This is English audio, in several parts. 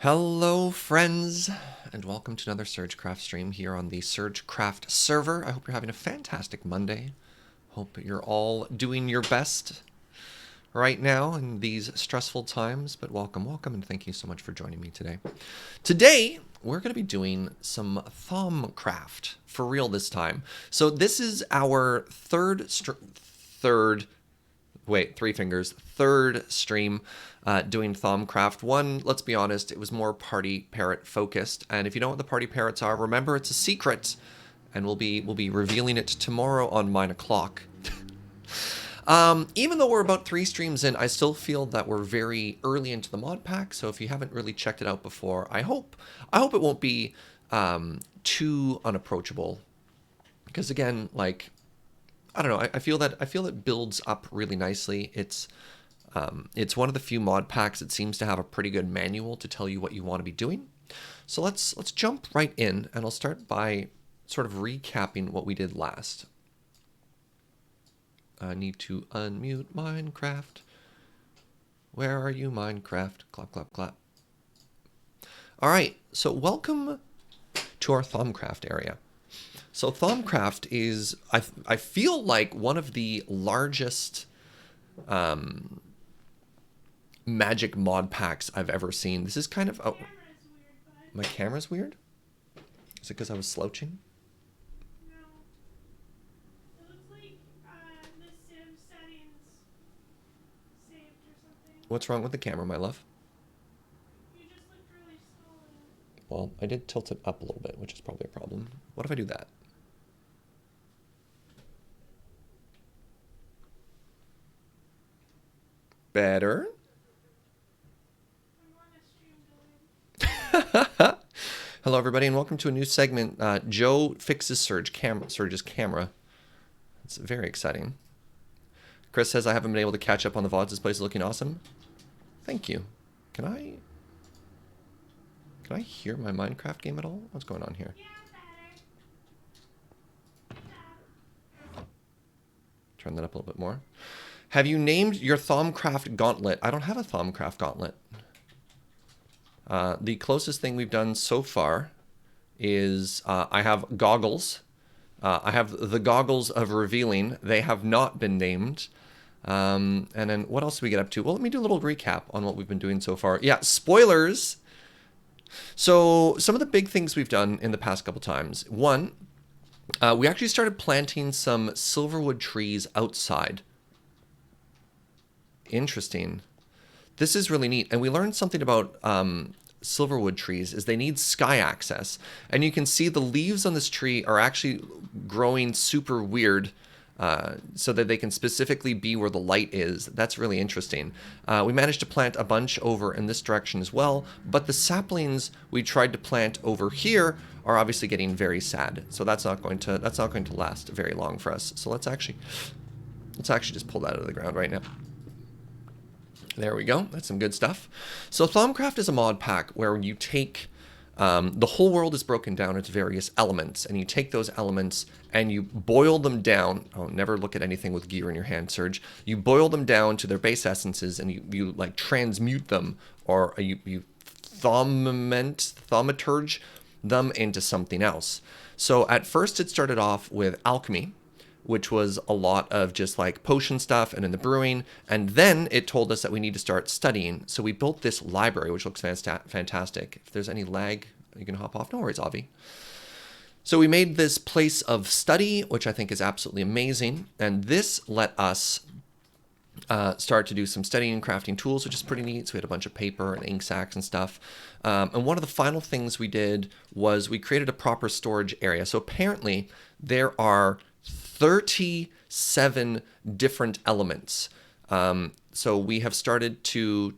Hello, friends, and welcome to another SergeCraft stream here on the SergeCraft server. I hope you're having a fantastic Monday. Hope you're all doing your best right now in these stressful times, but welcome, and thank you so much for joining me today. Today, we're going to be doing some Thaumcraft, for real this time. So this is our third stream doing Thaumcraft. One, let's be honest, it was more party parrot focused. And if you know what the party parrots are, remember it's a secret, and we'll be revealing it tomorrow on 9 o'clock. Even though we're about 3 streams in, I still feel that we're very early into the mod pack. So if you haven't really checked it out before, I hope it won't be too unapproachable. Because again, like, I don't know. I feel it builds up really nicely. It's one of the few mod packs that seems to have a pretty good manual to tell you what you want to be doing. So let's jump right in, and I'll start by sort of recapping what we did last. I need to unmute Minecraft. Where are you, Minecraft? Clap, clap, clap. All right. So welcome to our Thaumcraft area. So Thaumcraft is, I feel like, one of the largest magic mod packs I've ever seen. This is kind of... Oh, my camera's weird? Is it because I was slouching? No. It looks like the Sim settings saved or something. What's wrong with the camera, my love? You just looked really small. Well, I did tilt it up a little bit, which is probably a problem. What if I do that? Better? Hello, everybody, and welcome to a new segment. Joe fixes Serge's camera. It's very exciting. Chris says, I haven't been able to catch up on the VODs. This place is looking awesome. Thank you. Can I hear my Minecraft game at all? What's going on here? Yeah, better. Turn that up a little bit more. Have you named your Thaumcraft gauntlet? I don't have a Thaumcraft gauntlet. The closest thing we've done so far is I have goggles. I have the goggles of revealing. They have not been named. And then what else do we get up to? Well, let me do a little recap on what we've been doing so far. Yeah, spoilers. So some of the big things we've done in the past couple times. One, we actually started planting some silverwood trees outside. Interesting. This is really neat. And we learned something about silverwood trees is they need sky access. And you can see the leaves on this tree are actually growing super weird so that they can specifically be where the light is. That's really interesting. We managed to plant a bunch over in this direction as well, but the saplings we tried to plant over here are obviously getting very sad. So that's not going to last very long for us. So let's actually just pull that out of the ground right now. There we go. That's some good stuff. So Thaumcraft is a mod pack where you take the whole world is broken down into various elements, and you take those elements and you boil them down. Oh, never look at anything with gear in your hand, Serge. You boil them down to their base essences, and you like transmute them, or you thaumaturge them into something else. So at first it started off with alchemy, which was a lot of just like potion stuff and in the brewing. And then it told us that we need to start studying. So we built this library, which looks fantastic. If there's any lag, you can hop off. No worries, Avi. So we made this place of study, which I think is absolutely amazing. And this let us start to do some studying and crafting tools, which is pretty neat. So we had a bunch of paper and ink sacks and stuff. And one of the final things we did was we created a proper storage area. So apparently there are 37 different elements. So we have started to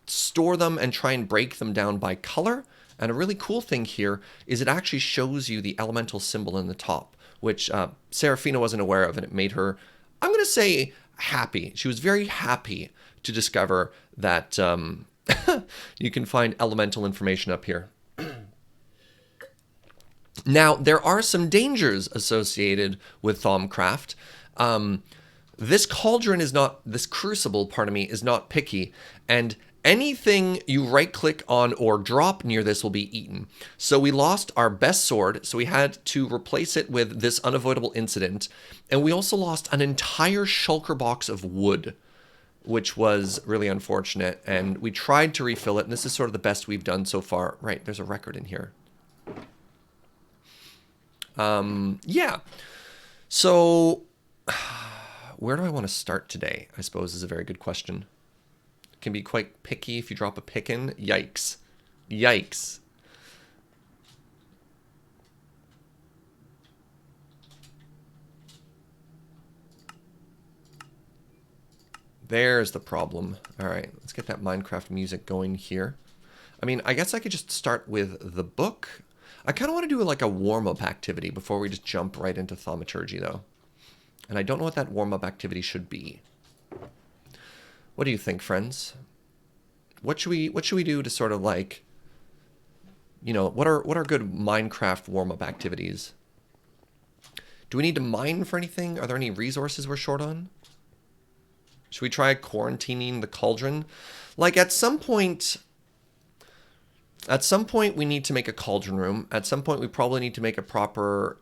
store them and try and break them down by color. And a really cool thing here is it actually shows you the elemental symbol in the top, which Serafina wasn't aware of, and it made her, I'm going to say, happy. She was very happy to discover that you can find elemental information up here. Now, there are some dangers associated with Thaumcraft. This cauldron is not, this crucible, pardon me, is not picky, and anything you right click on or drop near this will be eaten. So we lost our best sword, so we had to replace it with this unavoidable incident, and we also lost an entire shulker box of wood, which was really unfortunate, and we tried to refill it, and this is sort of the best we've done so far. Right, there's a record in here. Yeah. So, where do I want to start today, I suppose is a very good question. It can be quite picky if you drop a pick in. Yikes. Yikes. There's the problem. All right, let's get that Minecraft music going here. I mean, I guess I could just start with the book. I kind of want to do like a warm-up activity before we just jump right into thaumaturgy, though. And I don't know what that warm-up activity should be. What do you think, friends? What should we do to sort of like, you know, what are good Minecraft warm-up activities? Do we need to mine for anything? Are there any resources we're short on? Should we try quarantining the cauldron? Like at some point we need to make a cauldron room. At some point we probably need to make a proper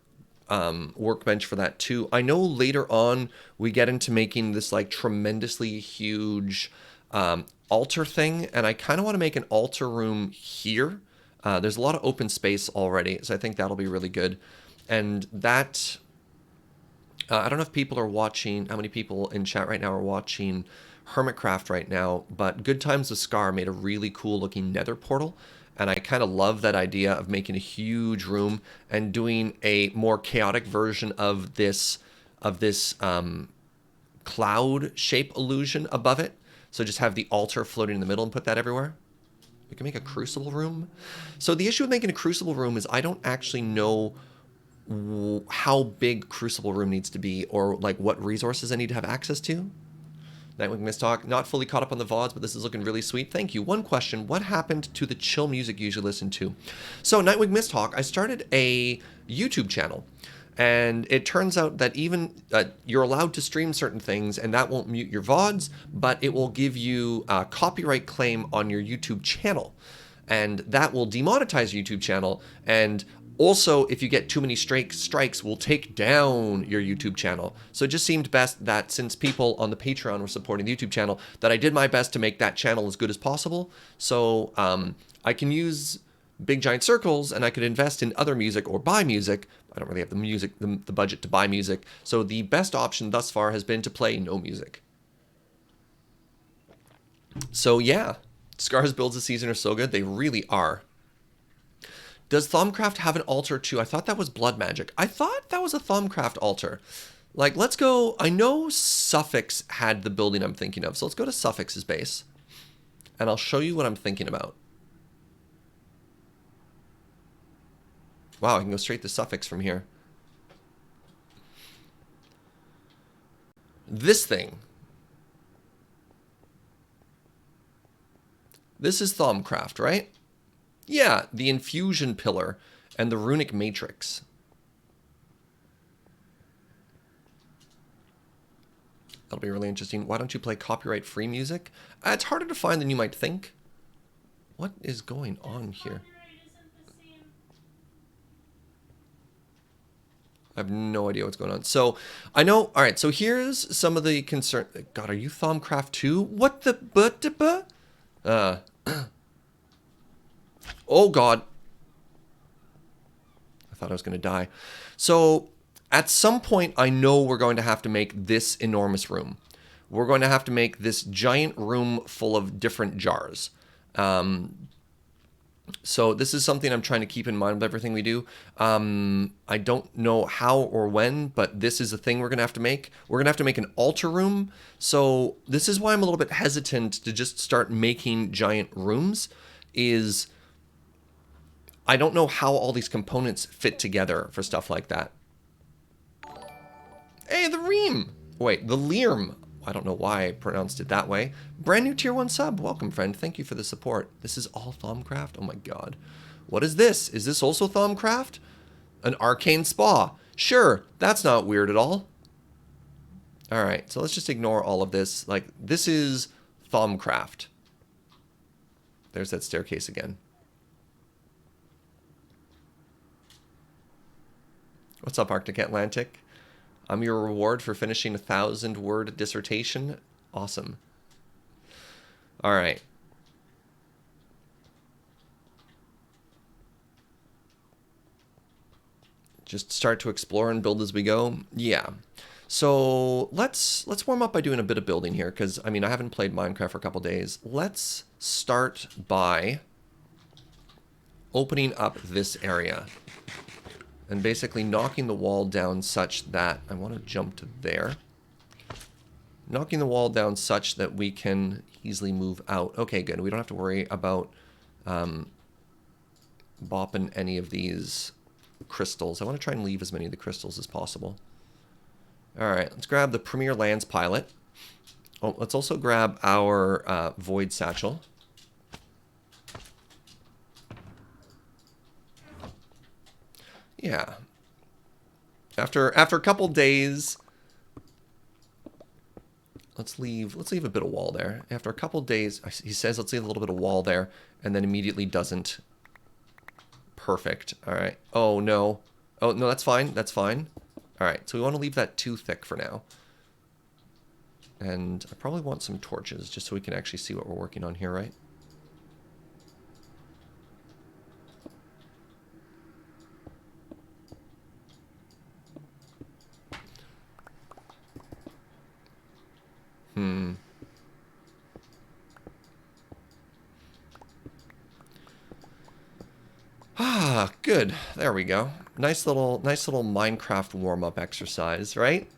workbench for that too. I know later on we get into making this like tremendously huge altar thing, and I kind of want to make an altar room here. There's a lot of open space already, so I think that'll be really good. And that, I don't know if people are watching, how many people in chat right now are watching SergeCraft right now, but Good Times with Scar made a really cool looking nether portal. And I kind of love that idea of making a huge room and doing a more chaotic version of this cloud shape illusion above it. So just have the altar floating in the middle and put that everywhere. We can make a crucible room. So the issue with making a crucible room is I don't actually know how big crucible room needs to be or like what resources I need to have access to. Nightwing Mistalk, not fully caught up on the VODs, but this is looking really sweet. Thank you. One question, what happened to the chill music you usually listen to? So Nightwing Mistalk, I started a YouTube channel, and it turns out that even you're allowed to stream certain things, and that won't mute your VODs, but it will give you a copyright claim on your YouTube channel, and that will demonetize your YouTube channel, and also, if you get too many strikes, will take down your YouTube channel. So it just seemed best that since people on the Patreon were supporting the YouTube channel, that I did my best to make that channel as good as possible. So I can use big giant circles, and I could invest in other music or buy music. I don't really have the budget to buy music. So the best option thus far has been to play no music. So yeah, Scar's builds this season are so good. They really are. Does Thaumcraft have an altar too? I thought that was blood magic. I thought that was a Thaumcraft altar. Like, let's go. I know Suffix had the building I'm thinking of. So let's go to Suffix's base. And I'll show you what I'm thinking about. Wow, I can go straight to Suffix from here. This thing. This is Thaumcraft, right? Yeah, the infusion pillar and the runic matrix. That'll be really interesting. Why don't you play copyright-free music? It's harder to find than you might think. What is going on here? I have no idea what's going on. So, I know... Alright, so here's some of the concern... God, are you Thaumcraft too? What the... Oh, God. I thought I was going to die. So, at some point, I know we're going to have to make this enormous room. We're going to have to make this giant room full of different jars. So, this is something I'm trying to keep in mind with everything we do. I don't know how or when, but this is a thing we're going to have to make. We're going to have to make an altar room. So, this is why I'm a little bit hesitant to just start making giant rooms, is... I don't know how all these components fit together for stuff like that. Hey, the Ream! Wait, the Leerm. I don't know why I pronounced it that way. Brand new tier 1 sub. Welcome, friend. Thank you for the support. This is all Thaumcraft? Oh my god. What is this? Is this also Thaumcraft? An arcane spa. Sure, that's not weird at all. All right, so let's just ignore all of this. Like, this is Thaumcraft. There's that staircase again. What's up, Arctic Atlantic? I'm your reward for finishing a 1,000-word dissertation. Awesome. All right. Just start to explore and build as we go. Yeah. So let's warm up by doing a bit of building here, because I mean I haven't played Minecraft for a couple days. Let's start by opening up this area and basically knocking the wall down such that I want to jump to there. Knocking the wall down such that we can easily move out. Okay, good. We don't have to worry about bopping any of these crystals. I want to try and leave as many of the crystals as possible. All right, let's grab the Premier Lands Pilot. Oh, let's also grab our Void Satchel. Yeah. After a couple days, let's leave a bit of wall there. After a couple days, he says let's leave a little bit of wall there, and then immediately doesn't. Perfect. All right. Oh no. Oh no, that's fine. That's fine. All right. So we want to leave that too thick for now. And I probably want some torches just so we can actually see what we're working on here, right? Ah, good. There we go. Nice little Minecraft warm-up exercise, right?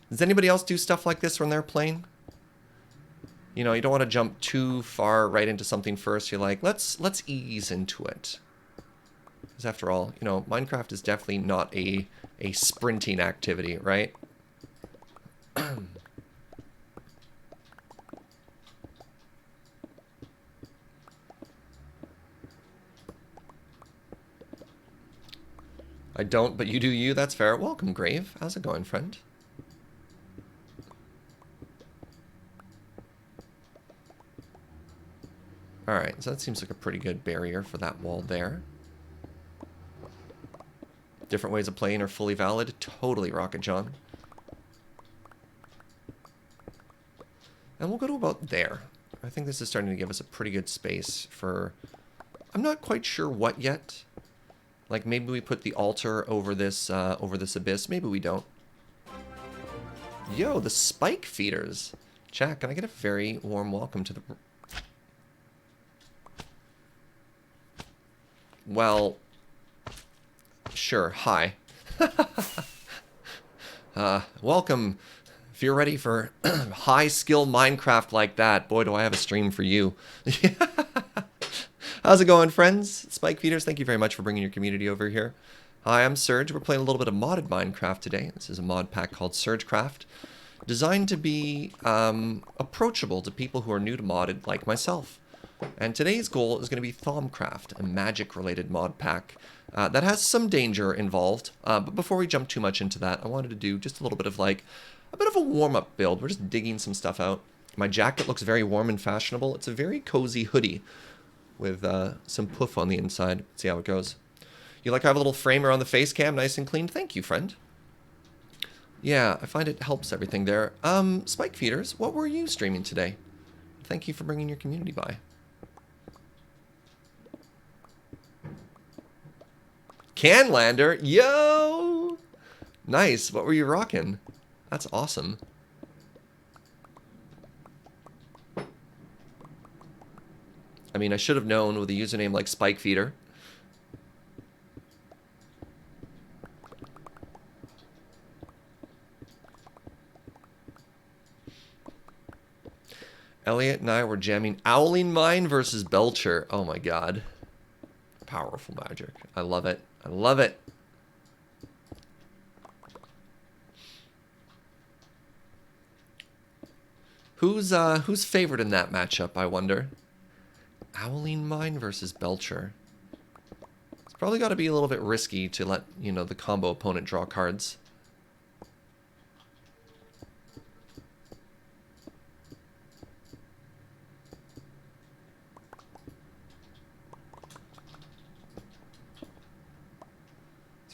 Does anybody else do stuff like this when they're playing? You know, you don't want to jump too far right into something first. You're like, let's ease into it. Because after all, you know, Minecraft is definitely not a sprinting activity, right? I don't, but you do you. That's fair. Welcome, Grave. How's it going, friend? Alright, so that seems like a pretty good barrier for that wall there. Different ways of playing are fully valid. Totally, Rocket John. And we'll go to about there. I think this is starting to give us a pretty good space for... I'm not quite sure what yet. Like, maybe we put the altar over this abyss. Maybe we don't. Yo, the spike feeders. Chat, can I get a very warm welcome to the... Well, sure. Hi. Welcome. If you're ready for high-skill Minecraft like that, boy, do I have a stream for you. How's it going, friends? Spike Feeders, thank you very much for bringing your community over here. Hi, I'm Serge. We're playing a little bit of modded Minecraft today. This is a mod pack called SergeCraft, designed to be approachable to people who are new to modded like myself. And today's goal is going to be Thaumcraft, a magic-related mod pack that has some danger involved. But before we jump too much into that, I wanted to do just a little bit of like a bit of a warm-up build. We're just digging some stuff out. My jacket looks very warm and fashionable. It's a very cozy hoodie with some poof on the inside. Let's see how it goes. You like how I have a little frame around the face cam, nice and clean? Thank you, friend. Yeah, I find it helps everything there. Spike Feeders, what were you streaming today? Thank you for bringing your community by. Canlander, yo! Nice, what were you rocking? That's awesome. I mean, I should have known with a username like Spike Feeder. Elliot and I were jamming Owling Mine versus Belcher. Oh my god. Powerful magic. I love it. I love it. Who's favored in that matchup, I wonder? Owling Mine versus Belcher. It's probably got to be a little bit risky to let, you know, the combo opponent draw cards.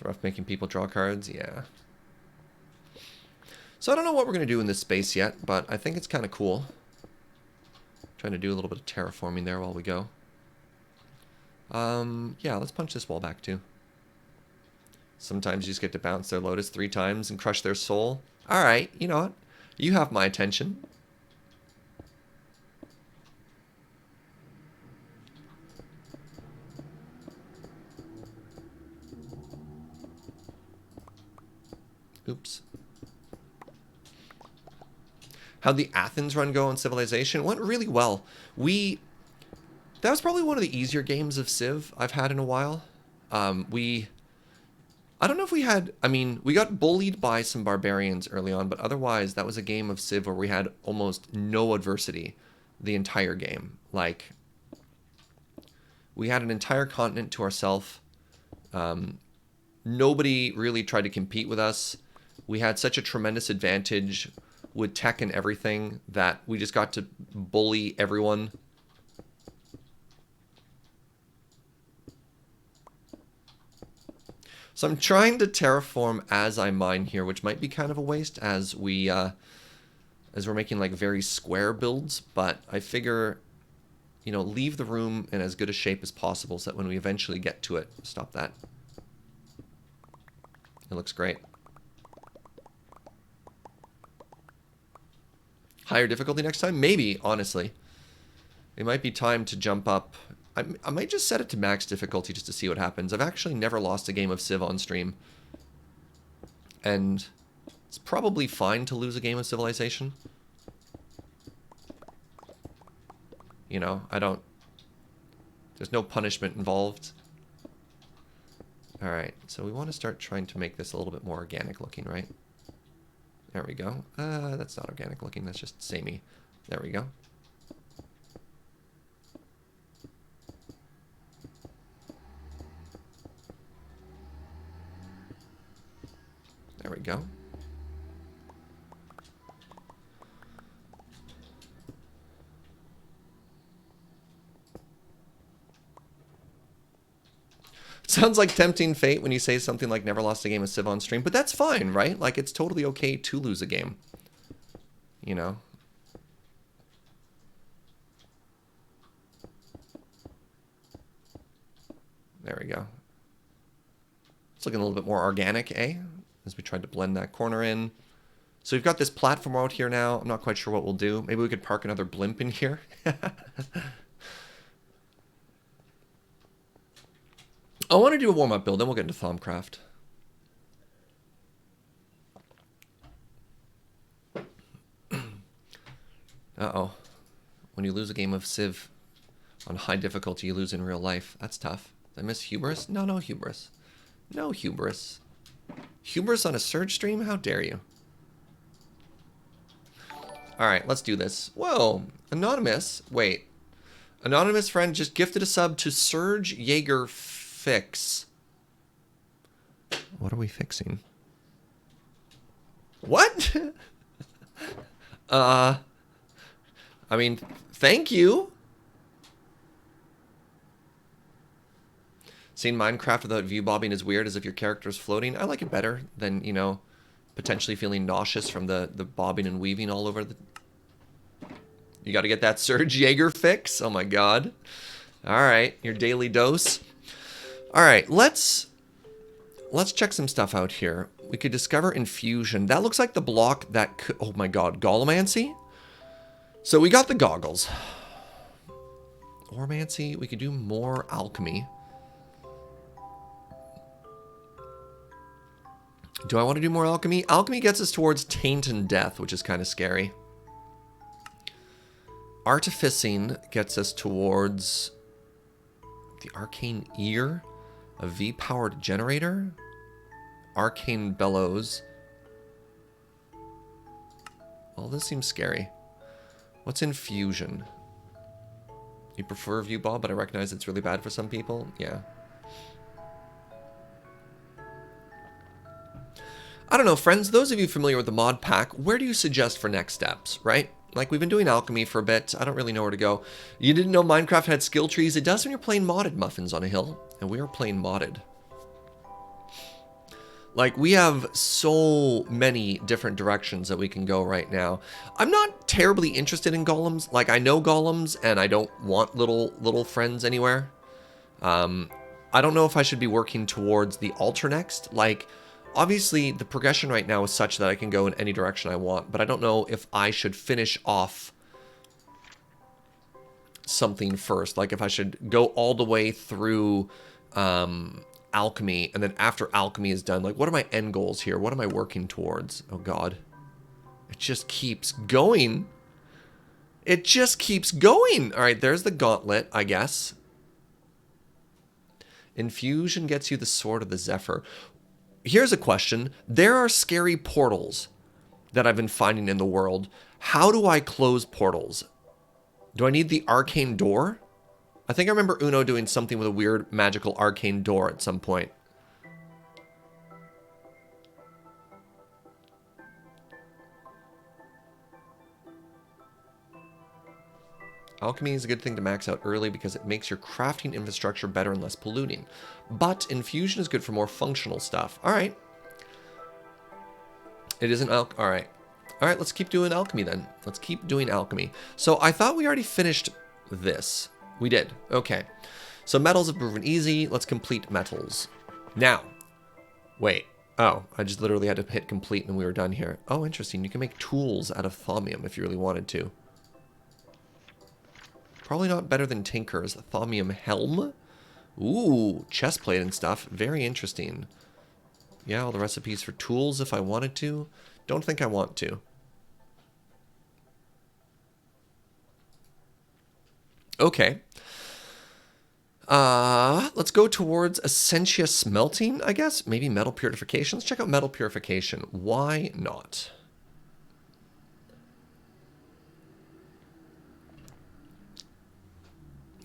It's rough making people draw cards, yeah. So I don't know what we're going to do in this space yet, but I think it's kind of cool. Trying to do a little bit of terraforming there while we go. Yeah, let's punch this wall back too. Sometimes you just get to bounce their Lotus 3 times and crush their soul. Alright, you know what? You have my attention. Oops. How'd the Athens run go on Civilization? It went really well. That was probably one of the easier games of Civ I've had in a while. I don't know if we had, I mean, we got bullied by some barbarians early on, but otherwise that was a game of Civ where we had almost no adversity the entire game. Like, we had an entire continent to ourselves. Nobody really tried to compete with us. We had such a tremendous advantage with tech and everything that we just got to bully everyone. So I'm trying to terraform as I mine here, which might be kind of a waste as we're making like very square builds, but I figure, you know, leave the room in as good a shape as possible so that when we eventually get to it, stop that. It looks great. Higher difficulty next time? Maybe, honestly. It might be time to jump up. I might just set it to max difficulty just to see what happens. I've actually never lost a game of Civ on stream. And it's probably fine to lose a game of Civilization. You know, there's no punishment involved. Alright, so we want to start trying to make this a little bit more organic looking, right? There we go. That's not organic looking, that's just samey. There we go. There we go. Sounds like tempting fate when you say something like never lost a game of Civ on stream, but that's fine, right? Like, it's totally okay to lose a game. You know? There we go. It's looking a little bit more organic, eh? As we tried to blend that corner in. So we've got this platform out here now. I'm not quite sure what we'll do. Maybe we could park another blimp in here. I want to do a warm-up build, then we'll get into Thaumcraft. Uh-oh. When you lose a game of Civ on high difficulty, you lose in real life. That's tough. Did I miss hubris? No, no hubris. No hubris. Hubris on a Surge stream? How dare you? Alright, let's do this. Whoa, anonymous. Wait. Anonymous friend just gifted a sub to Surge Jaeger Fix. What are we fixing? What? I mean, thank you. Seeing Minecraft without view bobbing is weird, as if your character is floating. I like it better than, you know, potentially feeling nauseous from the bobbing and weaving all over the... You got to get that Surge Jaeger fix? Oh my god. Alright, your daily dose. Alright, let's check some stuff out here. We could discover infusion. That looks like the block that could... Oh my god, Gollemancy? So we got the goggles. Ormancy, we could do more alchemy. Do I want to do more alchemy? Alchemy gets us towards taint and death, which is kind of scary. Artificing gets us towards the arcane ear, a V-powered generator, arcane bellows. All this seems scary. What's infusion? You prefer view bob, but I recognize it's really bad for some people. Yeah. I don't know, friends, those of you familiar with the mod pack, where do you suggest for next steps, right? Like, we've been doing alchemy for a bit. I don't really know where to go. You didn't know Minecraft had skill trees? It does when you're playing modded muffins on a hill, and we are playing modded. Like, we have so many different directions that we can go right now. I'm not terribly interested in golems. Like, I know golems, and I don't want little friends anywhere. I don't know if I should be working towards the altar next. Like, obviously, the progression right now is such that I can go in any direction I want, but I don't know if I should finish off something first. Like, if I should go all the way through alchemy, and then after alchemy is done, like, what are my end goals here? What am I working towards? Oh, God. It just keeps going. It just keeps going. All right, there's the gauntlet, I guess. Infusion gets you the Sword of the Zephyr. Here's a question. There are scary portals that I've been finding in the world. How do I close portals? Do I need the arcane door? I think I remember Uno doing something with a weird magical arcane door at some point. Alchemy is a good thing to max out early because it makes your crafting infrastructure better and less polluting. But infusion is good for more functional stuff. All right. It isn't all right. All right, let's keep doing alchemy then. Let's keep doing alchemy. So I thought we already finished this. We did. Okay. So metals have proven easy. Let's complete metals. Now, wait. Oh, I just literally had to hit complete and we were done here. Oh, interesting. You can make tools out of thaumium if you really wanted to. Probably not better than Tinker's thaumium helm. Ooh, chestplate and stuff. Very interesting. Yeah, all the recipes for tools if I wanted to. Don't think I want to. Okay. Let's go towards Essentia smelting, I guess. Maybe metal purification. Let's check out metal purification. Why not?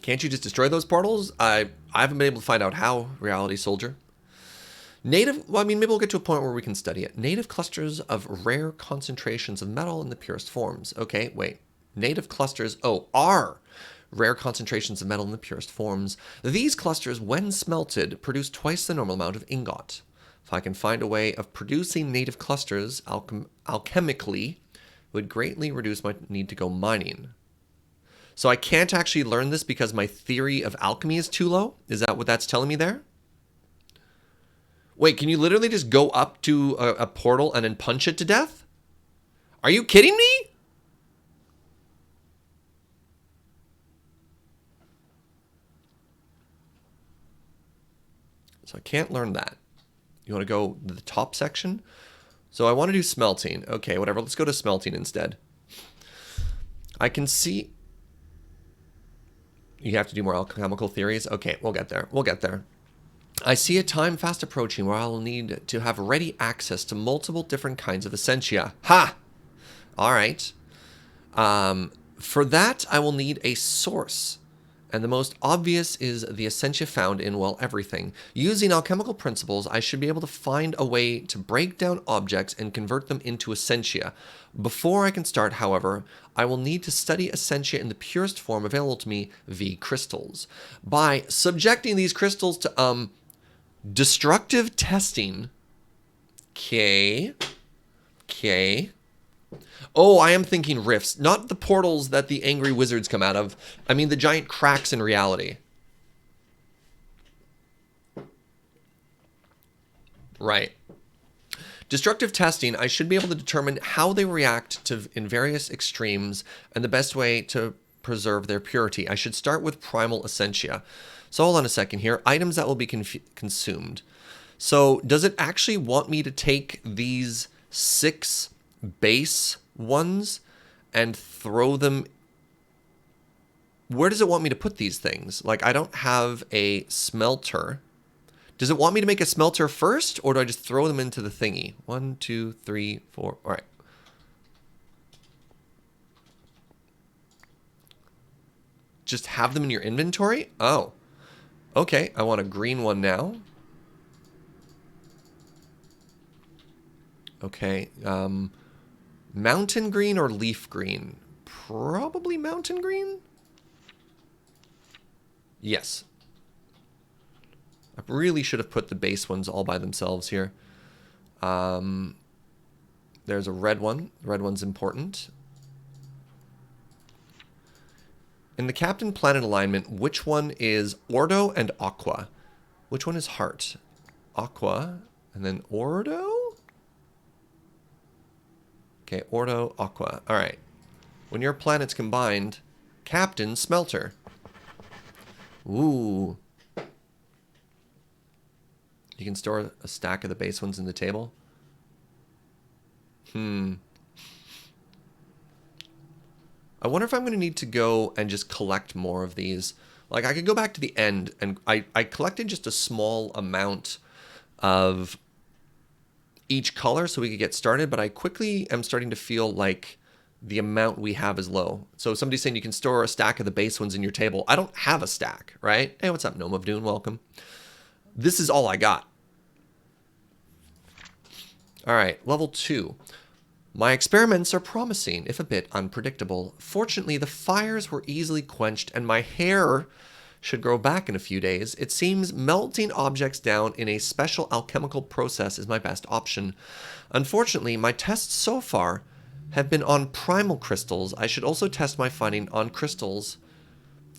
Can't you just destroy those portals? I haven't been able to find out how, Reality Soldier. Native, well, I mean, maybe we'll get to a point where we can study it. Native clusters of rare concentrations of metal in the purest forms. Okay, wait. Native clusters, are rare concentrations of metal in the purest forms. These clusters, when smelted, produce twice the normal amount of ingot. If I can find a way of producing native clusters alchemically, it would greatly reduce my need to go mining. So I can't actually learn this because my theory of alchemy is too low? Is that what that's telling me there? Wait, can you literally just go up to a portal and then punch it to death? Are you kidding me? So I can't learn that. You want to go to the top section? So I want to do smelting. Okay, whatever. Let's go to smelting instead. I can see... You have to do more alchemical theories? Okay, we'll get there. We'll get there. I see a time fast approaching where I'll need to have ready access to multiple different kinds of essentia. Ha! All right. For that, I will need a source. And the most obvious is the essentia found in, well, everything. Using alchemical principles, I should be able to find a way to break down objects and convert them into essentia. Before I can start, however, I will need to study essentia in the purest form available to me, v crystals. By subjecting these crystals to, destructive testing. Okay. Oh, I am thinking rifts. Not the portals that the angry wizards come out of. I mean the giant cracks in reality. Right. Destructive testing, I should be able to determine how they react to in various extremes and the best way to preserve their purity. I should start with primal essentia. So hold on a second here. Items that will be consumed. So does it actually want me to take these 6 base ones and throw them? Where does it want me to put these things? Like, I don't have a smelter. Does it want me to make a smelter first, or do I just throw them into the thingy? 1, 2, 3, 4. All right. Just have them in your inventory? Oh. Okay, I want a green one now. Okay, mountain green or leaf green? Probably mountain green? Yes. I really should have put the base ones all by themselves here. There's a red one. The red one's important. In the Captain Planet alignment, which one is Ordo and Aqua? Which one is Heart? Aqua, and then Ordo? Okay, Ordo, Aqua. All right. When your planets combined, Captain Smelter. Ooh. You can store a stack of the base ones in the table. I wonder if I'm going to need to go and just collect more of these. Like, I could go back to the end, and I collected just a small amount of each color so we could get started, but I quickly am starting to feel like the amount we have is low. So somebody's saying you can store a stack of the base ones in your table. I don't have a stack, right? Hey, what's up, Gnome of Dune? Welcome. This is all I got. All right, level 2. My experiments are promising, if a bit unpredictable. Fortunately, the fires were easily quenched, and my hair should grow back in a few days. It seems melting objects down in a special alchemical process is my best option. Unfortunately, my tests so far have been on primal crystals. I should also test my finding on crystals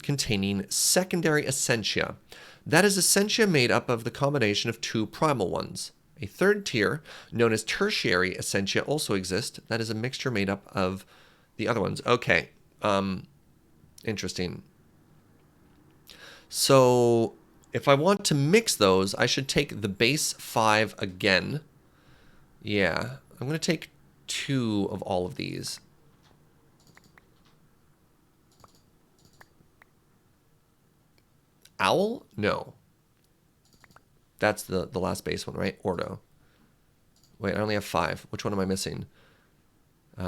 containing secondary essentia. That is essentia made up of the combination of 2 primal ones. A third tier, known as tertiary essentia, also exists. That is a mixture made up of the other ones. Okay. Interesting. So, if I want to mix those, I should take the base 5 again. Yeah. I'm going to take 2 of all of these. Owl? No. That's the last base one, right? Ordo. Wait, I only have 5. Which one am I missing? Which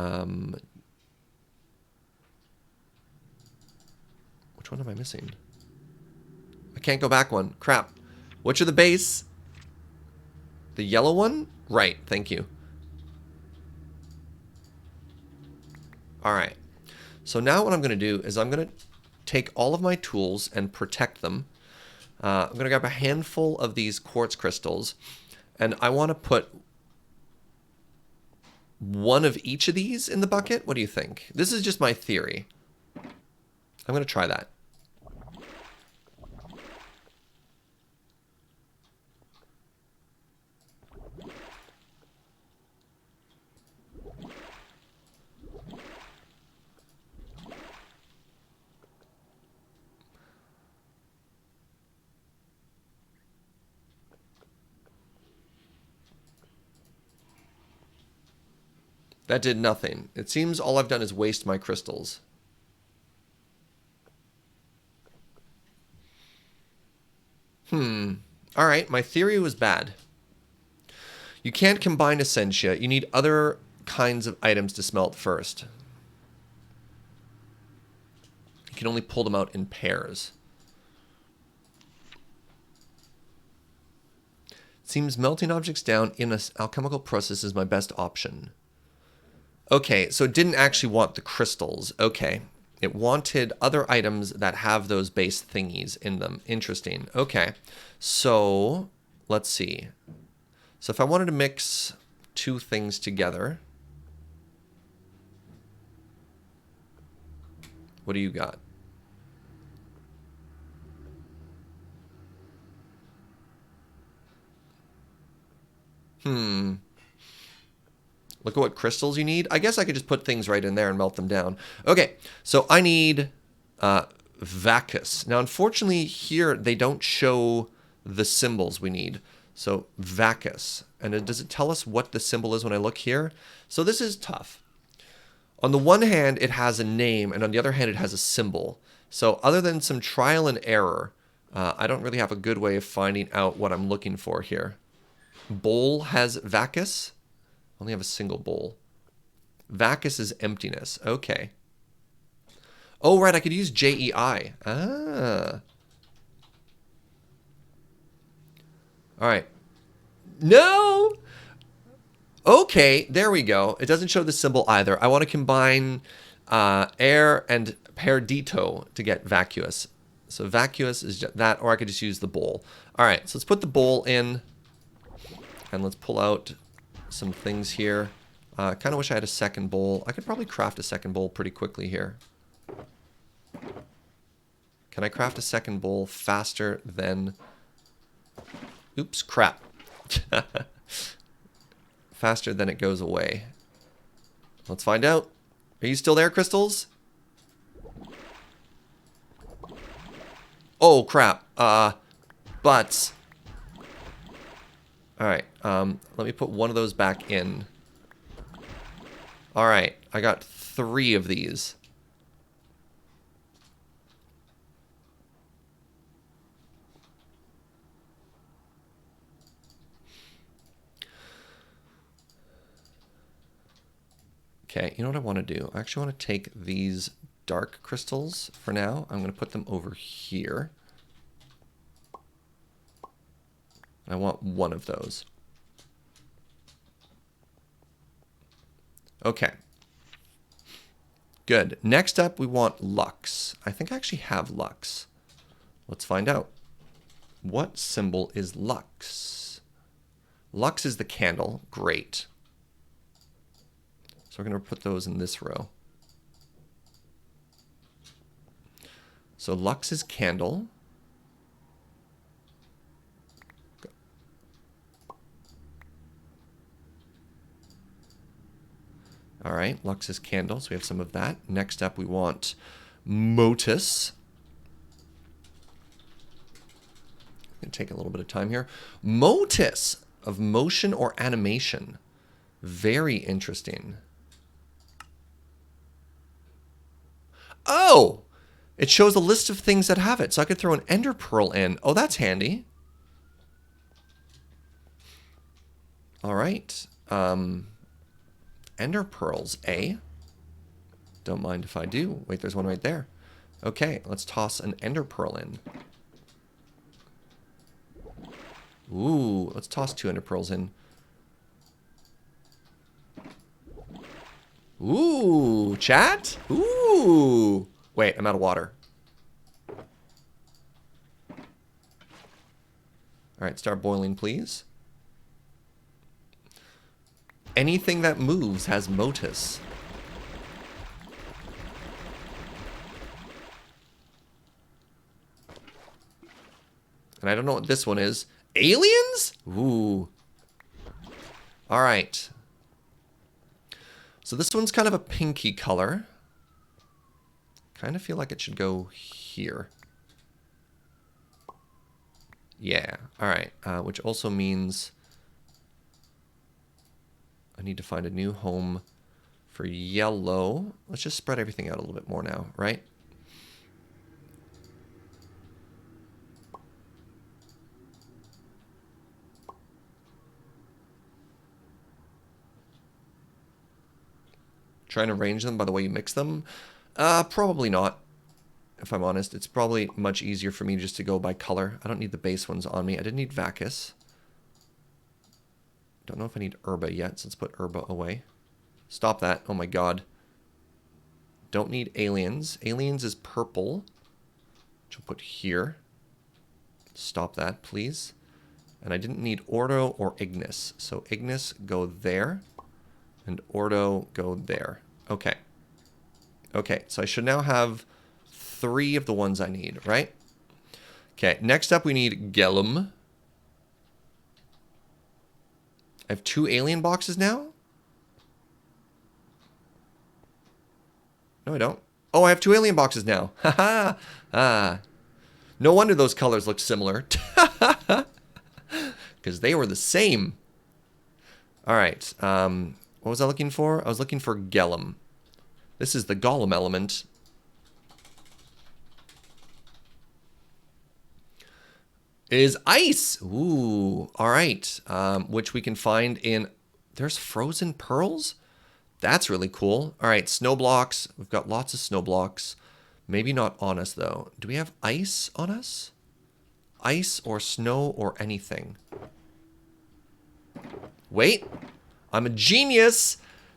one am I missing? I can't go back one. Crap. Which are the base? The yellow one? Right, thank you. Alright. So now what I'm going to do is I'm going to take all of my tools and protect them. I'm going to grab a handful of these quartz crystals, and I want to put one of each of these in the bucket. What do you think? This is just my theory. I'm going to try that. That did nothing. It seems all I've done is waste my crystals. Alright, my theory was bad. You can't combine essentia. You need other kinds of items to smelt first. You can only pull them out in pairs. Seems melting objects down in an alchemical process is my best option. Okay, so it didn't actually want the crystals. Okay. It wanted other items that have those base thingies in them. Interesting. Okay. So, let's see. So if I wanted to mix 2 things together, what do you got? Look at what crystals you need. I guess I could just put things right in there and melt them down. Okay, so I need Vacus. Now, unfortunately, here they don't show the symbols we need. So, Vacus. And does it tell us what the symbol is when I look here? So this is tough. On the one hand, it has a name, and on the other hand, it has a symbol. So other than some trial and error, I don't really have a good way of finding out what I'm looking for here. Bowl has Vacus. I only have a single bowl. Vacus is emptiness. Okay. Oh, right. I could use JEI. Ah. All right. No! Okay, there we go. It doesn't show the symbol either. I want to combine air and perdito to get vacuous. So vacuous is that, or I could just use the bowl. All right, so let's put the bowl in, and let's pull out some things here. Kind of wish I had a second bowl. I could probably craft a second bowl pretty quickly here. Can I craft a second bowl faster than... Oops, crap. Faster than it goes away. Let's find out. Are you still there, Crystals? Oh, crap. Butts. Alright, let me put one of those back in. Alright, I got 3 of these. Okay, you know what I want to do? I actually want to take these dark crystals for now. I'm going to put them over here. I want one of those. Okay. Good. Next up, we want Lux. I think I actually have Lux. Let's find out. What symbol is Lux? Lux is the candle. Great. So we're going to put those in this row. So Lux is candle. All right, Lux is candle, so we have some of that. Next up, we want Motus. Gonna take a little bit of time here. Motus of motion or animation. Very interesting. Oh! It shows a list of things that have it, so I could throw an ender pearl in. Oh, that's handy. All right. Ender pearls, eh? Don't mind if I do. Wait, there's one right there. Okay, let's toss an ender pearl in. Ooh, let's toss 2 ender pearls in. Ooh, chat? Ooh. Wait, I'm out of water. All right, start boiling, please. Anything that moves has Motus. And I don't know what this one is. Aliens? Ooh. All right. So this one's kind of a pinky color. Kind of feel like it should go here. Yeah. All right. Which also means I need to find a new home for yellow. Let's just spread everything out a little bit more now, right? Trying to arrange them by the way you mix them? Probably not, if I'm honest. It's probably much easier for me just to go by color. I don't need the base ones on me. I didn't need Vacus. Don't know if I need Herba yet, so let's put Herba away. Stop that. Oh my god. Don't need aliens. Aliens is purple, which I'll put here. Stop that, please. And I didn't need Ordo or Ignis. So Ignis, go there. And Ordo, go there. Okay. Okay, so I should now have 3 of the ones I need, right? Okay, next up we need Gelum. I have 2 alien boxes now? No, I don't. Oh, I have 2 alien boxes now. Haha. No wonder those colors look similar. Because they were the same. All right. What was I looking for? I was looking for Gelum. This is the Golem element. Is ice. Ooh, all right. Which we can find in... There's frozen pearls? That's really cool. All right, snow blocks. We've got lots of snow blocks. Maybe not on us, though. Do we have ice on us? Ice or snow or anything? Wait. I'm a genius.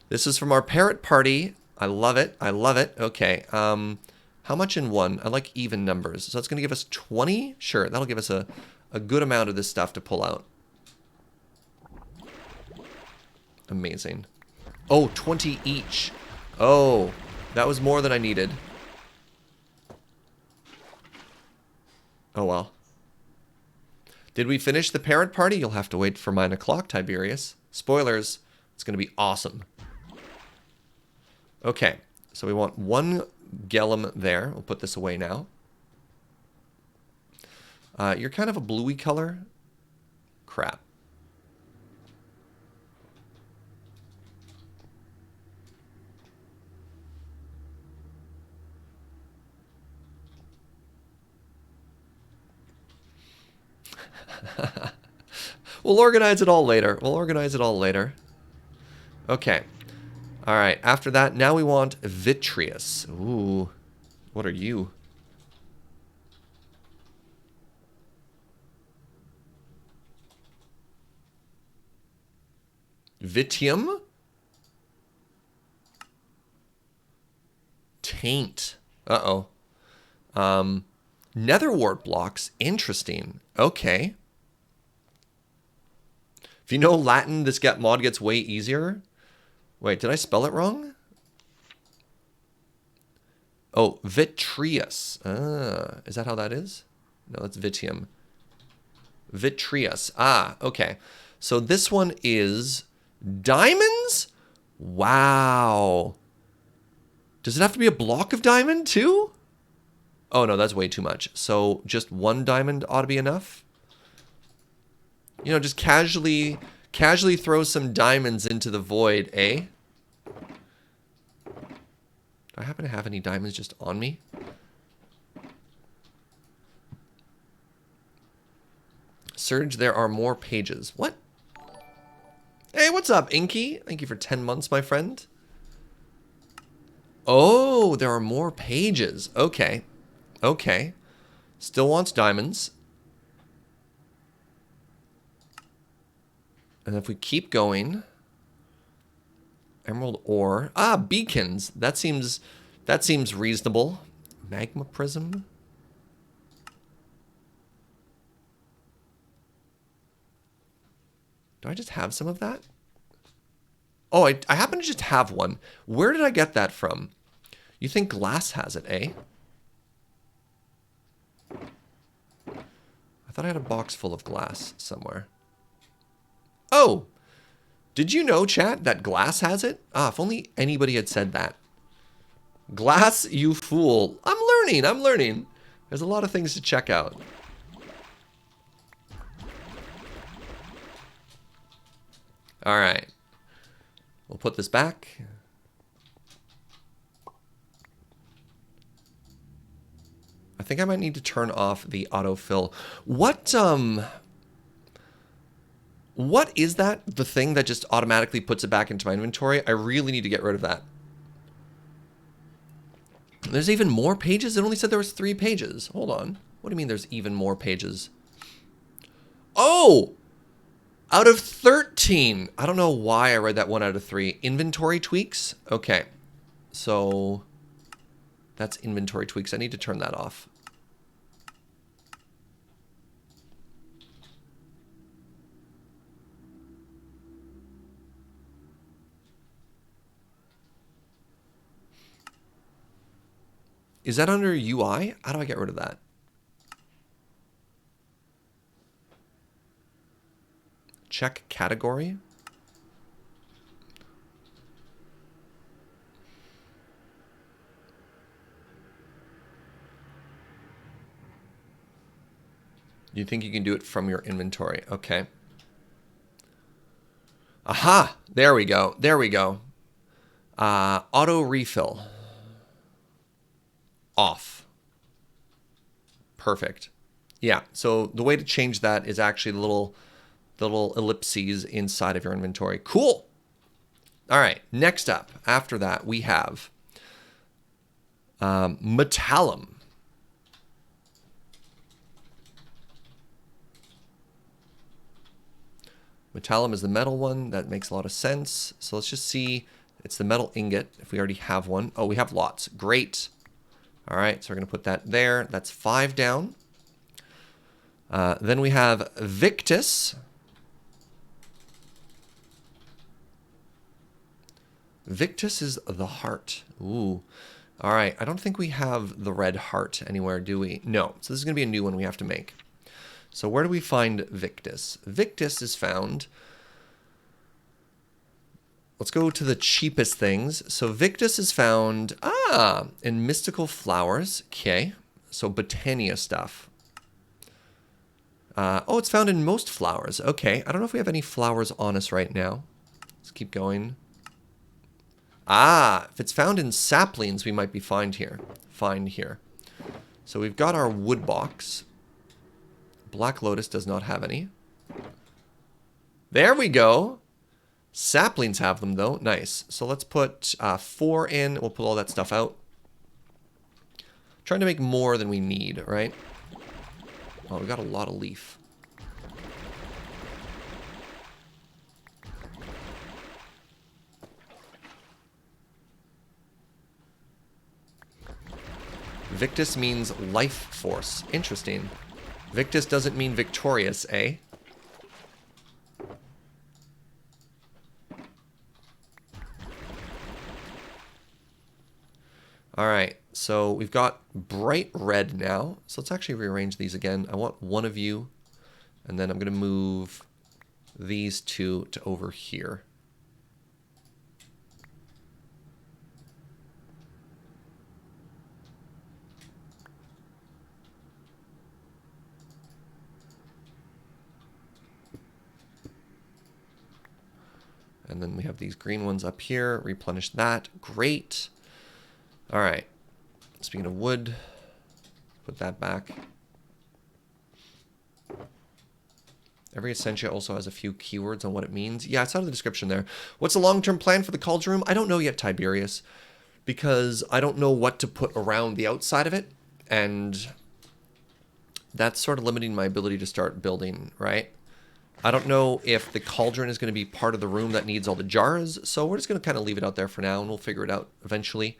This is from our parrot party. I love it. I love it. Okay. How much in one? I like even numbers. So it's going to give us 20? Sure, that'll give us a good amount of this stuff to pull out. Amazing. Oh, 20 each. Oh, that was more than I needed. Oh, well. Did we finish the parent party? You'll have to wait for 9 o'clock, Tiberius. Spoilers. It's going to be awesome. Okay, so we want 1 Gellum there. We'll put this away now. You're kind of a bluey color. Crap. We'll organize it all later. We'll organize it all later. Okay. All right. After that, now we want Vitreous. Ooh. What are you? Vitium? Taint. Uh-oh. Netherwart blocks. Interesting. Okay. If you know Latin, this mod gets way easier. Wait, did I spell it wrong? Oh, vitreous. Is that how that is? No, that's vitium. Vitreous. Ah, okay. So this one is diamonds? Wow. Does it have to be a block of diamond too? Oh no, that's way too much. So just 1 diamond ought to be enough? You know, just casually throw some diamonds into the void, eh? Do I happen to have any diamonds just on me? Serge, there are more pages. What? Hey, what's up, Inky? Thank you for 10 months, my friend. Oh, there are more pages. Okay. Okay. Still wants diamonds. And if we keep going, emerald ore. Ah, beacons. That seems reasonable. Magma prism. Do I just have some of that? Oh, I happen to just have one. Where did I get that from? You think glass has it, eh? I thought I had a box full of glass somewhere. Oh, did you know, chat, that glass has it? Ah, if only anybody had said that. Glass, you fool. I'm learning. There's a lot of things to check out. All right. We'll put this back. I think I might need to turn off the autofill. What is that? The thing that just automatically puts it back into my inventory? I really need to get rid of that. There's even more pages? It only said there was 3 pages. Hold on. What do you mean there's even more pages? Oh! Out of 13. I don't know why I read that 1 out of 3. Inventory tweaks? Okay. So that's inventory tweaks. I need to turn that off. Is that under UI? How do I get rid of that? Check category. You think you can do it from your inventory? Okay. Aha! There we go. There we go. Auto refill. Off. Perfect. Yeah, so the way to change that is actually the little ellipses inside of your inventory. Cool. All right, next up, after that, we have Metallum. Metallum is the metal one. That makes a lot of sense. So let's just see. It's the metal ingot, if we already have one. Oh, we have lots. Great. All right, so we're going to put that there. That's 5 down. Then we have Victus. Victus is the heart. Ooh. All right. I don't think we have the red heart anywhere, do we? No. So this is going to be a new one we have to make. So where do we find Victus? Victus is found... Let's go to the cheapest things. So Victus is found, in mystical flowers. Okay. So Botania stuff. Oh, it's found in most flowers. Okay. I don't know if we have any flowers on us right now. Let's keep going. If it's found in saplings, we might be fine here. So we've got our wood box. Black Lotus does not have any. There we go. Saplings have them, though. Nice. So let's put 4 in. We'll pull all that stuff out. Trying to make more than we need, right? Oh, we got a lot of leaf. Victus means life force. Interesting. Victus doesn't mean victorious, eh? Alright, so we've got bright red now. So let's actually rearrange these again. I want one of you, and then I'm going to move these two to over here. And then we have these green ones up here. Replenish that. Great. All right. Speaking of wood, put that back. Every Essentia also has a few keywords on what it means. Yeah, it's out of the description there. What's the long-term plan for the cauldron room? I don't know yet, Tiberius, because I don't know what to put around the outside of it, and that's sort of limiting my ability to start building, right? I don't know if the cauldron is going to be part of the room that needs all the jars, so we're just going to kind of leave it out there for now, and we'll figure it out eventually.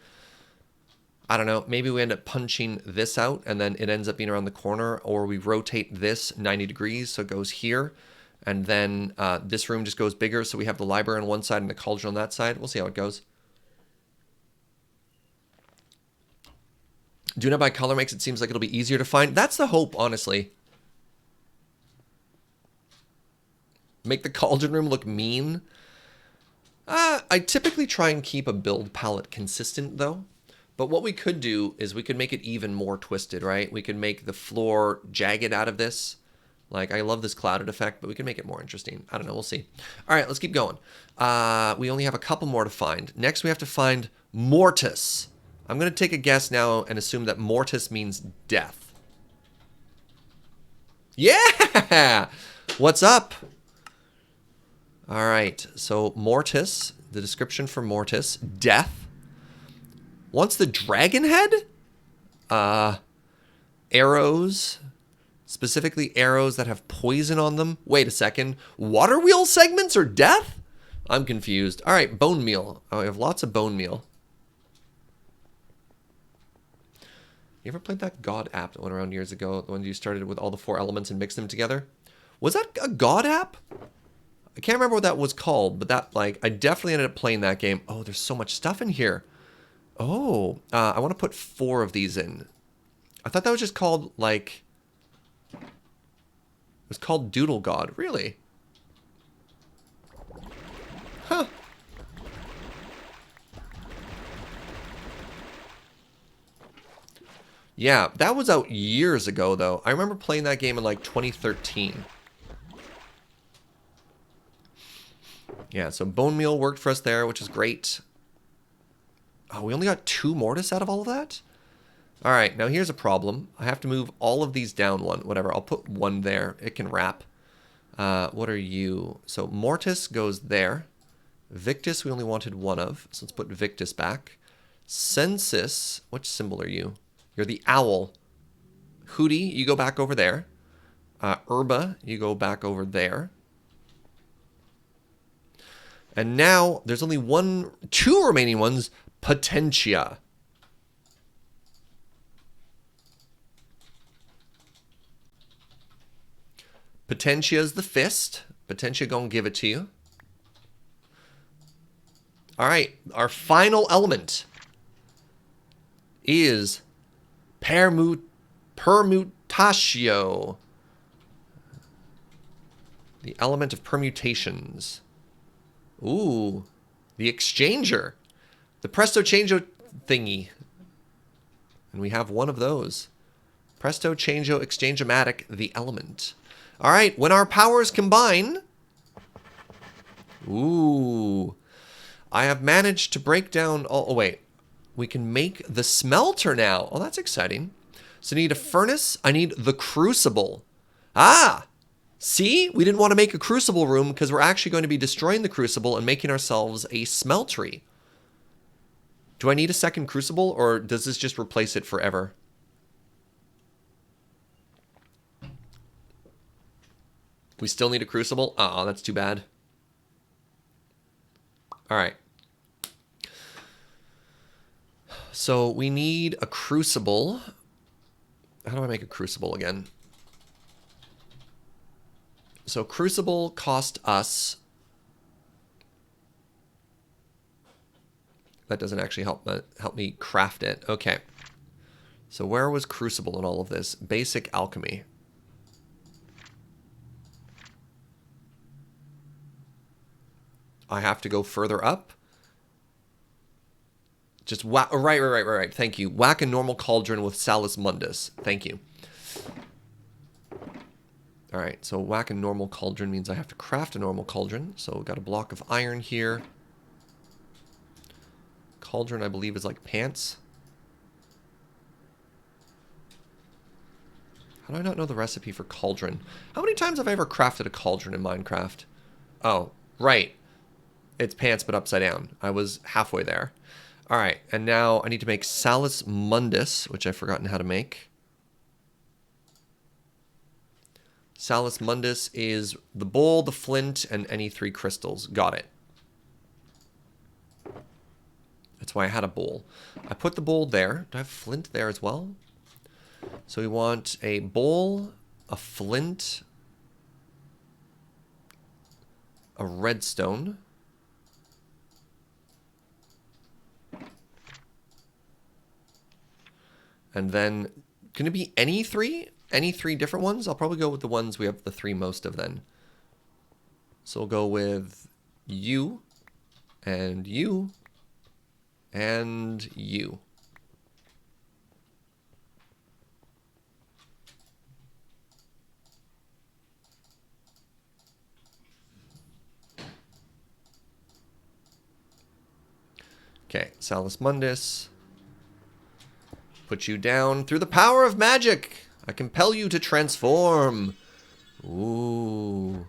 I don't know, maybe we end up punching this out and then it ends up being around the corner, or we rotate this 90 degrees so it goes here, and then this room just goes bigger so we have the library on one side and the cauldron on that side. We'll see how it goes. Doing it by color makes it seems like it'll be easier to find. That's the hope, honestly. Make the cauldron room look mean. I typically try and keep a build palette consistent though. But what we could do is we could make it even more twisted, right? We could make the floor jagged out of this. Like, I love this clouded effect, but we can make it more interesting. I don't know. We'll see. All right, let's keep going. We only have a couple more to find. Next, we have to find Mortis. I'm going to take a guess now and assume that Mortis means death. Yeah! What's up? All right, so Mortis, the description for Mortis, death. Wants the dragon head? Arrows. Specifically arrows that have poison on them. Wait a second. Water wheel segments are death? I'm confused. All right, bone meal. Oh, I have lots of bone meal. You ever played that God app that went around years ago? The one you started with all the 4 elements and mixed them together? Was that a God app? I can't remember what that was called, but that, like, I definitely ended up playing that game. Oh, there's so much stuff in here. Oh, I want to put 4 of these in. I thought that was just called, like... It was called Doodle God. Really? Huh. Yeah, that was out years ago, though. I remember playing that game in, like, 2013. Yeah, so bone meal worked for us there, which is great. Oh, we only got 2 Mortis out of all of that? All right, now here's a problem. I have to move all of these down one. Whatever, I'll put 1 there. It can wrap. What are you? So Mortis goes there. Victus we only wanted 1 of, so let's put Victus back. Census, which symbol are you? You're the owl. Hootie, you go back over there. Urba, you go back over there. And now there's only 2 remaining ones. Potentia. Potentia's the fist. Potentia gonna give it to you. All right, our final element is permutatio. The element of permutations. Ooh, the exchanger. The presto changeo thingy. And we have one of those. Presto changeo exchange-o-matic, the element. All right, when our powers combine... Ooh. I have managed to break down... Oh, wait. We can make the smelter now. Oh, that's exciting. So I need a furnace. I need the crucible. Ah! See? We didn't want to make a crucible room because we're actually going to be destroying the crucible and making ourselves a smeltery. Do I need a second crucible, or does this just replace it forever? We still need a crucible? Oh, that's too bad. All right. So we need a crucible. How do I make a crucible again? So crucible cost us... That doesn't actually help me craft it. Okay. So where was crucible in all of this? Basic alchemy. I have to go further up. Just whack. Right. Thank you. Whack a normal cauldron with Salus Mundus. Thank you. All right. So whack a normal cauldron means I have to craft a normal cauldron. So we've got a block of iron here. Cauldron, I believe, is like pants. How do I not know the recipe for cauldron? How many times have I ever crafted a cauldron in Minecraft? Oh, right. It's pants, but upside down. I was halfway there. All right, and now I need to make Salus Mundus, which I've forgotten how to make. Salus Mundus is the bowl, the flint, and any 3 crystals. Got it. That's why I had a bowl. I put the bowl there. Do I have flint there as well? So we want a bowl, a flint, a redstone. And then, can it be any 3? Any 3 different ones? I'll probably go with the ones we have the 3 most of then. So we'll go with you, and you, and you. Okay, Salus Mundus. Put you down through the power of magic. I compel you to transform. Ooh.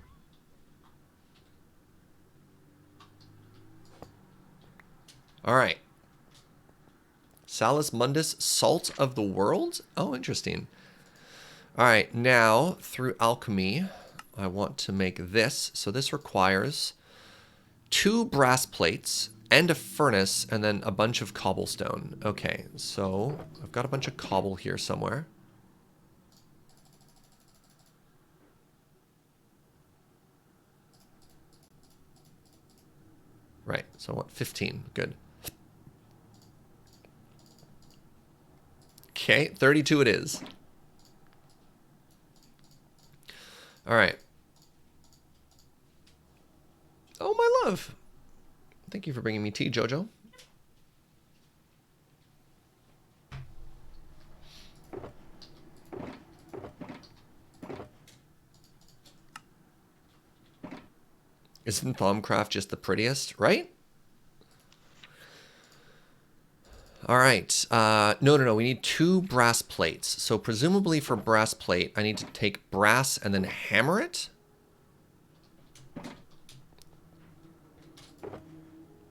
All right. Salus Mundus, Salt of the World? Oh, interesting. All right, now, through alchemy, I want to make this. So this requires 2 brass plates and a furnace and then a bunch of cobblestone. Okay, so I've got a bunch of cobble here somewhere. Right, so I want 15. Good. Okay, 32 it is. All right. Oh, my love. Thank you for bringing me tea, Jojo. Isn't Thaumcraft just the prettiest, right? All right. No. We need 2 brass plates. So presumably for brass plate, I need to take brass and then hammer it.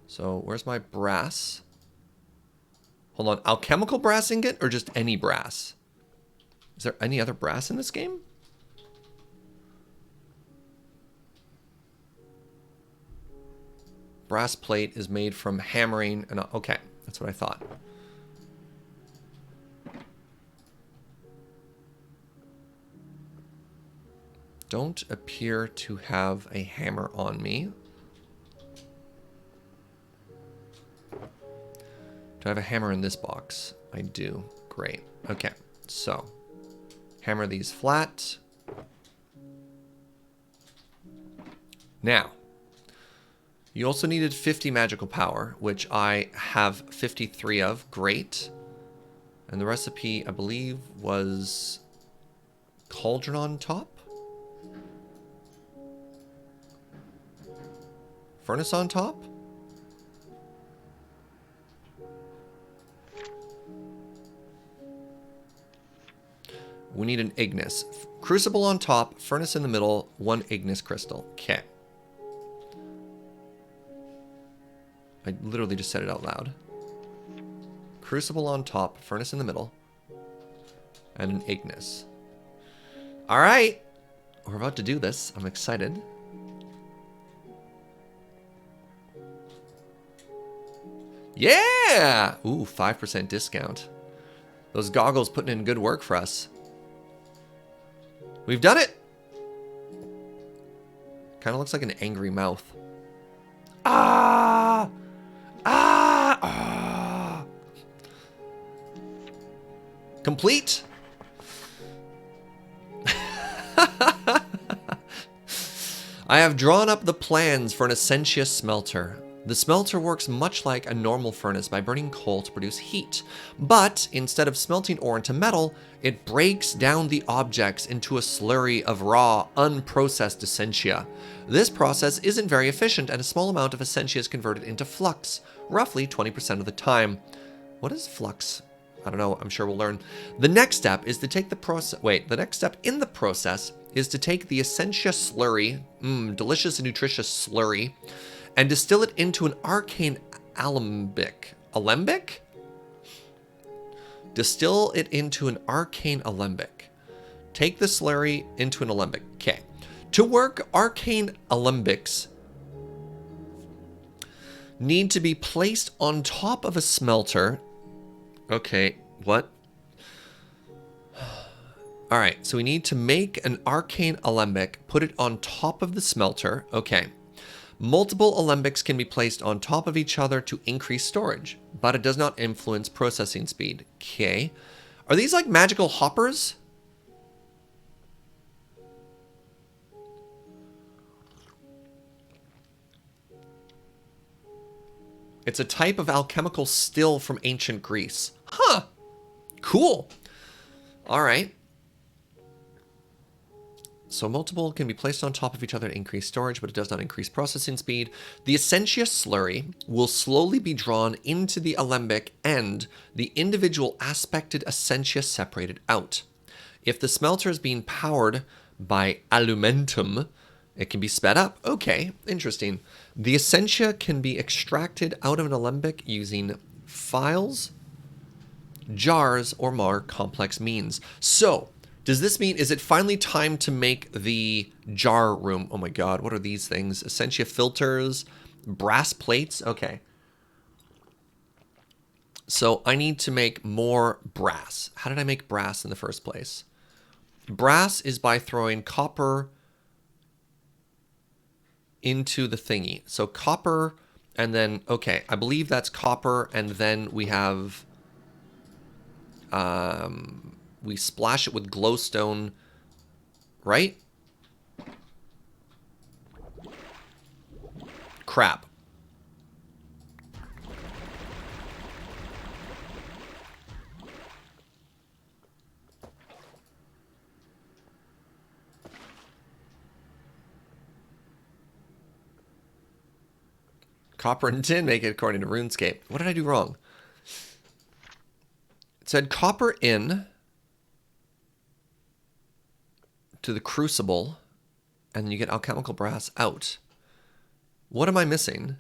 So where's my brass? Hold on. Alchemical brass ingot or just any brass? Is there any other brass in this game? Brass plate is made from hammering. And okay, that's what I thought. Don't appear to have a hammer on me. Do I have a hammer in this box? I do. Great. Okay, so hammer these flat. Now, you also needed 50 magical power, which I have 53 of. Great. And the recipe, I believe, was cauldron on top? Furnace on top? We need an Ignis. Crucible on top, furnace in the middle, 1 Ignis crystal. Okay. I literally just said it out loud. Crucible on top, furnace in the middle, and an Ignis. Alright! We're about to do this. I'm excited. Yeah! Ooh, 5% discount. Those goggles putting in good work for us. We've done it! Kind of looks like an angry mouth. Ah! Ah! Ah! Complete! I have drawn up the plans for an Essentia smelter. The smelter works much like a normal furnace by burning coal to produce heat, but instead of smelting ore into metal, it breaks down the objects into a slurry of raw, unprocessed essentia. This process isn't very efficient, and a small amount of essentia is converted into flux, roughly 20% of the time. What is flux? I don't know, I'm sure we'll learn. The next step is to take the process... Wait, the next step in the process is to take the essentia slurry, delicious and nutritious slurry, and distill it into an arcane alembic. Alembic? Distill it into an arcane alembic. Take the slurry into an alembic. Okay. To work, arcane alembics need to be placed on top of a smelter. Okay, what? Alright, so we need to make an arcane alembic, put it on top of the smelter. Okay. Multiple alembics can be placed on top of each other to increase storage, but it does not influence processing speed. Okay. Are these like magical hoppers? It's a type of alchemical still from ancient Greece. Huh. Cool. All right. So multiple can be placed on top of each other to increase storage, but it does not increase processing speed. The essentia slurry will slowly be drawn into the alembic and the individual aspected essentia separated out. If the smelter is being powered by alumentum, it can be sped up. Okay, interesting. The essentia can be extracted out of an alembic using files, jars, or more complex means. So, does this mean, is it finally time to make the jar room? Oh my god, what are these things? Essentia filters, brass plates? Okay. So I need to make more brass. How did I make brass in the first place? Brass is by throwing copper into the thingy. So copper, and then, okay, I believe that's copper, and then we have... we splash it with glowstone, right? Crap. Copper and tin make it according to RuneScape. What did I do wrong? It said copper in to the crucible, and you get alchemical brass out. What am I missing?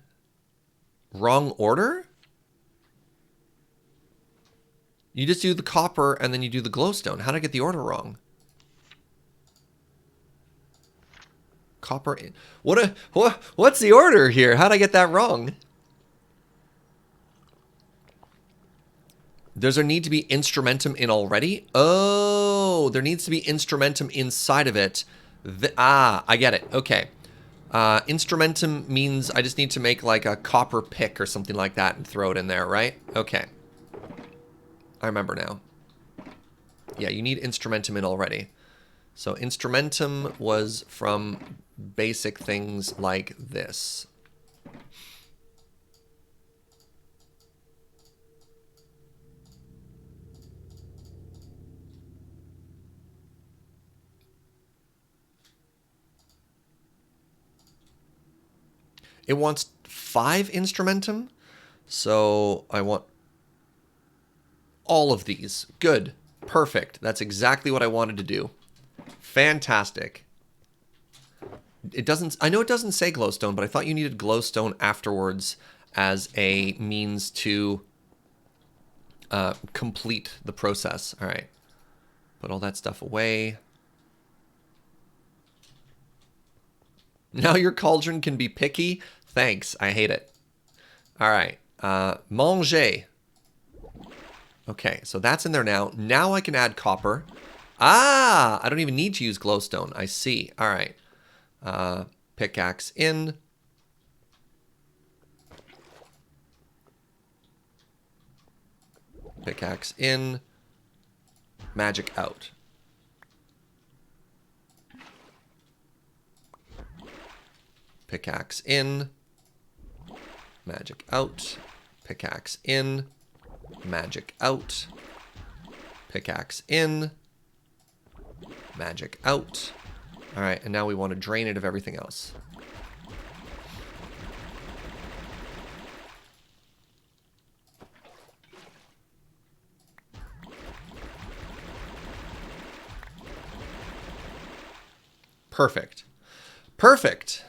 Wrong order? You just do the copper and then you do the glowstone. How did I get the order wrong? Copper in. What's the order here? How did I get that wrong? Does there need to be instrumentum in already? Oh, there needs to be instrumentum inside of it. I get it. Okay. Instrumentum means I just need to make like a copper pick or something like that and throw it in there, right? Okay. I remember now. Yeah, you need instrumentum in already. So instrumentum was from basic things like this. It wants 5 instrumentum, so I want all of these. Good. Perfect. That's exactly what I wanted to do. Fantastic. It doesn't... I know it doesn't say glowstone, but I thought you needed glowstone afterwards as a means to complete the process. All right. Put all that stuff away. Now your cauldron can be picky. Thanks. I hate it. All right. Manger. Okay, so that's in there now. Now I can add copper. Ah, I don't even need to use glowstone. I see. All right. Pickaxe in. Pickaxe in. Magic out. Pickaxe in. Magic out. Pickaxe in. Magic out. Pickaxe in. Magic out. All right, and now we want to drain it of everything else. Perfect. Perfect.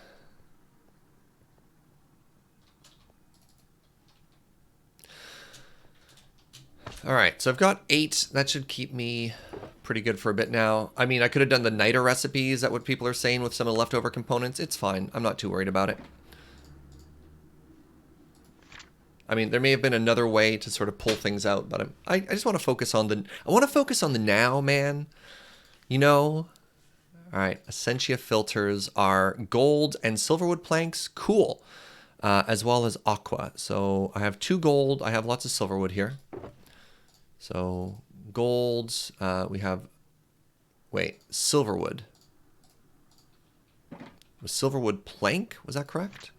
All right, so I've got 8. That should keep me pretty good for a bit now. I mean, I could have done the niter recipe. Is that what people are saying with some of the leftover components? It's fine. I'm not too worried about it. I mean, there may have been another way to sort of pull things out, but I just want to focus on the... I want to focus on the now, man. You know? All right, Essentia filters are gold and silverwood planks. Cool. As well as aqua. So I have 2 gold. I have lots of silverwood here. So golds, we have, wait, silverwood. Was silverwood plank? Was that correct?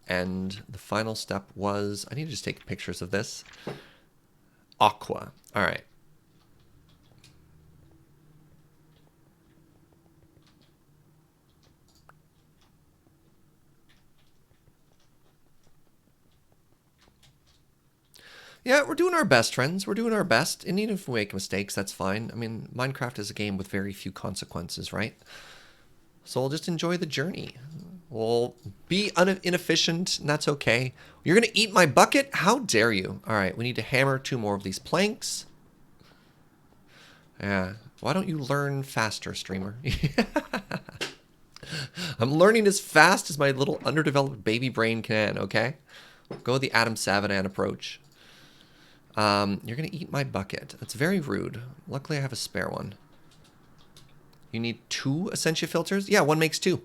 And the final step was, I need to just take pictures of this. Aqua. All right. Yeah, we're doing our best, friends. We're doing our best. And even if we make mistakes, that's fine. I mean, Minecraft is a game with very few consequences, right? So we'll just enjoy the journey. We'll be inefficient, and that's okay. You're going to eat my bucket? How dare you? All right, we need to hammer 2 more of these planks. Yeah. Why don't you learn faster, streamer? I'm learning as fast as my little underdeveloped baby brain can, okay? Go the Adam Savanan approach. You're going to eat my bucket. That's very rude. Luckily, I have a spare one. You need 2 Essentia filters? Yeah, 1 makes 2.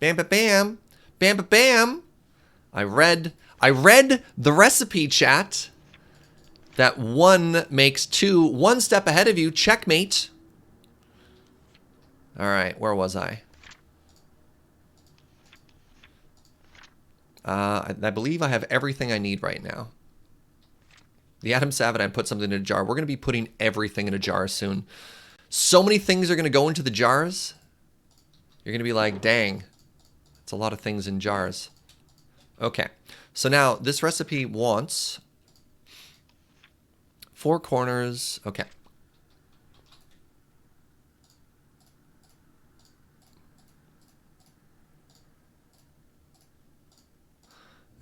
Bam, ba, bam. Bam, ba, bam. I read the recipe, chat. That 1 makes 2. 1 step ahead of you. Checkmate. All right, where was I? I believe I have everything I need right now. The Adam Savanan put something in a jar. We're going to be putting everything in a jar soon. So many things are going to go into the jars. You're going to be like, dang, it's a lot of things in jars. Okay, so now this recipe wants 4 corners. Okay.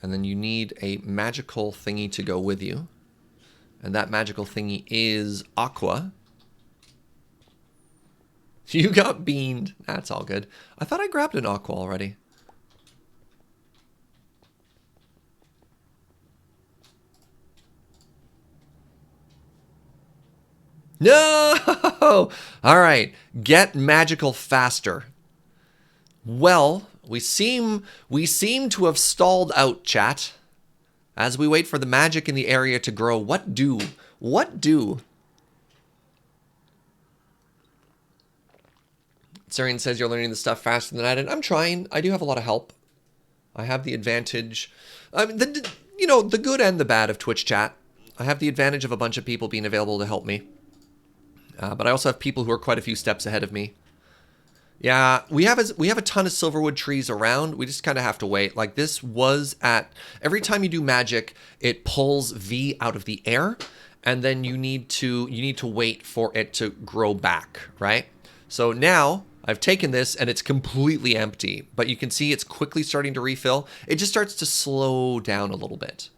And then you need a magical thingy to go with you. And that magical thingy is aqua. You got beamed. That's all good. I thought I grabbed an aqua already. No! All right. Get magical faster. Well, we seem to have stalled out, chat. As we wait for the magic in the area to grow, what do? What do? Sarian says you're learning the stuff faster than I did. I'm trying. I do have a lot of help. I have the advantage. I mean, the good and the bad of Twitch chat. I have the advantage of a bunch of people being available to help me. But I also have people who are quite a few steps ahead of me. Yeah, we have a ton of silverwood trees around. We just kind of have to wait. Like this was at every time you do magic, it pulls V out of the air, and then you need to wait for it to grow back, right? So now I've taken this and it's completely empty, but you can see it's quickly starting to refill. It just starts to slow down a little bit.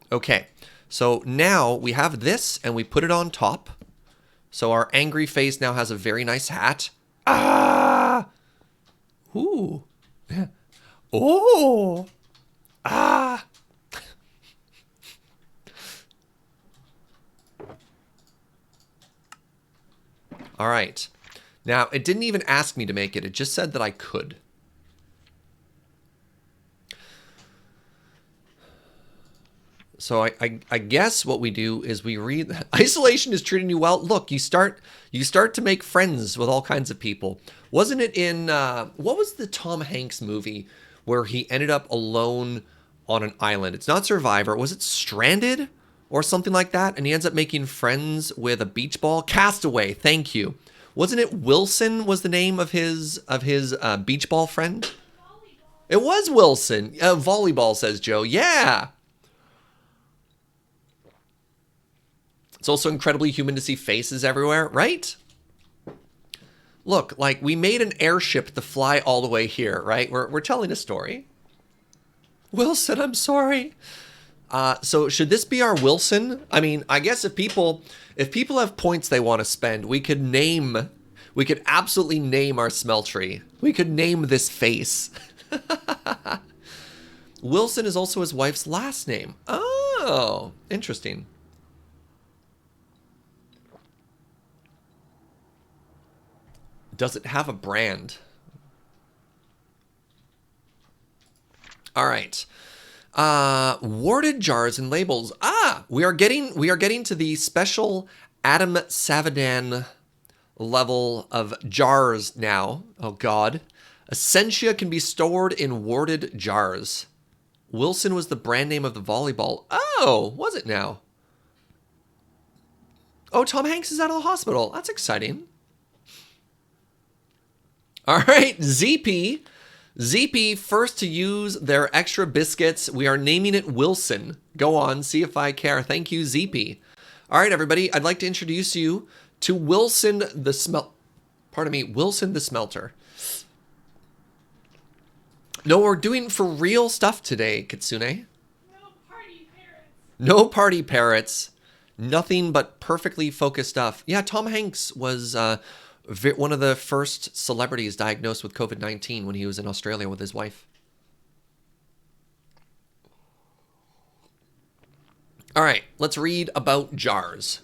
Okay, so now we have this and we put it on top. So our angry face now has a very nice hat. Ah! Ooh. Oh! Ah! All right. Now, it didn't even ask me to make it. It just said that I could. So I guess what we do is we read. Isolation is treating you well. Look, you start to make friends with all kinds of people. Wasn't it in what was the Tom Hanks movie where he ended up alone on an island? It's not Survivor. Was it Stranded or something like that? And he ends up making friends with a beach ball. Castaway. Thank you. Wasn't it Wilson? Was the name of his beach ball friend? Volleyball. It was Wilson. Volleyball, says Joe. Yeah. It's also incredibly human to see faces everywhere, right? Look, like we made an airship to fly all the way here, right? We're telling a story. Wilson, I'm sorry. So should this be our Wilson? I mean, I guess if people have points they want to spend, we could absolutely name our smeltery. We could name this face. Wilson is also his wife's last name. Oh, interesting. Does it have a brand? All right. Warded jars and labels. We are getting to the special Adam Savadan level of jars now. Oh God. Essentia can be stored in warded jars. Wilson was the brand name of the volleyball. Oh, was it now? Oh, Tom Hanks is out of the hospital. That's exciting. All right, ZP. ZP, first to use their extra biscuits. We are naming it Wilson. Go on, see if I care. Thank you, ZP. All right, everybody, I'd like to introduce you to Wilson the Wilson the Smelter. No, we're doing for real stuff today, Kitsune. No party parrots. No party parrots. Nothing but perfectly focused stuff. Yeah, Tom Hanks was one of the first celebrities diagnosed with COVID-19 when he was in Australia with his wife. All right, let's read about jars.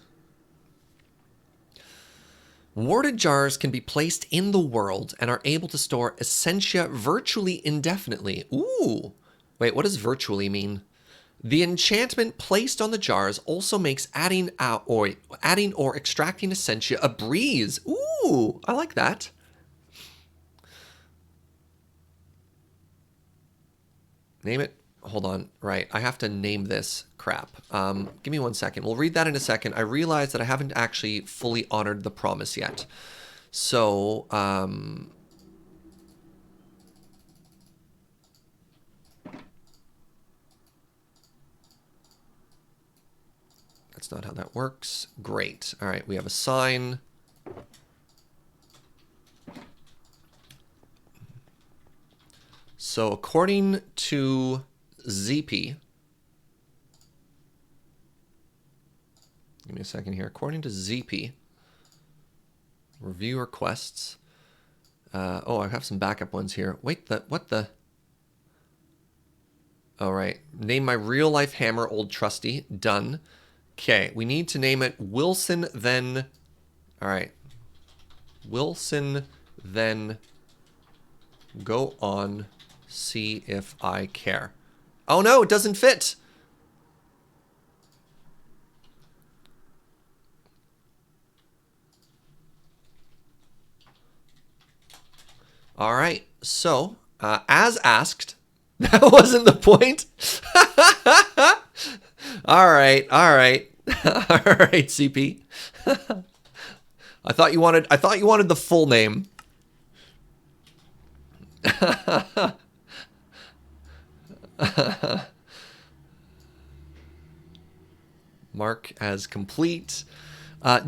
Warded jars can be placed in the world and are able to store essentia virtually indefinitely. Ooh. Wait, what does virtually mean? The enchantment placed on the jars also makes adding or extracting essentia a breeze. Ooh, I like that. Name it. Hold on. Right, I have to name this crap. Give me 1 second. We'll read that in a second. I realize that I haven't actually fully honored the promise yet. So, that's not how that works. Great. All right, we have a sign. So according to ZP, give me a second here. According to ZP, review requests. Oh, I have some backup ones here. Wait, what the? All right. Name my real life hammer, Old Trusty. Done. Okay, we need to name it Wilson, then... All right. Wilson, then go on, see if I care. Oh no, it doesn't fit. All right, so as asked, that wasn't the point. All right, all right, all right, CP. I thought you wanted the full name. Mark as complete.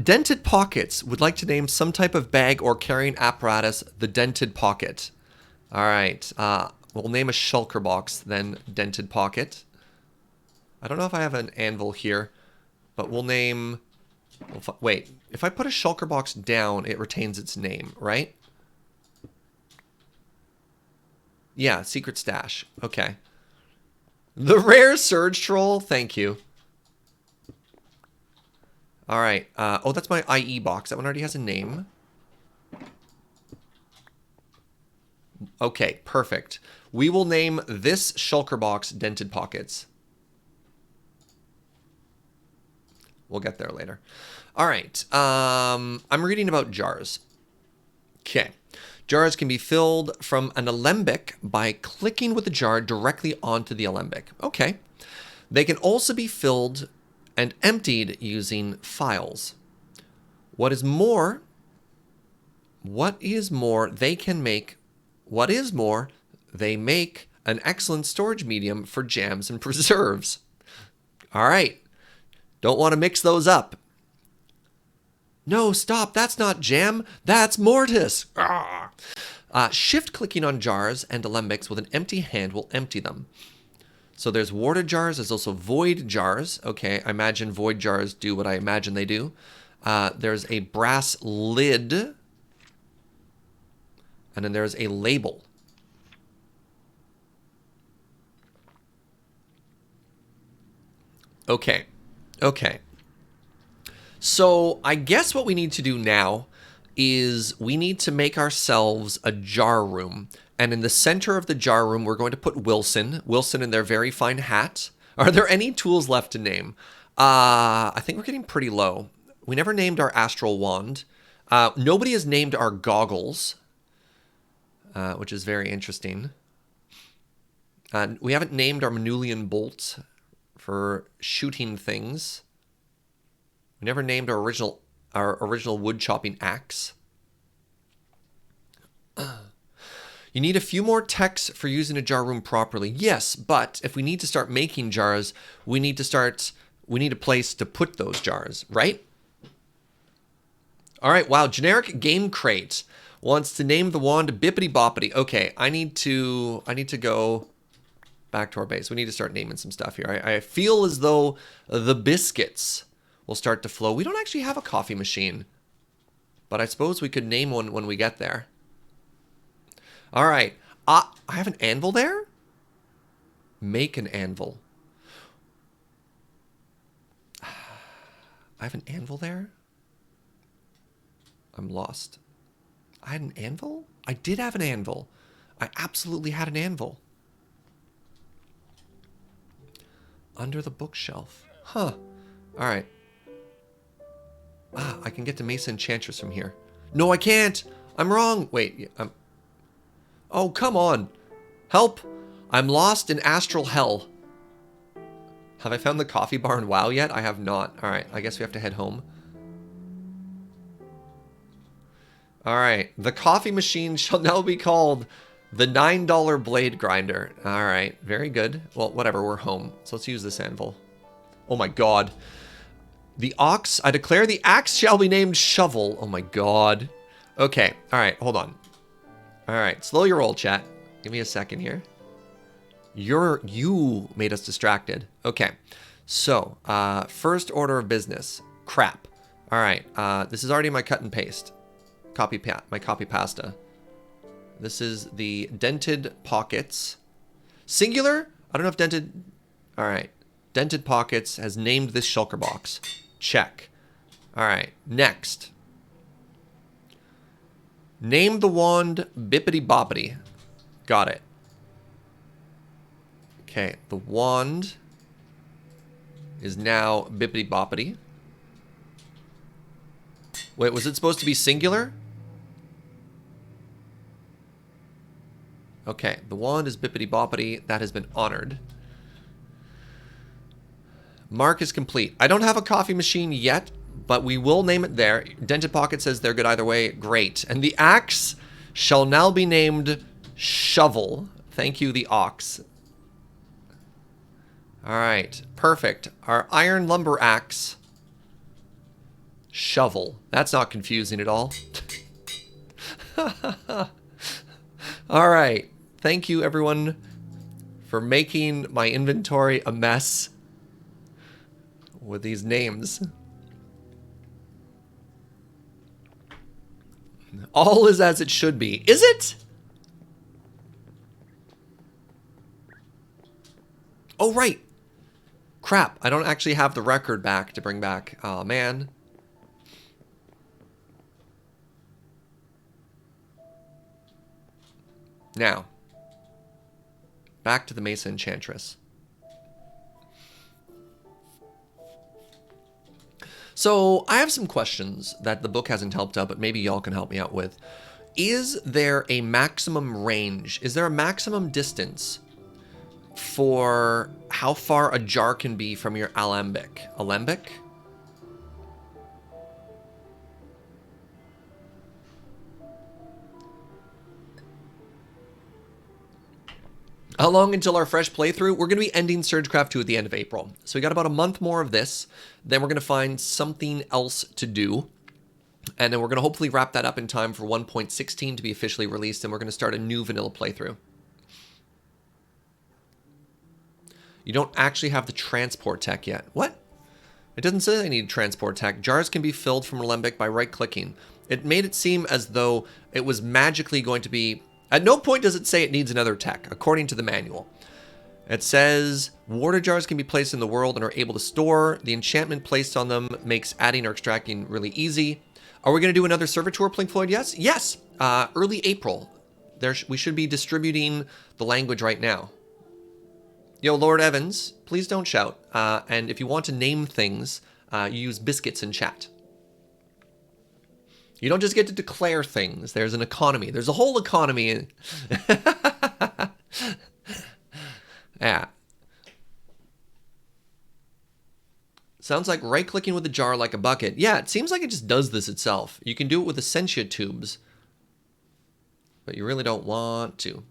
Dented Pockets would like to name some type of bag or carrying apparatus the Dented Pocket. All right. We'll name a shulker box then Dented Pocket. I don't know if I have an anvil here, but we'll name... Wait, if I put a shulker box down, it retains its name, right? Yeah, secret stash. Okay. The rare Surge Troll, thank you. All right. Oh, that's my IE box. That one already has a name. Okay, perfect. We will name this shulker box Dented Pockets. We'll get there later. All right. I'm reading about jars. Okay. Jars can be filled from an alembic by clicking with the jar directly onto the alembic. Okay. They can also be filled and emptied using files. What is more, they make an excellent storage medium for jams and preserves. All right. Don't want to mix those up. No, stop. That's not jam. That's mortise. Shift clicking on jars and alembics with an empty hand will empty them. So there's warded jars. There's also void jars. Okay, I imagine void jars do what I imagine they do. There's a brass lid. And then there's a label. Okay. Okay. So I guess what we need to do now is we need to make ourselves a jar room. And in the center of the jar room, we're going to put Wilson. Wilson in their very fine hat. Are there any tools left to name? I think we're getting pretty low. We never named our astral wand. Nobody has named our goggles, which is very interesting. We haven't named our Manulian bolt for shooting things. We never named our original wood chopping axe. You need a few more techs for using a jar room properly. Yes, but if we need to start making jars, we need a place to put those jars, right? All right, wow, generic game crate wants to name the wand Bippity Boppity. Okay, I need to go back to our base. We need to start naming some stuff here. I feel as though the biscuits will start to flow. We don't actually have a coffee machine, but I suppose we could name one when we get there. All right. I have an anvil there? Make an anvil. I have an anvil there? I'm lost. I had an anvil? I did have an anvil. I absolutely had an anvil. Under the bookshelf. Huh. All right. I can get to Mesa Enchantress from here. No, I can't. I'm wrong. Wait. Oh, come on. Help. I'm lost in astral hell. Have I found the coffee bar in WoW yet? I have not. All right. I guess we have to head home. All right. The coffee machine shall now be called the $9 blade grinder. All right. Very good. Well, whatever. We're home. So let's use this anvil. Oh, my God. The ox, I declare the axe shall be named shovel. Oh my God. Okay, all right, hold on. All right, slow your roll, chat. Give me a second here. You made us distracted. Okay, so first order of business, crap. All right, this is already my cut and paste. My copy pasta. This is the dented pockets. Singular? I don't know if dented, all right. Dented Pockets has named this shulker box. Check. All right, next. Name the wand Bippity Boppity. Got it. Okay, the wand is now Bippity Boppity. Wait, was it supposed to be singular? Okay, the wand is Bippity Boppity. That has been honored. Mark is complete. I don't have a coffee machine yet, but we will name it there. Dented Pocket says they're good either way. Great. And the axe shall now be named Shovel. Thank you, the ox. All right, perfect. Our iron lumber axe, Shovel. That's not confusing at all. All right. Thank you, everyone, for making my inventory a mess with these names. All is as it should be. Is it? Oh, right. Crap. I don't actually have the record back to bring back. Oh, man. Now, back to the Mesa Enchantress. So, I have some questions that the book hasn't helped out, but maybe y'all can help me out with. Is there a maximum range? Is there a maximum distance for how far a jar can be from your alembic? Alembic? How long until our fresh playthrough? We're going to be ending SergeCraft 2 at the end of April. So we got about a month more of this. Then we're going to find something else to do. And then we're going to hopefully wrap that up in time for 1.16 to be officially released. And we're going to start a new vanilla playthrough. You don't actually have the transport tech yet. What? It doesn't say I need transport tech. Jars can be filled from Alembic by right-clicking. It made it seem as though it was magically going to be... At no point does it say it needs another tech, according to the manual. It says, water jars can be placed in the world and are able to store. The enchantment placed on them makes adding or extracting really easy. Are we going to do another server tour, Plink Floyd? Yes? Yes! Early April. We should be distributing the language right now. Yo, Lord Evans, please don't shout. And if you want to name things, you use biscuits in chat. You don't just get to declare things. There's an economy. There's a whole economy. Yeah. Sounds like right-clicking with a jar like a bucket. Yeah, it seems like it just does this itself. You can do it with Essentia tubes. But you really don't want to.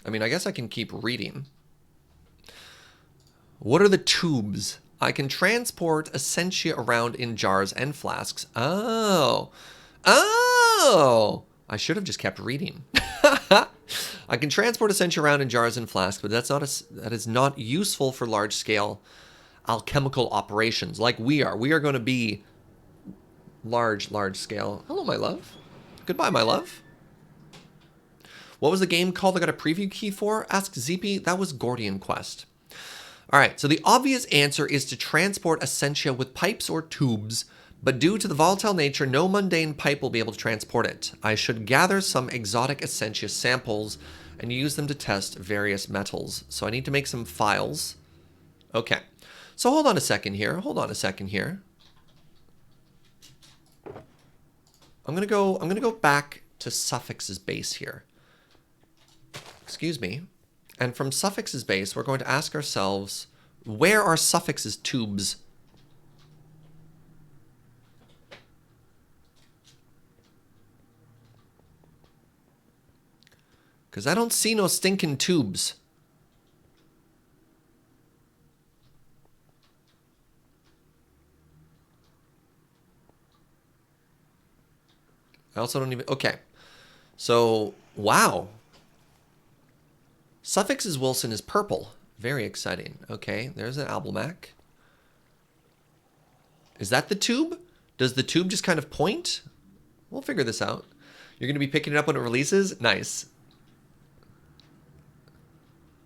I mean, I guess I can keep reading. What are the tubes? I can transport Essentia around in jars and flasks. Oh. Oh! I should have just kept reading. I can transport Essentia around in jars and flasks, but that is not useful for large-scale alchemical operations like we are. We are going to be large scale. Hello, my love. Goodbye, my love. What was the game called I got a preview key for? Asked ZP. That was Gordian Quest. All right, so the obvious answer is to transport Essentia with pipes or tubes, but due to the volatile nature, no mundane pipe will be able to transport it. I should gather some exotic Essentia samples and use them to test various metals. So I need to make some files. Okay, so hold on a second here. I'm gonna go back to Suffix's base here. Excuse me. And from Suffix's base, we're going to ask ourselves, where are Suffix's tubes? Because I don't see no stinking tubes. I also don't even... Okay. So, wow. Suffix's Wilson is purple. Very exciting. Okay, there's an Alblemac. Is that the tube? Does the tube just kind of point? We'll figure this out. You're going to be picking it up when it releases? Nice.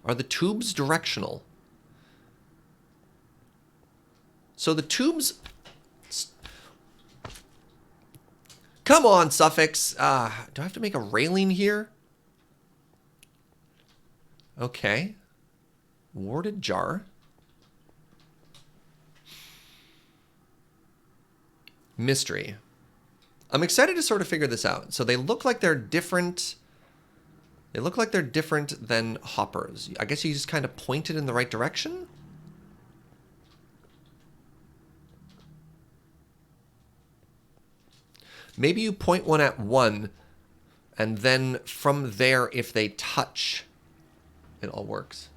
Are the tubes directional? So the tubes... Come on, suffix. Do I have to make a railing here? Okay. Warded jar. Mystery. I'm excited to sort of figure this out. So they look like they're different. They look like they're different than hoppers. I guess you just kind of point it in the right direction? Maybe you point one at one, and then from there, if they touch, it all works.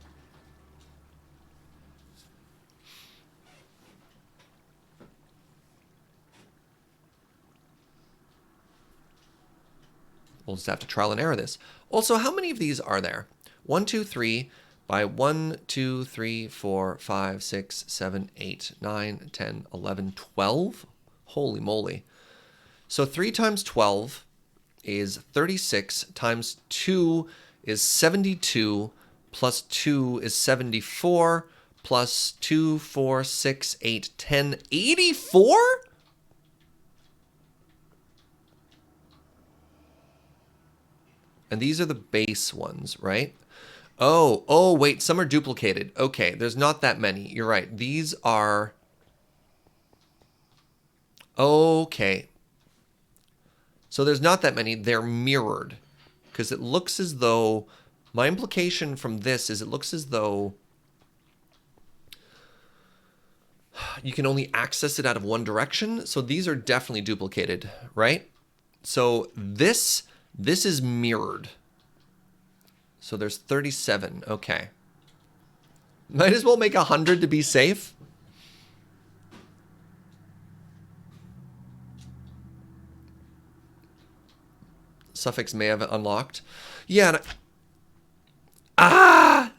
We'll just have to trial and error this. Also, how many of these are there? 1, 2, 3 by 1, 2, 3, 4, 5, 6, 7, 8, 9, 10, 11, 12? Holy moly. So 3 times 12 is 36, times 2 is 72, plus 2 is 74, plus 2, 4, 6, 8, 10, 84? And these are the base ones, right? Oh, wait, some are duplicated. Okay, there's not that many. You're right. These are... Okay. So there's not that many. They're mirrored. Because it looks as though... My implication from this is it looks as though... You can only access it out of one direction. So these are definitely duplicated, right? So this is mirrored. So there's 37. Okay. Might as well make 100 to be safe. Suffix may have unlocked. Yeah. Ah!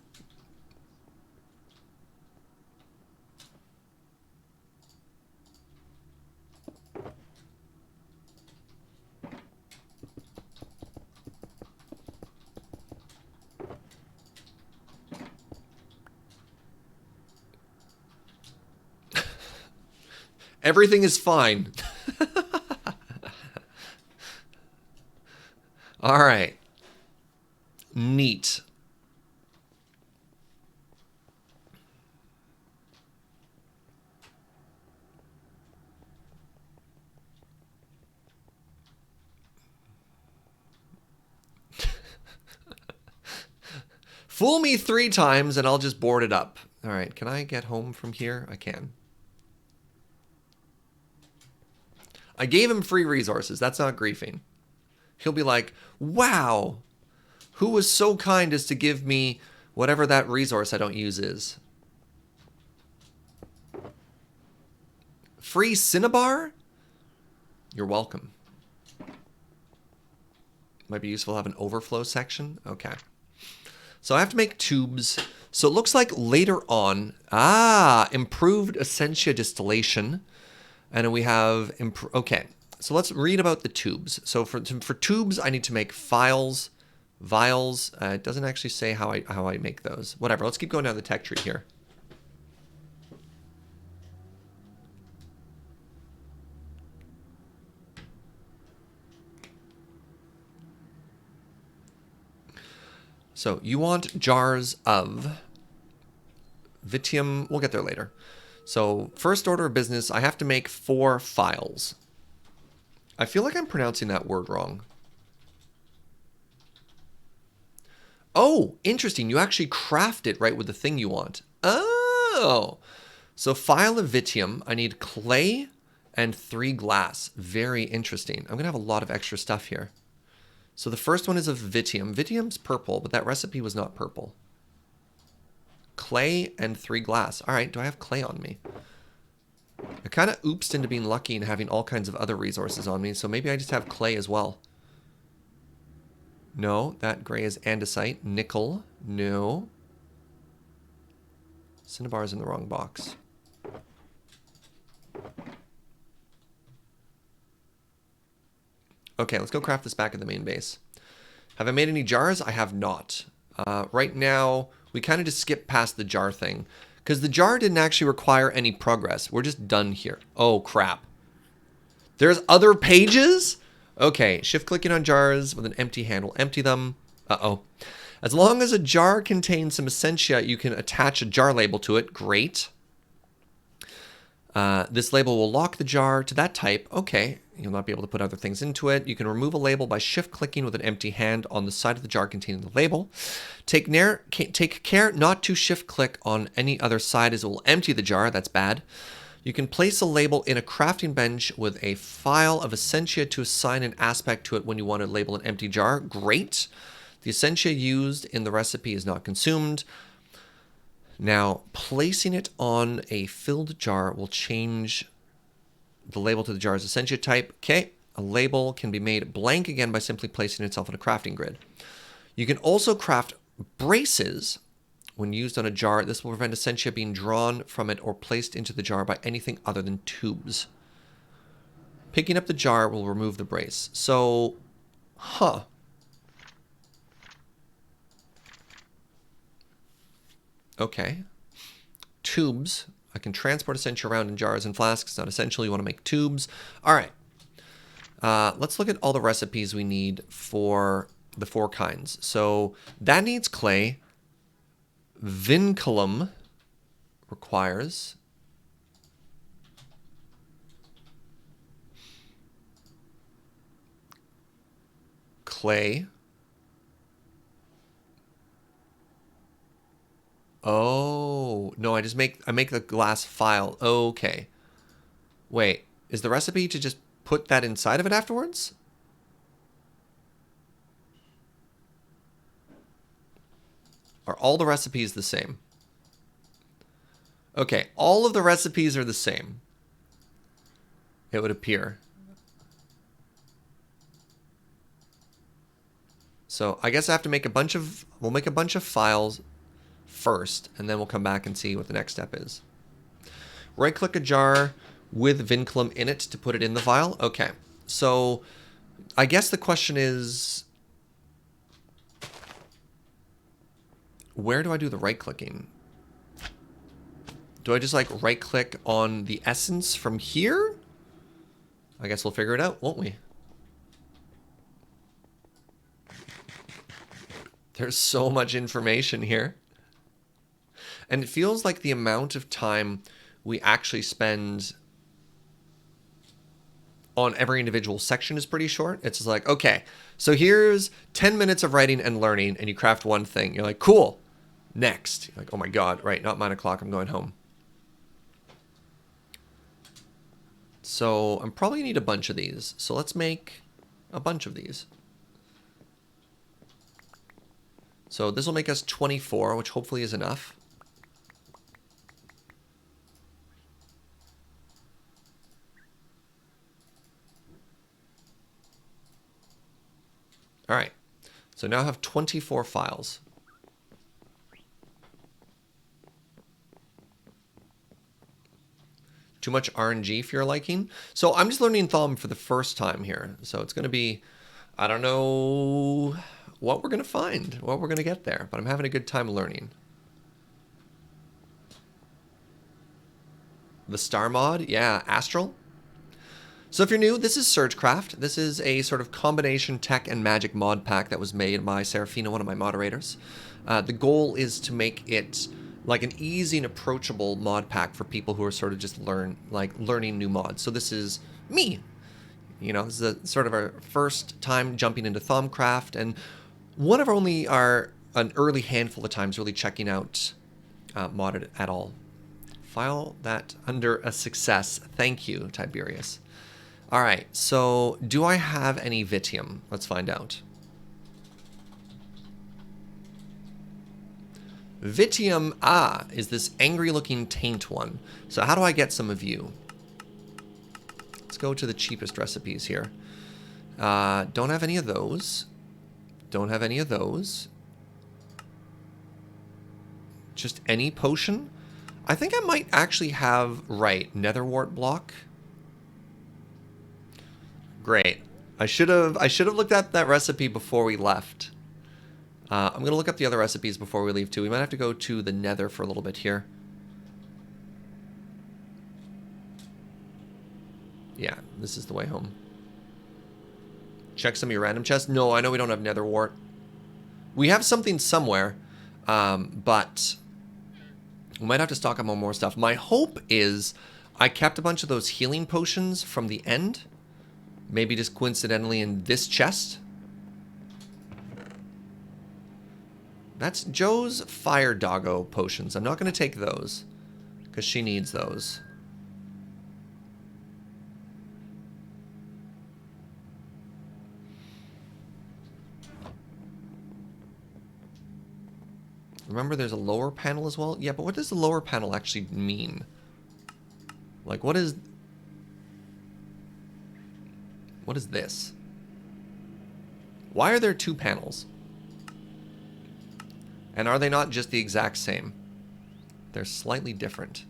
Everything is fine. All right. Neat. Fool me 3 times and I'll just board it up. All right, can I get home from here? I can. I gave him free resources. That's not griefing. He'll be like, wow, who was so kind as to give me whatever that resource I don't use is? Free Cinnabar? You're welcome. Might be useful to have an overflow section. Okay. So I have to make tubes. So it looks like later on, improved Essentia distillation. And then we have, okay. So let's read about the tubes. So for tubes, I need to make vials. It doesn't actually say how I make those. Whatever, let's keep going down the tech tree here. So you want jars of Vitium. We'll get there later. So first order of business, I have to make 4 files. I feel like I'm pronouncing that word wrong. Oh, interesting. You actually craft it right with the thing you want. Oh, so file of Vitium. I need clay and 3 glass. Very interesting. I'm going to have a lot of extra stuff here. So the first one is of Vitium. Vitium's purple, but that recipe was not purple. Clay and 3 glass. All right, do I have clay on me? I kind of oopsed into being lucky and having all kinds of other resources on me, so maybe I just have clay as well. No, that gray is andesite. Nickel, no. Cinnabar is in the wrong box. Okay, let's go craft this back in the main base. Have I made any jars? I have not. Right now, we kind of just skip past the jar thing. Because the jar didn't actually require any progress. We're just done here. Oh, crap. There's other pages? Okay, shift-clicking on jars with an empty hand will empty them. Uh-oh. As long as a jar contains some essentia, you can attach a jar label to it. Great. This label will lock the jar to that type. Okay, you'll not be able to put other things into it. You can remove a label by shift-clicking with an empty hand on the side of the jar containing the label. Take care not to shift-click on any other side as it will empty the jar. That's bad. You can place a label in a crafting bench with a file of essentia to assign an aspect to it when you want to label an empty jar. Great. The essentia used in the recipe is not consumed. Now, placing it on a filled jar will change the label to the jar's essentia type. Okay, a label can be made blank again by simply placing itself on a crafting grid. You can also craft braces when used on a jar. This will prevent essentia being drawn from it or placed into the jar by anything other than tubes. Picking up the jar will remove the brace. So, Okay. Tubes. I can transport essentia around in jars and flasks. It's not essential. You want to make tubes. All right. Let's look at all the recipes we need for the 4 kinds. So that needs clay. Vinculum requires clay. Oh, no, I make the glass file. Okay. Wait, is the recipe to just put that inside of it afterwards? Are all the recipes the same? Okay, all of the recipes are the same. It would appear. So I guess I have to make we'll make a bunch of files first, and then we'll come back and see what the next step is. Right-click a jar with vinculum in it to put it in the file. Okay, so I guess the question is, where do I do the right-clicking? Do I just like right-click on the essence from here? I guess we'll figure it out, won't we? There's so much information here. And it feels like the amount of time we actually spend on every individual section is pretty short. It's just like, okay, so here's 10 minutes of writing and learning, and you craft one thing. You're like, cool, next. You're like, oh my God, right, not 9 o'clock, I'm going home. So I'm probably gonna need a bunch of these. So let's make a bunch of these. So this will make us 24, which hopefully is enough. All right, so now I have 24 files. Too much RNG for your liking? So I'm just learning Thaum for the first time here. So it's gonna be, I don't know what we're gonna find, what we're gonna get there, but I'm having a good time learning. The star mod, yeah, Astral. So if you're new, this is SergeCraft. This is a sort of combination tech and magic mod pack that was made by Serafina, one of my moderators. The goal is to make it like an easy and approachable mod pack for people who are sort of just learning new mods. So this is me. You know, this is a sort of our first time jumping into Thaumcraft, and one of an early handful of times really checking out modded at all. File that under a success. Thank you, Tiberius. All right, so do I have any Vitium? Let's find out. Vitium, is this angry-looking taint one. So how do I get some of you? Let's go to the cheapest recipes here. Don't have any of those. Don't have any of those. Just any potion? I think I might actually have, right, netherwort block. Great. I should have looked at that recipe before we left. I'm gonna look up the other recipes before we leave too. We might have to go to the Nether for a little bit here. Yeah, this is the way home. Check some of your random chests. No, I know we don't have Nether wart. We have something somewhere, but we might have to stock up on more stuff. My hope is I kept a bunch of those healing potions from the end. Maybe just coincidentally in this chest. That's Joe's fire doggo potions. I'm not going to take those because she needs those. Remember there's a lower panel as well? Yeah, but what does the lower panel actually mean? Like, what is this? Why are there two panels? And are they not just the exact same? They're slightly different.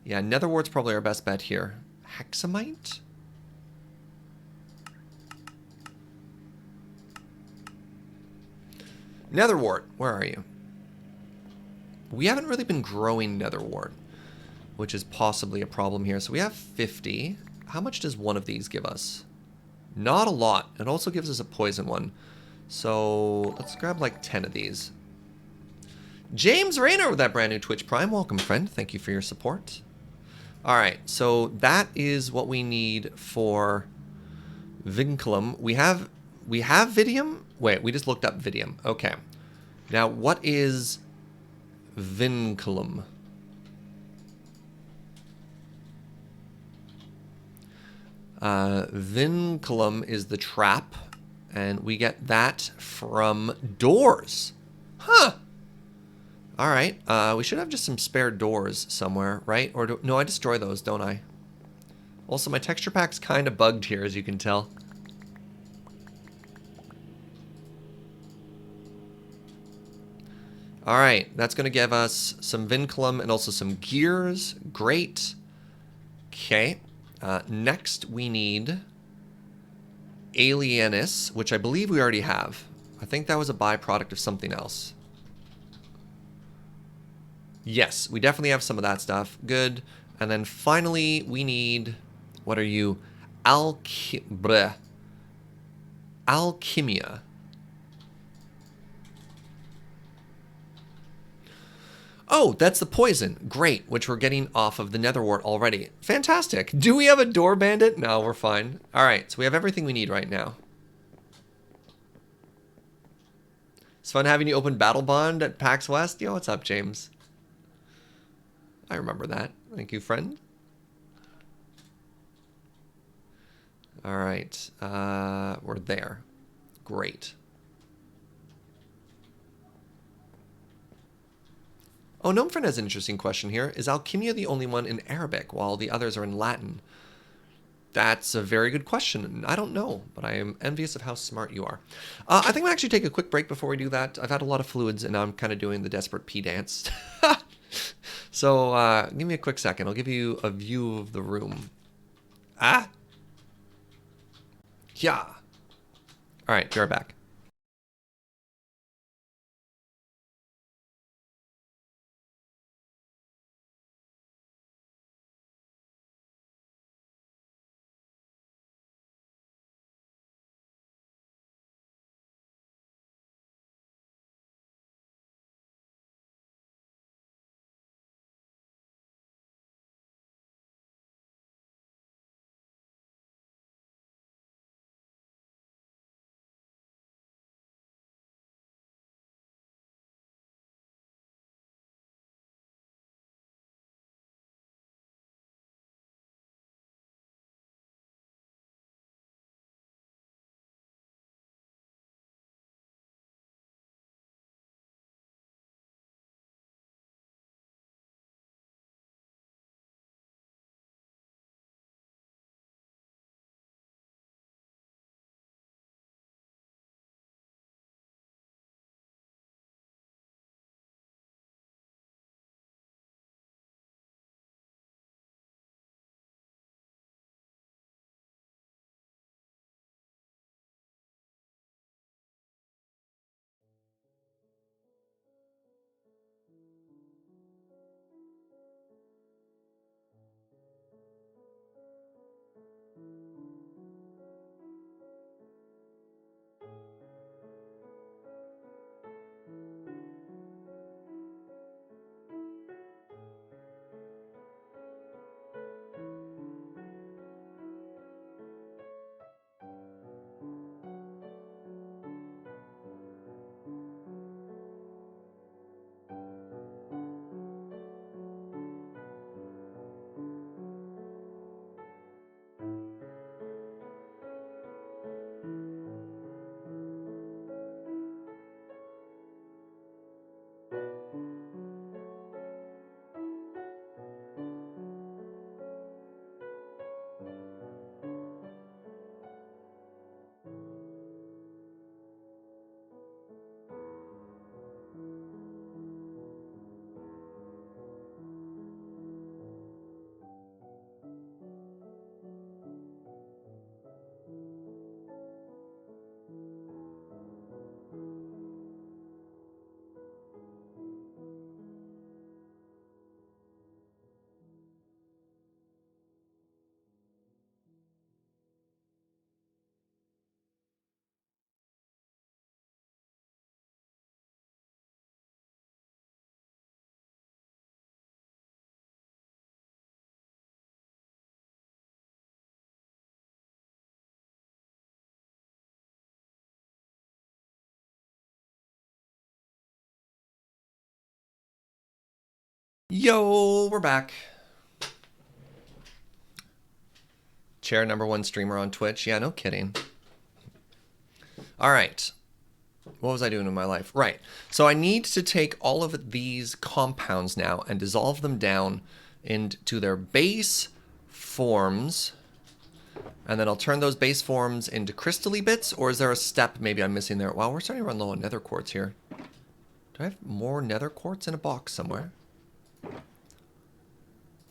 Yeah, Netherwart's probably our best bet here. Hexamite? Netherwart, where are you? We haven't really been growing Netherwart, which is possibly a problem here. So we have 50. How much does one of these give us? Not a lot. It also gives us a poison one. So let's grab like 10 of these. James Rayner with that brand new Twitch Prime. Welcome, friend. Thank you for your support. All right, so that is what we need for vinculum. We have vidium. Wait, we just looked up vidium. Okay. Now, what is vinculum? Vinculum is the trap, and we get that from doors. Huh. All right. We should have just some spare doors somewhere, right? Or no, I destroy those, don't I? Also, my texture pack's kind of bugged here, as you can tell. All right, that's going to give us some vinculum and also some gears. Great. Okay. Next, we need Alienis, which I believe we already have. I think that was a byproduct of something else. Yes, we definitely have some of that stuff. Good. And then finally, we need... What are you? Alchemia. Oh, that's the poison. Great, which we're getting off of the Netherwart already. Fantastic. Do we have a door bandit? No, we're fine. All right, so we have everything we need right now. It's fun having you open Battle Bond at PAX West. Yo, what's up, James? I remember that. Thank you, friend. All right, we're there. Great. Oh, Gnome Friend has an interesting question here. Is alchemia the only one in Arabic while the others are in Latin? That's a very good question. I don't know, but I am envious of how smart you are. I think we'll actually take a quick break before we do that. I've had a lot of fluids, and now I'm kind of doing the desperate pee dance. So give me a quick second. I'll give you a view of the room. Ah! Yeah. All right, be right back. Yo, we're back. Chair #1 streamer on Twitch. Yeah, no kidding. All right. What was I doing in my life? Right. So I need to take all of these compounds now and dissolve them down into their base forms. And then I'll turn those base forms into crystally bits, or is there a step maybe I'm missing there? Wow, we're starting to run low on nether quartz here. Do I have more nether quartz in a box somewhere?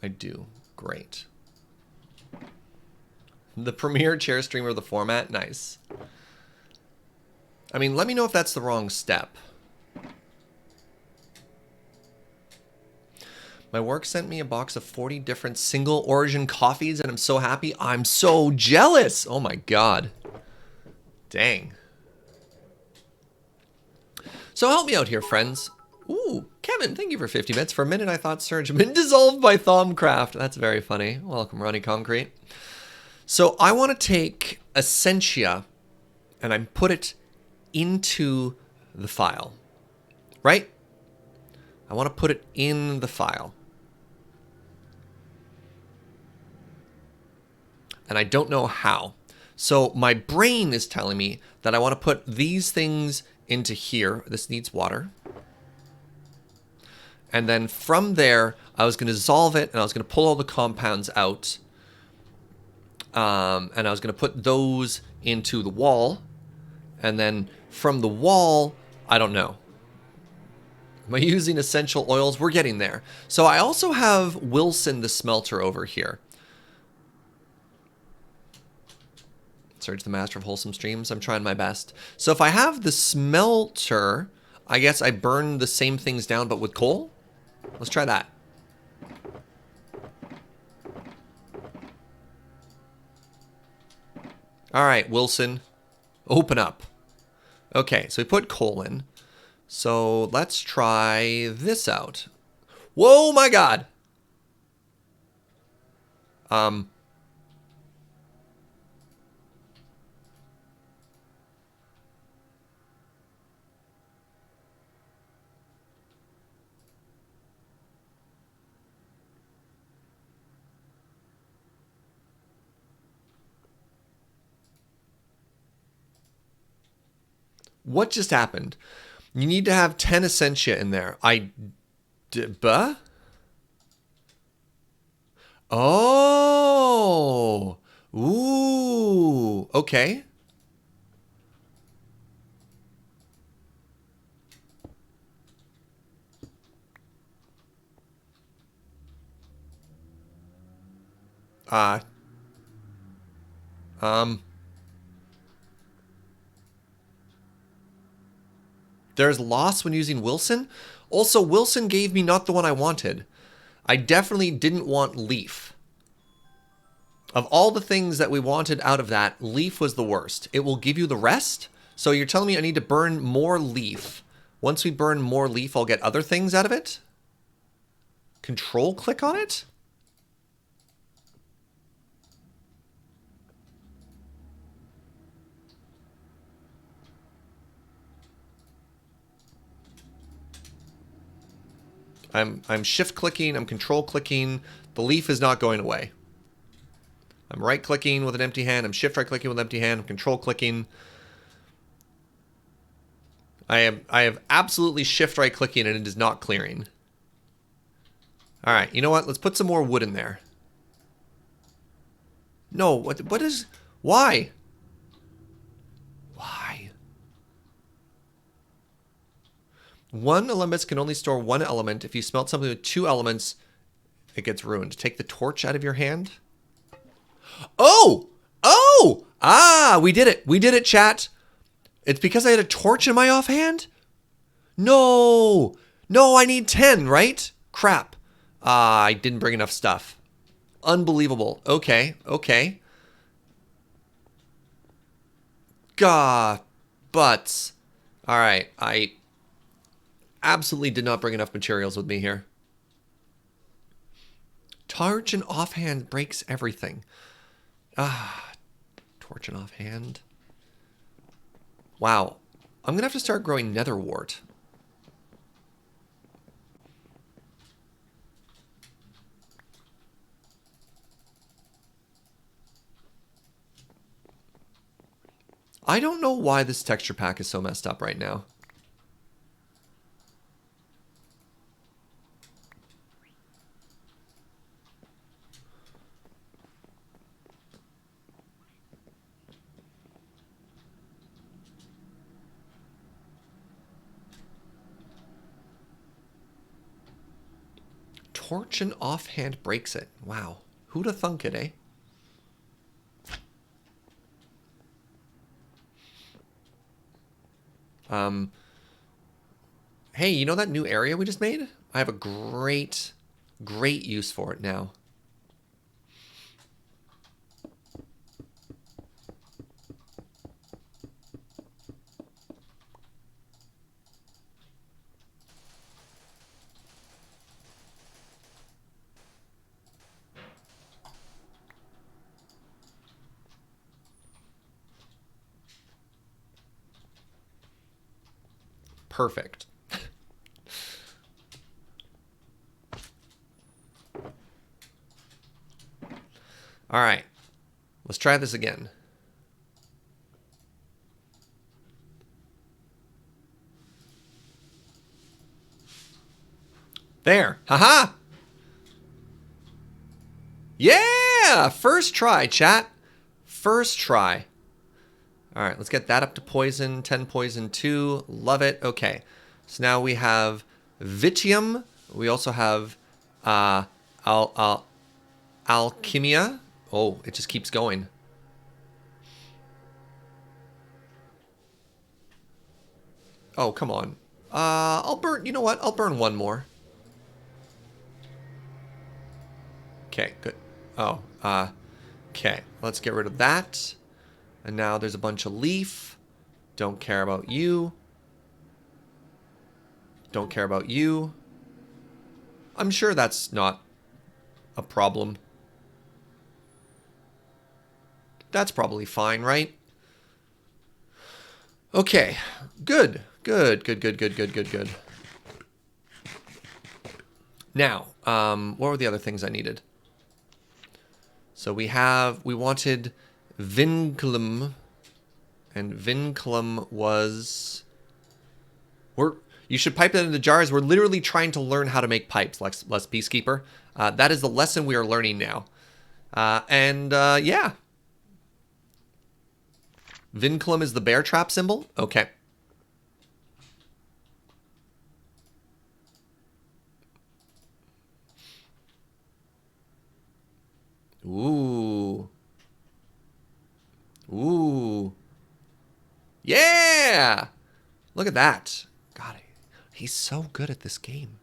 I do. Great. The premier chair streamer of the format? Nice. I mean, let me know if that's the wrong step. My work sent me a box of 40 different single origin coffees, and I'm so happy. I'm so jealous. Oh my god. Dang. So help me out here, friends. Ooh, Kevin, thank you for 50 bits. For a minute, I thought Serge had been dissolved by Thaumcraft. That's very funny. Welcome, Ronnie Concrete. So I want to take Essentia, and I put it into the file. Right? I want to put it in the file. And I don't know how. So my brain is telling me that I want to put these things into here. This needs water. And then from there, I was going to dissolve it, and I was going to pull all the compounds out. And I was going to put those into the wall. And then from the wall, I don't know. Am I using essential oils? We're getting there. So I also have Wilson the smelter over here. Serge the master of wholesome streams. I'm trying my best. So if I have the smelter, I guess I burn the same things down but with coal? Let's try that. All right, Wilson, open up. Okay, so we put coal in. So let's try this out. Whoa, my God. What just happened? You need to have 10 Essentia in there. Buh? Oh. Ooh. Okay. Uh. There's loss when using Wilson. Also, Wilson gave me not the one I wanted. I definitely didn't want Leaf. Of all the things that we wanted out of that, Leaf was the worst. It will give you the rest. So you're telling me I need to burn more Leaf. Once we burn more Leaf, I'll get other things out of it? Control click on it? I'm shift clicking, I'm control clicking. The leaf is not going away. I'm right clicking with an empty hand, I'm shift right clicking with an empty hand, I'm control clicking. I have absolutely shift right clicking and it is not clearing. All right, you know what? Let's put some more wood in there. No, what is, why? Why? One element can only store one element. If you smelt something with two elements, it gets ruined. Take the torch out of your hand. Oh! Oh! Ah, we did it. We did it, chat. It's because I had a torch in my offhand? No! No, I need 10, right? Crap. I didn't bring enough stuff. Unbelievable. Okay, okay. Gah, butts. All right, I absolutely did not bring enough materials with me here. Torch and offhand breaks everything. Ah, torch and offhand. Wow. I'm going to have to start growing netherwort. I don't know why this texture pack is so messed up right now. Torch and offhand breaks it. Wow. Who'd have thunk it, eh? Hey, you know that new area we just made? I have a great use for it now. Perfect. All right. Let's try this again. There. Haha. Yeah! First try, chat. First try. All right, let's get that up to poison. 10 poison 2. Love it. Okay. So now we have Vitium. We also have Alchemia. Oh, it just keeps going. Oh, come on. I'll burn, you know what? I'll burn one more. Okay, good. Oh, okay. Let's get rid of that. And now there's a bunch of leaf. Don't care about you. Don't care about you. I'm sure that's not a problem. That's probably fine, right? Okay, good. Good. Now, what were the other things I needed? So we wanted Vinculum, and Vinculum was, you should pipe that into jars. We're literally trying to learn how to make pipes, less Peacekeeper. That is the lesson we are learning now. Yeah. Vinculum is the bear trap symbol? Okay. Ooh. Ooh. Yeah! Look at that. God, he's so good at this game.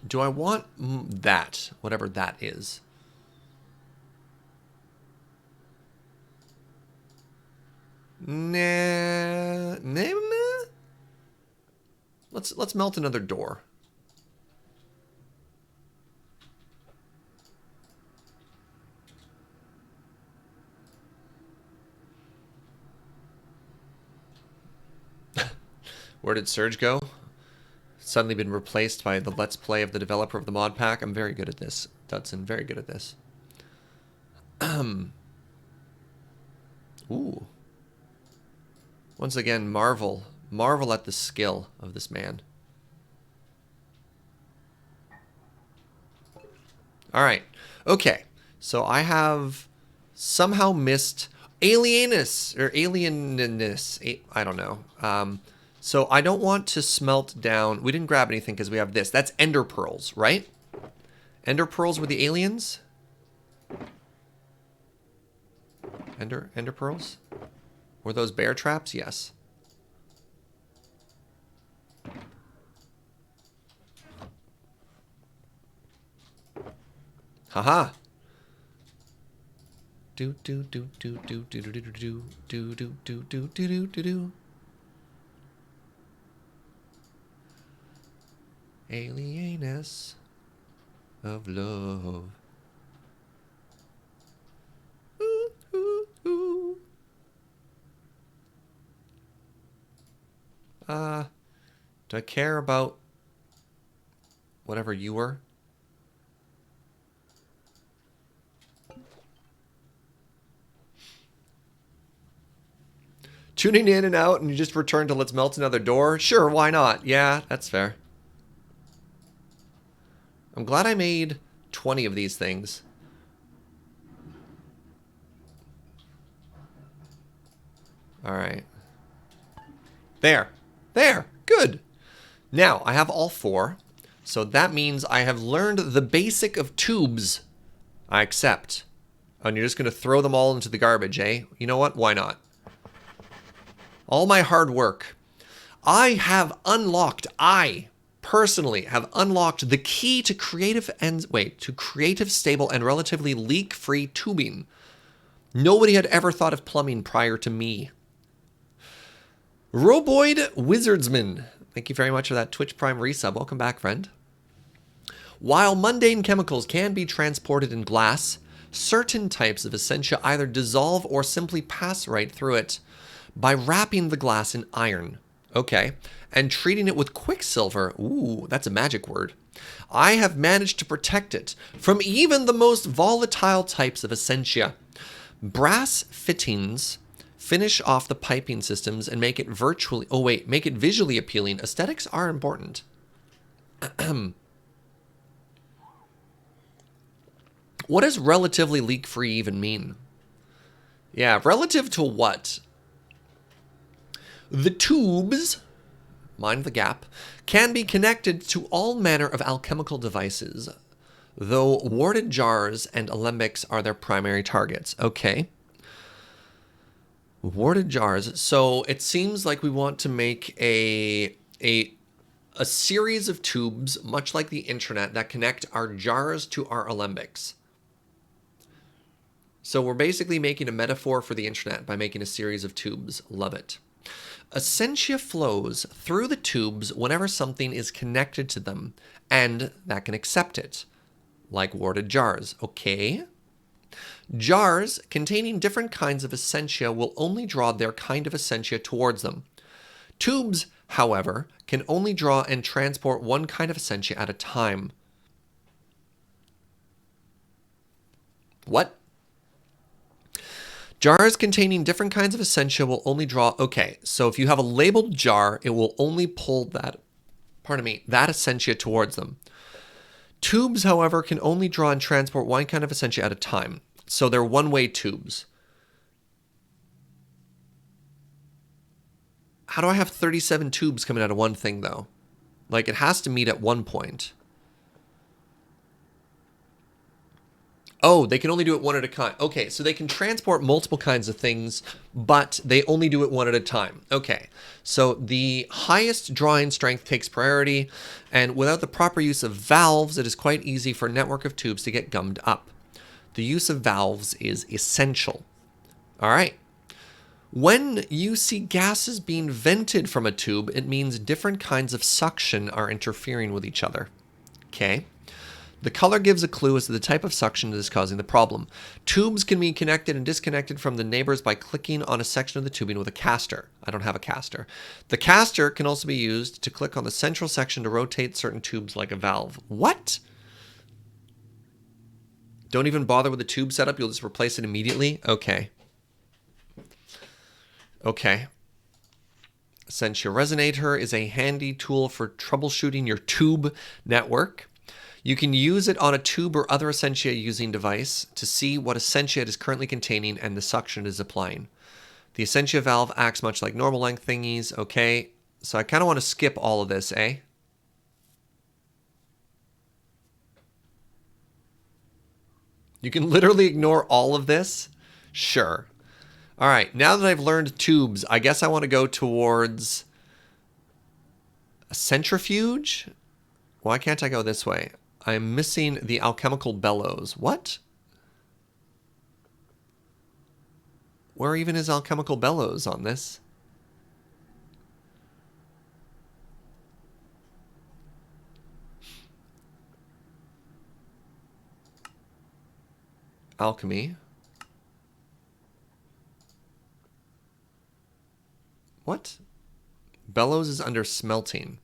Do I want that, whatever that is? Nah. Let's melt another door. Where did Serge go? Suddenly been replaced by the Let's Play of the developer of the mod pack. I'm very good at this, Dudson. Very good at this. Ooh. Once again, marvel at the skill of this man. All right. Okay. So I have somehow missed alienness or alienness. I don't know. So I don't want to smelt down. We didn't grab anything because we have this. That's ender pearls, right? Ender pearls were the aliens? Ender pearls? Were those bear traps? Yes. Haha. Do do do do do do do do do do do do do do do do. Alienness of love. Ooh, ooh, ooh. Do I care about whatever you were. Tuning in and out, and you just return to let's melt another door? Sure, why not? Yeah, that's fair. I'm glad I made 20 of these things. Alright. There. There. Good. Now, I have all 4. So that means I have learned the basic of tubes. I accept. And you're just going to throw them all into the garbage, eh? You know what? Why not? All my hard work. I personally have unlocked the key to creative, stable, and relatively leak-free tubing. Nobody had ever thought of plumbing prior to me. Roboid Wizardsman. Thank you very much for that Twitch Prime resub. Welcome back, friend. While mundane chemicals can be transported in glass, certain types of essentia either dissolve or simply pass right through it by wrapping the glass in iron. Okay. And treating it with quicksilver. Ooh, that's a magic word. I have managed to protect it from even the most volatile types of essentia. Brass fittings finish off the piping systems and make it visually appealing. Aesthetics are important. What does relatively leak-free even mean? Yeah, relative to what? The tubes, mind the gap, can be connected to all manner of alchemical devices, though warded jars and alembics are their primary targets. Okay. Warded jars. So it seems like we want to make a series of tubes, much like the internet, that connect our jars to our alembics. So we're basically making a metaphor for the internet by making a series of tubes. Love it. Essentia flows through the tubes whenever something is connected to them, and that can accept it, like warded jars. Okay. Jars containing different kinds of essentia will only draw their kind of essentia towards them. Tubes, however, can only draw and transport one kind of essentia at a time. What? Jars containing different kinds of essentia will only draw... Okay, so if you have a labeled jar, it will only pull that essentia towards them. Tubes, however, can only draw and transport one kind of essentia at a time. So they're one-way tubes. How do I have 37 tubes coming out of one thing, though? Like, it has to meet at one point. Oh, they can only do it one at a time. Okay, so they can transport multiple kinds of things, but they only do it one at a time. Okay, so the highest drawing strength takes priority, and without the proper use of valves, it is quite easy for a network of tubes to get gummed up. The use of valves is essential. All right. When you see gases being vented from a tube, it means different kinds of suction are interfering with each other. Okay. The color gives a clue as to the type of suction that is causing the problem. Tubes can be connected and disconnected from the neighbors by clicking on a section of the tubing with a caster. I don't have a caster. The caster can also be used to click on the central section to rotate certain tubes like a valve. What? Don't even bother with the tube setup. You'll just replace it immediately? Okay. Okay. Essentia Resonator is a handy tool for troubleshooting your tube network. You can use it on a tube or other essentia using device to see what essentia it is currently containing and the suction it is applying. The essentia valve acts much like normal length thingies. Okay, so I kind of want to skip all of this, eh? You can literally ignore all of this? Sure. All right, now that I've learned tubes, I guess I want to go towards a centrifuge? Why can't I go this way? I'm missing the alchemical bellows. What? Where even is alchemical bellows on this? Alchemy. What? Bellows is under smelting.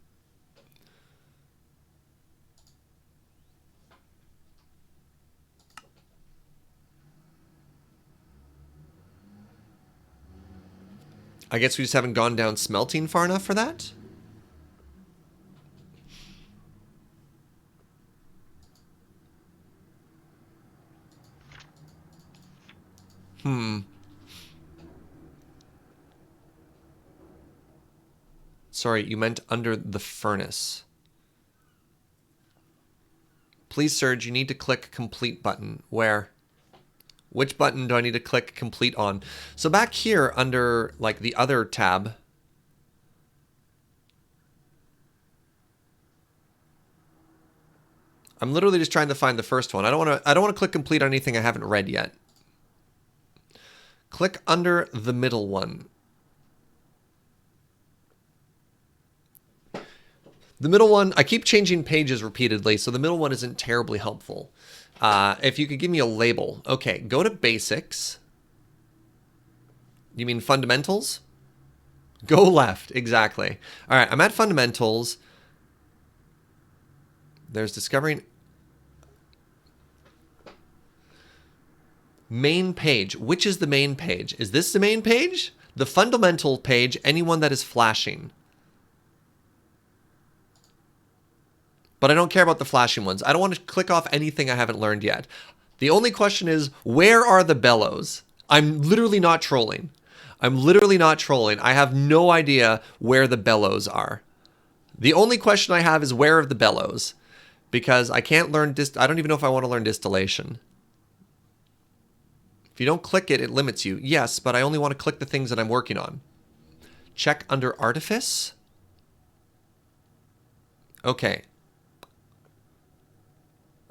I guess we just haven't gone down smelting far enough for that? Sorry, you meant under the furnace. Please, Serge, you need to click complete button. Where? Which button do I need to click complete on? So back here under like the other tab. I'm literally just trying to find the first one. I don't want to click complete on anything I haven't read yet. Click under the middle one. The middle one, I keep changing pages repeatedly, so the middle one isn't terribly helpful. If you could give me a label. Okay, go to basics. You mean fundamentals? Go left, exactly. All right, I'm at fundamentals. There's discovering main page. Which is the main page? Is this the main page? The fundamental page, anyone that is flashing. But I don't care about the flashing ones. I don't want to click off anything I haven't learned yet. The only question is, where are the bellows? I'm literally not trolling. I'm literally not trolling. I have no idea where the bellows are. The only question I have is where are the bellows? Because I can't learn, I don't even know if I want to learn distillation. If you don't click it, it limits you. Yes, but I only want to click the things that I'm working on. Check under artifice. Okay.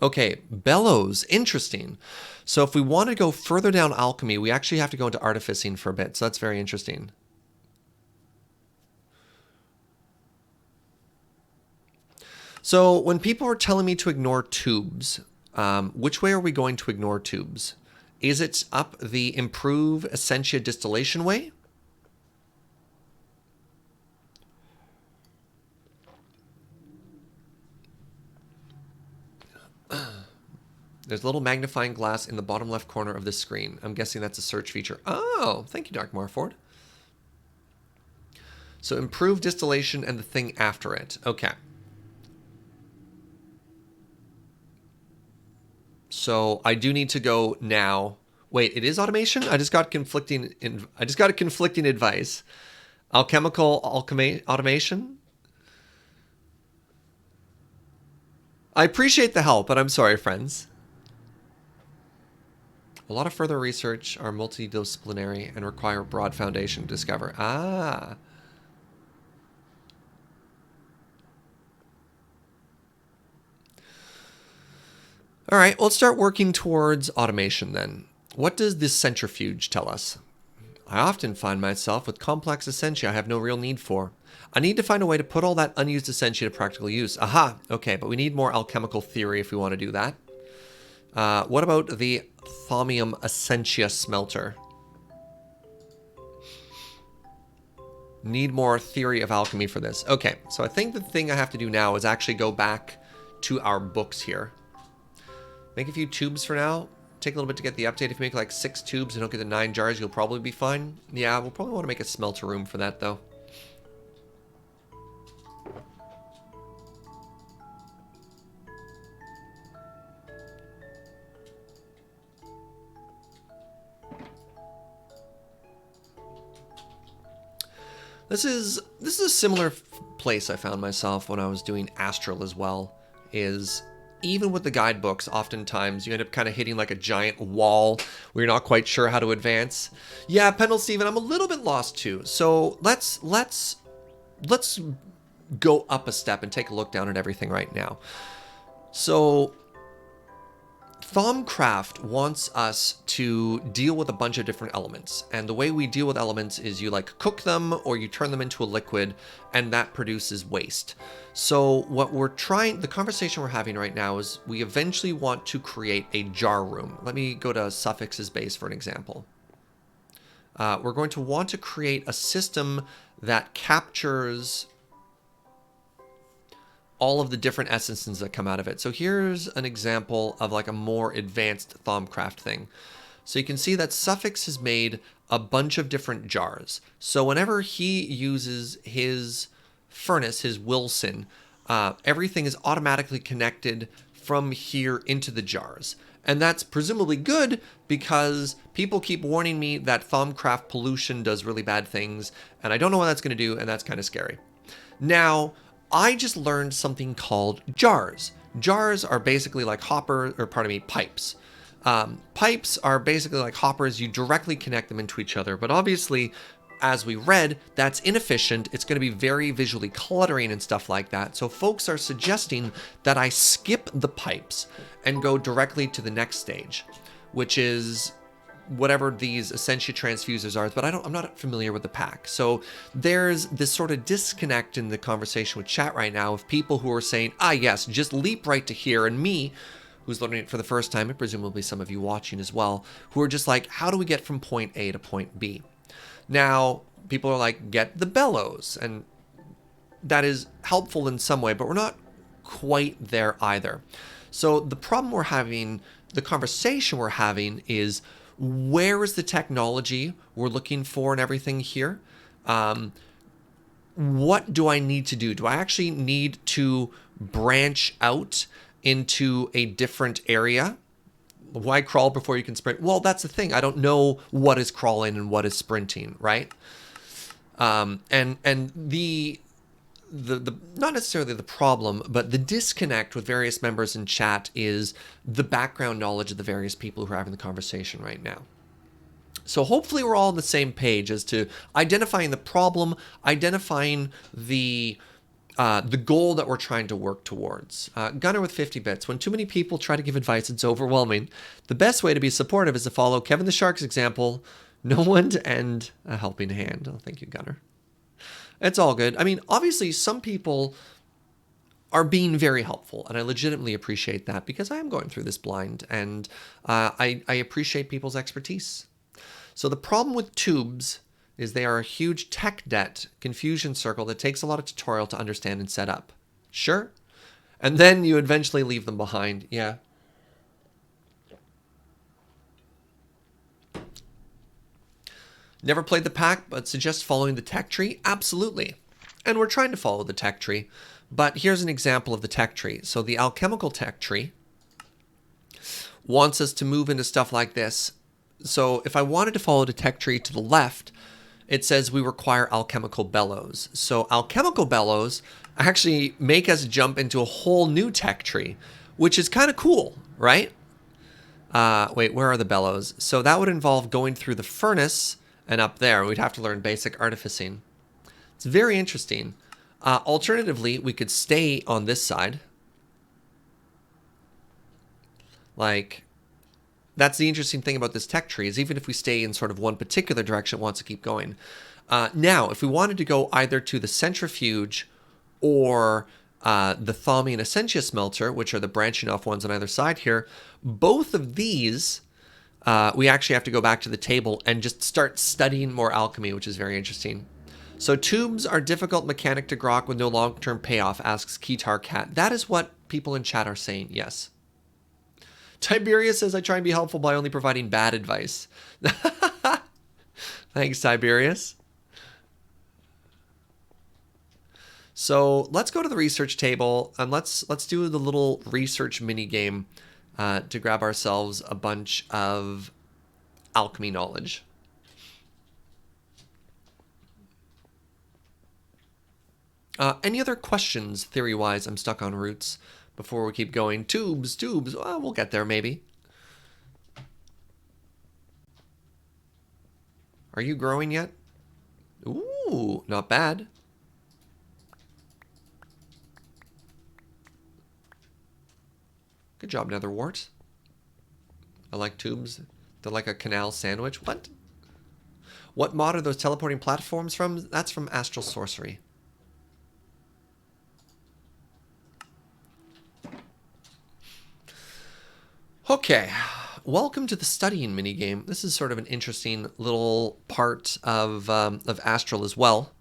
Okay, bellows, interesting. So if we want to go further down alchemy, we actually have to go into artificing for a bit. So that's very interesting. So when people are telling me to ignore tubes, which way are we going to ignore tubes? Is it up the improve essentia distillation way? There's a little magnifying glass in the bottom left corner of this screen. I'm guessing that's a search feature. Oh, thank you, Dark Marford. So improve distillation and the thing after it. Okay. So I do need to go now. Wait, it is automation? I just got conflicting advice. Alchemical automation? I appreciate the help, but I'm sorry, friends. A lot of further research are multidisciplinary and require a broad foundation to discover. Ah. All right, well, let's start working towards automation then. What does this centrifuge tell us? I often find myself with complex essentia I have no real need for. I need to find a way to put all that unused essentia to practical use. Aha, okay, but we need more alchemical theory if we want to do that. What about the Thaumium Essentia Smelter? Need more theory of alchemy for this. Okay, so I think the thing I have to do now is actually go back to our books here. Make a few tubes for now. Take a little bit to get the update. If you make like 6 tubes and don't get the 9 jars, you'll probably be fine. Yeah, we'll probably want to make a smelter room for that though. This is a similar place I found myself when I was doing Astral as well, is even with the guidebooks, oftentimes you end up kind of hitting like a giant wall where you're not quite sure how to advance. Yeah, Pendle Steven, I'm a little bit lost too. So let's go up a step and take a look down at everything right now. So Thaumcraft wants us to deal with a bunch of different elements. And the way we deal with elements is you like cook them or you turn them into a liquid and that produces waste. So what we're trying, the conversation we're having right now is we eventually want to create a jar room. Let me go to Suffix's base for an example. We're going to want to create a system that captures all of the different essences that come out of it. So here's an example of like a more advanced Thaumcraft thing. So you can see that Suffix has made a bunch of different jars. So whenever he uses his furnace, his Wilson, everything is automatically connected from here into the jars. And that's presumably good because people keep warning me that Thaumcraft pollution does really bad things, and I don't know what that's going to do, and that's kind of scary. Now, I just learned something called jars. Jars are basically like pipes. Pipes are basically like hoppers. You directly connect them into each other, but obviously, as we read, that's inefficient. It's going to be very visually cluttering and stuff like that. So folks are suggesting that I skip the pipes and go directly to the next stage, which is whatever these Essentia transfusers are, but I'm not familiar with the pack. So there's this sort of disconnect in the conversation with chat right now of people who are saying, yes, just leap right to here, and me, who's learning it for the first time, and presumably some of you watching as well, who are just like, how do we get from point A to point B? Now, people are like, get the bellows, and that is helpful in some way, but we're not quite there either. So the problem we're having, the conversation we're having is, where is the technology we're looking for and everything here? What do I need to do? Do I actually need to branch out into a different area? Why crawl before you can sprint? Well, that's the thing. I don't know what is crawling and what is sprinting, right? And the not necessarily the problem, but the disconnect with various members in chat is the background knowledge of the various people who are having the conversation right now. So hopefully we're all on the same page as to identifying the problem, identifying the goal that we're trying to work towards. Gunner with 50 bits. When too many people try to give advice, it's overwhelming. The best way to be supportive is to follow Kevin the Shark's example. No one to end a helping hand. Oh, thank you, Gunner. It's all good. I mean, obviously, some people are being very helpful, and I legitimately appreciate that because I am going through this blind, and I appreciate people's expertise. So the problem with tubes is they are a huge tech debt confusion circle that takes a lot of tutorial to understand and set up. Sure. And then you eventually leave them behind. Yeah. Never played the pack, but suggest following the tech tree? Absolutely. And we're trying to follow the tech tree. But here's an example of the tech tree. So the alchemical tech tree wants us to move into stuff like this. So if I wanted to follow the tech tree to the left, it says we require alchemical bellows. So alchemical bellows actually make us jump into a whole new tech tree, which is kind of cool, right? Wait, where are the bellows? So that would involve going through the furnace and up there. We'd have to learn basic artificing. It's very interesting. Alternatively, we could stay on this side. Like, that's the interesting thing about this tech tree is even if we stay in sort of one particular direction, it wants to keep going. Now, if we wanted to go either to the centrifuge or the Thami and Essentia smelter, which are the branching off ones on either side here, both of these, we actually have to go back to the table and just start studying more alchemy, which is very interesting. So tubes are difficult mechanic to grok with no long-term payoff, asks Keytar Cat. That is what people in chat are saying, yes. Tiberius says I try and be helpful by only providing bad advice. Thanks, Tiberius. So let's go to the research table and let's do the little research mini game to grab ourselves a bunch of alchemy knowledge. Any other questions, theory-wise? I'm stuck on roots. Before we keep going, tubes. Well, we'll get there, maybe. Are you growing yet? Ooh, not bad. Good job, Netherwart. I like tubes. They're like a canal sandwich. What? What mod are those teleporting platforms from? That's from Astral Sorcery. Okay, welcome to the studying minigame. This is sort of an interesting little part of Astral as well.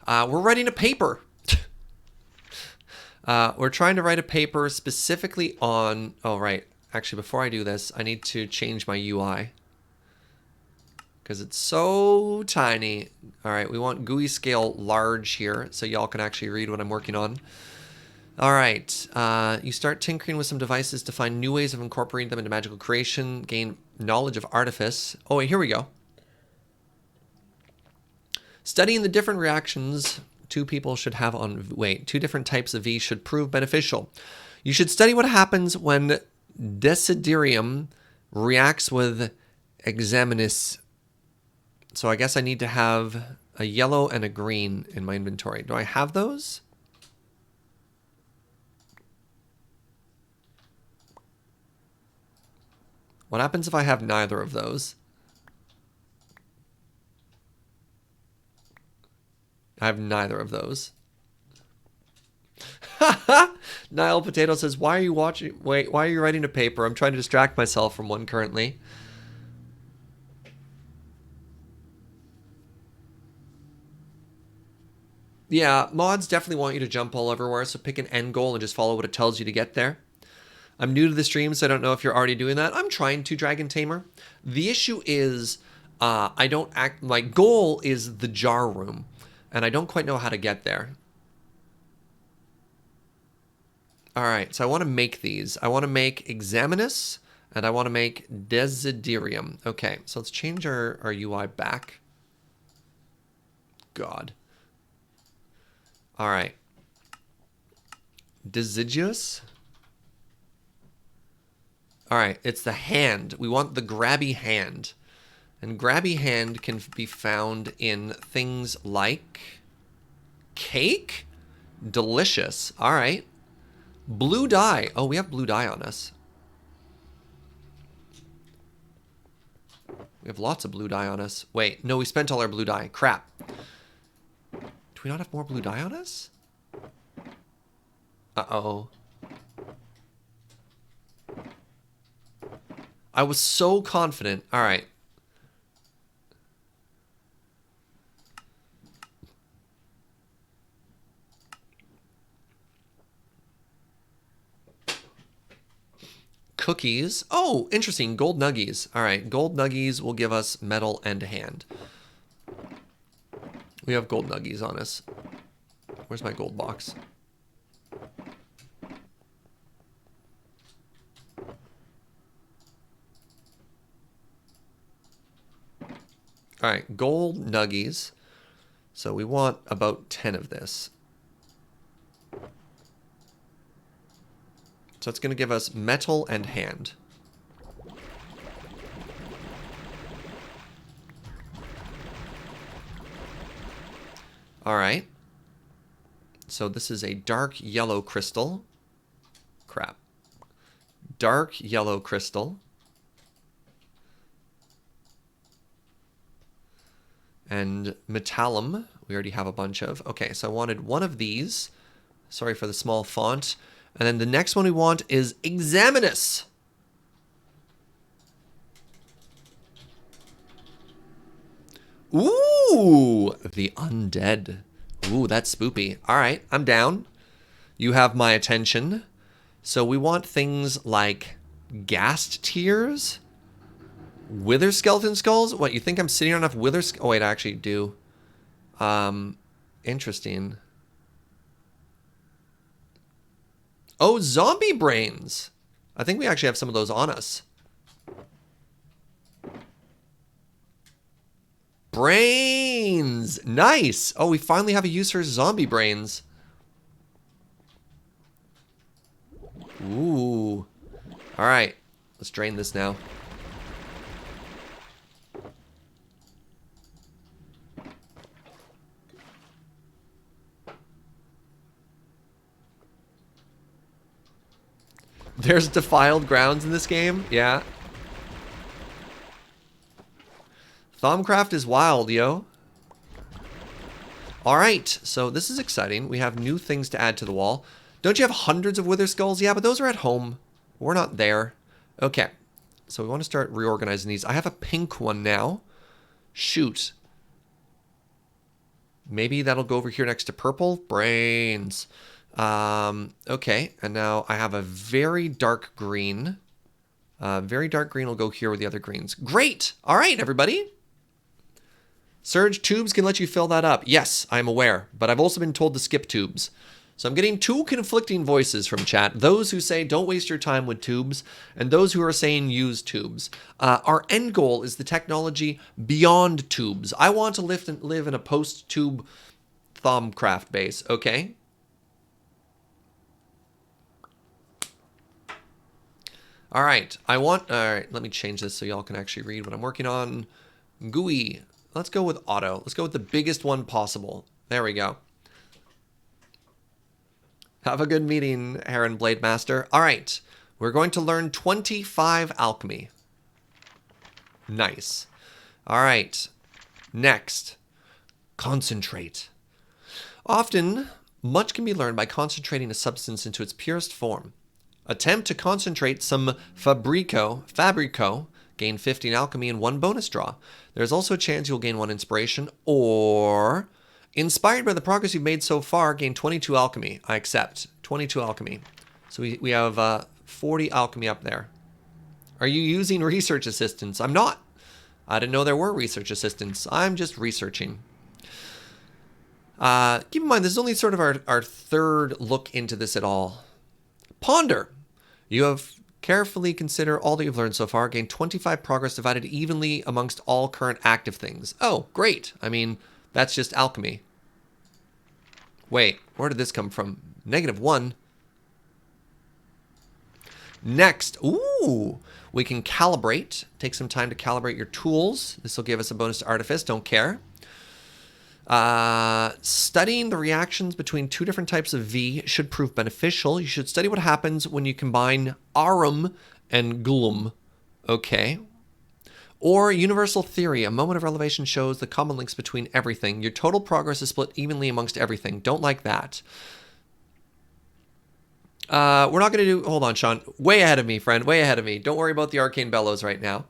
We're writing a paper. We're trying to write a paper specifically on... Oh, right. Actually, before I do this, I need to change my UI. Because it's so tiny. All right, we want GUI scale large here, so y'all can actually read what I'm working on. All right, you start tinkering with some devices to find new ways of incorporating them into magical creation, gain knowledge of artifice. Oh, wait, here we go. Studying the different reactions two different types of V should prove beneficial. You should study what happens when Desiderium reacts with Examinis. So I guess I need to have a yellow and a green in my inventory. Do I have those? What happens if I have neither of those? I have neither of those. Nile Potato says, why are you watching? Wait, why are you writing a paper? I'm trying to distract myself from one currently. Yeah, mods definitely want you to jump all everywhere, so pick an end goal and just follow what it tells you to get there. I'm new to the stream, so I don't know if you're already doing that. I'm trying to, Dragon Tamer. The issue is, my goal is the jar room, and I don't quite know how to get there. All right, so I want to make these. I want to make Examinus, and I want to make Desiderium. Okay, so let's change our UI back. God. All right. Deciduous. All right, it's the hand. We want the grabby hand. And grabby hand can be found in things like cake? Delicious. All right. Blue dye. Oh, we have blue dye on us. We have lots of blue dye on us. Wait, no, we spent all our blue dye. Crap. Do we not have more blue dye on us? Uh-oh. I was so confident. All right. Cookies. Oh, interesting. Gold nuggies. All right. Gold nuggies will give us metal and hand. We have gold nuggies on us. Where's my gold box? All right. Gold nuggies. So we want about 10 of this. So it's going to give us metal and hand. All right. So this is a dark yellow crystal. Crap. Dark yellow crystal. And metallum, we already have a bunch of. Okay, so I wanted one of these. Sorry for the small font. And then the next one we want is Examinus. Ooh, the undead. Ooh, that's spoopy. All right, I'm down. You have my attention. So we want things like ghast tears, wither skeleton skulls. What, you think I'm sitting on enough wither? Oh wait, I actually do. Interesting. Oh, zombie brains. I think we actually have some of those on us. Brains. Nice. Oh, we finally have a use for zombie brains. Ooh. All right. Let's drain this now. There's defiled grounds in this game? Yeah. Thaumcraft is wild, yo. Alright, so this is exciting. We have new things to add to the wall. Don't you have hundreds of wither skulls? Yeah, but those are at home. We're not there. Okay, so we want to start reorganizing these. I have a pink one now. Shoot. Maybe that'll go over here next to purple. Brains. Okay, and now I have a very dark green. Very dark green will go here with the other greens. Great! All right, everybody. Serge, tubes can let you fill that up. Yes, I'm aware, but I've also been told to skip tubes. So I'm getting two conflicting voices from chat. Those who say don't waste your time with tubes, and those who are saying use tubes. Our end goal is the technology beyond tubes. I want to live in a post-tube Thaumcraft base, okay? All right, let me change this so y'all can actually read what I'm working on. GUI. Let's go with auto. Let's go with the biggest one possible. There we go. Have a good meeting, Heron Blade Master. All right, we're going to learn 25 alchemy. Nice. All right, next, concentrate. Often, much can be learned by concentrating a substance into its purest form. Attempt to concentrate some Fabrico, gain 15 alchemy and 1 bonus draw. There's also a chance you'll gain 1 inspiration, or inspired by the progress you've made so far, gain 22 alchemy. I accept. 22 alchemy. So we have 40 alchemy up there. Are you using research assistants? I'm not. I didn't know there were research assistants. I'm just researching. Keep in mind, this is only sort of our third look into this at all. Ponder. You have carefully consider all that you've learned so far. Gain 25 progress divided evenly amongst all current active things. Oh, great. I mean, that's just alchemy. Wait, where did this come from? -1. Next, ooh, we can calibrate. Take some time to calibrate your tools. This will give us a bonus to artifice. Don't care. Studying the reactions between 2 different types of V should prove beneficial. You should study what happens when you combine arum and glum. Okay. Or universal theory. A moment of revelation shows the common links between everything. Your total progress is split evenly amongst everything. Don't like that. We're not going to do... Hold on, Sean. Way ahead of me, friend. Way ahead of me. Don't worry about the arcane bellows right now.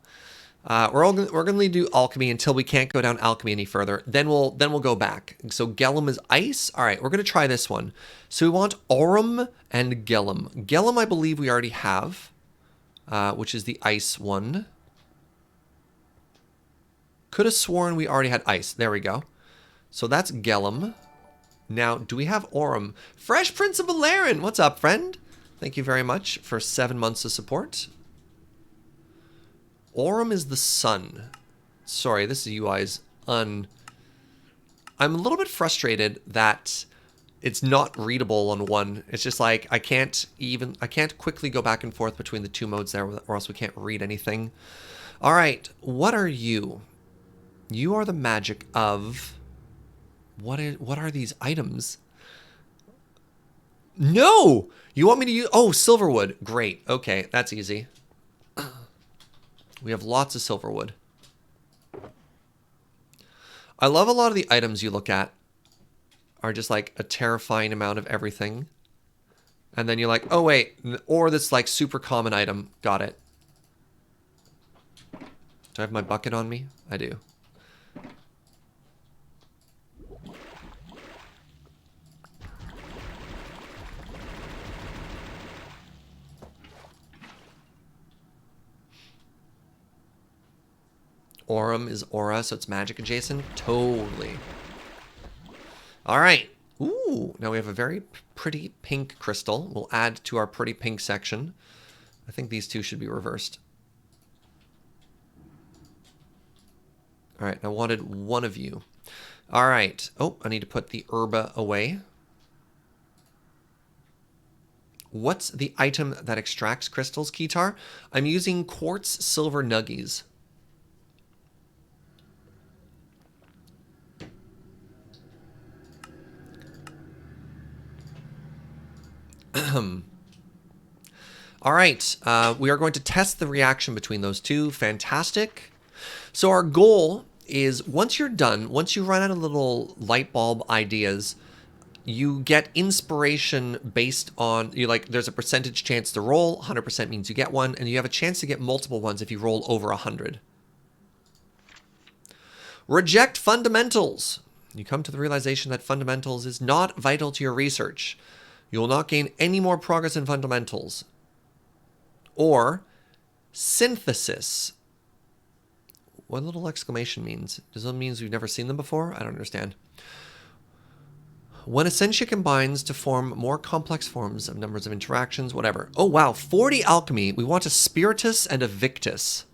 We're going to do alchemy until we can't go down alchemy any further. Then we'll go back. So Gellum is ice. All right, we're going to try this one. So we want Aurum and Gellum. Gellum, I believe we already have, which is the ice one. Could have sworn we already had ice. There we go. So that's Gellum. Now, do we have Aurum? Fresh Prince of Balaren. What's up, friend? Thank you very much for 7 months of support. Aurum is the sun. Sorry, this UI is I'm a little bit frustrated that it's not readable on one. It's just like I can't quickly go back and forth between the 2 modes there, or else we can't read anything. All right, what are you? You are the magic of... What are these items? No! You want me to use... Oh, Silverwood. Great. Okay, that's easy. We have lots of Silverwood. I love a lot of the items you look at are just like a terrifying amount of everything. And then you're like, oh wait, or this like super common item. Got it. Do I have my bucket on me? I do. Aurum is aura, so it's magic adjacent? Totally. All right. Ooh, now we have a very pretty pink crystal. We'll add to our pretty pink section. I think these 2 should be reversed. All right, I wanted one of you. All right. Oh, I need to put the herba away. What's the item that extracts crystals, Kitar? I'm using quartz silver nuggies. All right, we are going to test the reaction between those 2. Fantastic. So our goal is once you're done, once you run out of little light bulb ideas, you get inspiration based on, there's a percentage chance to roll. 100% means you get one, and you have a chance to get multiple ones if you roll over 100. Reject fundamentals. You come to the realization that fundamentals is not vital to your research. You will not gain any more progress in fundamentals. Or Synthesis. What little exclamation means? Does that mean we've never seen them before? I don't understand. When essentia combines to form more complex forms of numbers of interactions, whatever. Oh, wow. 40 alchemy. We want a spiritus and a victus.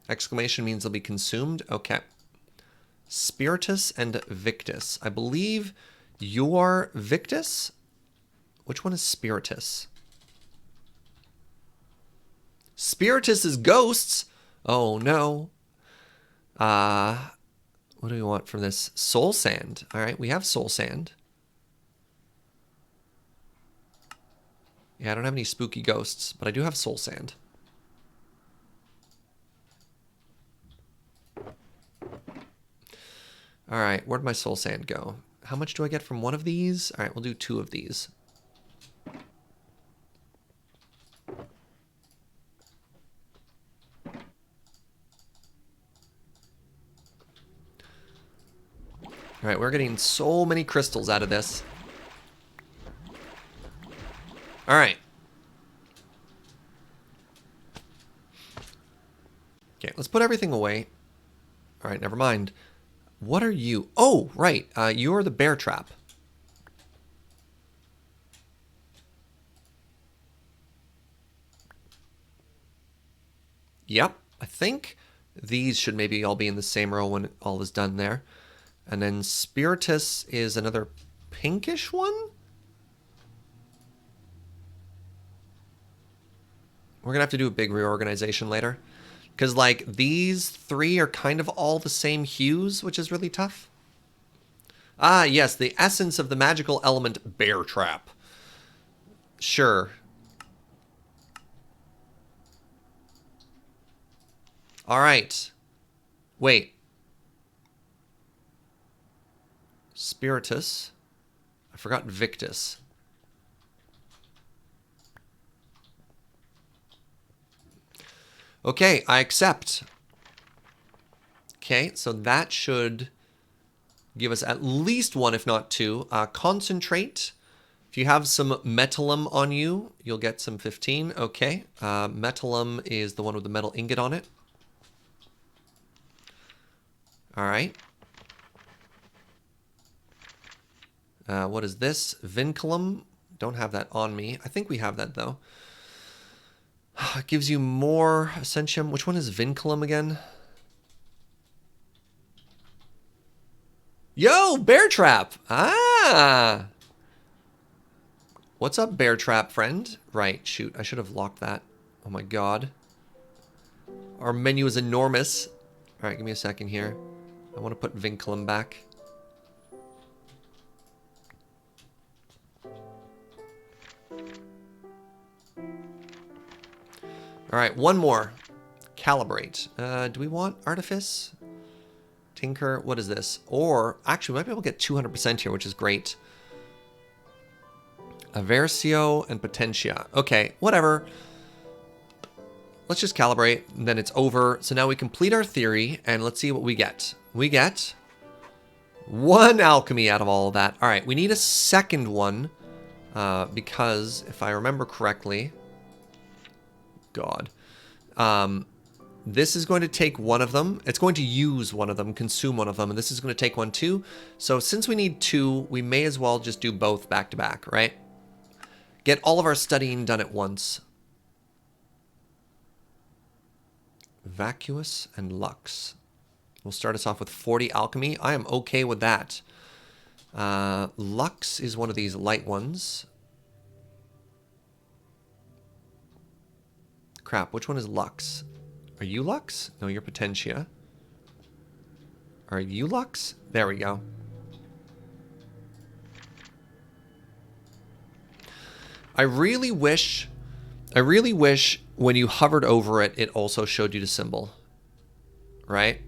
Exclamation means they'll be consumed. Okay. Spiritus and victus. I believe you're victus. Which one is spiritus? Spiritus is ghosts. Oh, no. What do we want from this? Soul sand. All right, we have soul sand. Yeah, I don't have any spooky ghosts, but I do have soul sand. All right, where'd my soul sand go? How much do I get from one of these? All right, we'll do 2 of these. All right, we're getting so many crystals out of this. All right. Okay, let's put everything away. All right, never mind. What are you? Oh, right. You're the bear trap. Yep, I think these should maybe all be in the same row when all is done there. And then Spiritus is another pinkish one? We're going to have to do a big reorganization later. Because, like, these 3 are kind of all the same hues, which is really tough. Ah, yes, the essence of the magical element bear trap. Sure. All right. Wait. Spiritus. I forgot Victus. Okay, I accept. Okay, so that should give us at least 1, if not 2. Concentrate. If you have some metallum on you, you'll get some 15. Okay, metallum is the one with the metal ingot on it. All right. What is this? Vinculum. Don't have that on me. I think we have that, though. It gives you more Essentium. Which one is Vinculum again? Yo, Bear Trap! Ah! What's up, Bear Trap friend? Right, shoot. I should have locked that. Oh my god. Our menu is enormous. Alright, give me a second here. I want to put Vinculum back. Alright, one more. Calibrate. Do we want Artifice? Tinker, what is this? Or, actually, we might be able to get 200% here, which is great. Aversio and Potentia. Okay, whatever. Let's just calibrate, and then it's over. So now we complete our theory, and let's see what we get. We get 1 alchemy out of all of that. All right, we need a second one, because if I remember correctly, God, this is going to take one of them. It's going to use one of them, consume one of them, and this is going to take one too. So since we need 2, we may as well just do both back to back, right? Get all of our studying done at once. Vacuous and Lux. We'll start us off with 40 alchemy. I am okay with that. Lux is one of these light ones. Crap, which one is Lux? Are you Lux? No, you're Potentia. Are you Lux? There we go. I really wish when you hovered over it, it also showed you the symbol. Right?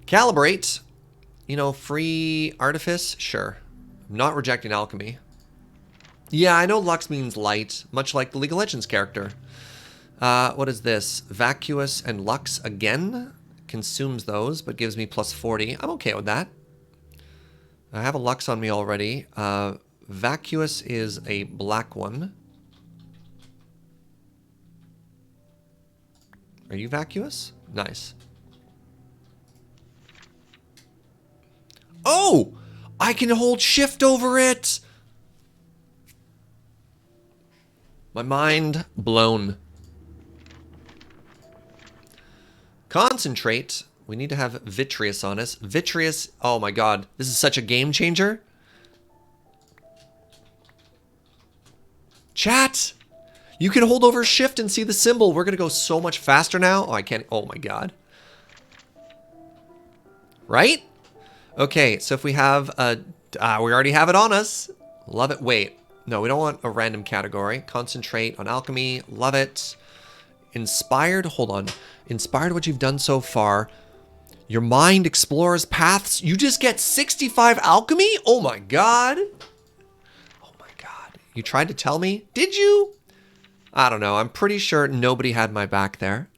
Calibrate. You know, free artifice? Sure. I'm not rejecting alchemy. Yeah, I know Lux means light, much like the League of Legends character. What is this? Vacuous and Lux again? Consumes those, but gives me plus 40. I'm okay with that. I have a Lux on me already. Vacuous is a black one. Are you vacuous? Nice. Oh! I can hold shift over it! My mind blown. Concentrate. We need to have vitreous on us. Vitreous, oh my god. This is such a game changer. Chat! You can hold over shift and see the symbol. We're gonna go so much faster now. Oh, I can't, oh my god. Right? Okay, so if we have a, we already have it on us. Love it. Wait, no, we don't want a random category. Concentrate on alchemy. Love it. Inspired, hold on. Inspired what you've done so far. Your mind explores paths. You just get 65 alchemy? Oh my god. Oh my god. You tried to tell me? Did you? I don't know. I'm pretty sure nobody had my back there.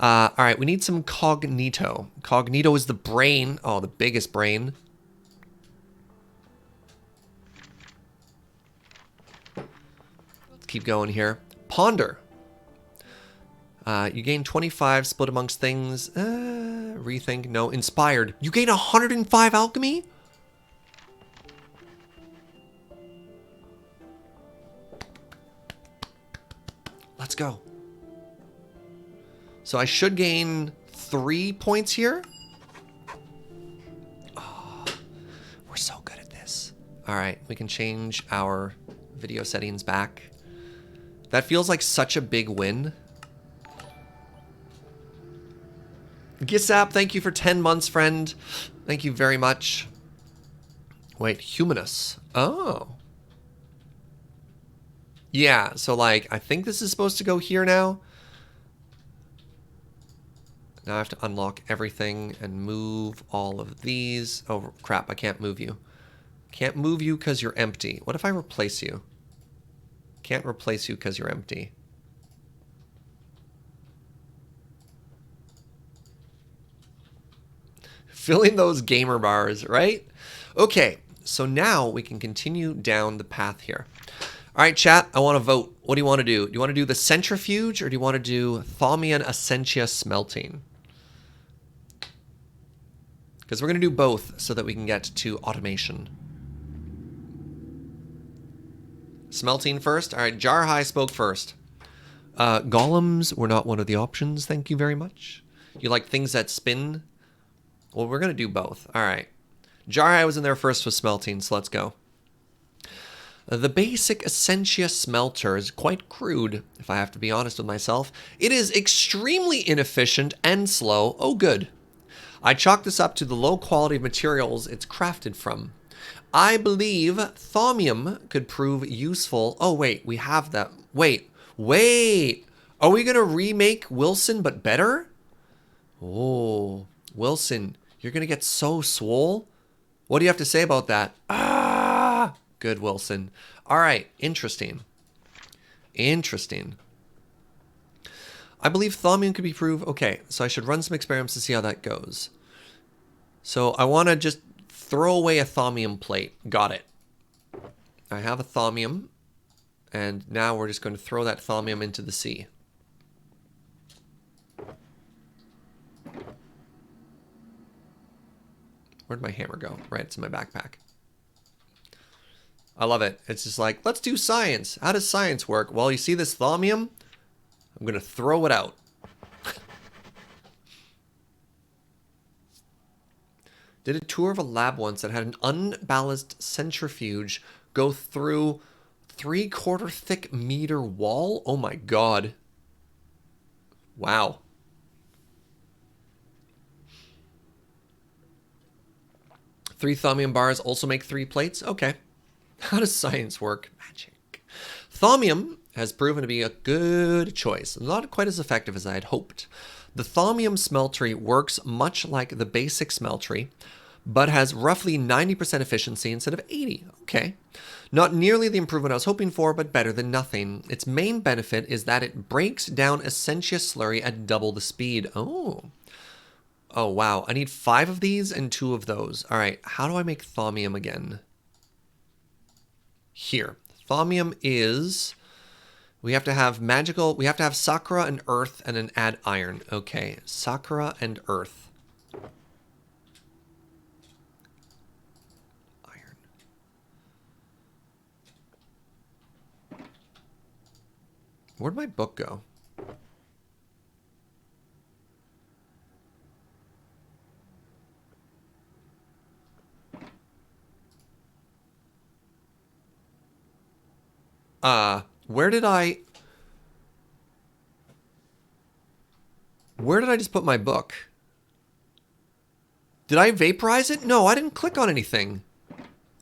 All right, we need some cognito. Cognito is the brain. Oh, the biggest brain. Let's keep going here. Ponder. You gain 25, split amongst things. Rethink, no. Inspired. You gain 105 alchemy? Let's go. So I should gain 3 points here. Oh, we're so good at this. All right, we can change our video settings back. That feels like such a big win. Gisap, thank you for 10 months, friend. Thank you very much. Wait, Humanus. Oh. Yeah, so like, I think this is supposed to go here now. Now I have to unlock everything and move all of these. Oh, crap, I can't move you. Can't move you because you're empty. What if I replace you? Can't replace you because you're empty. Filling those gamer bars, right? Okay, so now we can continue down the path here. All right, chat, I want to vote. What do you want to do? Do you want to do the centrifuge or do you want to do Thaumian Essentia smelting? Because we're going to do both so that we can get to automation. Smelting first. All right, Jarhai spoke first. Golems were not one of the options. Thank you very much. You like things that spin? Well, we're going to do both. All right. Jarhai was in there first with smelting, so let's go. The basic Essentia smelter is quite crude, if I have to be honest with myself. It is extremely inefficient and slow. Oh, good. I chalk this up to the low quality of materials it's crafted from. I believe thaumium could prove useful. Oh, wait, we have that. Wait. Are we going to remake Wilson but better? Oh, Wilson, you're going to get so swole. What do you have to say about that? Ah, good, Wilson. All right, interesting. Interesting. I believe thaumium could be proved. Okay, so I should run some experiments to see how that goes. So I want to just throw away a thaumium plate. Got it. I have a thaumium, and now we're just going to throw that thaumium into the sea. Where'd my hammer go? Right, it's in my backpack. I love it. It's just like, let's do science. How does science work? Well, you see this thaumium? I'm going to throw it out. Did a tour of a lab once that had an unbalanced centrifuge go through 3/4 thick meter wall? Oh my god. Wow. Three thaumium bars also make 3 plates? Okay. How does science work? Magic. Thaumium has proven to be a good choice. Not quite as effective as I had hoped. The thaumium smeltery works much like the basic smeltery, but has roughly 90% efficiency instead of 80. Okay. Not nearly the improvement I was hoping for, but better than nothing. Its main benefit is that it breaks down Essentia slurry at double the speed. Oh. Oh, wow. I need 5 of these and 2 of those. All right. How do I make thaumium again? here. Thaumium is... We have to have magical... We have to have Sakura and Earth and then add iron. Okay, Sakura and Earth. Iron. Where'd my book go? Where did I just put my book? Did I vaporize it? No, I didn't click on anything.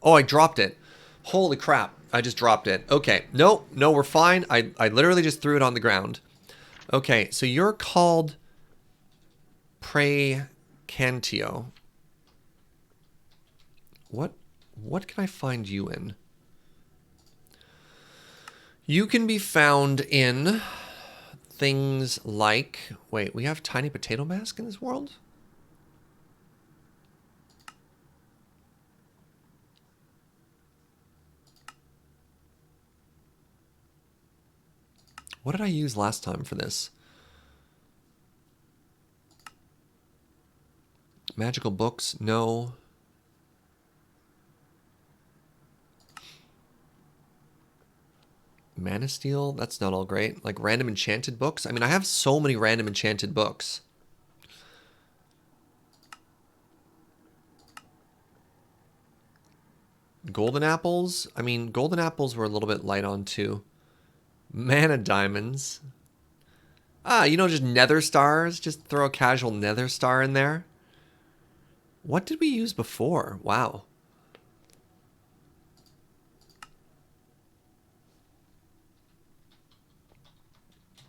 Oh, I dropped it. Holy crap. I just dropped it. Okay. No, we're fine. I literally just threw it on the ground. Okay, so you're called Precantio. What can I find you in? You can be found in things like... Wait, we have tiny potato mask in this world? What did I use last time for this? Magical books? No. Mana Steel? That's not all great. Like random enchanted books? I mean, I have so many random enchanted books. Golden apples? I mean, golden apples were a little bit light on too. Mana diamonds. You know, just nether stars. Just throw a casual nether star in there. What did we use before? Wow.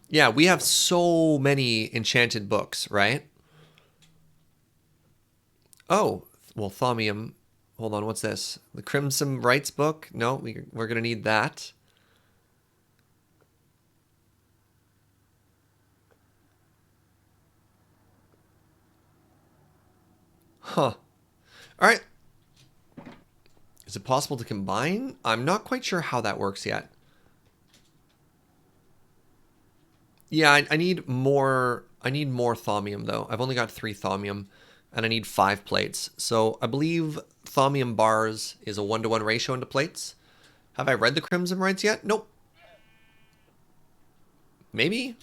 Yeah, we have so many enchanted books, right? Oh, well, Thaumium. Hold on, what's this? The Crimson Rites book? No, we're going to need that. Huh. All right. Is it possible to combine? I'm not quite sure how that works yet. Yeah, I need more. I need more Thaumium, though. I've only got 3 Thaumium, and I need 5 plates. So I believe Thaumium bars is a 1-to-1 ratio into plates. Have I read the Crimson Rites yet? Nope. Maybe?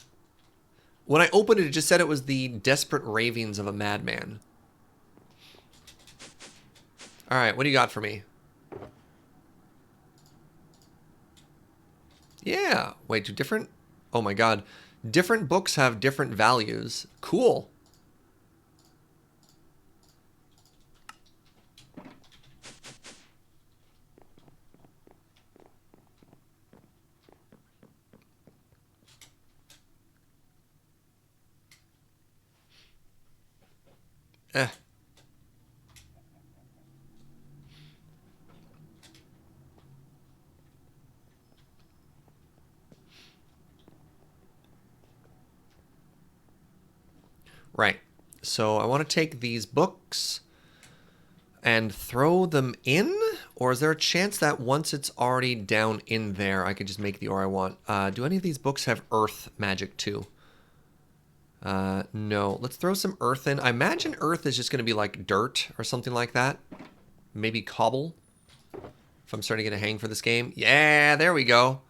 When I opened it, it just said it was the desperate ravings of a madman. All right, what do you got for me? Yeah. Wait, do different... Oh my god. Different books have different values. Cool. Eh. Right. So I want to take these books and throw them in? Or is there a chance that once it's already down in there, I could just make the ore I want? Do any of these books have earth magic too? No. Let's throw some earth in. I imagine earth is just going to be like dirt or something like that. Maybe cobble. If I'm starting to get a hang for this game. Yeah, there we go.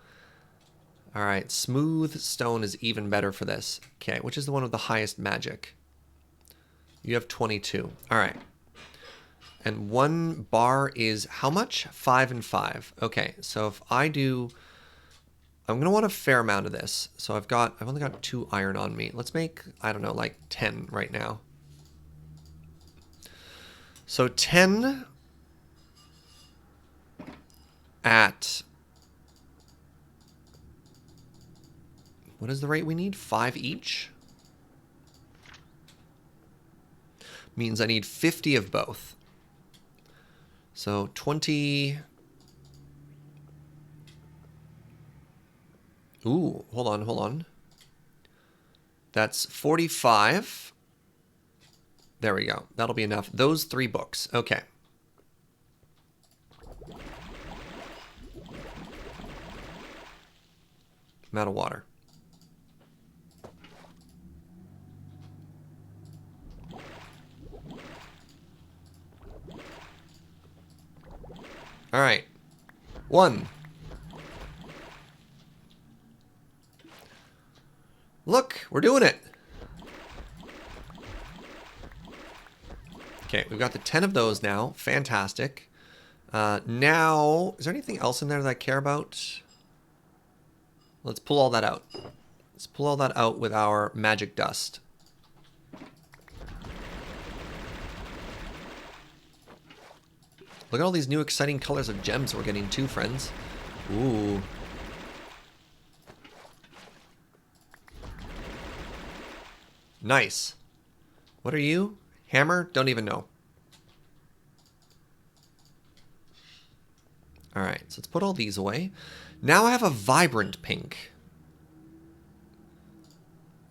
All right, smooth stone is even better for this. Okay, which is the one with the highest magic? You have 22. All right. And 1 bar is how much? 5 and 5. Okay, so if I do... I'm going to want a fair amount of this. So I've only got 2 iron on me. Let's make, I don't know, like 10 right now. So 10 at... What is the rate we need? 5 each? Means I need 50 of both. So 20... Ooh, hold on. That's 45. There we go. That'll be enough. Those 3 books. Okay. I'm out of water. All right. 1. Look, we're doing it. Okay, we've got the 10 of those now. Fantastic. Now, is there anything else in there that I care about? Let's pull all that out. Let's pull all that out with our magic dust. Look at all these new exciting colors of gems we're getting too, friends. Ooh. Nice. What are you? Hammer? Don't even know. Alright, so let's put all these away. Now I have a vibrant pink.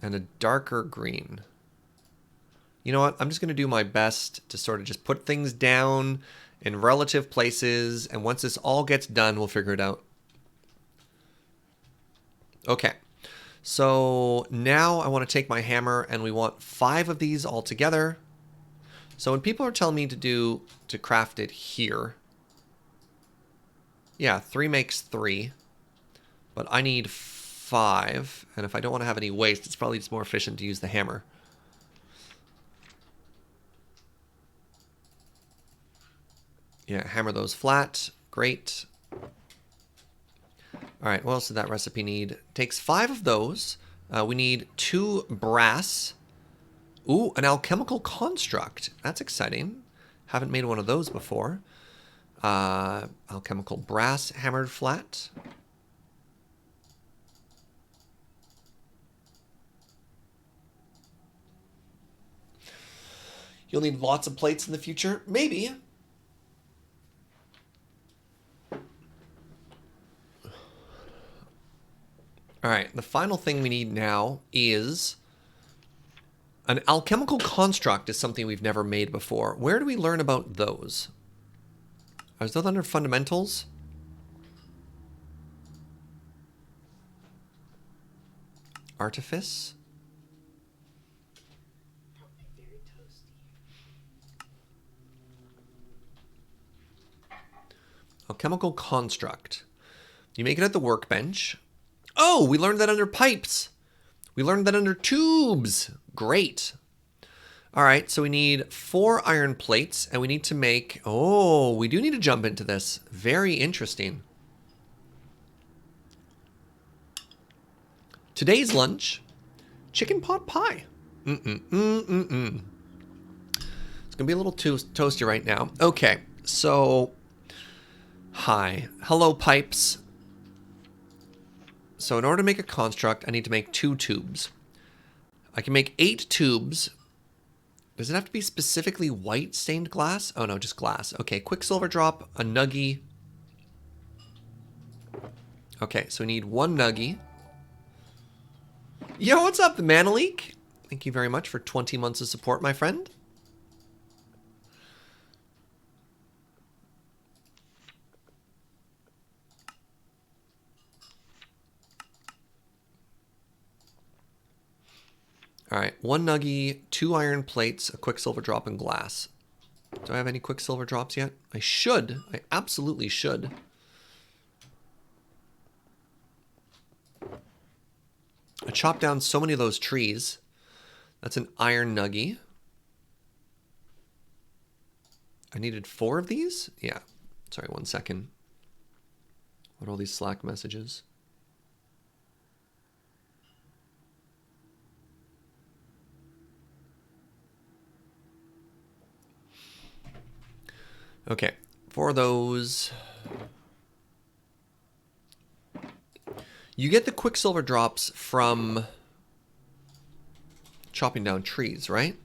And a darker green. You know what? I'm just going to do my best to sort of just put things down in relative places. And once this all gets done, we'll figure it out. Okay. So now I want to take my hammer and we want 5 of these all together. So when people are telling me to craft it here, yeah, 3 makes 3, but I need 5, and if I don't want to have any waste, it's probably just more efficient to use the hammer. Yeah, hammer those flat. Great. All right, what else did that recipe need? Takes 5 of those. We need 2 brass. Ooh, an alchemical construct. That's exciting. Haven't made one of those before. Alchemical brass hammered flat. You'll need lots of plates in the future? Maybe. All right, the final thing we need now is an alchemical construct is something we've never made before. Where do we learn about those? Are those under fundamentals? Artifice? Probably very toasty. Alchemical construct. You make it at the workbench. Oh, we learned that under pipes. We learned that under tubes. Great. All right, so we need 4 iron plates, and we need to make... Oh, we do need to jump into this. Very interesting. Today's lunch, chicken pot pie. It's going to be a little too toasty right now. Okay, so... Hi. Hello, pipes. So in order to make a construct, I need to make 2 tubes. I can make 8 tubes. Does it have to be specifically white stained glass? Oh no, just glass. Okay, quicksilver drop, a nuggie. Okay, so we need 1 nuggie. Yo, what's up, the Manaleek? Thank you very much for 20 months of support, my friend. All right, 1 nuggie, 2 iron plates, a quicksilver drop, and glass. Do I have any quicksilver drops yet? I should. I absolutely should. I chopped down so many of those trees. That's an iron nuggie. I needed 4 of these? Yeah. Sorry, 1 second. What are all these Slack messages? Okay, for those, you get the quicksilver drops from chopping down trees, right?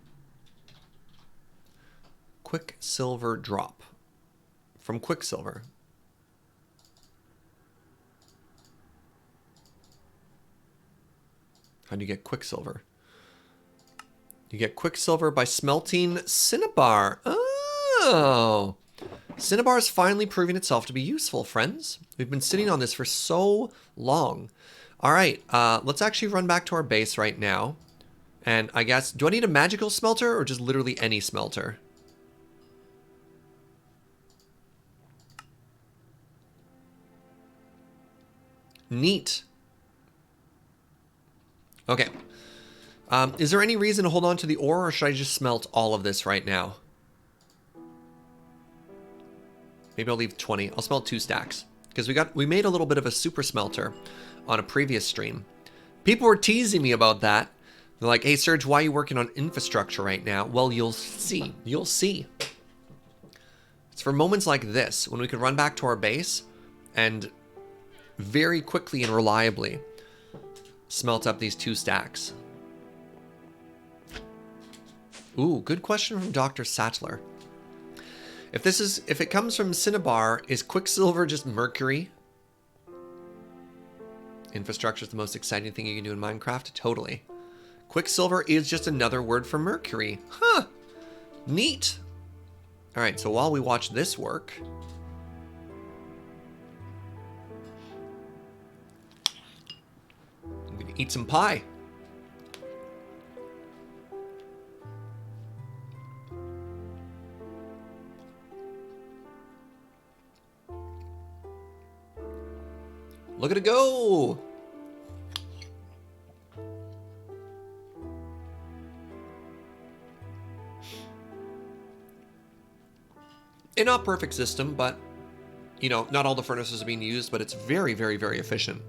Quicksilver drop from quicksilver. How do you get quicksilver? You get quicksilver by smelting cinnabar. Oh! Cinnabar is finally proving itself to be useful, friends. We've been sitting on this for so long. All right, let's actually run back to our base right now. And I guess, do I need a magical smelter or just literally any smelter? Neat. Okay. Is there any reason to hold on to the ore, or should I just smelt all of this right now? Maybe I'll leave 20. I'll smelt 2 stacks. Because we made a little bit of a super smelter on a previous stream. People were teasing me about that. They're like, hey, Serge, why are you working on infrastructure right now? Well, you'll see. You'll see. It's for moments like this, when we can run back to our base and very quickly and reliably smelt up these 2 stacks. Ooh, good question from Dr. Sattler. If it comes from Cinnabar, is Quicksilver just mercury? Infrastructure is the most exciting thing you can do in Minecraft? Totally. Quicksilver is just another word for mercury. Huh. Neat. All right, so while we watch this work, I'm gonna eat some pie. Look at it go! A not perfect system, but, you know, not all the furnaces are being used, but it's very, very, very efficient.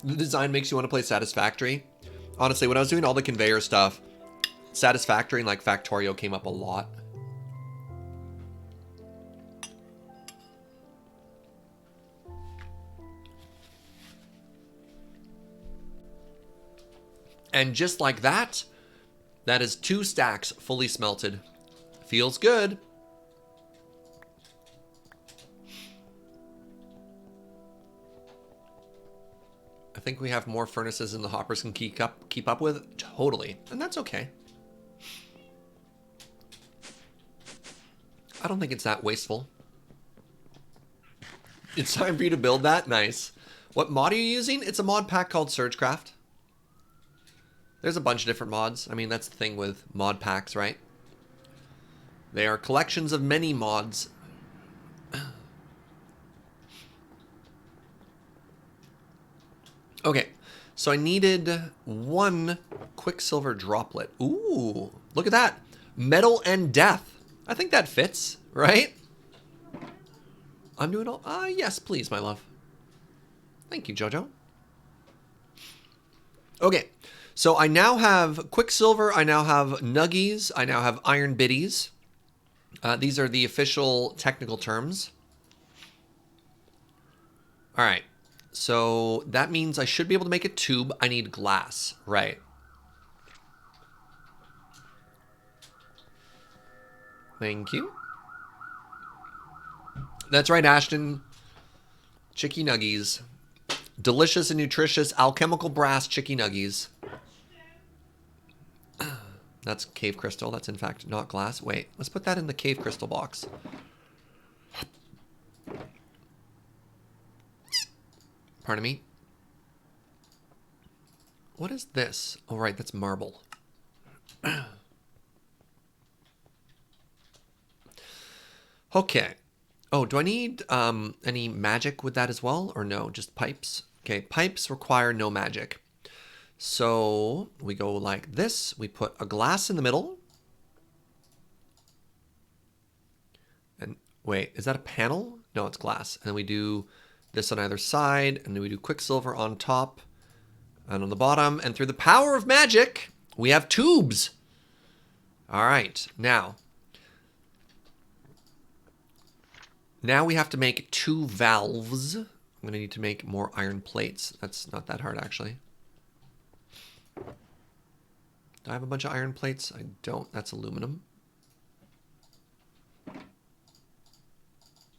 The design makes you want to play Satisfactory. Honestly, when I was doing all the conveyor stuff, Satisfactory and like Factorio came up a lot. And just like that, that is 2 stacks fully smelted. Feels good. I think we have more furnaces than the hoppers can keep up with. Totally. And that's okay. I don't think it's that wasteful. It's time for you to build that? Nice. What mod are you using? It's a mod pack called SergeCraft. There's a bunch of different mods. I mean, that's the thing with mod packs, right? They are collections of many mods. Okay, so I needed 1 Quicksilver droplet. Ooh, look at that. Metal and death. I think that fits, right? I'm doing all... yes, please, my love. Thank you, Jojo. Okay, so I now have Quicksilver, I now have Nuggies, I now have Iron Biddies. These are the official technical terms. All right, so that means I should be able to make a tube. I need glass, right? Thank you. That's right, Ashton. Chicky Nuggies. Delicious and nutritious alchemical brass chicky nuggies. That's cave crystal. That's in fact not glass. Wait, let's put that in the cave crystal box. Pardon me. What is this? Oh, right, that's marble. Okay. Oh, do I need any magic with that as well? Or no, just pipes? Okay, pipes require no magic. So we go like this. We put a glass in the middle. And wait, is that a panel? No, it's glass. And then we do this on either side. And then we do Quicksilver on top and on the bottom. And through the power of magic, we have tubes. All right, now we have to make 2 valves. I'm going to need to make more iron plates. That's not that hard, actually. Do I have a bunch of iron plates? I don't. That's aluminum.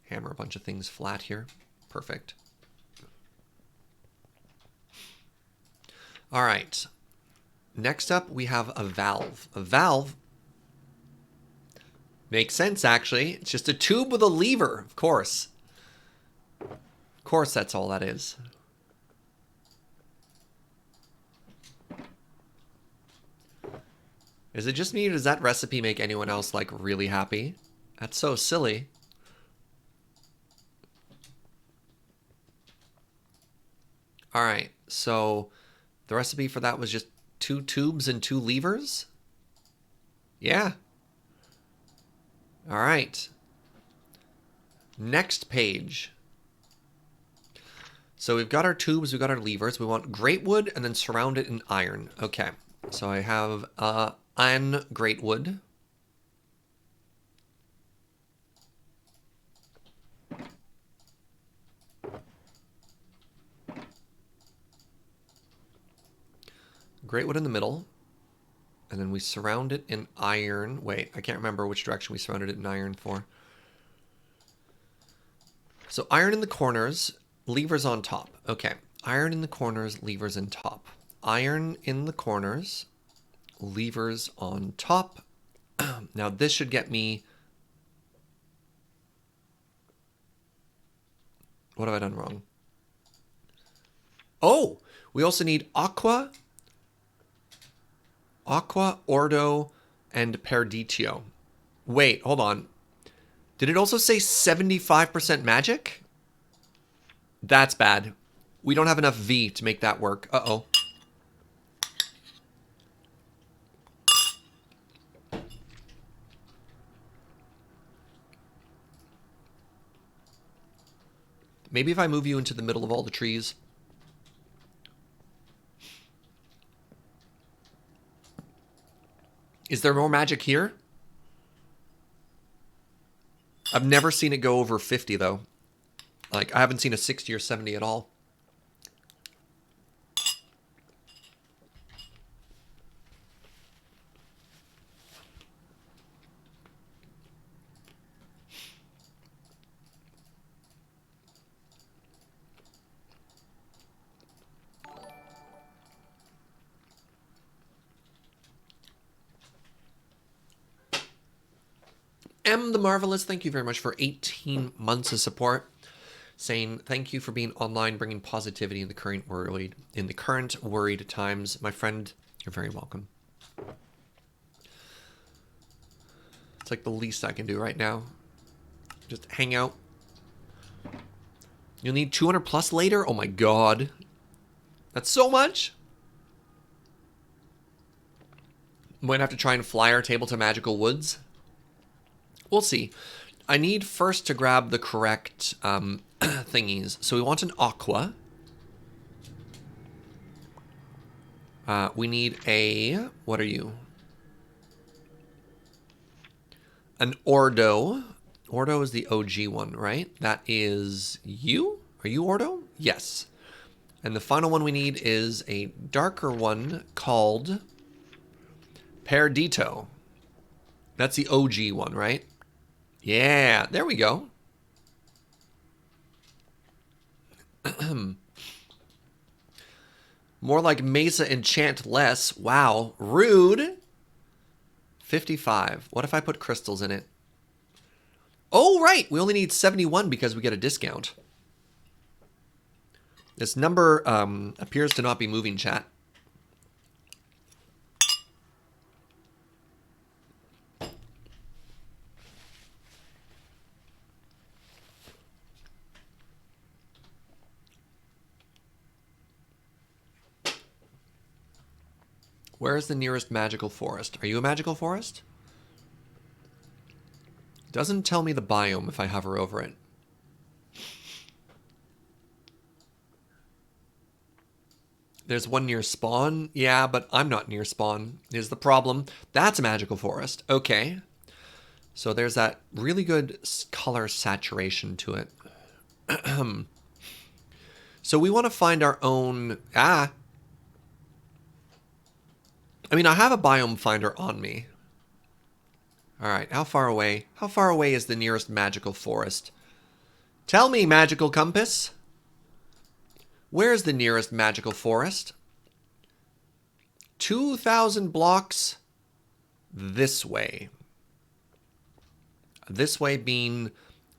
Hammer a bunch of things flat here. Perfect. All right. Next up, we have a valve. A valve makes sense, actually. It's just a tube with a lever, of course. Of course, that's all that is. Is it just me, or does that recipe make anyone else, like, really happy? That's so silly. All right, so the recipe for that was just 2 tubes and 2 levers? Yeah. All right. Next page. So we've got our tubes, we've got our levers. We want great wood and then surround it in iron. Okay. So I have iron great wood. Great wood in the middle. And then we surround it in iron. Wait, I can't remember which direction we surrounded it in iron for. So iron in the corners, levers on top. Okay. Iron in the corners, levers in top. Iron in the corners, levers on top. Now this should get me... What have I done wrong? Oh, we also need aqua, ordo, and perditio. Wait, hold on. Did it also say 75% magic? That's bad. We don't have enough V to make that work. Uh-oh. Maybe if I move you into the middle of all the trees. Is there more magic here? I've never seen it go over 50, though. Like, I haven't seen a 60 or 70 at all. M the Marvelous, thank you very much for 18 months of support. Saying thank you for being online, bringing positivity in the current worried times. My friend, you're very welcome. It's like the least I can do right now. Just hang out. You'll need 200 plus later? Oh my god. That's so much. Might have to try and fly our table to magical woods. We'll see. I need first to grab the correct thingies. So we want an aqua. We need a... What are you? An ordo. Ordo is the OG one, right? That is you? Are you ordo? Yes. And the final one we need is a darker one called Perdito. That's the OG one, right? Yeah, there we go. More like Mesa enchant less. Wow, rude. 55. What if I put crystals in it? Oh, right. We only need 71 because we get a discount. This number appears to not be moving, chat. Where is the nearest magical forest? Are you a magical forest? Doesn't tell me the biome if I hover over it. There's one near spawn. Yeah, but I'm not near spawn. Is the problem. That's a magical forest. Okay. So there's that really good color saturation to it. So we want to find our own... I mean, I have a biome finder on me. All right, how far away? How far away is the nearest magical forest? Tell me, magical compass. Where's the nearest magical forest? 2,000 blocks this way. This way being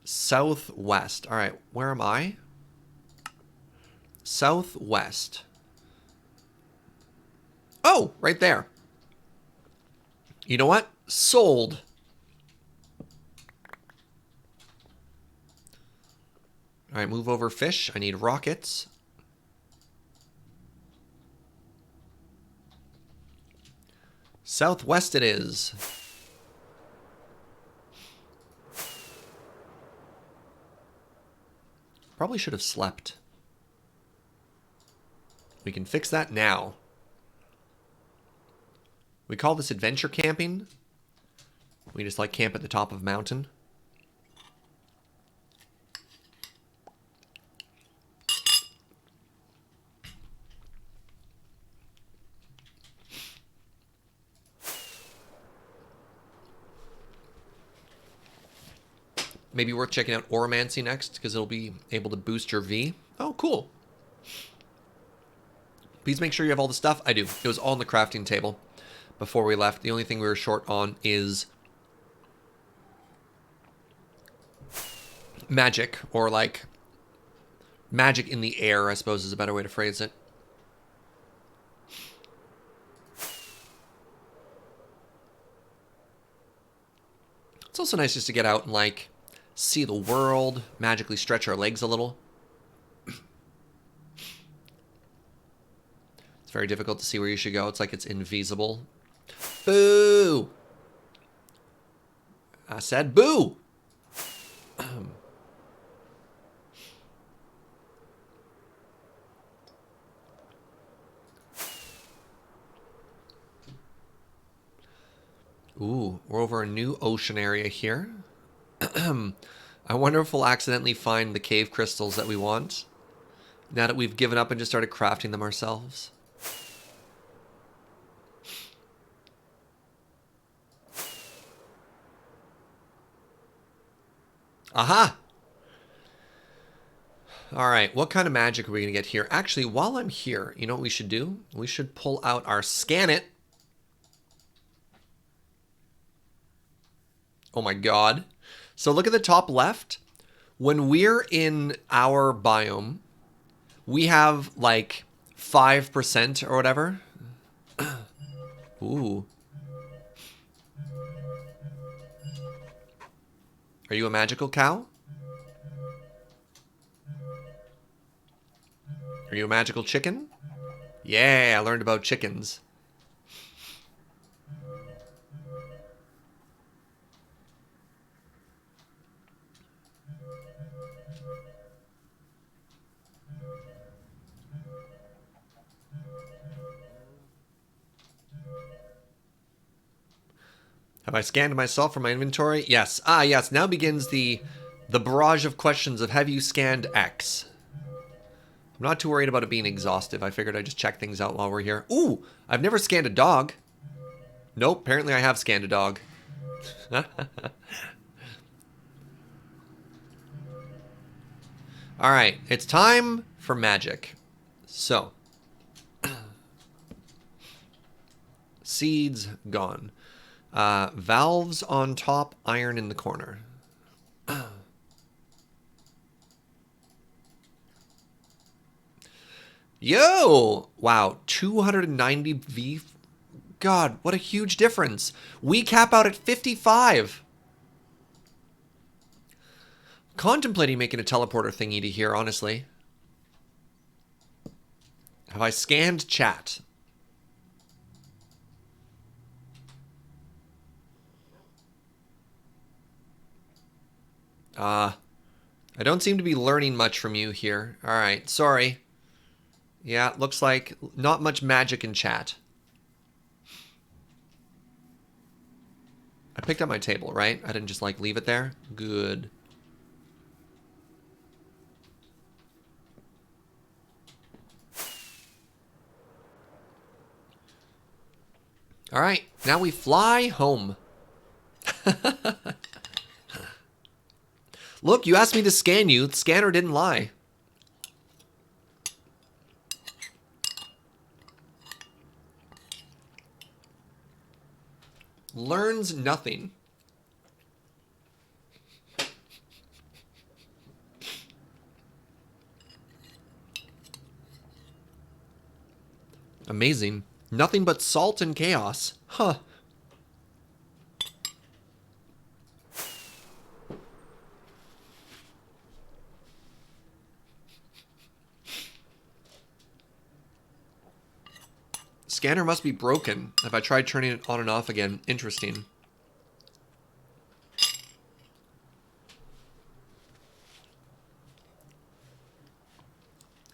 southwest. All right, where am I? Southwest. Oh, right there. You know what? Sold. All right, move over fish. I need rockets. Southwest it is. Probably should have slept. We can fix that now. We call this adventure camping. We just like camp at the top of a mountain. Maybe worth checking out Oromancy next, because it'll be able to boost your V. Oh, cool. Please make sure you have all the stuff. I do. It was all on the crafting table before we left. The only thing we were short on is magic, or like magic in the air, I suppose is a better way to phrase it. It's also nice just to get out and like see the world, magically stretch our legs a little. It's very difficult to see where you should go. It's like it's invisible. Boo! I said boo! Ooh, we're over a new ocean area here. I wonder if we'll accidentally find the cave crystals that we want, now that we've given up and just started crafting them ourselves. Aha! Alright, what kind of magic are we going to get here? Actually, while I'm here, you know what we should do? We should pull out our scan it. Oh my god. So look at the top left. When we're in our biome, we have like 5% or whatever. Ooh. Are you a magical cow? Are you a magical chicken? Yeah, I learned about chickens. Have I scanned myself from my inventory? Yes. Ah, yes. Now begins the barrage of questions of have you scanned X? I'm not too worried about it being exhaustive. I figured I'd just check things out while we're here. Ooh, I've never scanned a dog. Nope, apparently I have scanned a dog. Alright, it's time for magic. So. Seeds gone. Valves on top, iron in the corner. Yo! Wow, 290 V. God, what a huge difference. We cap out at 55. Contemplating making a teleporter thingy to here, honestly. Have I scanned chat? I don't seem to be learning much from you here. Alright, sorry. Yeah, looks like not much magic in chat. I picked up my table, right? I didn't just like leave it there? Good. Alright, now we fly home. Look, you asked me to scan you. The scanner didn't lie. Learns nothing. Amazing. Nothing but salt and chaos. Huh. Scanner must be broken. If I tried turning it on and off again. Interesting.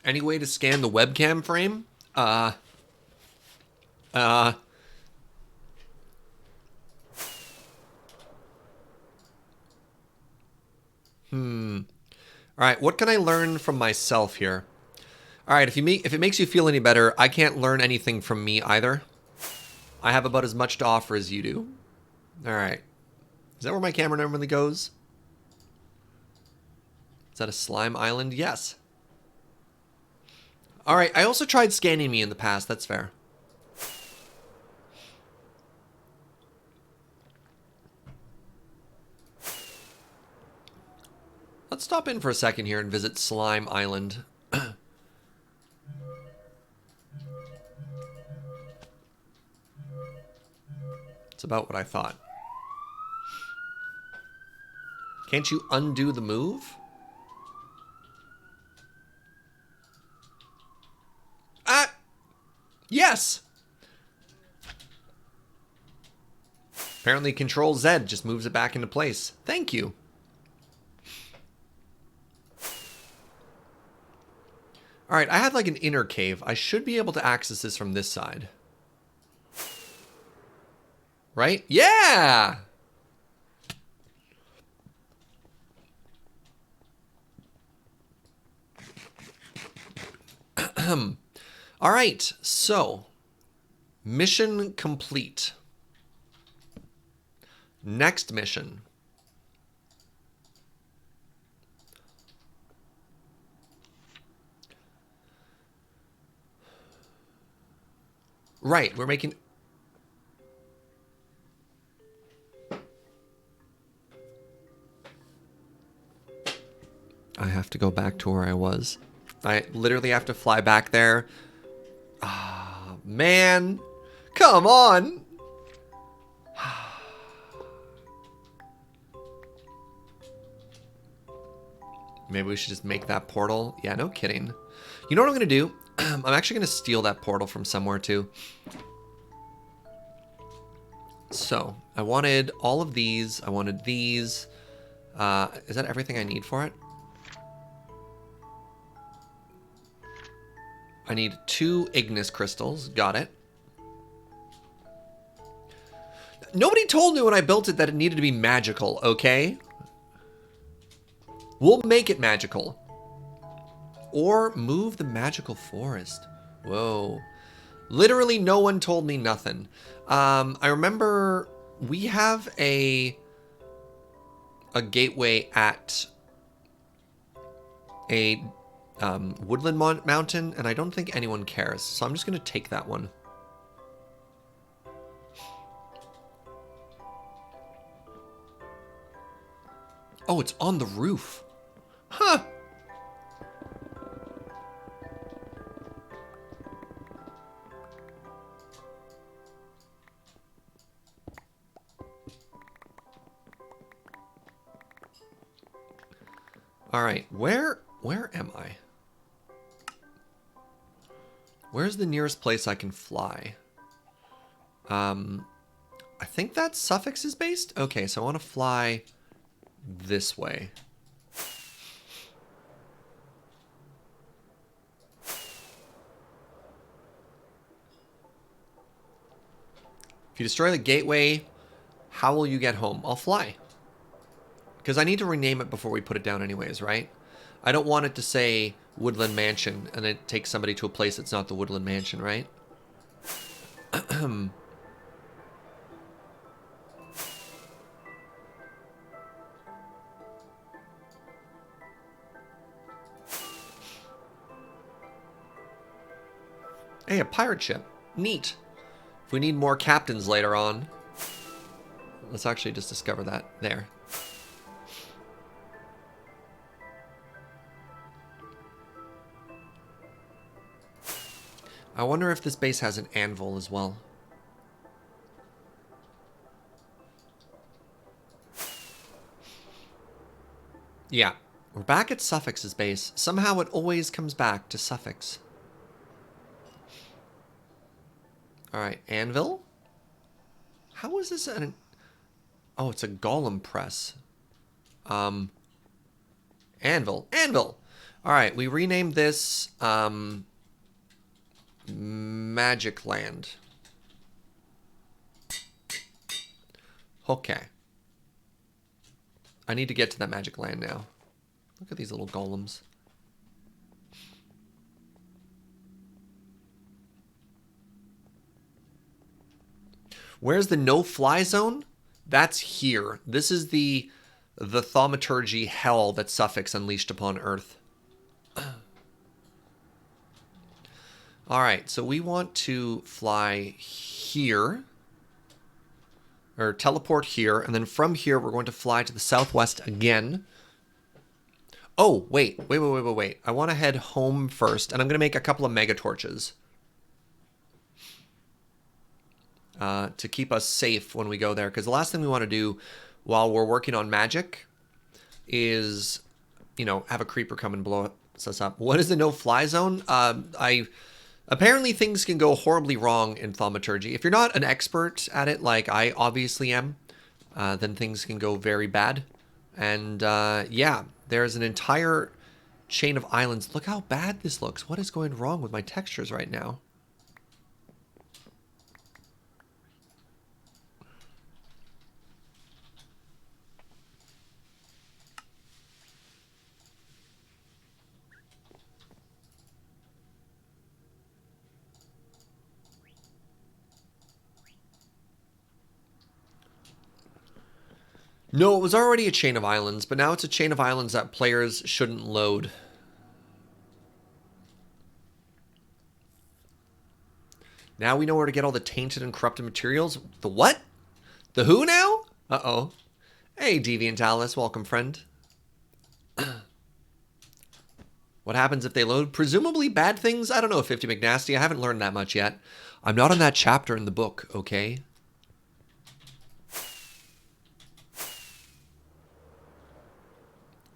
Any way to scan the webcam frame? All right, what can I learn from myself here? All right, if it makes you feel any better, I can't learn anything from me either. I have about as much to offer as you do. All right. Is that where my camera normally goes? Is that a slime island? Yes. All right, I also tried scanning me in the past. That's fair. Let's stop in for a second here and visit Slime Island. It's about what I thought. Can't you undo the move? Ah! Yes! Apparently Control Z just moves it back into place. Thank you. Alright, I had like an inner cave. I should be able to access this from this side. Right? Yeah! Alright, so mission complete. Next mission. Right, we're making... I have to go back to where I was. I literally have to fly back there. Ah, man. Come on. Maybe we should just make that portal. Yeah, no kidding. You know what I'm going to do? I'm actually going to steal that portal from somewhere too. So, I wanted all of these. I wanted these. Is that everything I need for it? I need 2 Ignis crystals. Got it. Nobody told me when I built it that it needed to be magical, okay? We'll make it magical. Or move the magical forest. Whoa. Literally no one told me nothing. I remember we have a gateway at a woodland mountain, and I don't think anyone cares. So I'm just going to take that one. Oh, it's on the roof. Huh. All right, where am I? Where's the nearest place I can fly? I think that's Suffolk's is based? Okay, so I want to fly this way. If you destroy the gateway, how will you get home? I'll fly. Because I need to rename it before we put it down anyways, right? I don't want it to say Woodland Mansion and it takes somebody to a place that's not the Woodland Mansion, right? Hey, a pirate ship. Neat. If we need more captains later on. Let's actually just discover that. There. I wonder if this base has an anvil as well. Yeah. We're back at Suffix's base. Somehow it always comes back to Suffix. Alright, anvil? How is this an... Oh, it's a golem press. Anvil. Anvil! Alright, we renamed this, Magic Land. Okay. I need to get to that Magic Land now. Look at these little golems. Where's the no-fly zone? That's here. This is the thaumaturgy hell that Suffix unleashed upon Earth. Alright, so we want to fly here. Or teleport here. And then from here, we're going to fly to the southwest again. Oh, wait. I want to head home first. And I'm going to make a couple of mega torches. To keep us safe when we go there. Because the last thing we want to do while we're working on magic is, you know, have a creeper come and blow us up. What is the no-fly zone? Apparently things can go horribly wrong in thaumaturgy. If you're not an expert at it, like I obviously am, then things can go very bad. And yeah, there's an entire chain of islands. Look how bad this looks. What is going wrong with my textures right now? No, it was already a chain of islands, but now it's a chain of islands that players shouldn't load. Now we know where to get all the tainted and corrupted materials. The what? The who now? Uh-oh. Hey, Deviant Alice. Welcome, friend. What happens if they load? Presumably bad things? I don't know, 50 McNasty. I haven't learned that much yet. I'm not on that chapter in the book, okay?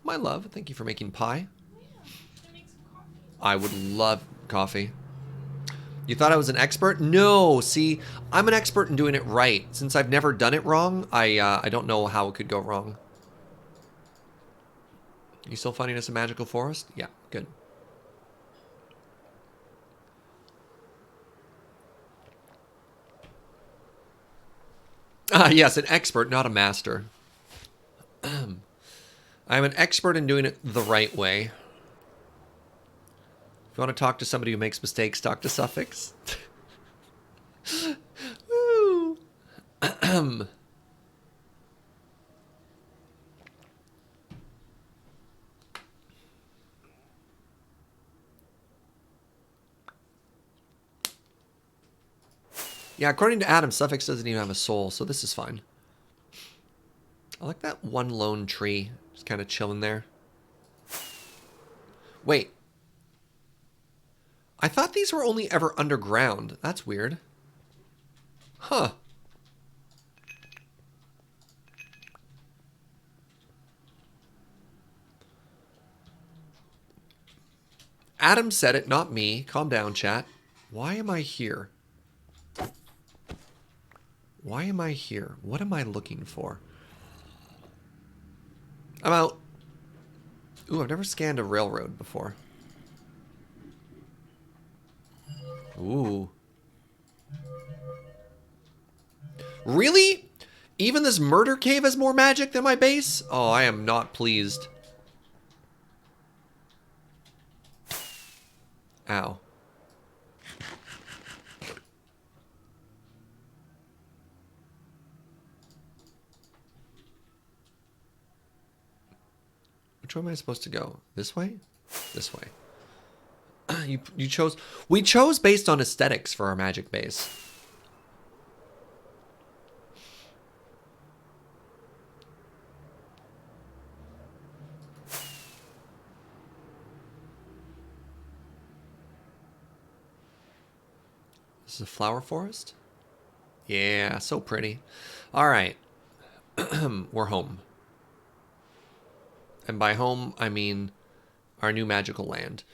My love, thank you for making pie. I would love coffee. You thought I was an expert? No, see, I'm an expert in doing it right. Since I've never done it wrong, I don't know how it could go wrong. You still finding us a magical forest? Yeah, good. Ah, yes, an expert, not a master. I'm an expert in doing it the right way. If you want to talk to somebody who makes mistakes, talk to Suffix. Woo! Yeah, according to Adam, Suffix doesn't even have a soul, so this is fine. I like that one lone tree. Just kind of chilling there. Wait. I thought these were only ever underground. That's weird. Huh. Adam said it, not me. Calm down, chat. Why am I here? Why am I here? What am I looking for? I'm out. Ooh, I've never scanned a railroad before. Ooh. Really? Even this murder cave has more magic than my base? Oh, I am not pleased. Ow. Which way am I supposed to go? This way? This way. You chose... We chose based on aesthetics for our magic base. This is a flower forest? Yeah, so pretty. All right. We're home. And by home, I mean our new magical land.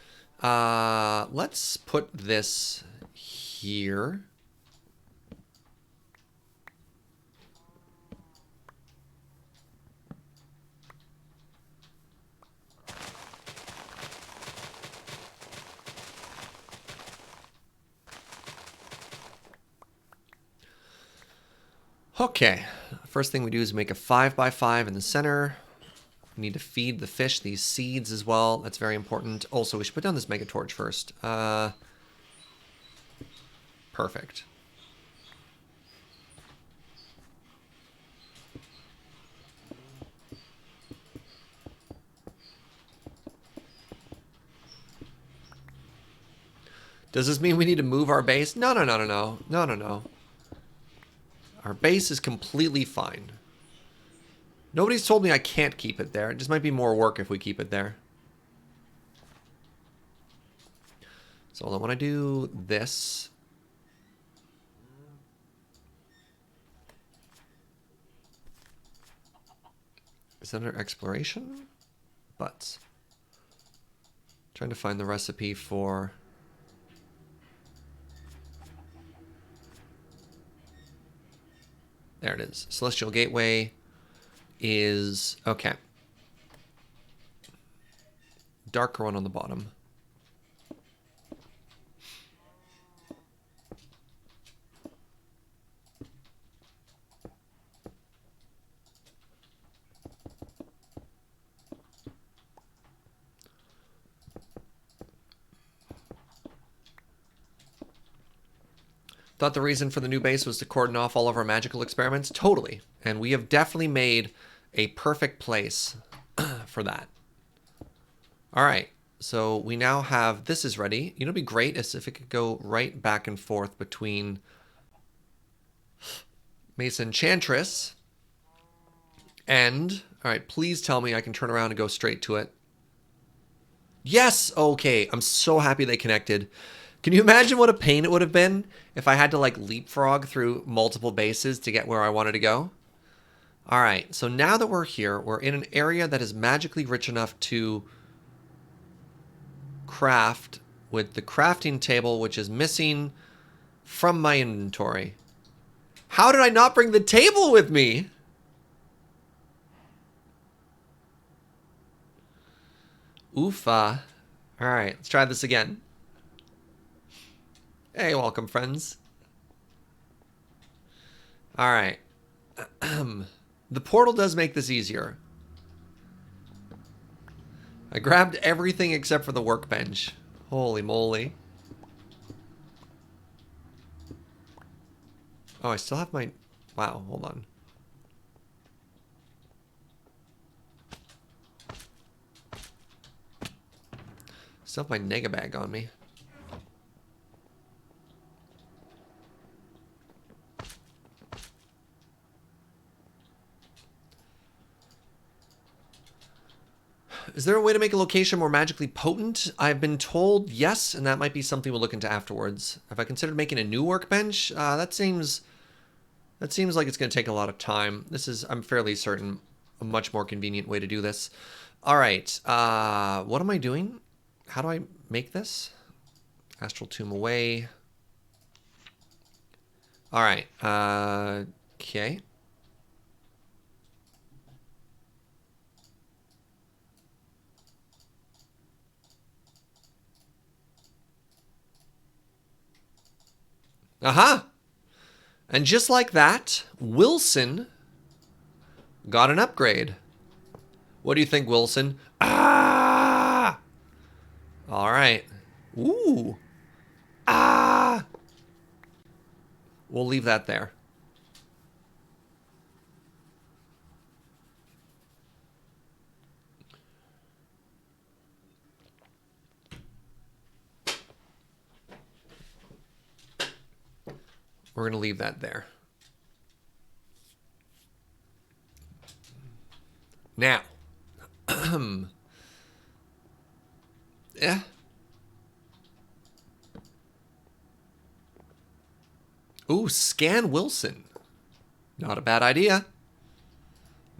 Let's put this here. Okay, first thing we do is make a 5x5 in the center. We need to feed the fish these seeds as well. That's very important. Also, we should put down this mega torch first. Perfect. Does this mean we need to move our base? No, no, no, no, no. No, no, no. Our base is completely fine. Nobody's told me I can't keep it there. It just might be more work if we keep it there. So I want to do this. Is that under exploration? But trying to find the recipe for... There it is. Celestial Gateway is... Okay. Darker one on the bottom. Thought the reason for the new base was to cordon off all of our magical experiments? Totally. And we have definitely made a perfect place for that. All right. So we now have... This is ready. You know what would be great is if it could go right back and forth between Mason Enchantress and... All right, please tell me I can turn around and go straight to it. Yes! Okay. I'm so happy they connected. Can you imagine what a pain it would have been if I had to like leapfrog through multiple bases to get where I wanted to go? All right, so now that we're here, we're in an area that is magically rich enough to craft with the crafting table, which is missing from my inventory. How did I not bring the table with me? Oofa. All right, let's try this again. Hey, welcome, friends. All right. The portal does make this easier. I grabbed everything except for the workbench. Holy moly. Oh, I still have my... Wow, hold on. Still have my nega bag on me. Is there a way to make a location more magically potent? I've been told yes, and that might be something we'll look into afterwards. Have I considered making a new workbench? That seems like it's going to take a lot of time. This is, I'm fairly certain, a much more convenient way to do this. All right, what am I doing? How do I make this? Astral Tomb away. All right, okay. Aha! And just like that, Wilson got an upgrade. What do you think, Wilson? Ah! All right. Ooh. Ah! We'll leave that there. We're going to leave that there. Now. Yeah. Ooh, scan Wilson. Not a bad idea.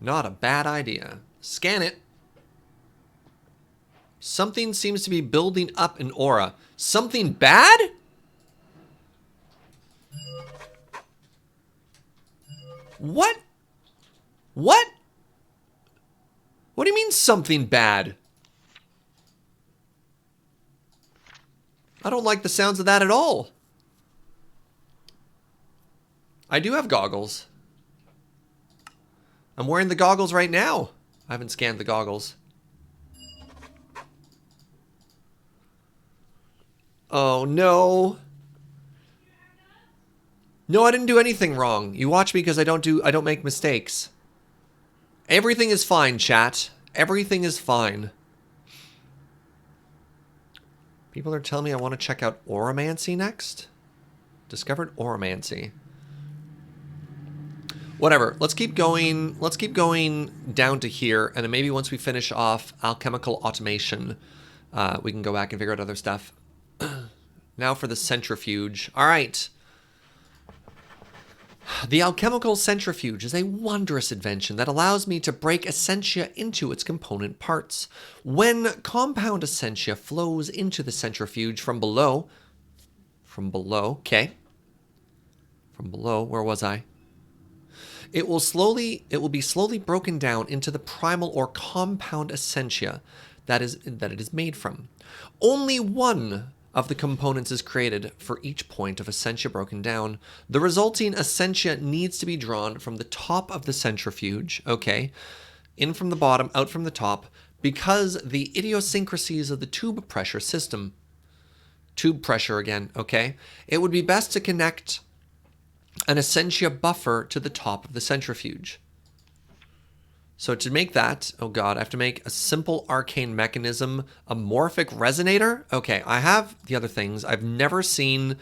Not a bad idea. Scan it. Something seems to be building up an aura. Something bad? What? What? What do you mean something bad? I don't like the sounds of that at all. I do have goggles. I'm wearing the goggles right now. I haven't scanned the goggles. Oh, no. No, I didn't do anything wrong. You watch me because I don't make mistakes. Everything is fine, chat. Everything is fine. People are telling me I want to check out Oromancy next. Discovered Oromancy. Whatever. Let's keep going. Let's keep going down to here, and then maybe once we finish off alchemical automation, we can go back and figure out other stuff. Now for the centrifuge. All right. The alchemical centrifuge is a wondrous invention that allows me to break essentia into its component parts. When compound essentia flows into the centrifuge from below, okay. From below, where was I? It will be slowly broken down into the primal or compound essentia that it is made from. Only one of the components is created for each point of essentia broken down. The resulting essentia needs to be drawn from the top of the centrifuge, okay, in from the bottom, out from the top, because the idiosyncrasies of the tube pressure system. Tube pressure again, okay? It would be best to connect an essentia buffer to the top of the centrifuge. So to make that, oh god, I have to make a simple arcane mechanism, a morphic resonator. Okay, I have the other things. I've never seen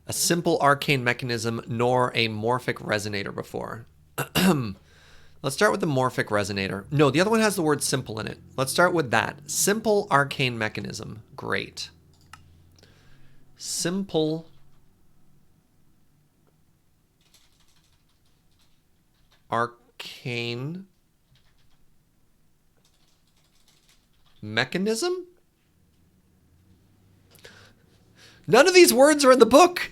a simple arcane mechanism nor a morphic resonator before. Let's start with the morphic resonator. No, the other one has the word simple in it. Let's start with that. Simple arcane mechanism. Great. Simple arcane mechanism? None of these words are in the book.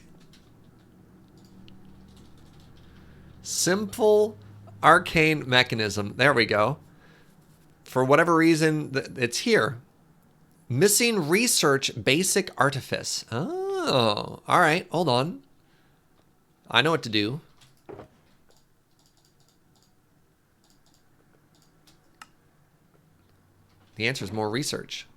Simple arcane mechanism. There we go. For whatever reason, it's here. Missing research basic artifice. Oh, all right. Hold on. I know what to do. The answer is more research.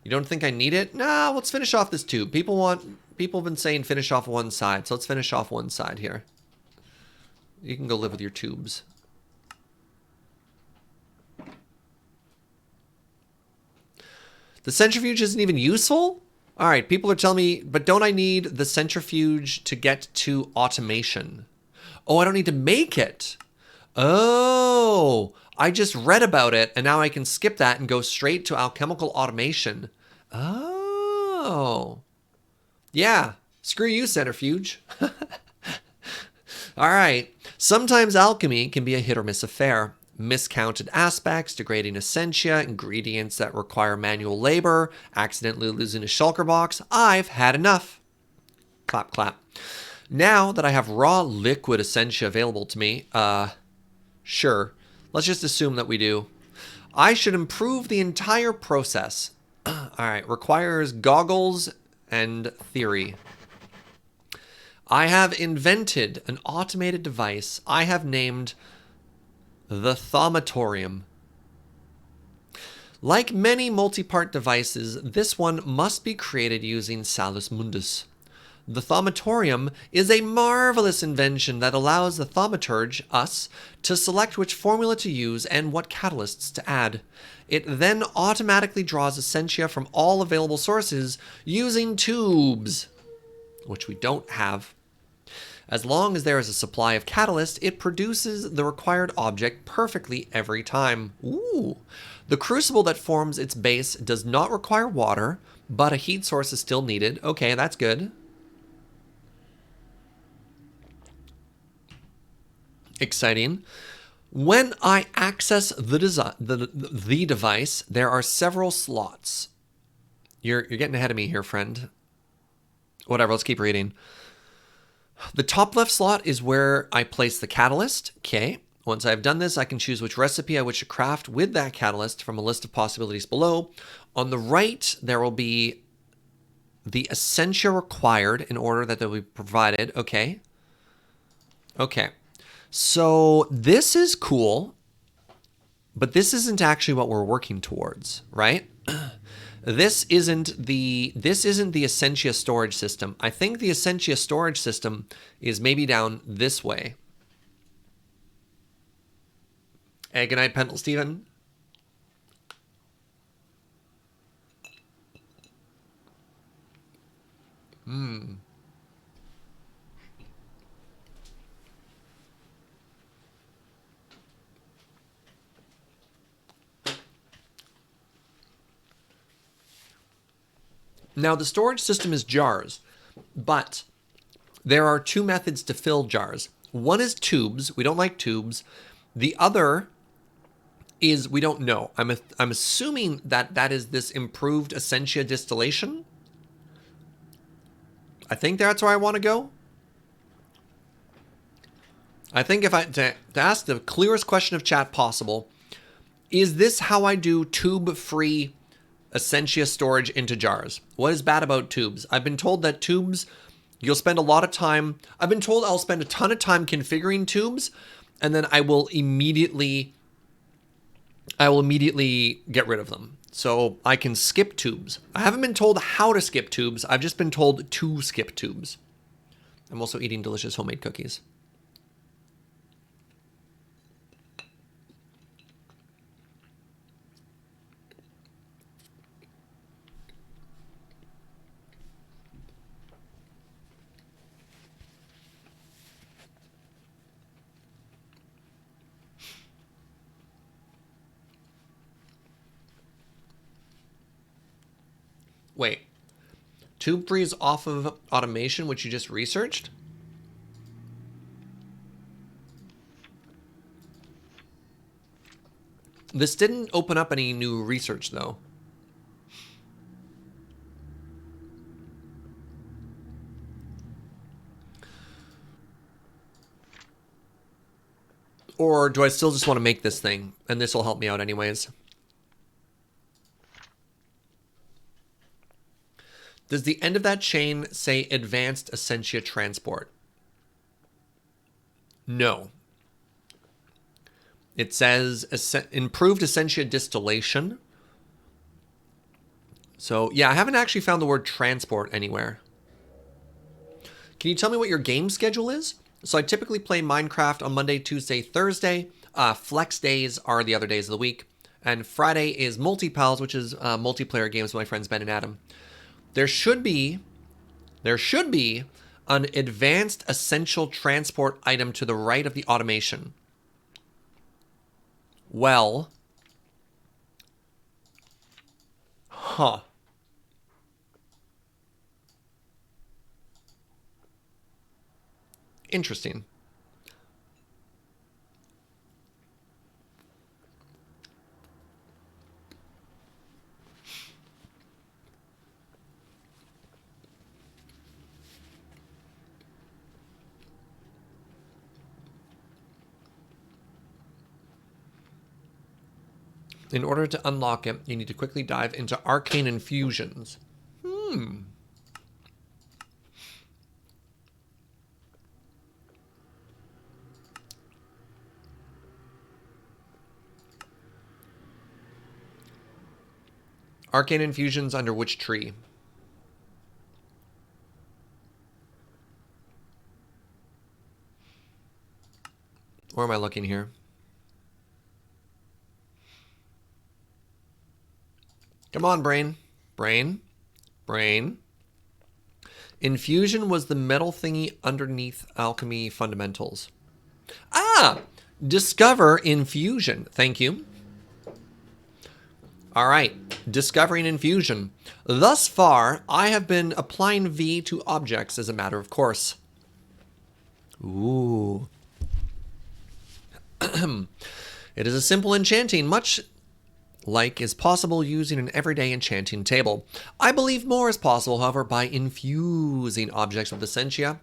You don't think I need it? Nah, let's finish off this tube. People have been saying finish off one side, so let's finish off one side here. You can go live with your tubes. The centrifuge isn't even useful? All right, people are telling me, but don't I need the centrifuge to get to automation? Oh, I don't need to make it. Oh, I just read about it, and now I can skip that and go straight to alchemical automation. Oh. Yeah, screw you, centrifuge. All right. Sometimes alchemy can be a hit or miss affair. Miscounted aspects, degrading essentia, ingredients that require manual labor, accidentally losing a shulker box. I've had enough. Clap, clap. Now that I have raw liquid essentia available to me, sure, let's just assume that we do. I should improve the entire process. All right, requires goggles and theory. I have invented an automated device I have named the Thaumatorium. Like many multi-part devices, this one must be created using Salus Mundus. The Thaumatorium is a marvelous invention that allows the thaumaturge, us, to select which formula to use and what catalysts to add. It then automatically draws essentia from all available sources using tubes, which we don't have. As long as there is a supply of catalyst, it produces the required object perfectly every time. Ooh. The crucible that forms its base does not require water, but a heat source is still needed. Okay, that's good. Exciting. When I access the device, there are several slots. You're getting ahead of me here, friend. Whatever, let's keep reading. The top left slot is where I place the catalyst. Okay. Once I've done this, I can choose which recipe I wish to craft with that catalyst from a list of possibilities below. On the right, there will be the essentia required in order that they'll be provided. Okay. Okay. So this is cool, but this isn't actually what we're working towards, right? This isn't the Essentia storage system. I think the Essentia storage system is maybe down this way. Hey, good night, Pentel Steven. Now, the storage system is jars, but there are two methods to fill jars. One is tubes. We don't like tubes. The other is we don't know. I'm assuming that that is this improved Essentia distillation. I think that's where I want to go. I think if I to ask the clearest question of chat possible, is this how I do tube-free Essentia storage into jars? What is bad about tubes? I've been told that tubes, you'll spend a lot of time. I've been told I'll spend a ton of time configuring tubes, and then I will immediately get rid of them. So I can skip tubes. I haven't been told how to skip tubes. I've just been told to skip tubes. I'm also eating delicious homemade cookies. Wait, tube free is off of automation, which you just researched? This didn't open up any new research, though. Or do I still just want to make this thing, and this will help me out anyways? Does the end of that chain say advanced Essentia transport? No. It says improved Essentia distillation. So, yeah, I haven't actually found the word transport anywhere. Can you tell me what your game schedule is? So I typically play Minecraft on Monday, Tuesday, Thursday. Flex days are the other days of the week. And Friday is Multi-Pals, which is multiplayer games with my friends Ben and Adam. There should be an advanced essential transport item to the right of the automation. Well, huh. Interesting. In order to unlock it, you need to quickly dive into arcane infusions. Arcane infusions under which tree? Where am I looking here? Come on, brain. Brain. Brain. Infusion was the metal thingy underneath alchemy fundamentals. Ah! Discover infusion. Thank you. All right, discovering infusion. Thus far, I have been applying V to objects as a matter of course. Ooh. It is a simple enchanting, much like is possible using an everyday enchanting table. I believe more is possible, however, by infusing objects with essentia.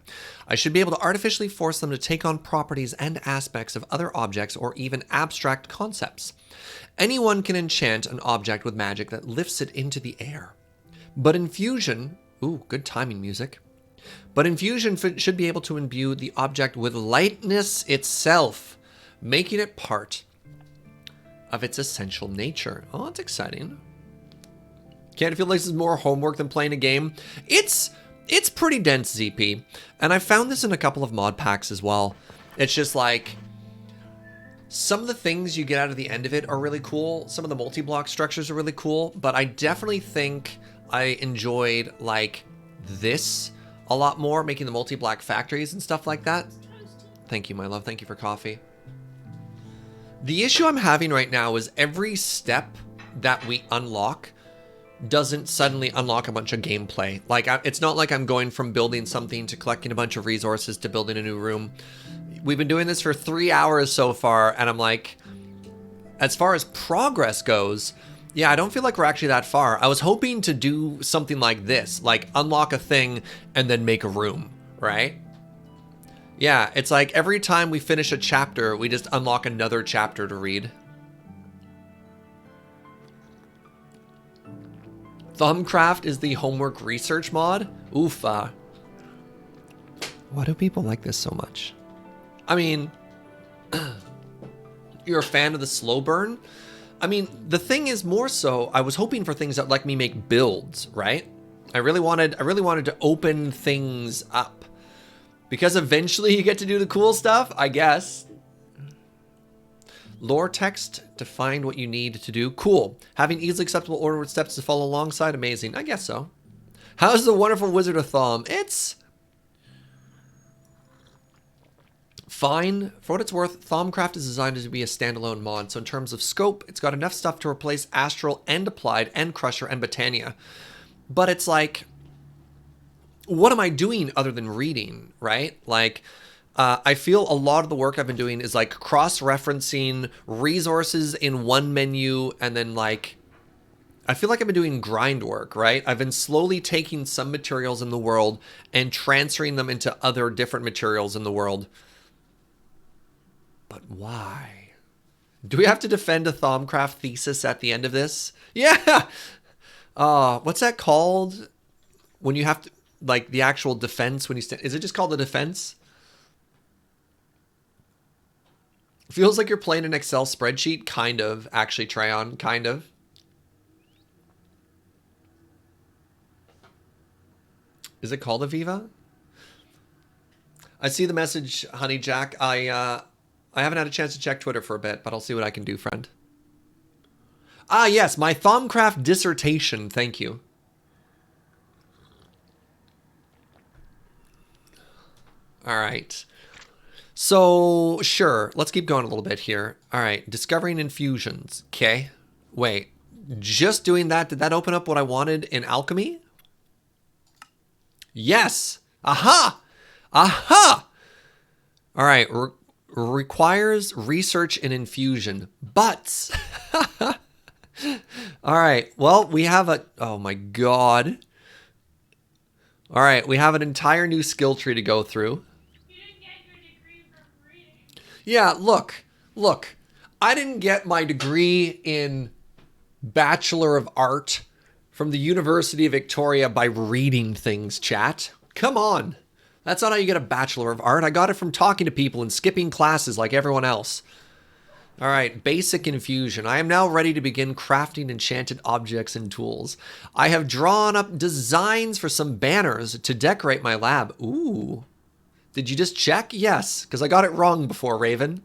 I should be able to artificially force them to take on properties and aspects of other objects or even abstract concepts. Anyone can enchant an object with magic that lifts it into the air. But infusion, ooh, good timing music. But infusion should be able to imbue the object with lightness itself, making it part of its essential nature. Oh, that's exciting. Can't it feel like this is more homework than playing a game? It's pretty dense, ZP. And I found this in a couple of mod packs as well. It's just like, some of the things you get out of the end of it are really cool. Some of the multi-block structures are really cool. But I definitely think I enjoyed like this a lot more, making the multi-block factories and stuff like that. Thank you, my love. Thank you for coffee. The issue I'm having right now is every step that we unlock doesn't suddenly unlock a bunch of gameplay. Like, it's not like I'm going from building something to collecting a bunch of resources to building a new room. We've been doing this for 3 hours so far, and I'm like, as far as progress goes, yeah, I don't feel like we're actually that far. I was hoping to do something like this, like unlock a thing and then make a room, right? Yeah, it's like every time we finish a chapter, we just unlock another chapter to read. Thaumcraft is the homework research mod? Oofa. Why do people like this so much? I mean, you're a fan of the slow burn? I mean, the thing is more so, I was hoping for things that let me make builds, right? I really wanted to open things up. Because eventually you get to do the cool stuff, I guess. Lore text to find what you need to do. Cool. Having easily acceptable order with steps to follow alongside. Amazing. I guess so. How's the wonderful Wizard of Thaum? It's fine. For what it's worth, Thaumcraft is designed to be a standalone mod. So in terms of scope, it's got enough stuff to replace Astral and Applied and Crusher and Botania. But it's like, what am I doing other than reading, right? Like, I feel a lot of the work I've been doing is like cross-referencing resources in one menu, and then like, I feel like I've been doing grind work, right? I've been slowly taking some materials in the world and transferring them into other different materials in the world. But why? Do we have to defend a Thaumcraft thesis at the end of this? Yeah! What's that called? When you have to, like the actual defense when you stand, is it just called the defense? Feels like you're playing an Excel spreadsheet, kind of, actually, Tryon, kind of. Is it called Aviva? I see the message, Honey Jack. I haven't had a chance to check Twitter for a bit, but I'll see what I can do, friend. Ah, yes, my Thaumcraft dissertation, thank you. All right. So, sure. Let's keep going a little bit here. All right. Discovering infusions. Okay. Wait. Just doing that, did that open up what I wanted in alchemy? Yes. Aha. Aha. All right. Requires research in infusion. But. All right. Well, we have a... Oh, my God. All right. We have an entire new skill tree to go through. Yeah, look, I didn't get my degree in Bachelor of Art from the University of Victoria by reading things, chat. Come on. That's not how you get a Bachelor of Art. I got it from talking to people and skipping classes like everyone else. All right, basic infusion. I am now ready to begin crafting enchanted objects and tools. I have drawn up designs for some banners to decorate my lab. Ooh. Did you just check? Yes, because I got it wrong before, Raven.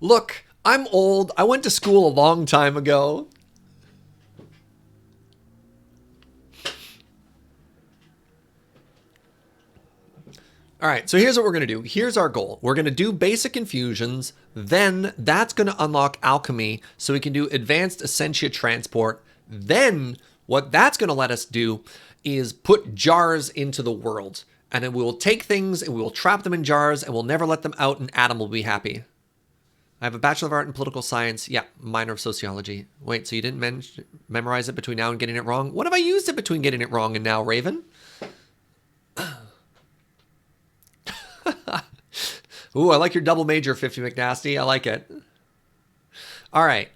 Look, I'm old. I went to school a long time ago. All right, so here's what we're going to do. Here's our goal. We're going to do basic infusions. Then that's going to unlock alchemy so we can do advanced essentia transport. Then what that's going to let us do is put jars into the world. And then we will take things and we will trap them in jars and we'll never let them out and Adam will be happy. I have a Bachelor of Art in Political Science. Yeah, minor of Sociology. Wait, so you didn't memorize it between now and getting it wrong? What have I used it between getting it wrong and now, Raven? Ooh, I like your double major, 50 McNasty. I like it. All right.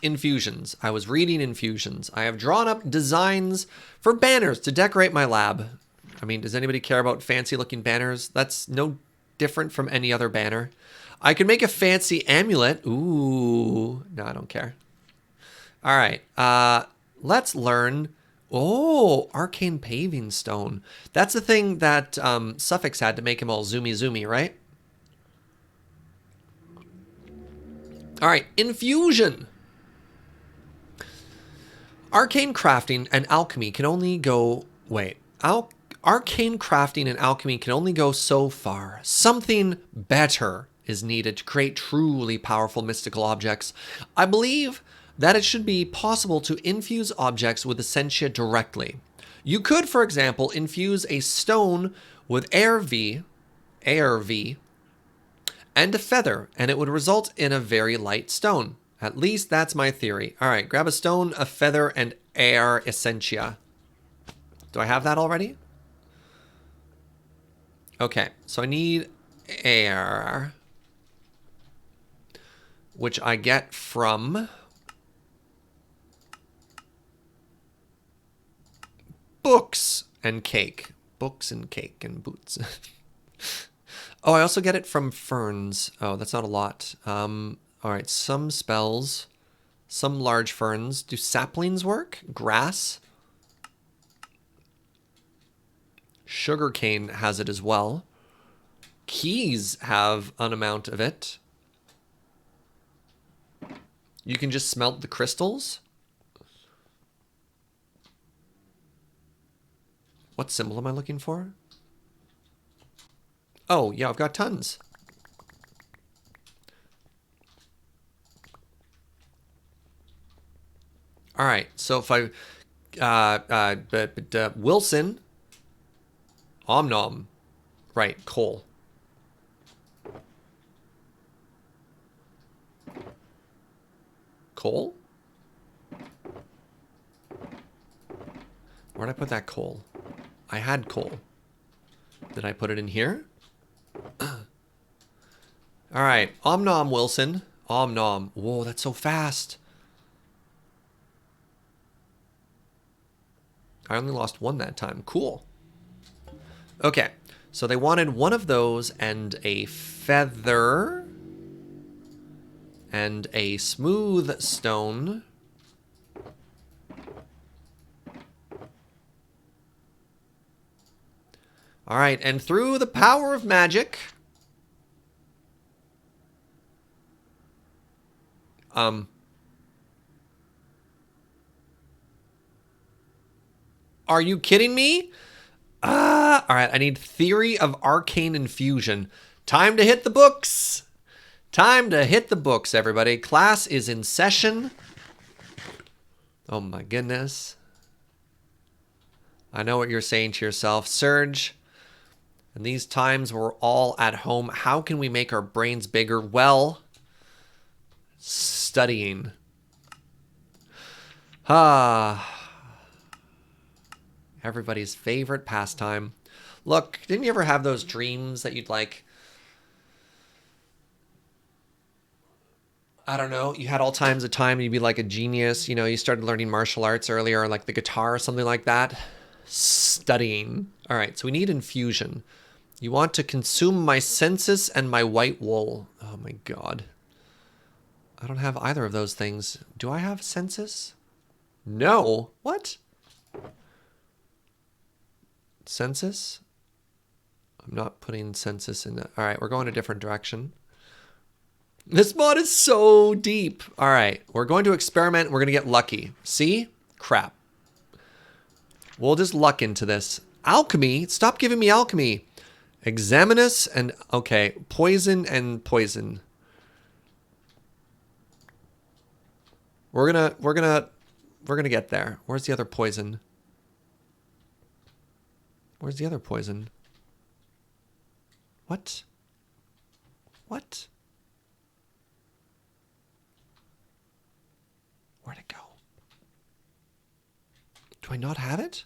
Infusions. I was reading infusions. I have drawn up designs for banners to decorate my lab. I mean, does anybody care about fancy looking banners? That's no different from any other banner. I could make a fancy amulet. Ooh. No, I don't care. All right. Let's learn. Oh, arcane paving stone. That's the thing that Suffix had to make him all zoomy, right? All right, infusion. Arcane crafting and alchemy can only go... Wait. Arcane crafting and alchemy can only go so far. Something better is needed to create truly powerful mystical objects. I believe that it should be possible to infuse objects with essentia directly. You could, for example, infuse a stone with ARV, and a feather, and it would result in a very light stone. At least that's my theory. All right, grab a stone, a feather, and air essentia. Do I have that already? Okay, so I need air, which I get from books and cake. Books and cake and boots. Oh, I also get it from ferns. Oh, that's not a lot. All right, some spells, some large ferns. Do saplings work? Grass? Sugarcane has it as well. Keys have an amount of it. You can just smelt the crystals. What symbol am I looking for? Oh, yeah, I've got tons. All right, so if I... Wilson... Omnom. Right, coal. Coal? Where'd I put that coal? I had coal. Did I put it in here? All right, Omnom Wilson. Omnom. Whoa, that's so fast. I only lost one that time. Cool. Okay, so they wanted one of those and a feather and a smooth stone. All right, and through the power of magic, are you kidding me? All right, I need theory of arcane infusion. Time to hit the books. Time to hit the books, everybody. Class is in session. Oh my goodness. I know what you're saying to yourself, Serge. In these times we're all at home, how can we make our brains bigger? Well, studying. Everybody's favorite pastime. Look, didn't you ever have those dreams that you'd like, I don't know, you had all times of time and you'd be like a genius, you know, you started learning martial arts earlier, or like the guitar or something like that. Studying. All right, so we need infusion. You want to consume my senses and my white wool. Oh my God. I don't have either of those things. Do I have senses? No. What? Census? I'm not putting census in that. All right, we're going a different direction. This mod is so deep. All right, we're going to experiment. We're going to get lucky. See? Crap. We'll just luck into this. Alchemy? Stop giving me alchemy. Examinus and... Okay, poison and poison. We're gonna get there. Where's the other poison? Where's the other poison? What? What? Where'd it go? Do I not have it?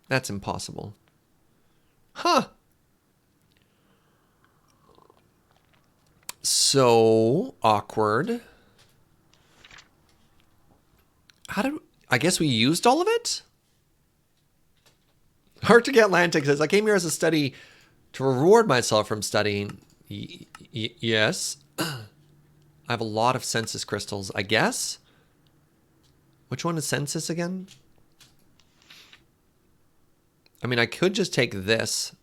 That's impossible. Huh. So awkward. How did... I guess we used all of it? Arctic Atlantic says, I came here as a study to reward myself from studying. Yes. I have a lot of census crystals, I guess. Which one is census again? I mean, I could just take this.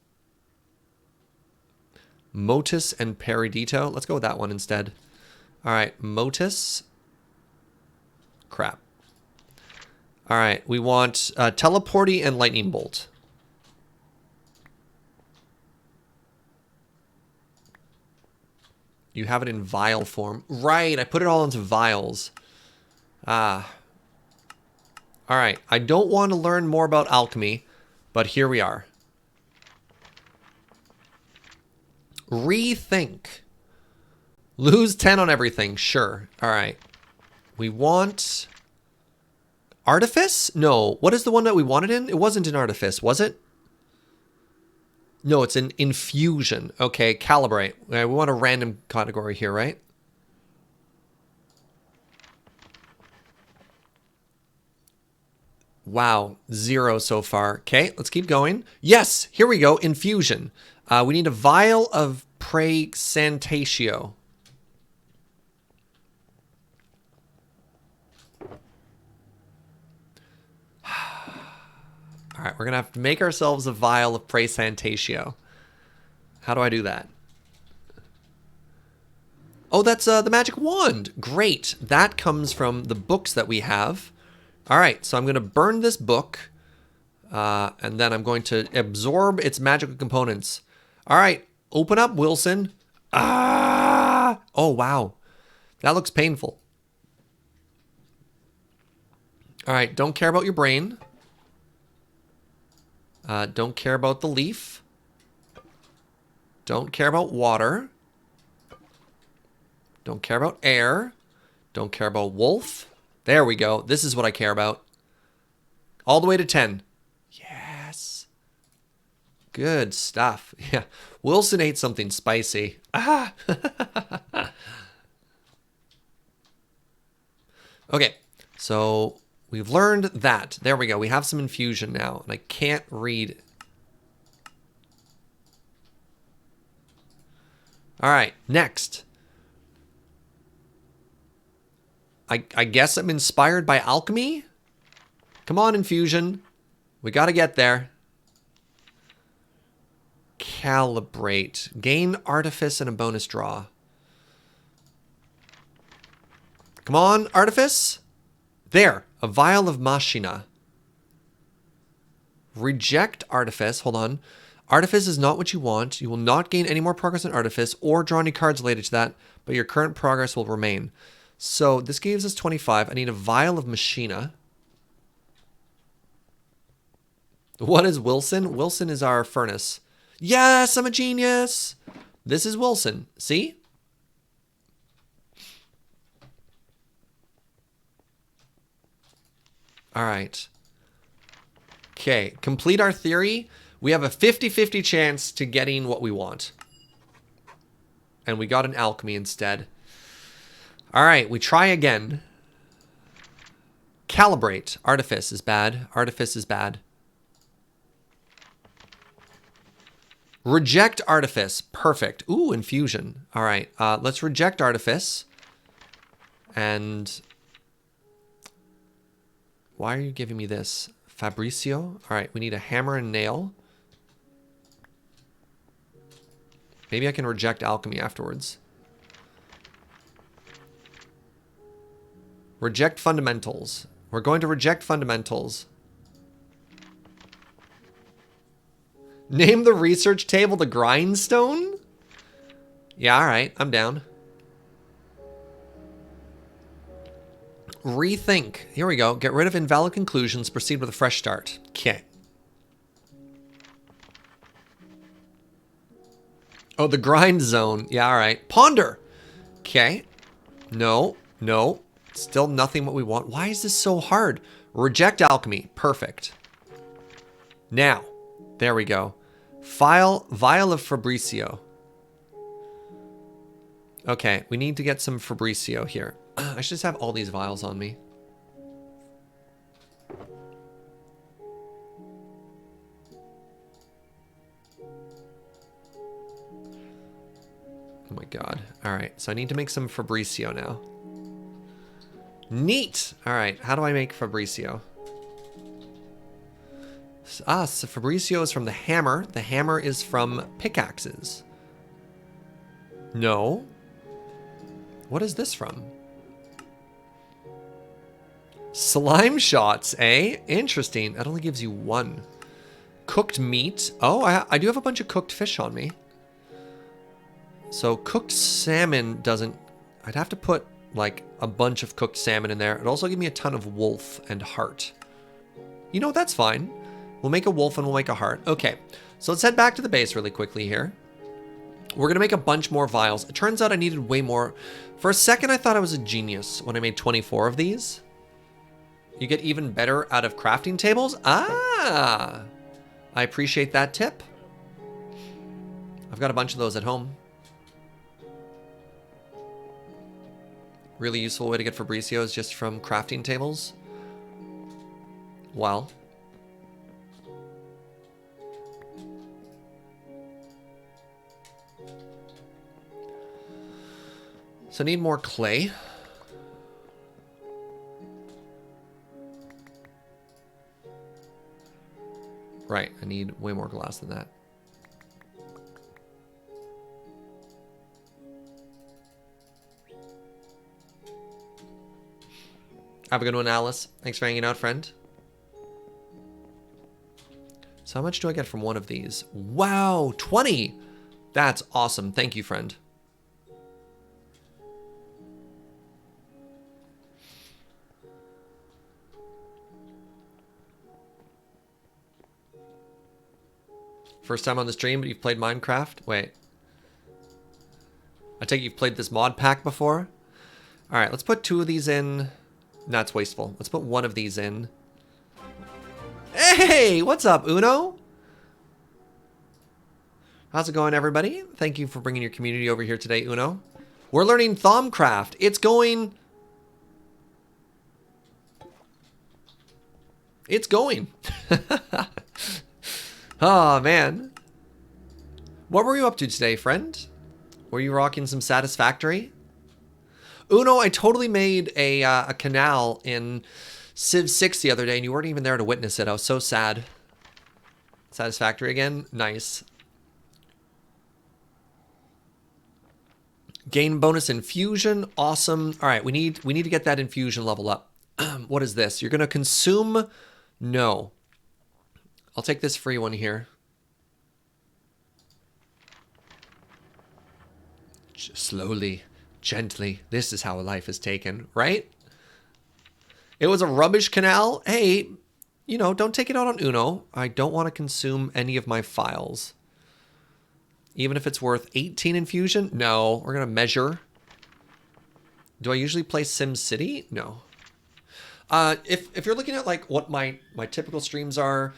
Motus and Peridito. Let's go with that one instead. All right, Motus. Crap. All right, we want Teleporty and Lightning Bolt. You have it in vial form. Right, I put it all into vials. Ah. All right, I don't want to learn more about alchemy, but here we are. Rethink. Lose 10 on everything, sure. All right. We want... Artifice? No. What is the one that we wanted in? It wasn't in Artifice, was it? No, it's in Infusion. Okay, Calibrate. We want a random category here, right? Wow, 0 so far. Okay, let's keep going. Yes, here we go. Infusion. We need a vial of Praxantatio. All right, we're going to have to make ourselves a vial of Praxantatio. How do I do that? Oh, that's the magic wand. Great. That comes from the books that we have. All right, so I'm going to burn this book, and then I'm going to absorb its magical components. All right, open up, Wilson. Ah! Oh, wow. That looks painful. All right, don't care about your brain. Don't care about the leaf. Don't care about water. Don't care about air. Don't care about wolf. There we go. This is what I care about. All the way to 10. Yes. Good stuff. Yeah. Wilson ate something spicy. Ah. Okay. So we've learned that. There we go. We have some infusion now. And I can't read. All right. Next. I guess I'm inspired by alchemy? Come on, infusion. We got to get there. Calibrate. Gain artifice and a bonus draw. Come on, artifice. There. A vial of machina. Reject artifice. Hold on. Artifice is not what you want. You will not gain any more progress in artifice or draw any cards related to that, but your current progress will remain. So this gives us 25. I need a vial of machina. What is Wilson? Wilson is our furnace. Yes, I'm a genius. This is Wilson. See? All right. Okay, complete our theory. We have a 50-50 chance to getting what we want. And we got an alchemy instead. All right, we try again. Calibrate. Artifice is bad. Artifice is bad. Reject artifice. Perfect. Ooh, infusion. All right, let's reject artifice. And why are you giving me this? Fabricio. All right, we need a hammer and nail. Maybe I can reject alchemy afterwards. Reject fundamentals. We're going to reject fundamentals. Name the research table the grindstone? Yeah, all right. I'm down. Rethink. Here we go. Get rid of invalid conclusions. Proceed with a fresh start. Okay. Oh, the grind zone. Yeah, all right. Ponder. Okay. No. No. Still nothing what we want. Why is this so hard? Reject alchemy. Perfect. Now. There we go. Vial of Fabricio. Okay. We need to get some Fabricio here. I should just have all these vials on me. Oh my god. Alright, so I need to make some Fabricio now. Neat! Alright, how do I make Fabricio? So Fabricio is from the hammer. The hammer is from pickaxes. No. What is this from? Slime shots, eh? Interesting. That only gives you one. Cooked meat. Oh, I do have a bunch of cooked fish on me. So cooked salmon doesn't... I'd have to put like a bunch of cooked salmon in there. It'd also give me a ton of wolf and heart. You know, that's fine. We'll make a wolf and we'll make a heart. Okay, so let's head back to the base really quickly here. We're going to make a bunch more vials. It turns out I needed way more. For a second, I thought I was a genius when I made 24 of these. You get even better out of crafting tables? Ah! I appreciate that tip. I've got a bunch of those at home. Really useful way to get Fabricio is just from crafting tables. Well. So I need more clay. Right, I need way more glass than that. Have a good one, Alice. Thanks for hanging out, friend. So how much do I get from one of these? Wow, 20! That's awesome. Thank you, friend. First time on the stream, but you've played Minecraft? Wait. I take it you've played this mod pack before? Alright, let's put 2 of these in. No, it's wasteful. Let's put 1 of these in. Hey! What's up, Uno? How's it going, everybody? Thank you for bringing your community over here today, Uno. We're learning Thaumcraft. It's going... It's going. Oh, man. What were you up to today, friend? Were you rocking some Satisfactory? Uno, I totally made a canal in Civ 6 the other day, and you weren't even there to witness it. I was so sad. Satisfactory again? Nice. Gain bonus infusion. Awesome. All right, we need to get that infusion level up. What is this? You're going to consume? No. I'll take this free one here. Slowly, gently. This is how life is taken, right? It was a rubbish canal. Hey, you know, don't take it out on Uno. I don't want to consume any of my files. Even if it's worth 18 infusion? No, we're going to measure. Do I usually play SimCity? No. If you're looking at like what my typical streams are,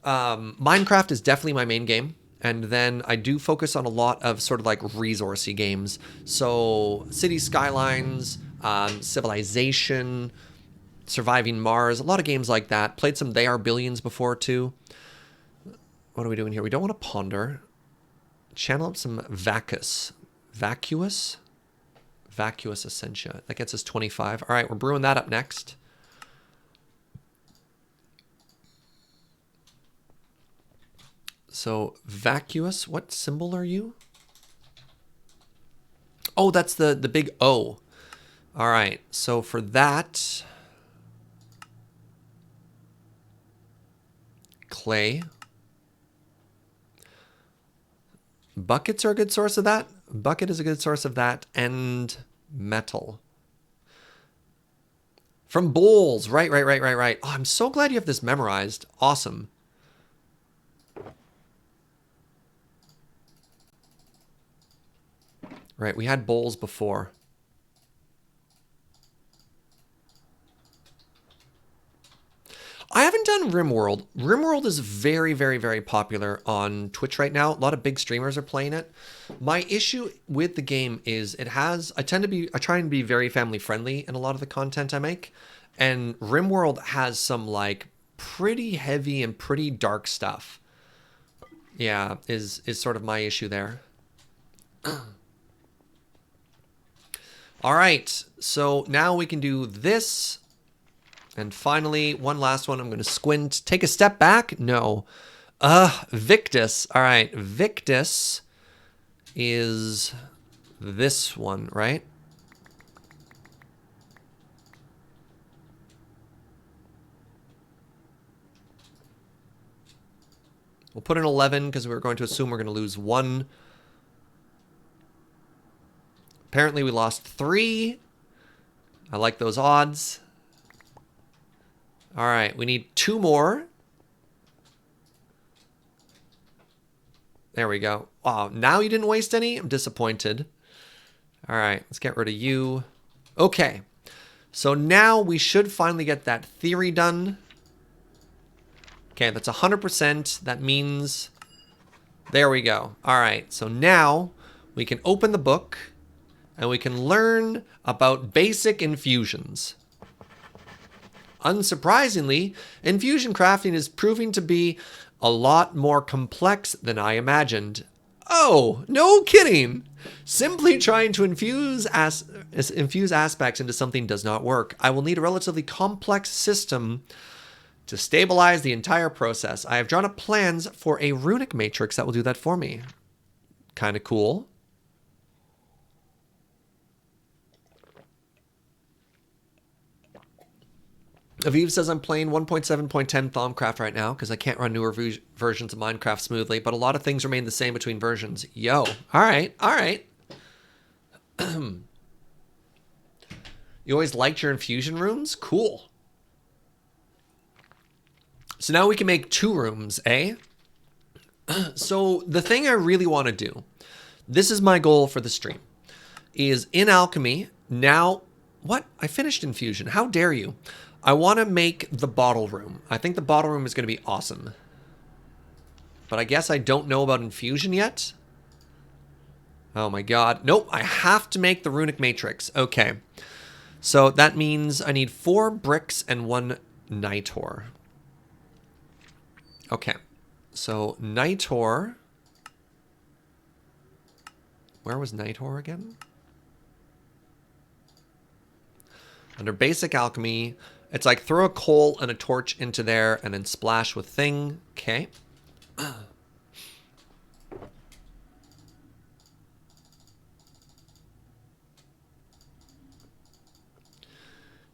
Minecraft is definitely my main game. And then I do focus on a lot of sort of like resourcey games. So City Skylines, Civilization, Surviving Mars, a lot of games like that. Played some They Are Billions before too. What are we doing here? We don't want to ponder. Channel up some Vacuous. Vacuous Essentia. That gets us 25. All right, we're brewing that up next. So, vacuous, what symbol are you? Oh, that's the big O. All right, so for that, clay. Buckets are a good source of that. Bucket is a good source of that. And metal. From bowls. Right. Oh, I'm so glad you have this memorized. Awesome. Right, we had bowls before. I haven't done RimWorld. RimWorld is very popular on Twitch right now. A lot of big streamers are playing it. My issue with the game is I try and be very family friendly in a lot of the content I make. And RimWorld has some like pretty heavy and pretty dark stuff. Yeah, is sort of my issue there. All right, so now we can do this. And finally, one last one. I'm going to squint. Take a step back. No. Victus. All right, Victus is this one, right? We'll put in 11 because we're going to assume we're going to lose 1. Apparently we lost 3. I like those odds. All right, we need 2 more. There we go. Wow, now you didn't waste any? I'm disappointed. All right, let's get rid of you. Okay, so now we should finally get that theory done. Okay, that's 100%. That means... There we go. All right, so now we can open the book and we can learn about basic infusions. Unsurprisingly, infusion crafting is proving to be a lot more complex than I imagined. Oh, no kidding! Simply trying to infuse aspects into something does not work. I will need a relatively complex system to stabilize the entire process. I have drawn up plans for a runic matrix that will do that for me. Kind of cool. Aviv says I'm playing 1.7.10 Thaumcraft right now because I can't run newer versions of Minecraft smoothly, but a lot of things remain the same between versions. Yo, all right. You always liked your infusion rooms? Cool. So now we can make 2 rooms, eh? So the thing I really want to do, this is my goal for the stream, is in alchemy, now... What? I finished infusion. How dare you? I want to make the bottle room. I think the bottle room is going to be awesome. But I guess I don't know about infusion yet. Oh my god. Nope, I have to make the runic matrix. Okay. So that means I need 4 bricks and 1 night ore. Okay. So night ore. Where was night ore again? Under basic alchemy, it's like throw a coal and a torch into there and then splash with thing. Okay. All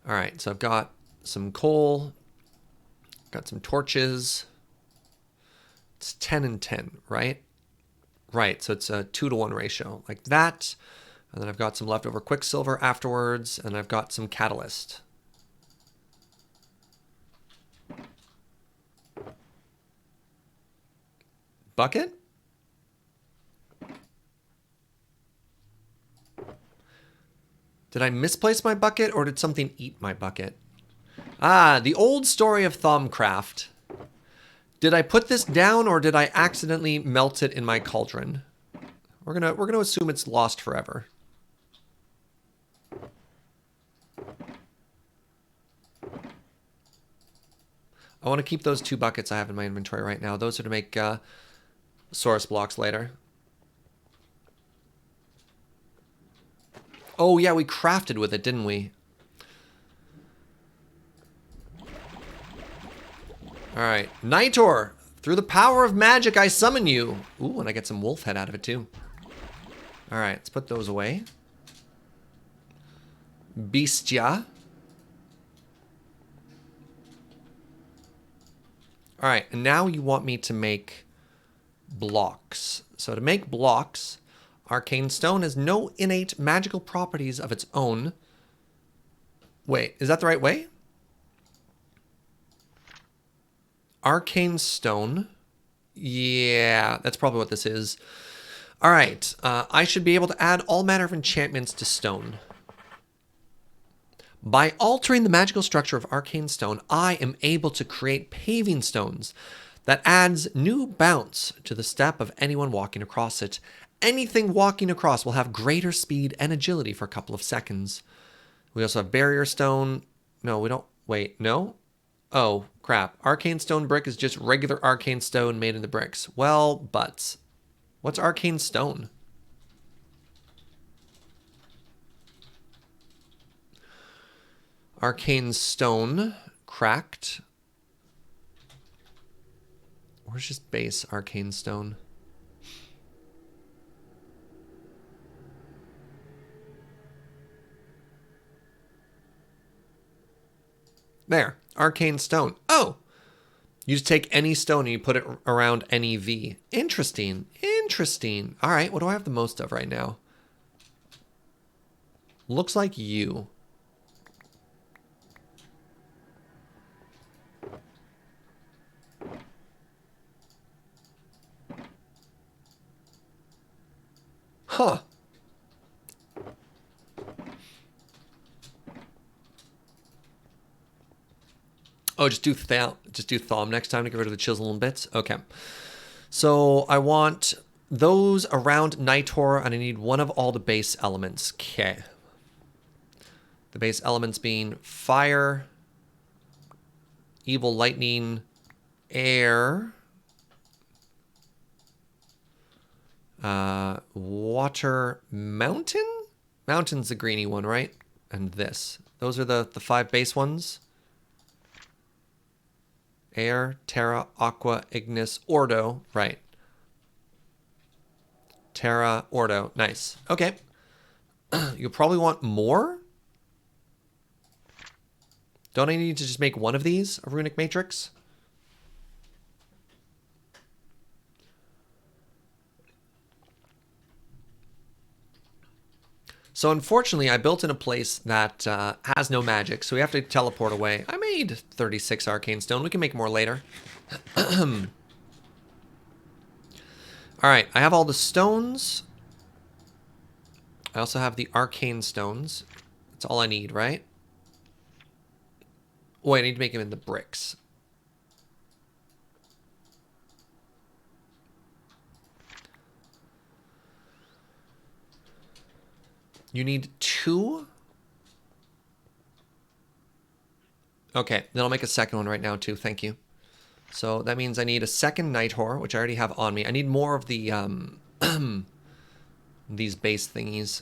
right, so I've got some coal, got some torches. It's 10 and 10, right? Right, so it's a 2-to-1 ratio, like that. And then I've got some leftover quicksilver afterwards, and I've got some catalyst. Bucket? Did I misplace my bucket, or did something eat my bucket? Ah, the old story of Thaumcraft. Did I put this down, or did I accidentally melt it in my cauldron? We're gonna assume it's lost forever. I want to keep those 2 buckets I have in my inventory right now. Those are to make source blocks later. Oh yeah, we crafted with it, didn't we? Alright, Nitor! Through the power of magic, I summon you! Ooh, and I get some wolf head out of it too. Alright, let's put those away. Bestia. Alright, and now you want me to make blocks. So to make blocks, arcane stone has no innate magical properties of its own. Wait, is that the right way? Arcane stone. Yeah, that's probably what this is. All right, I should be able to add all manner of enchantments to stone. By altering the magical structure of arcane stone, I am able to create paving stones that adds new bounce to the step of anyone walking across it. Anything walking across will have greater speed and agility for a couple of seconds. We also have barrier stone. No, we don't. Wait, no? Oh, crap. Arcane stone brick is just regular arcane stone made into bricks. Well, but what's arcane stone? Arcane stone, cracked. Where's just base arcane stone? There, arcane stone. Oh! You just take any stone and you put it around any V. Interesting. Interesting. All right, what do I have the most of right now? Looks like you. Huh. Oh, just do Thaum next time to get rid of the chisel and bits? Okay. So I want those around Nitor, and I need one of all the base elements. Okay. The base elements being fire, evil lightning, air, water, mountain? Mountain's the greeny one, right? And this. Those are the 5 base ones. Air, terra, aqua, ignis, ordo. Right. Terra, ordo. Nice. Okay. You'll probably want more. Don't I need to just make one of these, a runic matrix? So unfortunately, I built in a place that has no magic, so we have to teleport away. I made 36 arcane stone. We can make more later. All right, I have all the stones. I also have the arcane stones. That's all I need, right? Oh, I need to make them into bricks. You need 2? Okay, then I'll make a second one right now too, thank you. So that means I need a second Night Whore, which I already have on me. I need more of the, these base thingies.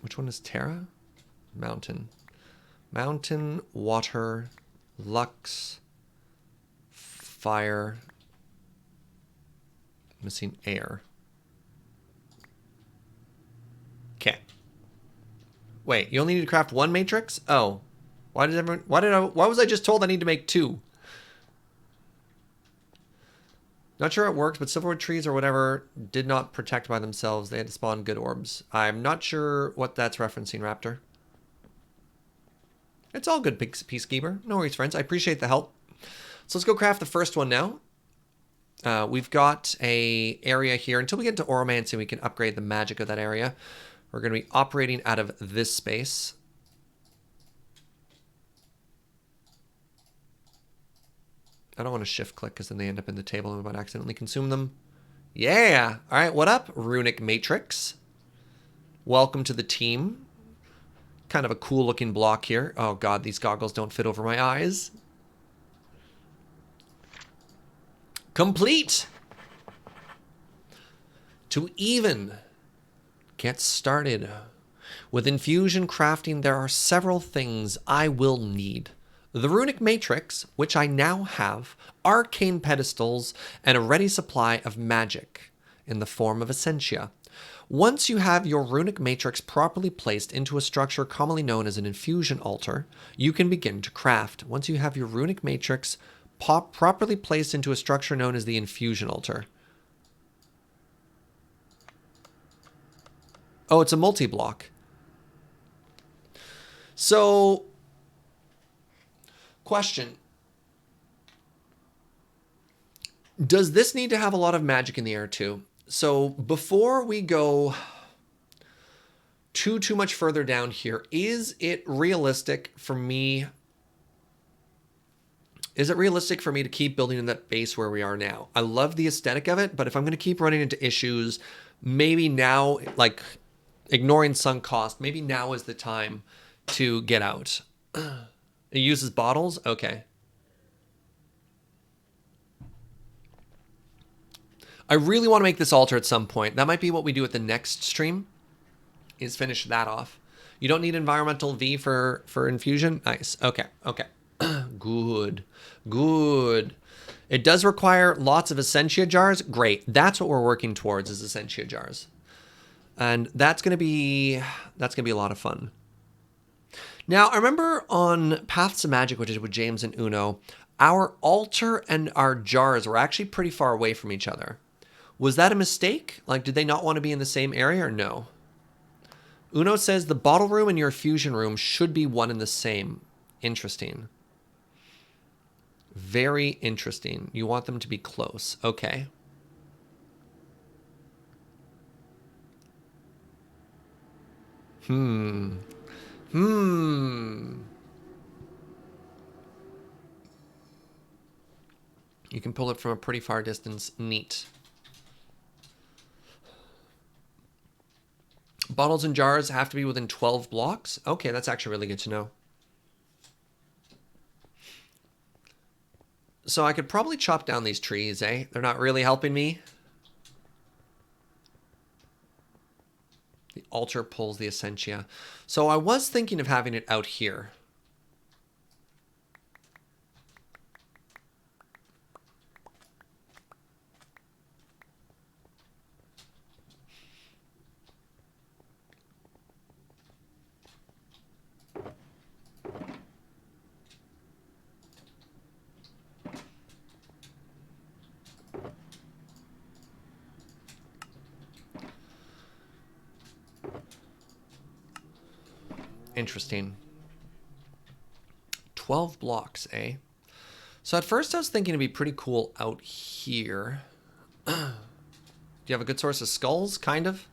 Which one is Terra? Mountain. Mountain, water, lux, fire. Missing air. Okay. Wait, you only need to craft 1 matrix? Oh. Why was I just told I need to make 2? Not sure it works, but silverwood trees or whatever did not protect by themselves. They had to spawn good orbs. I'm not sure what that's referencing, Raptor. It's all good, Peacekeeper. No worries, friends. I appreciate the help. So let's go craft the first one now. We've got a area here. Until we get to Oromancy, we can upgrade the magic of that area. We're going to be operating out of this space. I don't want to shift click because then they end up in the table and we might accidentally consume them. Yeah! All right, what up, Runic Matrix? Welcome to the team. Kind of a cool looking block here. Oh god, these goggles don't fit over my eyes. Complete! To even get started with infusion crafting, there are several things I will need. The runic matrix, which I now have, arcane pedestals, and a ready supply of magic in the form of essentia. Once you have your runic matrix properly placed into a structure commonly known as an infusion altar, you can begin to craft. Once you have your runic matrix properly placed into a structure known as the infusion altar. Oh, it's a multi-block. So, question. Does this need to have a lot of magic in the air too? So before we go too much further down here, is it realistic for me? Is it realistic for me to keep building in that base where we are now? I love the aesthetic of it, but if I'm going to keep running into issues, maybe now, like ignoring sunk cost, maybe now is the time to get out. It uses bottles? Okay. I really want to make this altar at some point. That might be what we do at the next stream, is finish that off. You don't need environmental V for infusion? Nice. Okay. Okay. Good. Good. It does require lots of Essentia jars. Great. That's what we're working towards, is Essentia jars. And that's going to be a lot of fun. Now, I remember on Paths of Magic, which is with James and Uno, our altar and our jars were actually pretty far away from each other. Was that a mistake? Like, did they not want to be in the same area or no? Uno says the bottle room and your fusion room should be one and the same. Interesting. Very interesting. You want them to be close. Okay. You can pull it from a pretty far distance. Neat. Bottles and jars have to be within 12 blocks. Okay, that's actually really good to know. So I could probably chop down these trees, eh? They're not really helping me. The altar pulls the Essentia. So I was thinking of having it out here. Interesting. 12 blocks, eh? So at first I was thinking it'd be pretty cool out here. Do you have a good source of skulls? Kind of.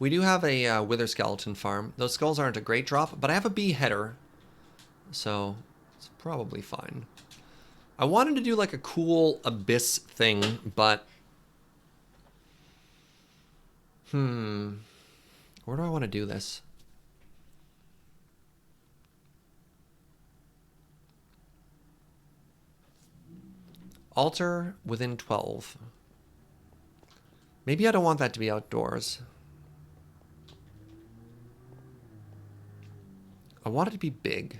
We do have a wither skeleton farm. Those skulls aren't a great drop, but I have a bee header, so it's probably fine. I wanted to do like a cool abyss thing, but where do I want to do this? Altar within 12. Maybe I don't want that to be outdoors. I want it to be big.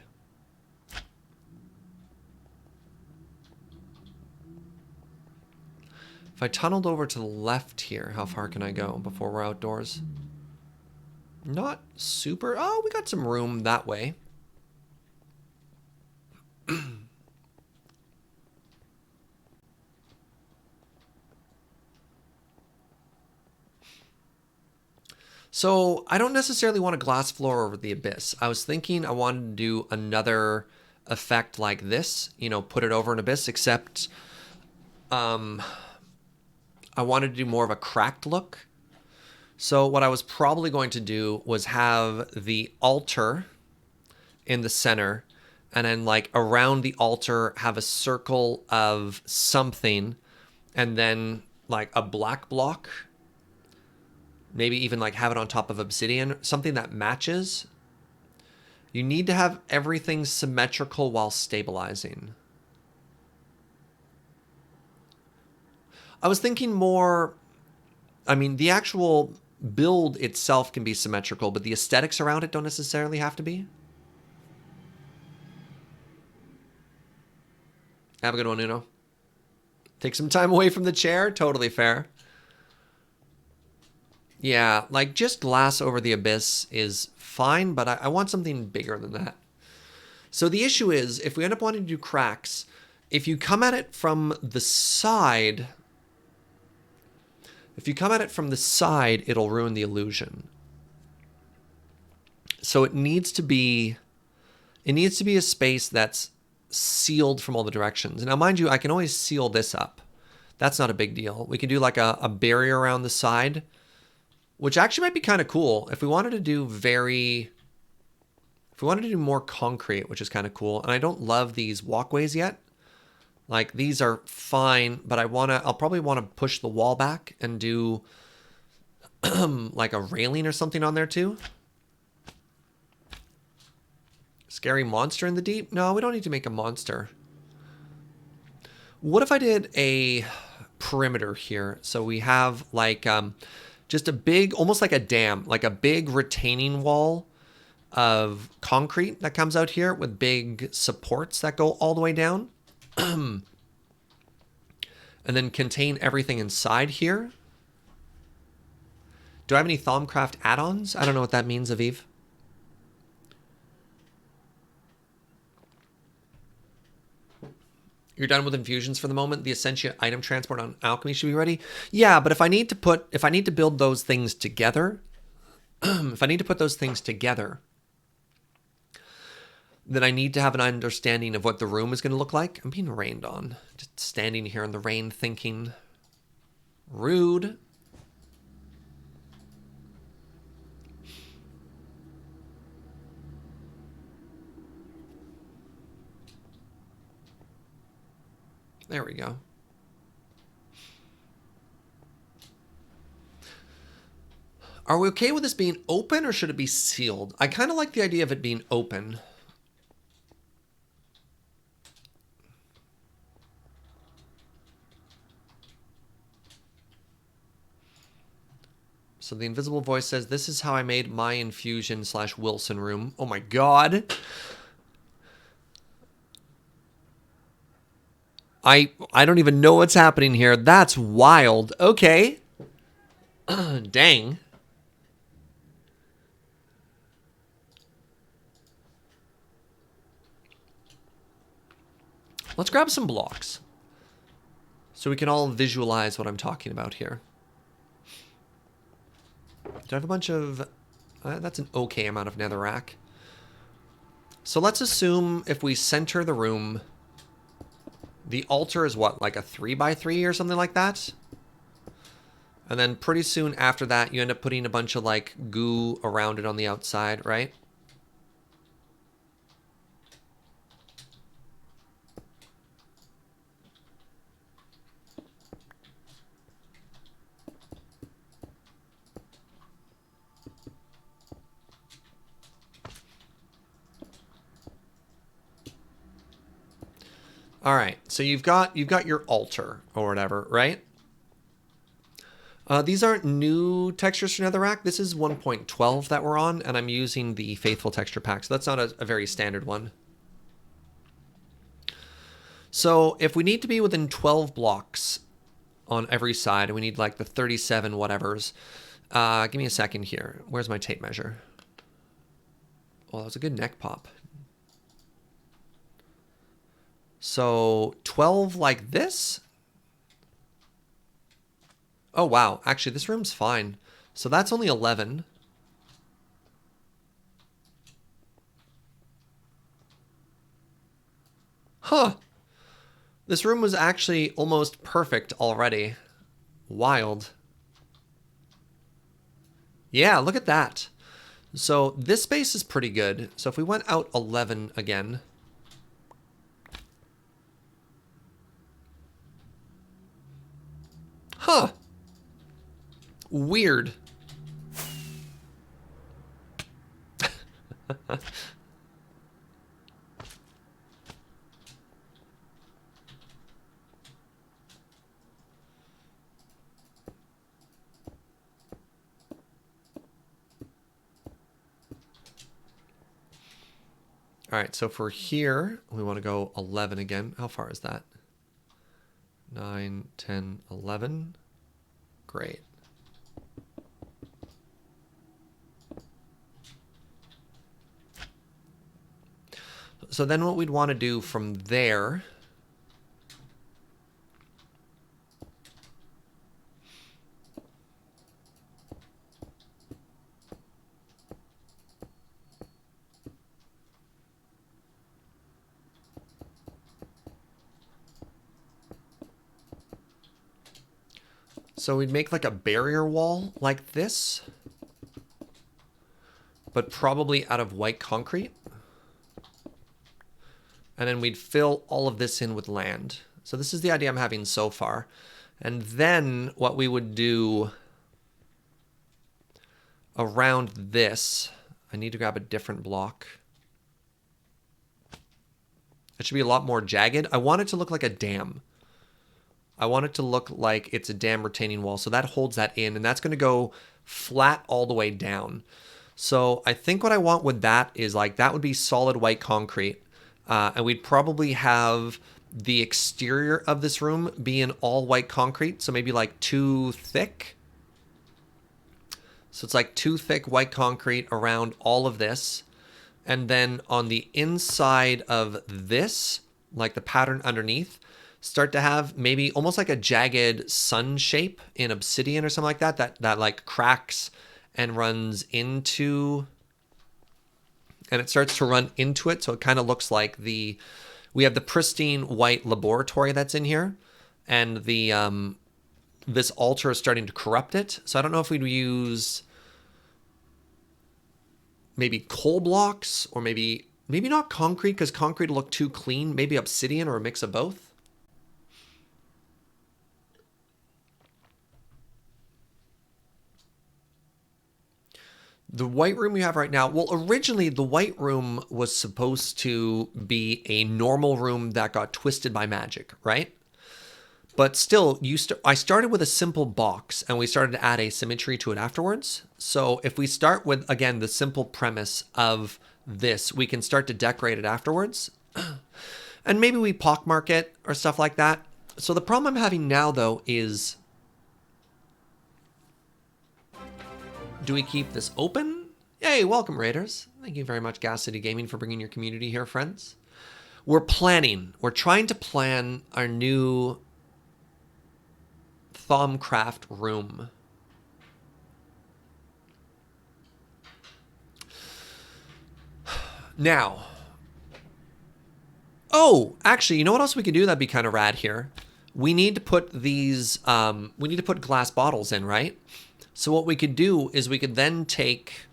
If I tunneled over to the left here, how far can I go before we're outdoors? Not super. Oh, we got some room that way. So I don't necessarily want a glass floor over the abyss. I was thinking I wanted to do another effect like this, you know, put it over an abyss, except I wanted to do more of a cracked look. So what I was probably going to do was have the altar in the center, and then like around the altar have a circle of something, and then like a black block. Maybe even like have it on top of obsidian, something that matches. You need to have everything symmetrical while stabilizing. I was thinking more, I mean, the actual build itself can be symmetrical, but the aesthetics around it don't necessarily have to be. Have a good one, Uno. Take some time away from the chair. Totally fair. Yeah, like just glass over the abyss is fine, but I want something bigger than that. So the issue is, if we end up wanting to do cracks, if you come at it from the side, it'll ruin the illusion. So it needs to be a space that's sealed from all the directions. Now, mind you, I can always seal this up. That's not a big deal. We can do like a barrier around the side, which actually might be kind of cool if we wanted to do more concrete, which is kind of cool. And I don't love these walkways yet. Like, these are fine, but I'll probably want to push the wall back and do like a railing or something on there too. Scary monster in the deep? No, we don't need to make a monster. What if I did a perimeter here? So we have like just a big, almost like a dam, like a big retaining wall of concrete that comes out here with big supports that go all the way down. And then contain everything inside here. Do I have any Thaumcraft add-ons? I don't know what that means, Aviv. You're done with infusions for the moment. The Essentia item transport on alchemy should be ready. Yeah, but if I need to build those things together, then I need to have an understanding of what the room is going to look like. I'm being rained on. Just standing here in the rain thinking. Rude. There we go. Are we okay with this being open or should it be sealed? I kind of like the idea of it being open. So the invisible voice says, this is how I made my infusion / Wilson room. Oh my God. I don't even know what's happening here. That's wild. Okay. Dang. Let's grab some blocks so we can all visualize what I'm talking about here. Do I have a bunch of... that's an okay amount of netherrack. So let's assume if we center the room, the altar is what, like a 3x3 or something like that? And then pretty soon after that, you end up putting a bunch of like goo around it on the outside, right? All right, so you've got your altar or whatever, right? These aren't new textures for netherrack. This is 1.12 that we're on, and I'm using the Faithful texture pack, so that's not a very standard one. So if we need to be within 12 blocks on every side, and we need like the 37 whatevers, give me a second here. Where's my tape measure? Oh, that was a good neck pop. So 12 like this. Oh, wow. Actually, this room's fine. So that's only 11. Huh. This room was actually almost perfect already. Wild. Yeah, look at that. So this space is pretty good. So if we went out 11 again... Huh. Weird. All right, so for here, we want to go 11 again. How far is that? 9, 10, 11. Great. So then what we'd want to do from there So we'd make like a barrier wall like this, but probably out of white concrete. And then we'd fill all of this in with land. So this is the idea I'm having so far. And then what we would do around this, I need to grab a different block. It should be a lot more jagged. I want it to look like a dam. I want it to look like it's a dam retaining wall. So that holds that in, and that's going to go flat all the way down. So I think what I want with that is like that would be solid white concrete. And we'd probably have the exterior of this room be in all white concrete. So maybe like 2 thick. So it's like 2 thick white concrete around all of this. And then on the inside of this, like the pattern underneath, start to have maybe almost like a jagged sun shape in obsidian or something like that, that like cracks and runs into, and it starts to run into it. So it kind of looks like we have the pristine white laboratory that's in here, and this altar is starting to corrupt it. So I don't know if we'd use maybe coal blocks, or maybe not concrete, because concrete will look too clean. Maybe obsidian or a mix of both. The white room you have right now, well, originally the white room was supposed to be a normal room that got twisted by magic, right? But still, I started with a simple box, and we started to add asymmetry to it afterwards. So if we start with, again, the simple premise of this, we can start to decorate it afterwards. And maybe we pockmark it or stuff like that. So the problem I'm having now, though, is do we keep this open? Hey, welcome, Raiders. Thank you very much, Gas City Gaming, for bringing your community here, friends. We're planning. We're trying to plan our new Thaumcraft room. Now. Oh, actually, you know what else we could do that'd be kind of rad here? We need to put these, we need to put glass bottles in, right? So what we could do is we could then take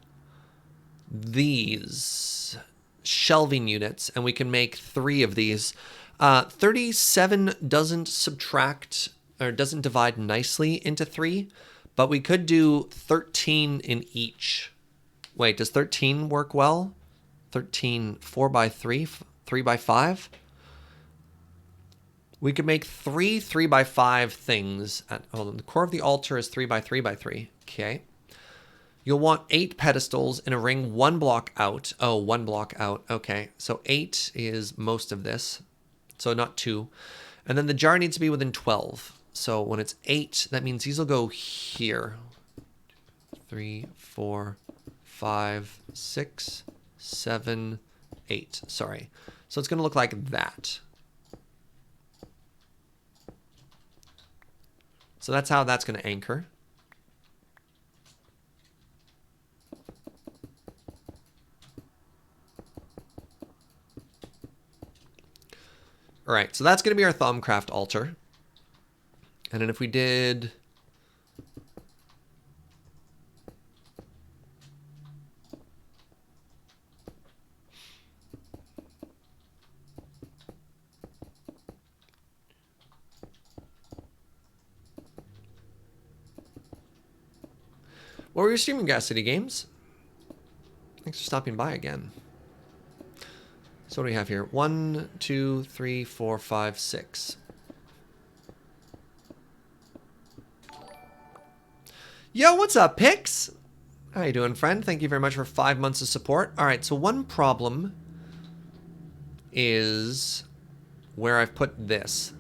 these shelving units, and we can make 3 of these. 37 doesn't subtract or doesn't divide nicely into 3, but we could do 13 in each. Wait, does 13 work well? 13, 4 by 3, 3 by 5? We could make 3 3 by 5 things. Hold on, the core of the altar is 3 by 3 by 3. Okay. You'll want 8 pedestals in a ring, 1 block out. Oh, 1 block out. Okay, so 8 is most of this. So not 2. And then the jar needs to be within 12. So when it's 8, that means these will go here. 3, 4, 5, 6, 7, 8. Sorry. So it's going to look like that. So that's how that's going to anchor. All right, so that's going to be our Thaumcraft altar. And then if we did... What were you streaming, Gas City Games? Thanks for stopping by again. So what do we have here? 1, 2, 3, 4, 5, 6. Yo, what's up, Pix? How you doing, friend? Thank you very much for 5 months of support. All right, so one problem is where I've put this.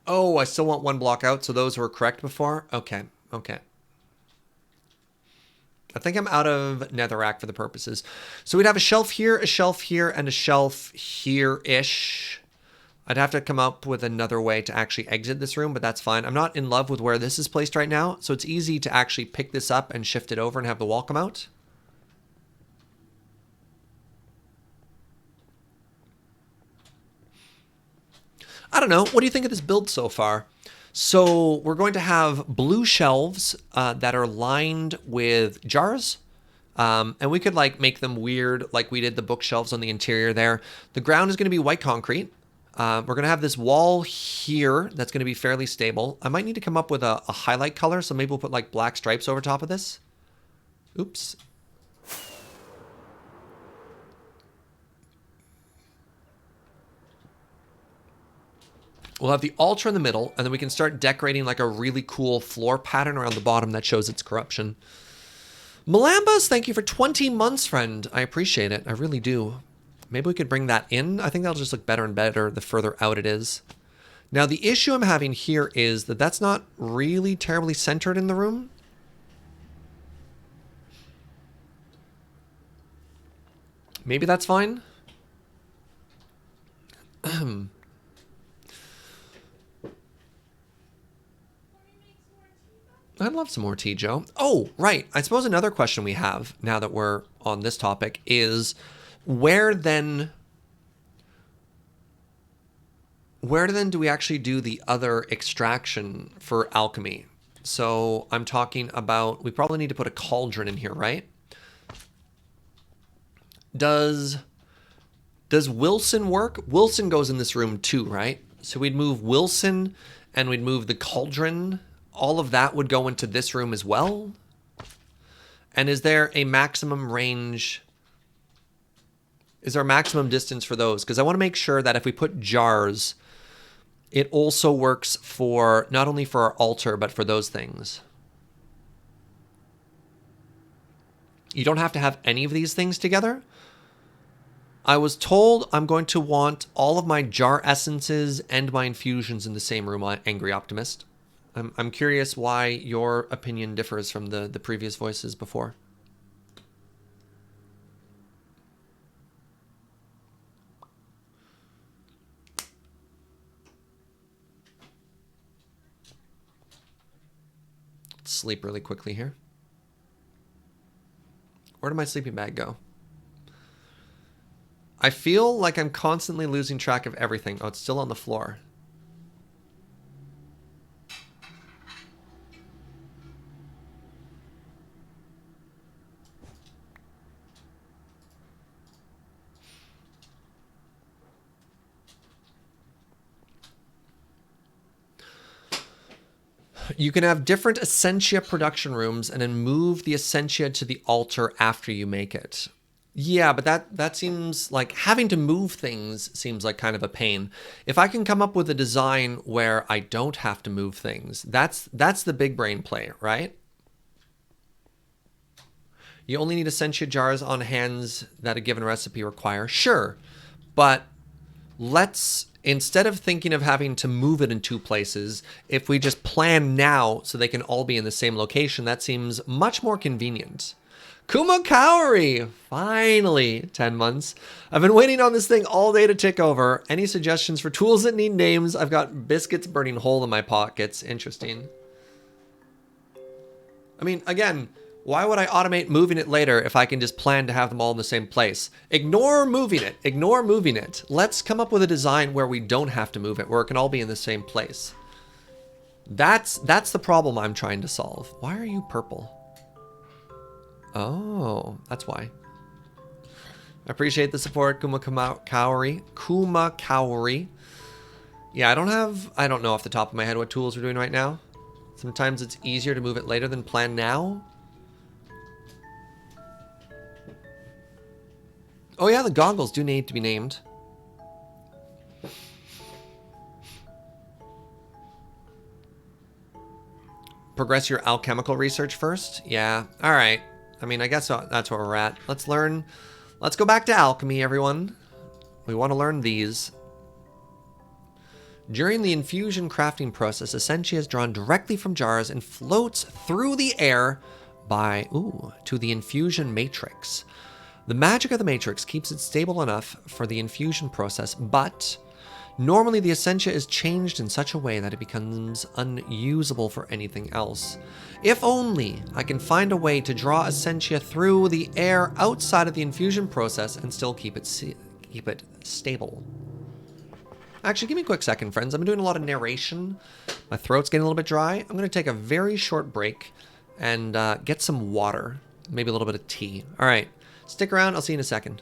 Oh, I still want one block out, so those were correct before? Okay, okay. I think I'm out of netherrack for the purposes. So we'd have a shelf here, and a shelf here-ish. I'd have to come up with another way to actually exit this room, but that's fine. I'm not in love with where this is placed right now, so it's easy to actually pick this up and shift it over and have the wall come out. I don't know. What do you think of this build so far? So we're going to have blue shelves that are lined with jars. And we could like make them weird like we did the bookshelves on the interior there. The ground is going to be white concrete. We're going to have this wall here that's going to be fairly stable. I might need to come up with a highlight color, so maybe we'll put like black stripes over top of this. Oops. We'll have the altar in the middle, and then we can start decorating like a really cool floor pattern around the bottom that shows its corruption. Malambas, thank you for 20 months, friend. I appreciate it. I really do. Maybe we could bring that in. I think that'll just look better and better the further out it is. Now, the issue I'm having here is that that's not really terribly centered in the room. Maybe that's fine. I'd love some more tea, Joe. Oh, right. I suppose another question we have now that we're on this topic is where then do we actually do the other extraction for alchemy? So I'm talking about, we probably need to put a cauldron in here, right? Does Wilson work? Wilson goes in this room too, right? So we'd move Wilson and we'd move the cauldron. All of that would go into this room as well. And is there a maximum range? Is there a maximum distance for those? Because I want to make sure that if we put jars, it also works for not only for our altar, but for those things. You don't have to have any of these things together. I was told I'm going to want all of my jar essences and my infusions in the same room, Angry Optimist. I'm curious why your opinion differs from the previous voices before. Let's sleep really quickly here. Where did my sleeping bag go? I feel like I'm constantly losing track of everything. Oh, it's still on the floor. You can have different Essentia production rooms and then move the Essentia to the altar after you make it. Yeah, but that seems like having to move things seems like kind of a pain. If I can come up with a design where I don't have to move things, that's the big brain play, right? You only need Essentia jars on hands that a given recipe require. Sure, but let's, instead of thinking of having to move it in two places, if we just plan now so they can all be in the same location, that seems much more convenient. Kuma Kaori! Finally, 10 months. I've been waiting on this thing all day to tick over. Any suggestions for tools that need names? I've got biscuits burning hole in my pockets. Interesting. I mean, again, why would I automate moving it later if I can just plan to have them all in the same place? Ignore moving it. Ignore moving it. Let's come up with a design where we don't have to move it, where it can all be in the same place. That's the problem I'm trying to solve. Why are you purple? Oh, that's why. I appreciate the support, Kuma Kaori. Kuma Kaori. Yeah, I don't know off the top of my head what tools we're doing right now. Sometimes it's easier to move it later than plan now. Oh yeah, the goggles do need to be named. Progress your alchemical research first? Yeah, all right. I mean, I guess that's where we're at. Let's learn. Let's go back to alchemy, everyone. We want to learn these. During the infusion crafting process, Essentia is drawn directly from jars and floats through the air to the infusion matrix. The magic of the matrix keeps it stable enough for the infusion process, but normally the Essentia is changed in such a way that it becomes unusable for anything else. If only I can find a way to draw Essentia through the air outside of the infusion process and still keep it stable. Actually, give me a quick second, friends. I'm doing a lot of narration. My throat's getting a little bit dry. I'm going to take a very short break and get some water, maybe a little bit of tea. All right, stick around. I'll see you in a second.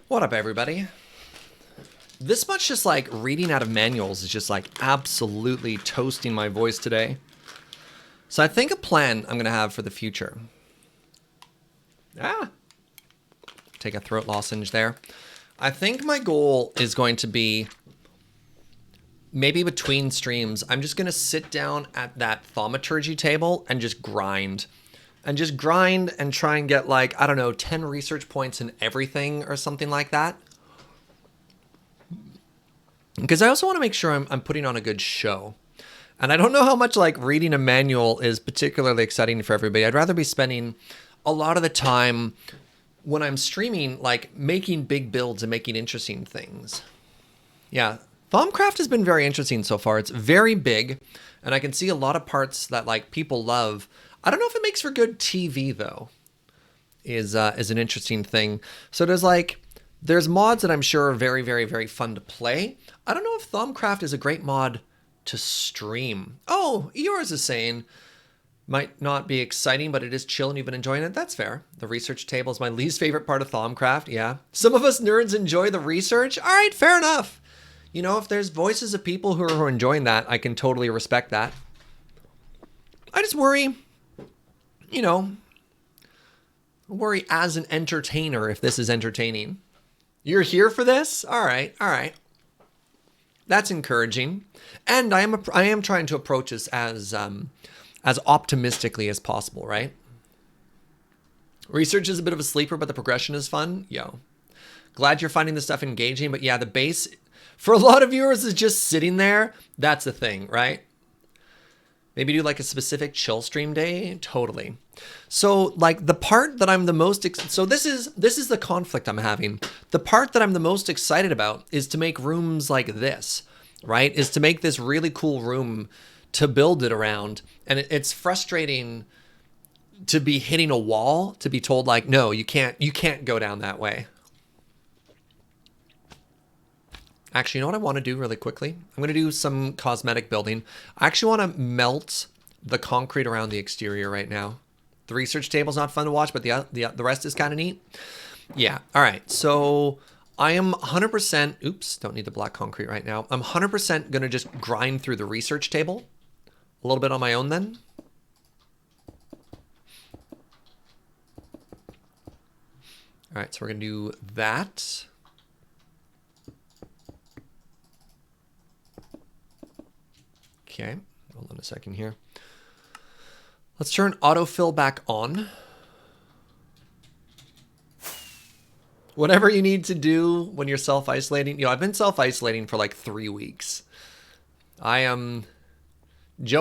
What up, everybody? This much just like reading out of manuals is just like absolutely toasting my voice today. So I think a plan I'm gonna have for the future. Take a throat lozenge there. I think my goal is going to be maybe between streams, I'm just gonna sit down at that thaumaturgy table and just grind. And just grind and try and get like, I don't know, 10 research points in everything or something like that. Because I also want to make sure I'm putting on a good show. And I don't know how much like reading a manual is particularly exciting for everybody. I'd rather be spending a lot of the time when I'm streaming, like making big builds and making interesting things. Yeah, Thaumcraft has been very interesting so far. It's very big, and I can see a lot of parts that like people love. I don't know if it makes for good TV though. is an interesting thing. So there's mods that I'm sure are very, very, very fun to play. I don't know if Thaumcraft is a great mod to stream. Oh, yours is saying might not be exciting, but it is chill and you've been enjoying it. That's fair. The research table is my least favorite part of Thaumcraft. Yeah. Some of us nerds enjoy the research. All right, fair enough. You know, if there's voices of people who are enjoying that, I can totally respect that. I just worry, you know, worry as an entertainer if this is entertaining. You're here for this? All right, all right. That's encouraging. And I am trying to approach this as optimistically as possible, right? Research is a bit of a sleeper, but the progression is fun. Yo. Glad you're finding this stuff engaging, but yeah, the base for a lot of viewers is just sitting there. That's the thing, right? Maybe do like a specific chill stream day. Totally. So like the part that I'm the most, so this is the conflict I'm having. The part that I'm the most excited about is to make rooms like this, right? Is to make this really cool room to build it around. And it's frustrating to be hitting a wall, to be told like, no, you can't go down that way. Actually, you know what I want to do really quickly? I'm going to do some cosmetic building. I actually want to melt the concrete around the exterior right now. The research table's not fun to watch, but the rest is kind of neat. Yeah. All right. So I am 100%, oops, don't need the black concrete right now. I'm 100% going to just grind through the research table a little bit on my own then. All right. So we're going to do that. Okay, hold on a second here. Let's turn autofill back on. Whatever you need to do when you're self-isolating. You know, I've been self-isolating for like 3 weeks. Joe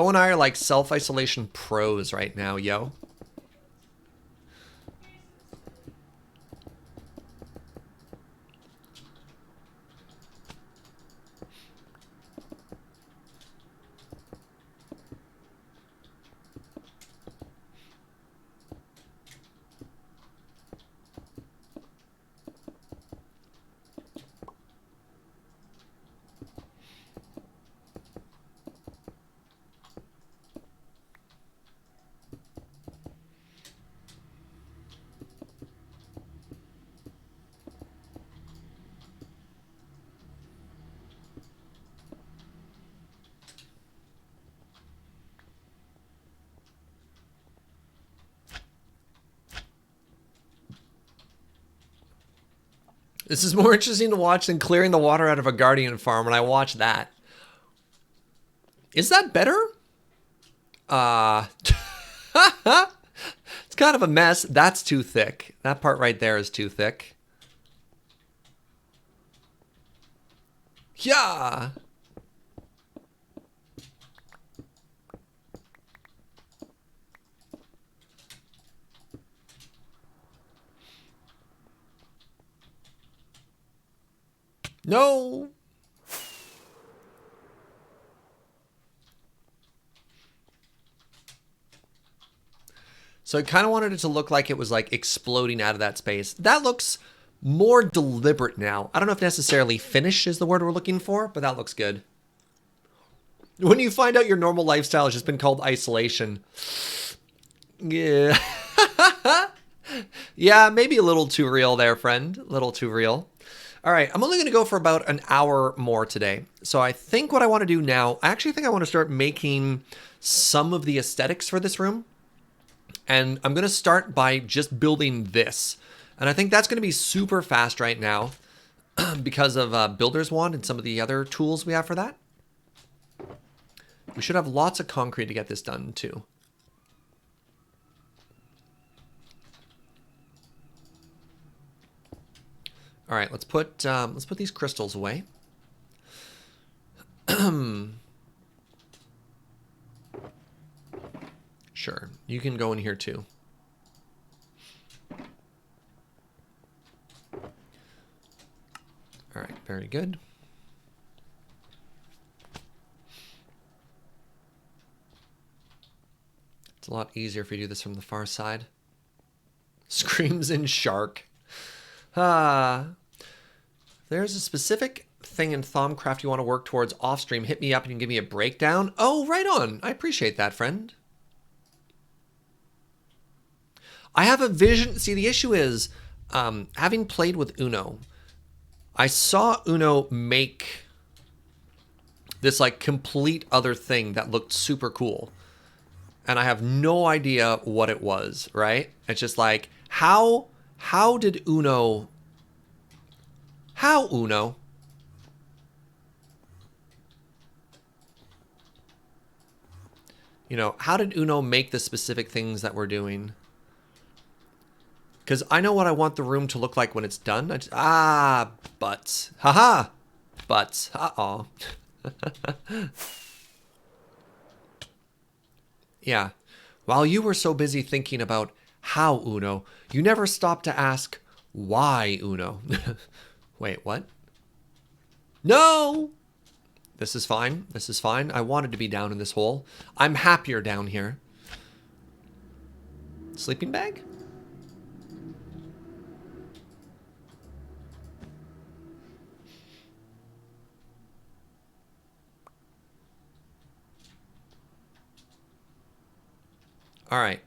and I are like self-isolation pros right now, yo. This is more interesting to watch than clearing the water out of a guardian farm when I watch that. Is that better? It's kind of a mess. That's too thick. That part right there is too thick. Yeah. No. So I kind of wanted it to look like it was like exploding out of that space. That looks more deliberate now. I don't know if necessarily finish is the word we're looking for, but that looks good. When you find out your normal lifestyle has just been called isolation. Yeah. Yeah, maybe a little too real there, friend. A little too real. All right, I'm only going to go for about an hour more today. So I think what I want to do now, I actually think I want to start making some of the aesthetics for this room. And I'm going to start by just building this. And I think that's going to be super fast right now because of Builder's Wand and some of the other tools we have for that. We should have lots of concrete to get this done too. All right, let's put these crystals away. Sure, you can go in here too. All right, very good. It's a lot easier if we do this from the far side. Screams in shark. Ah. There's a specific thing in Thaumcraft you want to work towards off stream. Hit me up and you can give me a breakdown. Oh, right on. I appreciate that, friend. I have a vision. See, the issue is, having played with Uno, I saw Uno make this like complete other thing that looked super cool. And I have no idea what it was, right? It's just like, how did Uno... How, Uno? You know, how did Uno make the specific things that we're doing? Because I know what I want the room to look like when it's done. Butts. Haha. Butts. Uh-oh. Yeah. While you were so busy thinking about how, Uno, you never stopped to ask why, Uno. Wait, what? No! This is fine. This is fine. I wanted to be down in this hole. I'm happier down here. Sleeping bag? All right.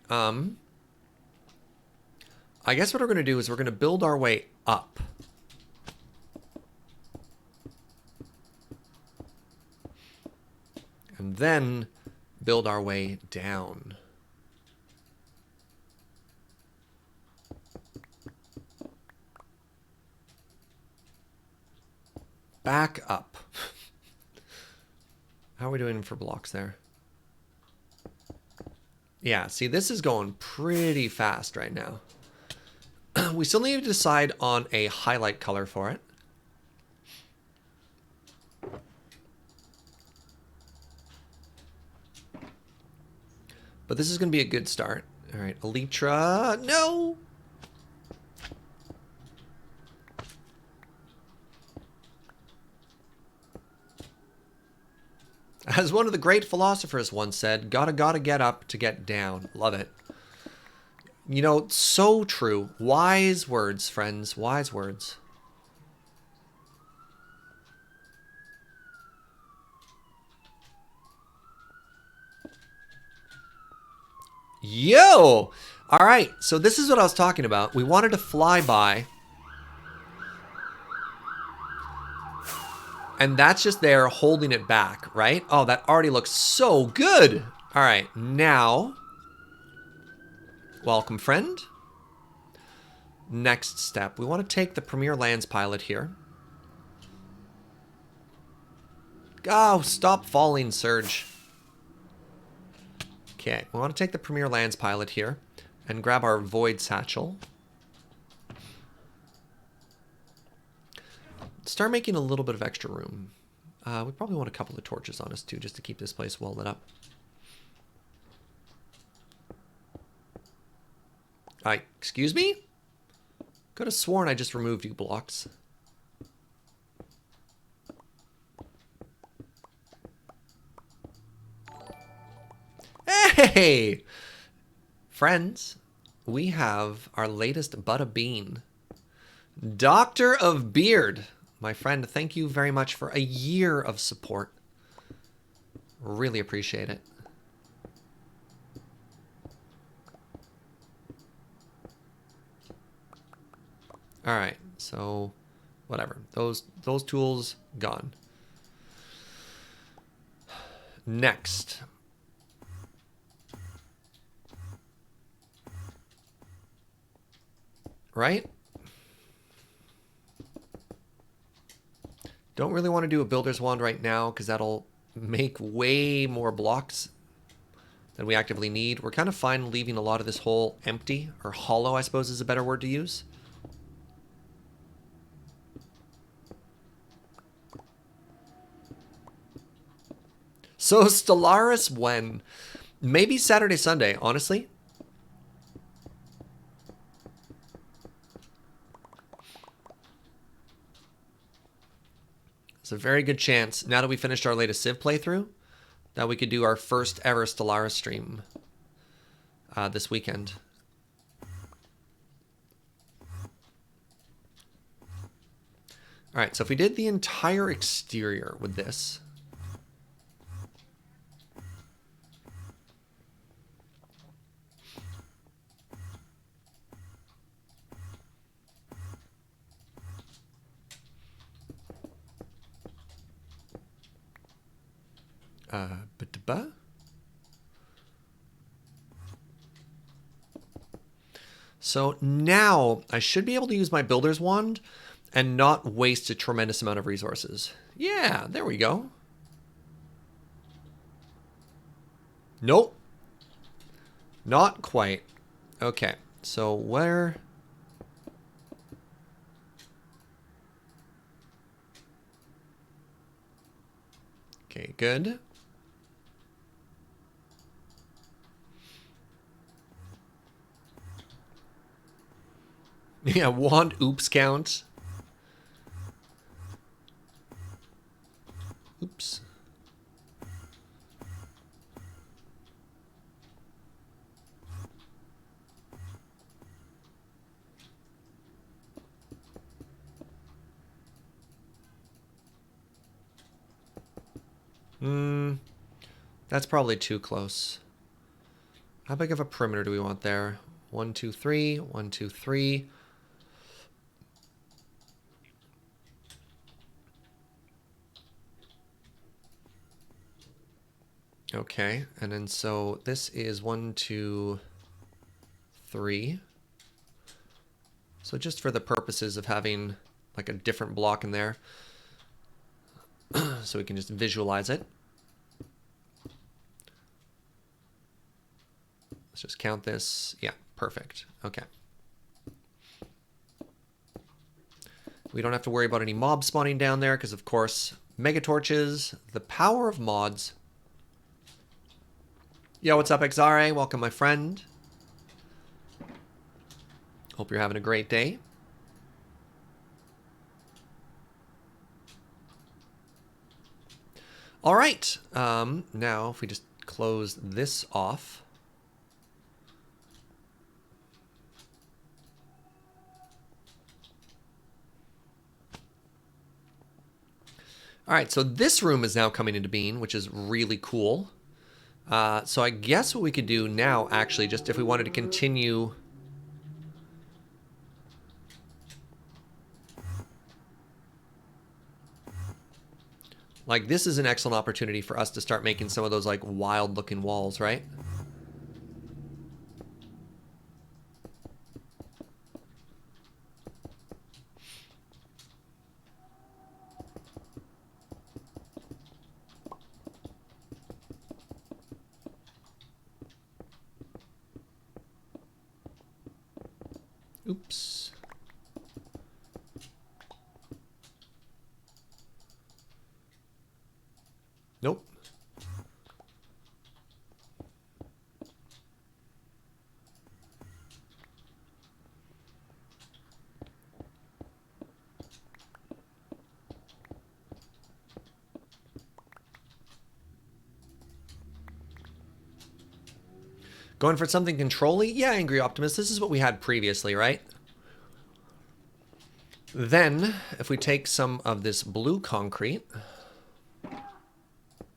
I guess what we're going to do is we're going to build our way up. And then build our way down. Back up. How are we doing for blocks there? Yeah, see, this is going pretty fast right now. We still need to decide on a highlight color for it. But this is going to be a good start. All right, Elytra, no! As one of the great philosophers once said, gotta get up to get down. Love it. You know, so true. Wise words, friends. Wise words. Yo! All right, so this is what I was talking about. We wanted to fly by. And that's just there holding it back, right? Oh, that already looks so good. All right, now, welcome, friend. Next step, we want to take the Premier Lands pilot here. Oh, stop falling, Serge. Okay, we want to take the Premier Lands pilot here and grab our Void Satchel. Start making a little bit of extra room. We probably want a couple of torches on us too, just to keep this place well lit up. Excuse me? Could have sworn I just removed you blocks. Hey! Friends, we have our latest Butta Bean. Doctor of Beard. My friend, thank you very much for a year of support. Really appreciate it. All right, so whatever. Those tools gone. Next. Right? Don't really want to do a builder's wand right now because that'll make way more blocks than we actively need. We're kind of fine leaving a lot of this hole empty, or hollow, I suppose is a better word to use. So Stellaris when? Maybe Saturday, Sunday, honestly. It's a very good chance, now that we finished our latest Civ playthrough, that we could do our first ever Stellaris stream this weekend. All right, so if we did the entire exterior with this. Ba-da-ba. So now I should be able to use my builder's wand and not waste a tremendous amount of resources. Yeah, there we go. Nope. Not quite. Okay, so where... Okay, good. Yeah, wand oops count. Oops. That's probably too close. How big of a perimeter do we want there? 1, 2, 3. 1, 2, 3. Okay, and then so this is 1, 2, 3. So just for the purposes of having like a different block in there, so we can just visualize it. Let's just count this. Yeah, perfect. Okay. We don't have to worry about any mob spawning down there because, of course, mega torches, the power of mods. Yo, what's up, Xare? Welcome, my friend. Hope you're having a great day. All right. Now, if we just close this off. All right, so this room is now coming into being, which is really cool. So I guess what we could do now, actually, just if we wanted to continue... Like, this is an excellent opportunity for us to start making some of those, like, wild-looking walls, right? Oops. Nope. Going for something control-y? Yeah, Angry Optimist. This is what we had previously, right? Then, if we take some of this blue concrete...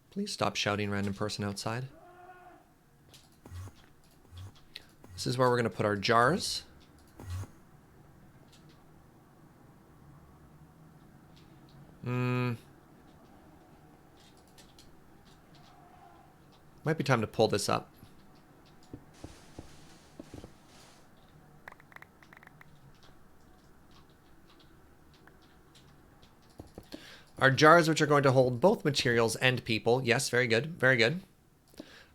Please stop shouting, random person outside. This is where we're going to put our jars. Might be time to pull this up. Our jars, which are going to hold both materials and people. Yes, very good, very good.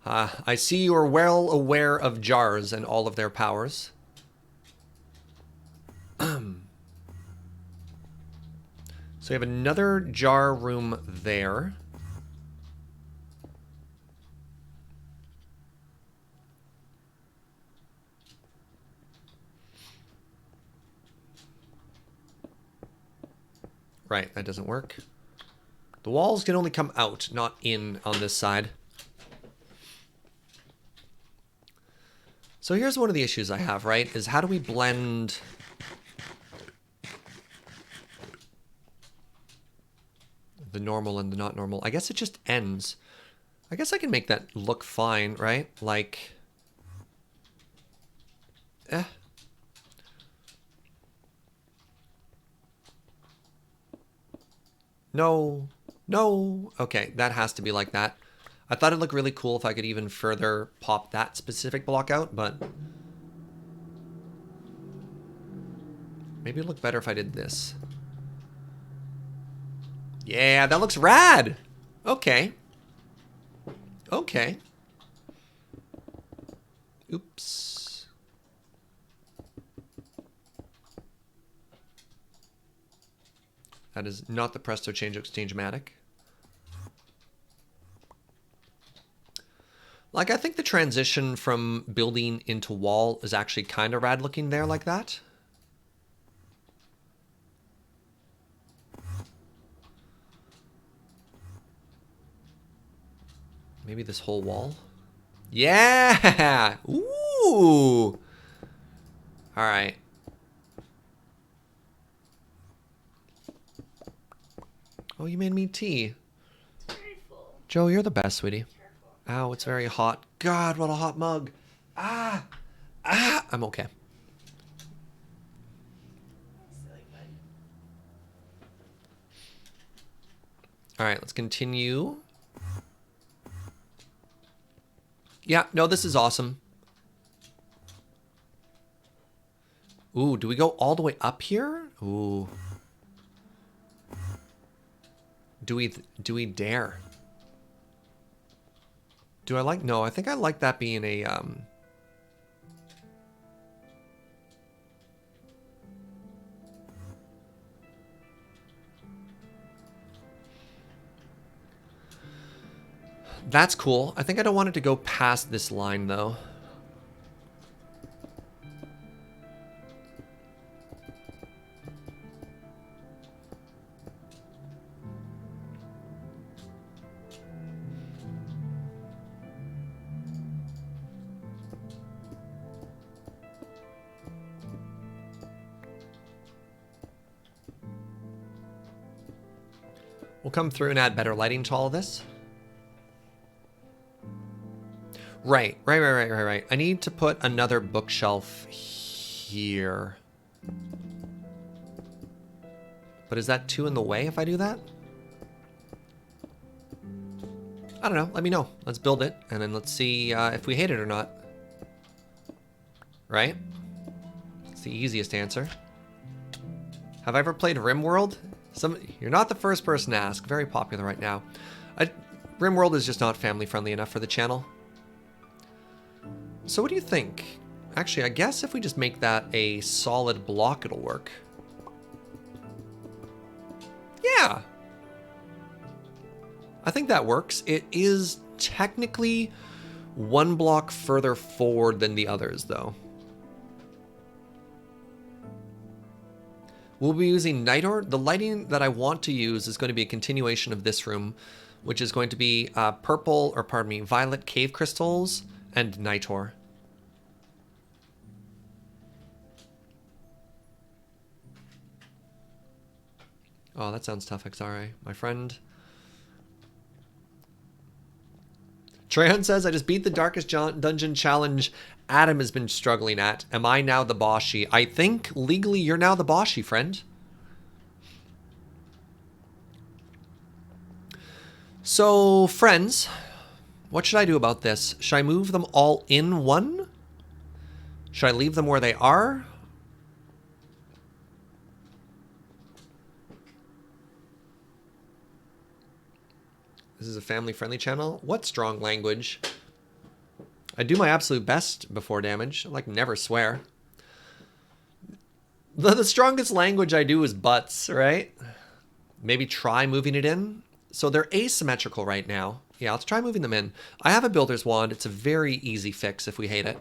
I see you are well aware of jars and all of their powers. So we have another jar room there. Right, that doesn't work. The walls can only come out, not in on this side. So here's one of the issues I have, right? Is how do we blend... the normal and the not normal. I guess it just ends. I guess I can make that look fine, right? Like, No, no. Okay, that has to be like that. I thought it'd look really cool if I could even further pop that specific block out, but maybe it'd look better if I did this. Yeah, that looks rad. Okay. Okay. Oops. That is not the Presto Change Exchange-matic. Like, I think the transition from building into wall is actually kind of rad looking there like that. Maybe this whole wall. Yeah! Ooh! All right. Oh, you made me tea. Careful. Joe, you're the best, sweetie. Careful. Ow, it's very hot. God, what a hot mug. Ah! Ah! I'm okay. Silly bud. All right, let's continue. Yeah, no, this is awesome. Ooh, do we go all the way up here? Ooh. Do we dare? Do I like? No, I think I like that being a That's cool. I think I don't want it to go past this line though. We'll come through and add better lighting to all of this. Right. I need to put another bookshelf here. But is that too in the way if I do that? I don't know. Let me know. Let's build it, and then let's see if we hate it or not. Right? It's the easiest answer. Have I ever played RimWorld? You're not the first person to ask. Very popular right now. RimWorld is just not family-friendly enough for the channel. So what do you think? Actually, I guess if we just make that a solid block, it'll work. Yeah. I think that works. It is technically one block further forward than the others, though. We'll be using Nitor. The lighting that I want to use is going to be a continuation of this room, which is going to be violet cave crystals and Nitor. Oh, that sounds tough, XRA. My friend. Trehan says, I just beat the Darkest Dungeon challenge Adam has been struggling at. Am I now the Boshi? I think legally you're now the Boshi, friend. So, friends, what should I do about this? Should I move them all in one? Should I leave them where they are? This is a family-friendly channel. What strong language? I do my absolute best before damage. I like never swear. The strongest language I do is butts, right? Maybe try moving it in. So they're asymmetrical right now. Yeah, let's try moving them in. I have a builder's wand. It's a very easy fix if we hate it.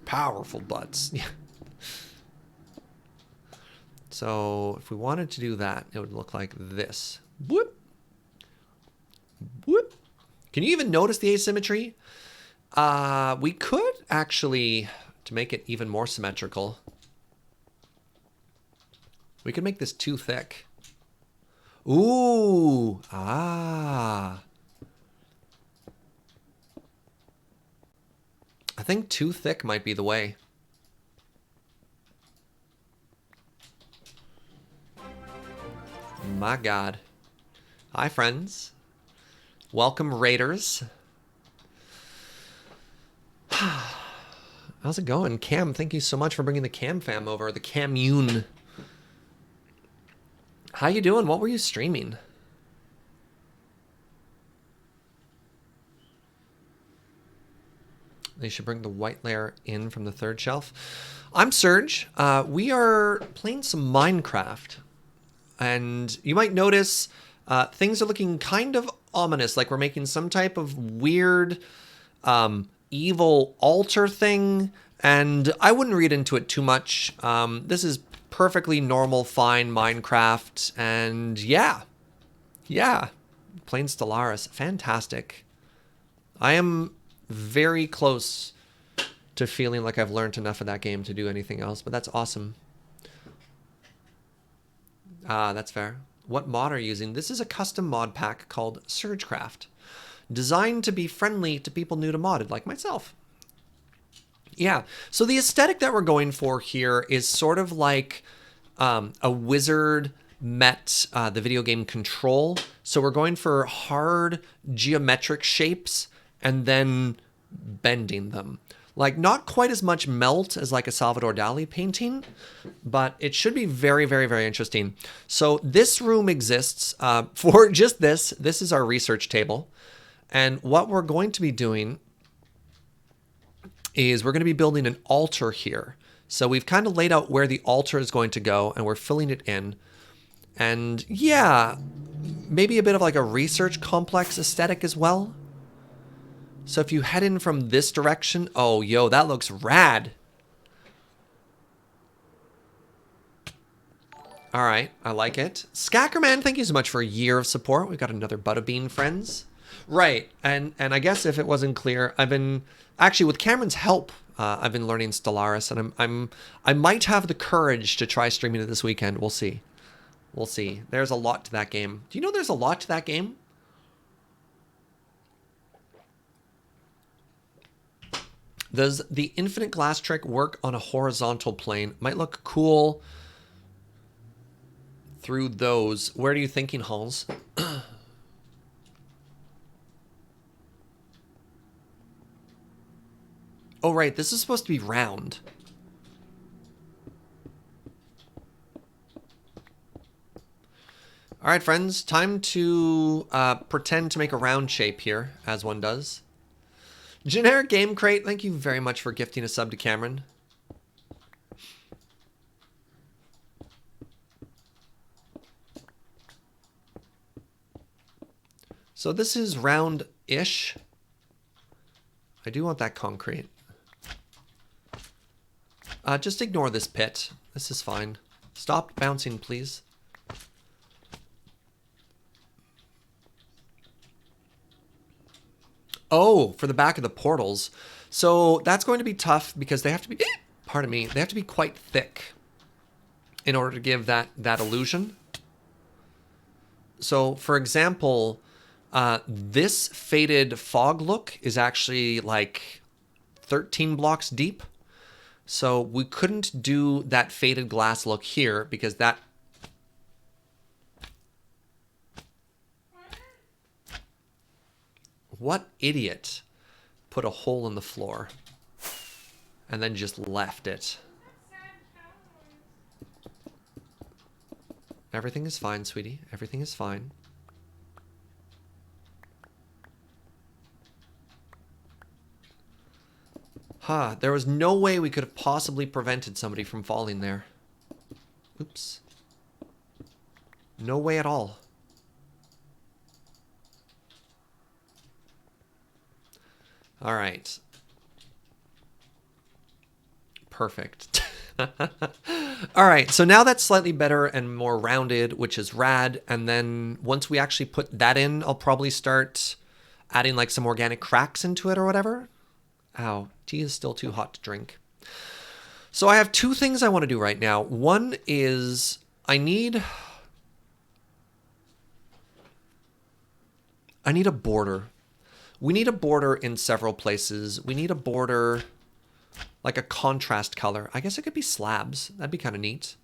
Powerful butts. Yeah. So if we wanted to do that, it would look like this. Whoop. Whoop. Can you even notice the asymmetry? We could actually, to make it even more symmetrical, We could make this too thick. Ooh. Ah. I think too thick might be the way. My God. Hi, friends. Welcome, Raiders. How's it going? Cam, thank you so much for bringing the Cam fam over. The Camune. How you doing? What were you streaming? They should bring the white layer in from the third shelf. I'm Serge. We are playing some Minecraft. And you might notice things are looking kind of ominous, like we're making some type of weird evil altar thing. And I wouldn't read into it too much. This is perfectly normal, fine Minecraft. And yeah, playing Stellaris. Fantastic. I am very close to feeling like I've learned enough of that game to do anything else, but that's awesome. Ah, that's fair. What mod are you using? This is a custom mod pack called SergeCraft, designed to be friendly to people new to modded like myself. Yeah, so the aesthetic that we're going for here is sort of like a wizard met the video game Control. So we're going for hard geometric shapes and then bending them. Like not quite as much melt as like a Salvador Dali painting, but it should be very, very, very interesting. So this room exists for just this. This is our research table. And what we're going to be doing is we're going to be building an altar here. So we've kind of laid out where the altar is going to go and we're filling it in. And yeah, maybe a bit of like a research complex aesthetic as well. So if you head in from this direction, oh, yo, that looks rad. All right, I like it. Skackerman, thank you so much for a year of support. We've got another Butterbean friends. Right, and I guess if it wasn't clear, I've been, actually with Cameron's help, I've been learning Stellaris, and I might have the courage to try streaming it this weekend. We'll see. We'll see. There's a lot to that game. Do you know there's a lot to that game? Does the infinite glass trick work on a horizontal plane? Might look cool through those. Where are you thinking, Halls? Oh, right. This is supposed to be round. All right, friends. Time to pretend to make a round shape here, as one does. Generic Game Crate, thank you very much for gifting a sub to Cameron. So this is round-ish. I do want that concrete. Just ignore this pit. This is fine. Stop bouncing, please. Oh, for the back of the portals. So that's going to be tough because they have to be, pardon me, they have to be quite thick in order to give that illusion. So for example, this faded fog look is actually like 13 blocks deep. So we couldn't do that faded glass look here because that... What idiot put a hole in the floor and then just left it? Everything is fine, sweetie. Everything is fine. Huh, there was no way we could have possibly prevented somebody from falling there. Oops. No way at all. All right. Perfect. All right, so now that's slightly better and more rounded, which is rad. And then once we actually put that in, I'll probably start adding like some organic cracks into it or whatever. Ow, tea is still too hot to drink. So I have two things I want to do right now. One is I need a border. We need a border in several places. We need a border, like a contrast color. I guess it could be slabs. That'd be kind of neat.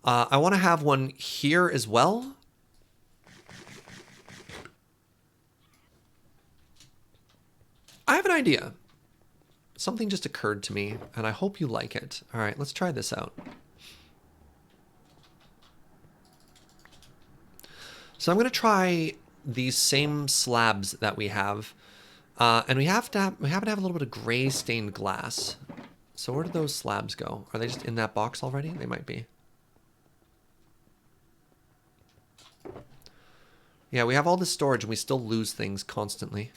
I want to have one here as well. I have an idea. Something just occurred to me, and I hope you like it. All right, let's try this out. So I'm going to try these same slabs that we have, and we happen to have a little bit of gray stained glass. So where did those slabs go? Are they just in that box already? They might be. Yeah, we have all this storage and we still lose things constantly.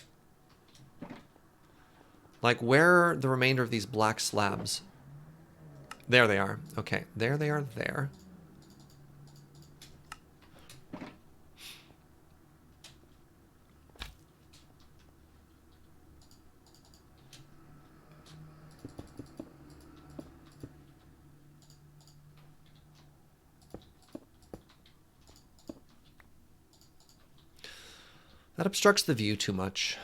Like, where are the remainder of these black slabs? There they are. Okay, there they are there. That obstructs the view too much.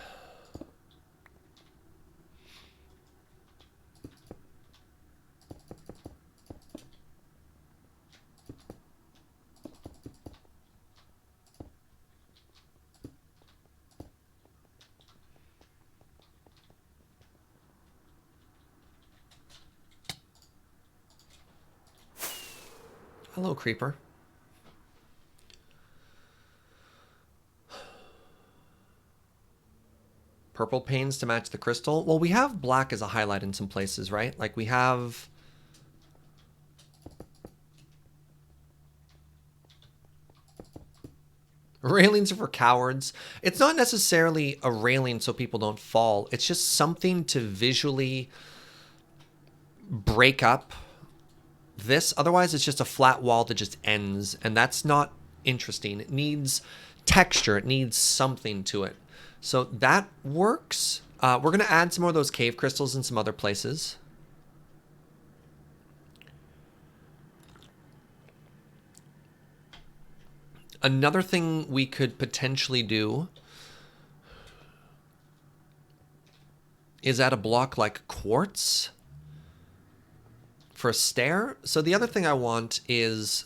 Hello, creeper. Purple panes to match the crystal. Well, we have black as a highlight in some places, right? Like we have... Railings are for cowards. It's not necessarily a railing so people don't fall. It's just something to visually break up this. Otherwise, it's just a flat wall that just ends, and that's not interesting. It needs texture. It needs something to it. So that works. We're going to add some more of those cave crystals in some other places. Another thing we could potentially do is add a block like quartz for a stair. So the other thing I want is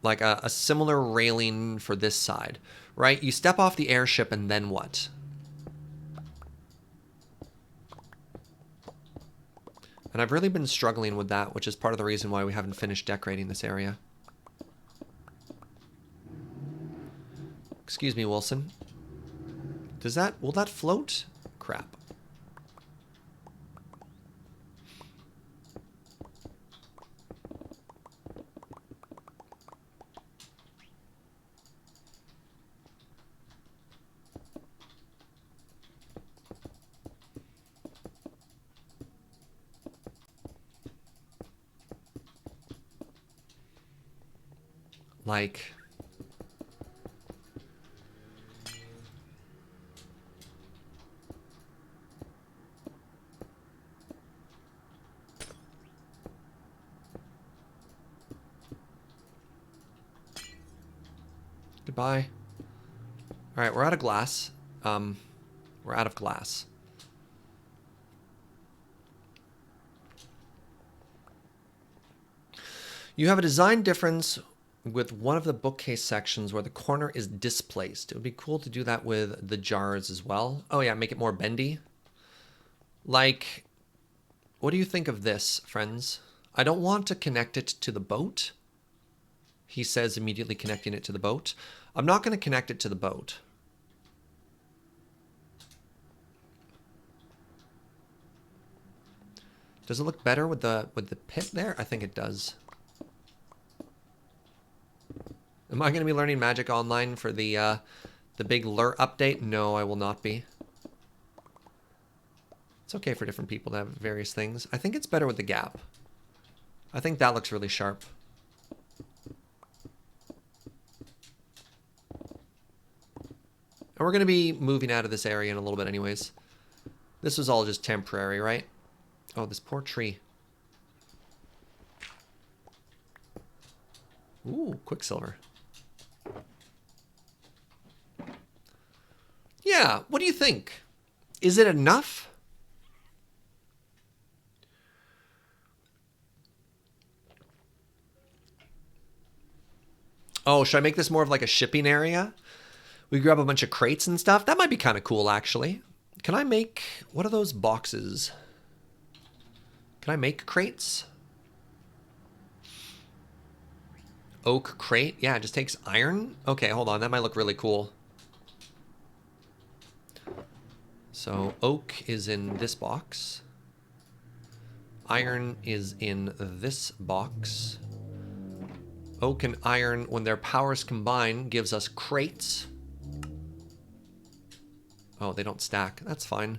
like a similar railing for this side, right? You step off the airship and then what? And I've really been struggling with that, which is part of the reason why we haven't finished decorating this area. Excuse me, Wilson. Will that float? Crap. Like... Goodbye. All right, we're out of glass. We're out of glass. You have a design difference with one of the bookcase sections where the corner is displaced. It would be cool to do that with the jars as well. Oh yeah, make it more bendy. Like, what do you think of this, friends? I don't want to connect it to the boat. He says, immediately connecting it to the boat. I'm not going to connect it to the boat. Does it look better with the pit there? I think it does. Am I going to be learning magic online for the big lure update? No, I will not be. It's okay for different people to have various things. I think it's better with the gap. I think that looks really sharp. And we're going to be moving out of this area in a little bit anyways. This was all just temporary, right? Oh, this poor tree. Ooh, Quicksilver. Yeah, what do you think? Is it enough? Oh, should I make this more of like a shipping area? We grab a bunch of crates and stuff. That might be kind of cool, actually. Can I make... What are those boxes? Can I make crates? Oak crate? Yeah, it just takes iron? Okay, hold on. That might look really cool. So oak is in this box. Iron is in this box. Oak and iron, when their powers combine, gives us crates. Oh, they don't stack. That's fine.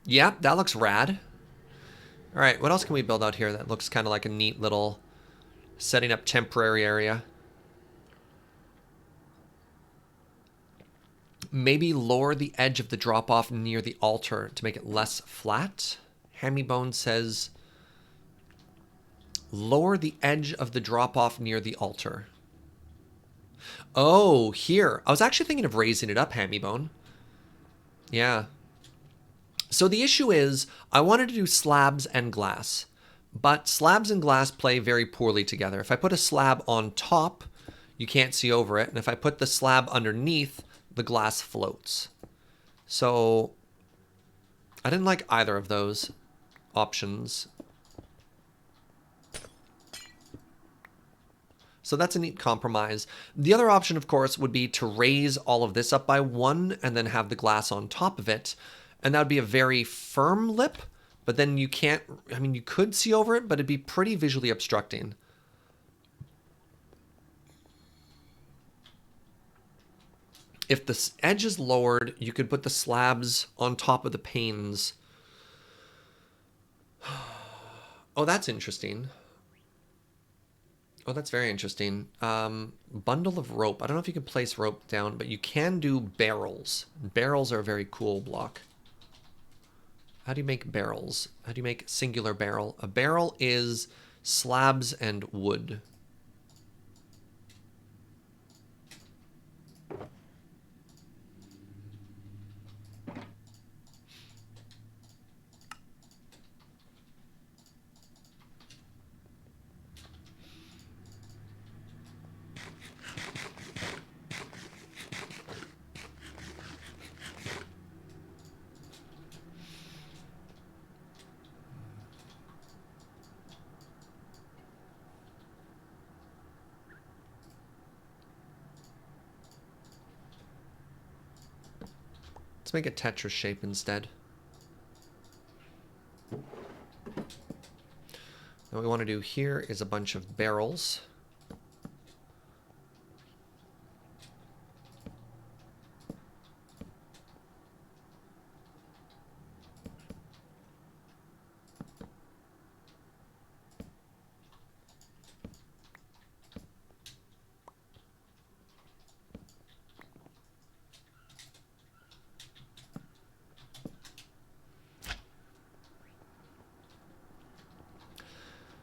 Yeah, that looks rad. All right, what else can we build out here that looks kind of like a neat little setting up temporary area? Maybe lower the edge of the drop-off near the altar to make it less flat. Hammybone says lower the edge of the drop-off near the altar. Oh, here. I was actually thinking of raising it up, Hammybone. Yeah. So the issue is, I wanted to do slabs and glass, but slabs and glass play very poorly together. If I put a slab on top, you can't see over it, and if I put the slab underneath, the glass floats. So I didn't like either of those options. So that's a neat compromise. The other option, of course, would be to raise all of this up by one and then have the glass on top of it. And that would be a very firm lip, but then you can't, I mean, you could see over it, but it'd be pretty visually obstructing. If the edge is lowered, you could put the slabs on top of the panes. Oh, that's interesting. Oh, that's very interesting. Bundle of rope. I don't know if you can place rope down, but you can do barrels. Barrels are a very cool block. How do you make barrels? How do you make singular barrel? A barrel is slabs and wood. Let's make a Tetris shape instead. What we want to do here is a bunch of barrels.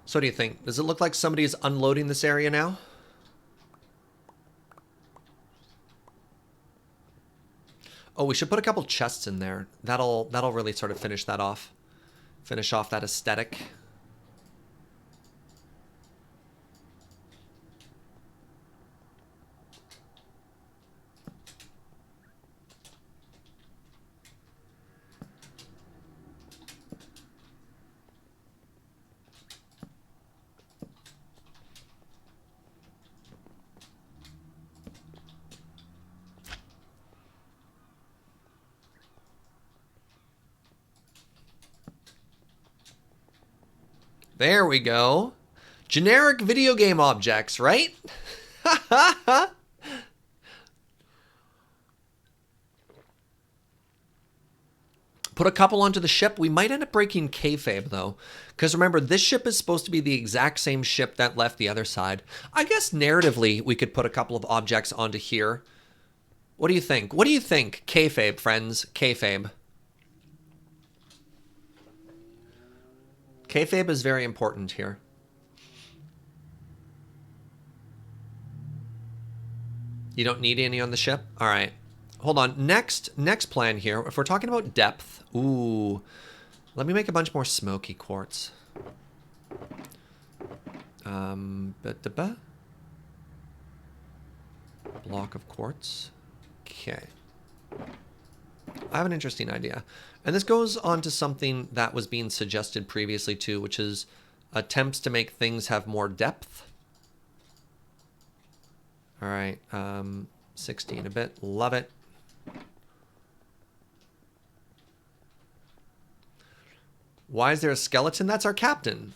So what do you think? Does it look like somebody is unloading this area now? Oh, we should put a couple chests in there. That'll really sort of finish that off. Finish off that aesthetic. There we go. Generic video game objects, right? Put a couple onto the ship. We might end up breaking kayfabe, though. Because remember, this ship is supposed to be the exact same ship that left the other side. I guess narratively, we could put a couple of objects onto here. What do you think? What do you think? Kayfabe, friends. Kayfabe. Kayfabe is very important here. You don't need any on the ship? All right. Hold on. Next plan here. If we're talking about depth. Ooh. Let me make a bunch more smoky quartz. Block of quartz. Okay. I have an interesting idea. And this goes on to something that was being suggested previously too, which is attempts to make things have more depth. All right. 16 a bit. Love it. Why is there a skeleton? That's our captain.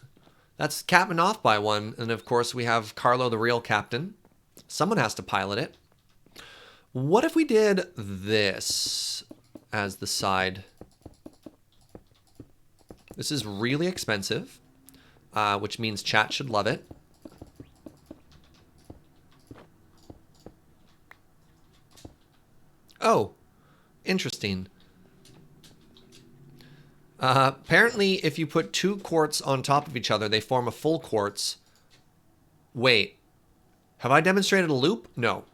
That's Captain off by one. And of course we have Carlo, the real captain. Someone has to pilot it. What if we did this as the side? This is really expensive, which means chat should love it. Oh, interesting. Apparently, if you put two quartz on top of each other, they form a full quartz. Wait. Have I demonstrated a loop? No.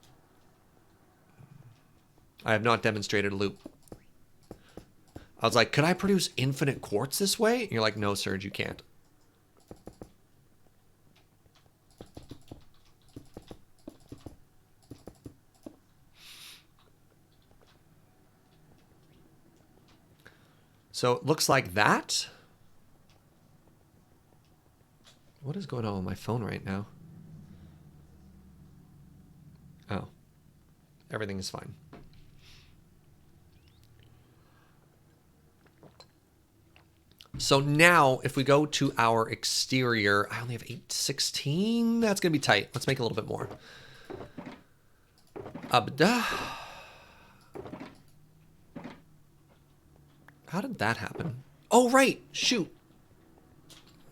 I have not demonstrated a loop. I was like, could I produce infinite quartz this way? And you're like, no, Serge, you can't. So it looks like that. What is going on with my phone right now? Oh, everything is fine. So now if we go to our exterior, I only have 816. That's going to be tight. Let's make a little bit more. How did that happen? Oh, right. Shoot.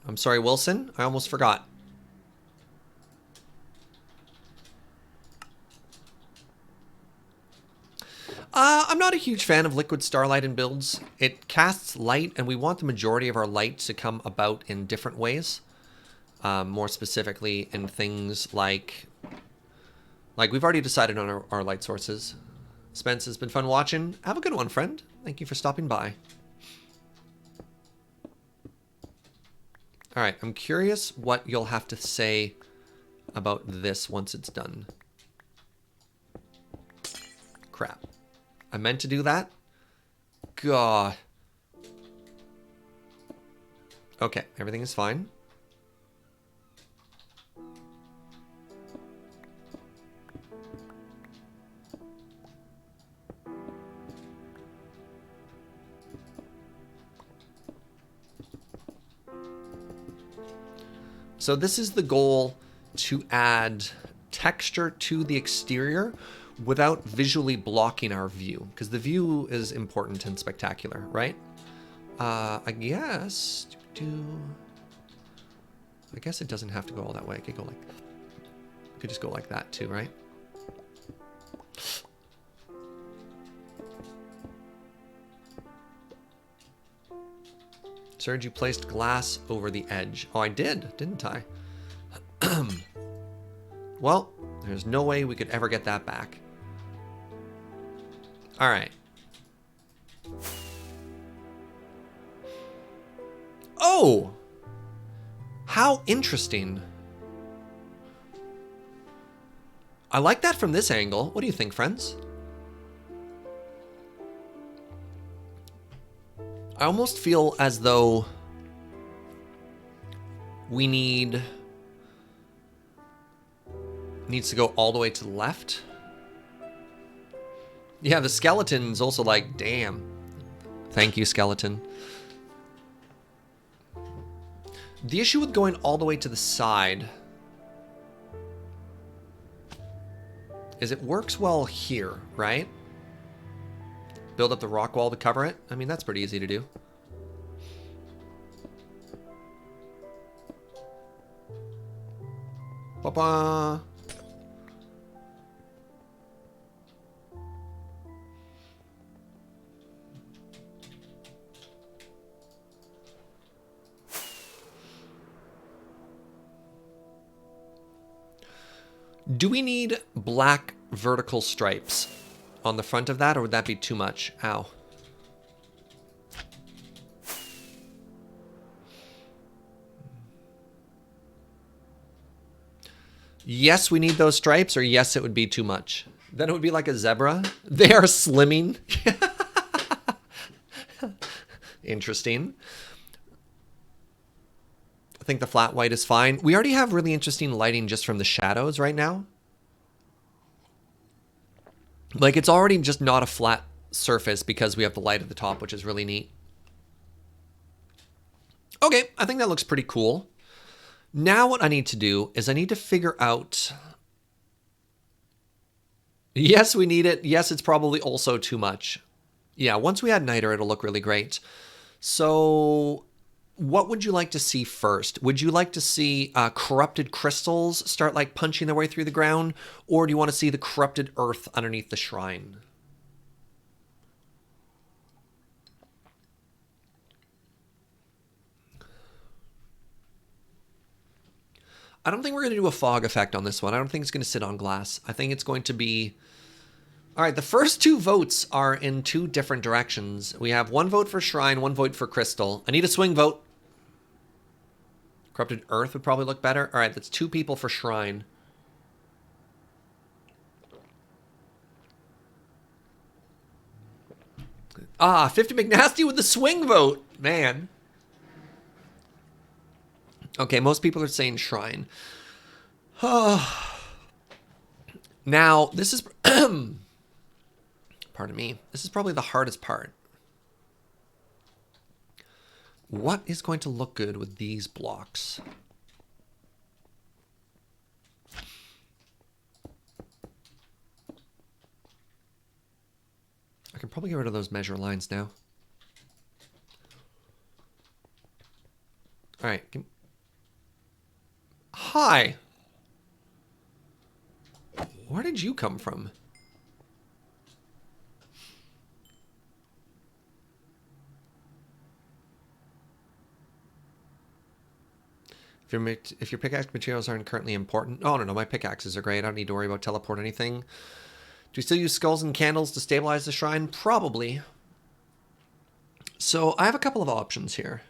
I'm sorry, Wilson. I almost forgot. I'm not a huge fan of liquid starlight in builds. It casts light, and we want the majority of our light to come about in different ways. More specifically in things like we've already decided on our light sources. Spence, has been fun watching. Have a good one, friend. Thank you for stopping by. All right, I'm curious what you'll have to say about this once it's done. Crap. I meant to do that? God. Okay, everything is fine. So this is the goal, to add texture to the exterior without visually blocking our view, because the view is important and spectacular, right? I guess it doesn't have to go all that way. It could just go like that too, right? Serge, you placed glass over the edge. Oh, I did, didn't I? Well, there's no way we could ever get that back. All right. Oh! How interesting. I like that from this angle. What do you think, friends? I almost feel as though we needs to go all the way to the left. Yeah, the skeleton's also like, damn. Thank you, skeleton. The issue with going all the way to the side is it works well here, right? build up the rock wall to cover it. I mean, that's pretty easy to do. Ba-ba. Do we need black vertical stripes on the front of that, or would that be too much? Ow. Yes, we need those stripes, or yes, it would be too much. Then it would be like a zebra. They are slimming. Interesting. I think the flat white is fine. We already have really interesting lighting just from the shadows right now. Like, it's already just not a flat surface because we have the light at the top, which is really neat. Okay, I think that looks pretty cool. Now what I need to do is I need to figure out... Yes, we need it. Yes, it's probably also too much. Yeah, once we add niter, it'll look really great. So... what would you like to see first? Would you like to see corrupted crystals start like punching their way through the ground? Or do you want to see the corrupted earth underneath the shrine? I don't think we're going to do a fog effect on this one. I don't think it's going to sit on glass. I think it's going to be... All right, the first two votes are in two different directions. We have one vote for shrine, one vote for crystal. I need a swing vote. Corrupted earth would probably look better. All right, that's two people for shrine. Ah, 50 McNasty with the swing vote. Man. Okay, most people are saying shrine. Now, this is... Pardon me. This is probably the hardest part. What is going to look good with these blocks? I can probably get rid of those measure lines now. All right. Hi. Where did you come from? If your pickaxe materials aren't currently important... Oh, no, my pickaxes are great. I don't need to worry about teleport or anything. Do we still use skulls and candles to stabilize the shrine? Probably. So I have a couple of options here.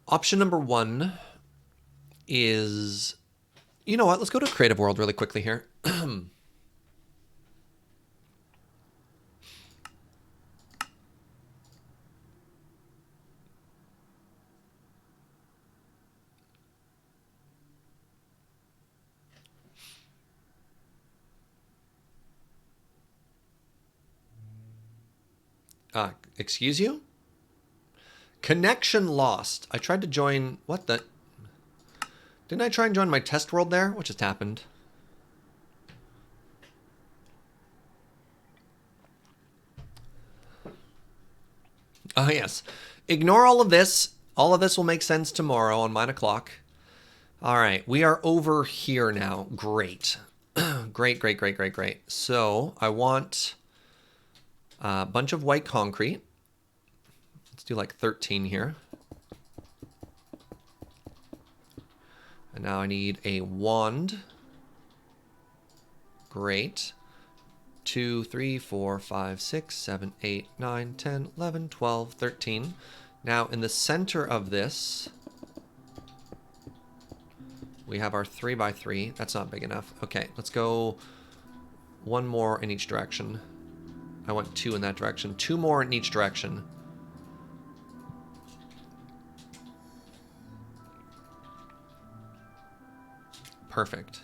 Option number one is... You know what? Let's go to a creative world really quickly here. Excuse you? Connection lost. I tried to join... What the... Didn't I try and join my test world there? What just happened? Oh, yes. Ignore all of this. All of this will make sense tomorrow on 9 o'clock. All right. We are over here now. Great. Great, great, great, great, great. So I want a bunch of white concrete. Let's do like 13 here. And now I need a wand. Great. 2, 3, 4, 5, 6, 7, 8, 9, 10, 11, 12, 13. Now in the center of this, we have our 3x3. That's not big enough. Okay, let's go one more in each direction. I want 2 in that direction. 2 more in each direction. Perfect.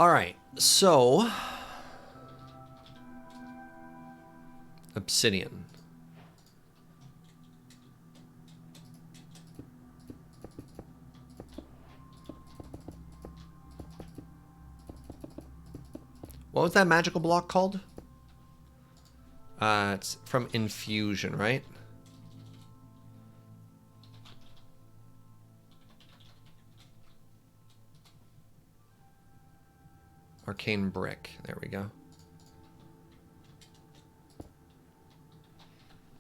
All right, so obsidian. What was that magical block called? It's from infusion, right? Arcane brick. There we go.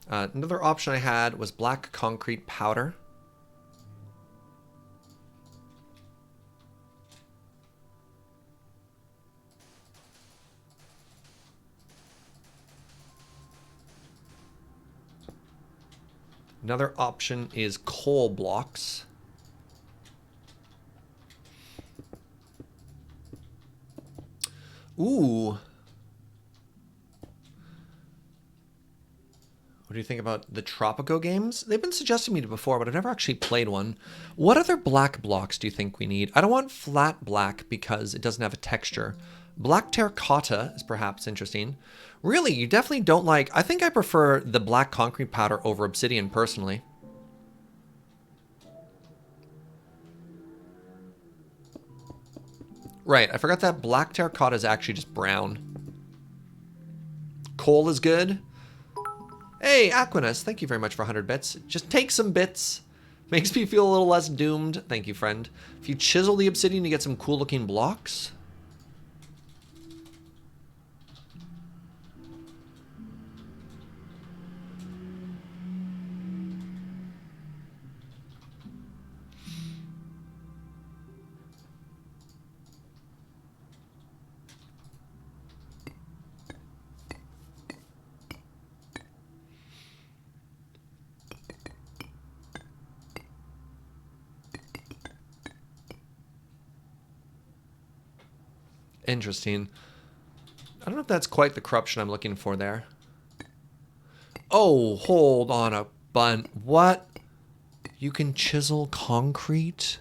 Another option I had was black concrete powder. Another option is coal blocks. Ooh. What do you think about the Tropico games? They've been suggesting me to before, but I've never actually played one. What other black blocks do you think we need? I don't want flat black because it doesn't have a texture. Black terracotta is perhaps interesting. Really, you definitely don't like... I think I prefer the black concrete powder over obsidian personally. Right, I forgot that black terracotta is actually just brown. Coal is good. Hey, Aquinas, thank you very much for 100 bits. Just take some bits. Makes me feel a little less doomed. Thank you, friend. If you chisel the obsidian, you get some cool looking blocks. Interesting. I don't know if that's quite the corruption I'm looking for there. Oh, hold on a bun. What? You can chisel concrete?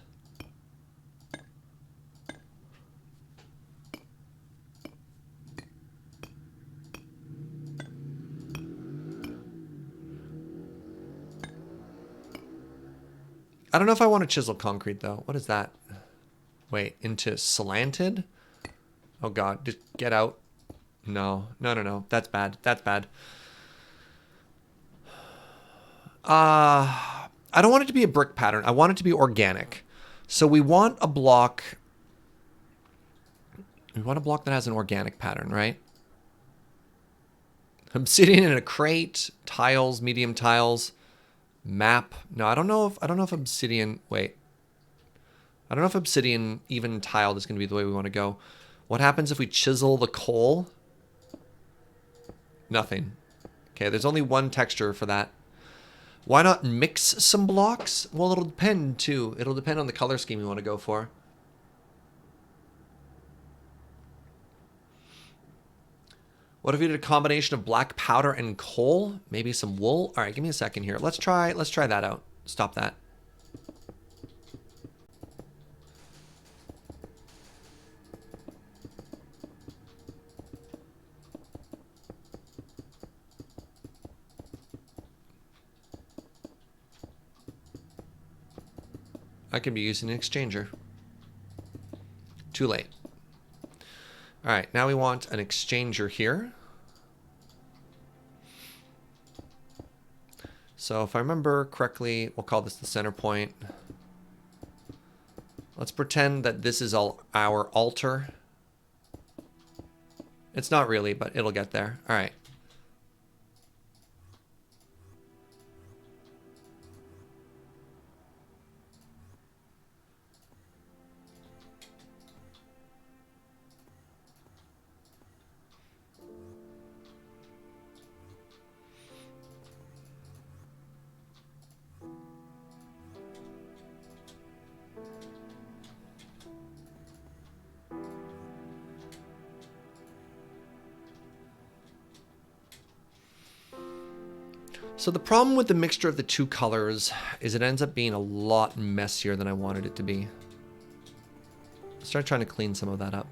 I don't know if I want to chisel concrete, though. What is that? Wait, into slanted? Oh, God. Just get out. No. No, no, no. That's bad. That's bad. I don't want it to be a brick pattern. I want it to be organic. So we want a block... We want a block that has an organic pattern, right? Obsidian in a crate. Tiles, medium tiles. Map. No, I don't know if obsidian... Wait. I don't know if obsidian even tiled is going to be the way we want to go. What happens if we chisel the coal? Nothing. Okay, there's only one texture for that. Why not mix some blocks? Well, it'll depend, too. It'll depend on the color scheme you want to go for. What if we did a combination of black powder and coal? Maybe some wool? All right, give me a second here. Let's try that out. Stop that. I could be using an exchanger. Too late. All right, now we want an exchanger here. So if I remember correctly, we'll call this the center point. Let's pretend that this is our altar. It's not really, but it'll get there. All right. So the problem with the mixture of the two colors is it ends up being a lot messier than I wanted it to be. Start trying to clean some of that up.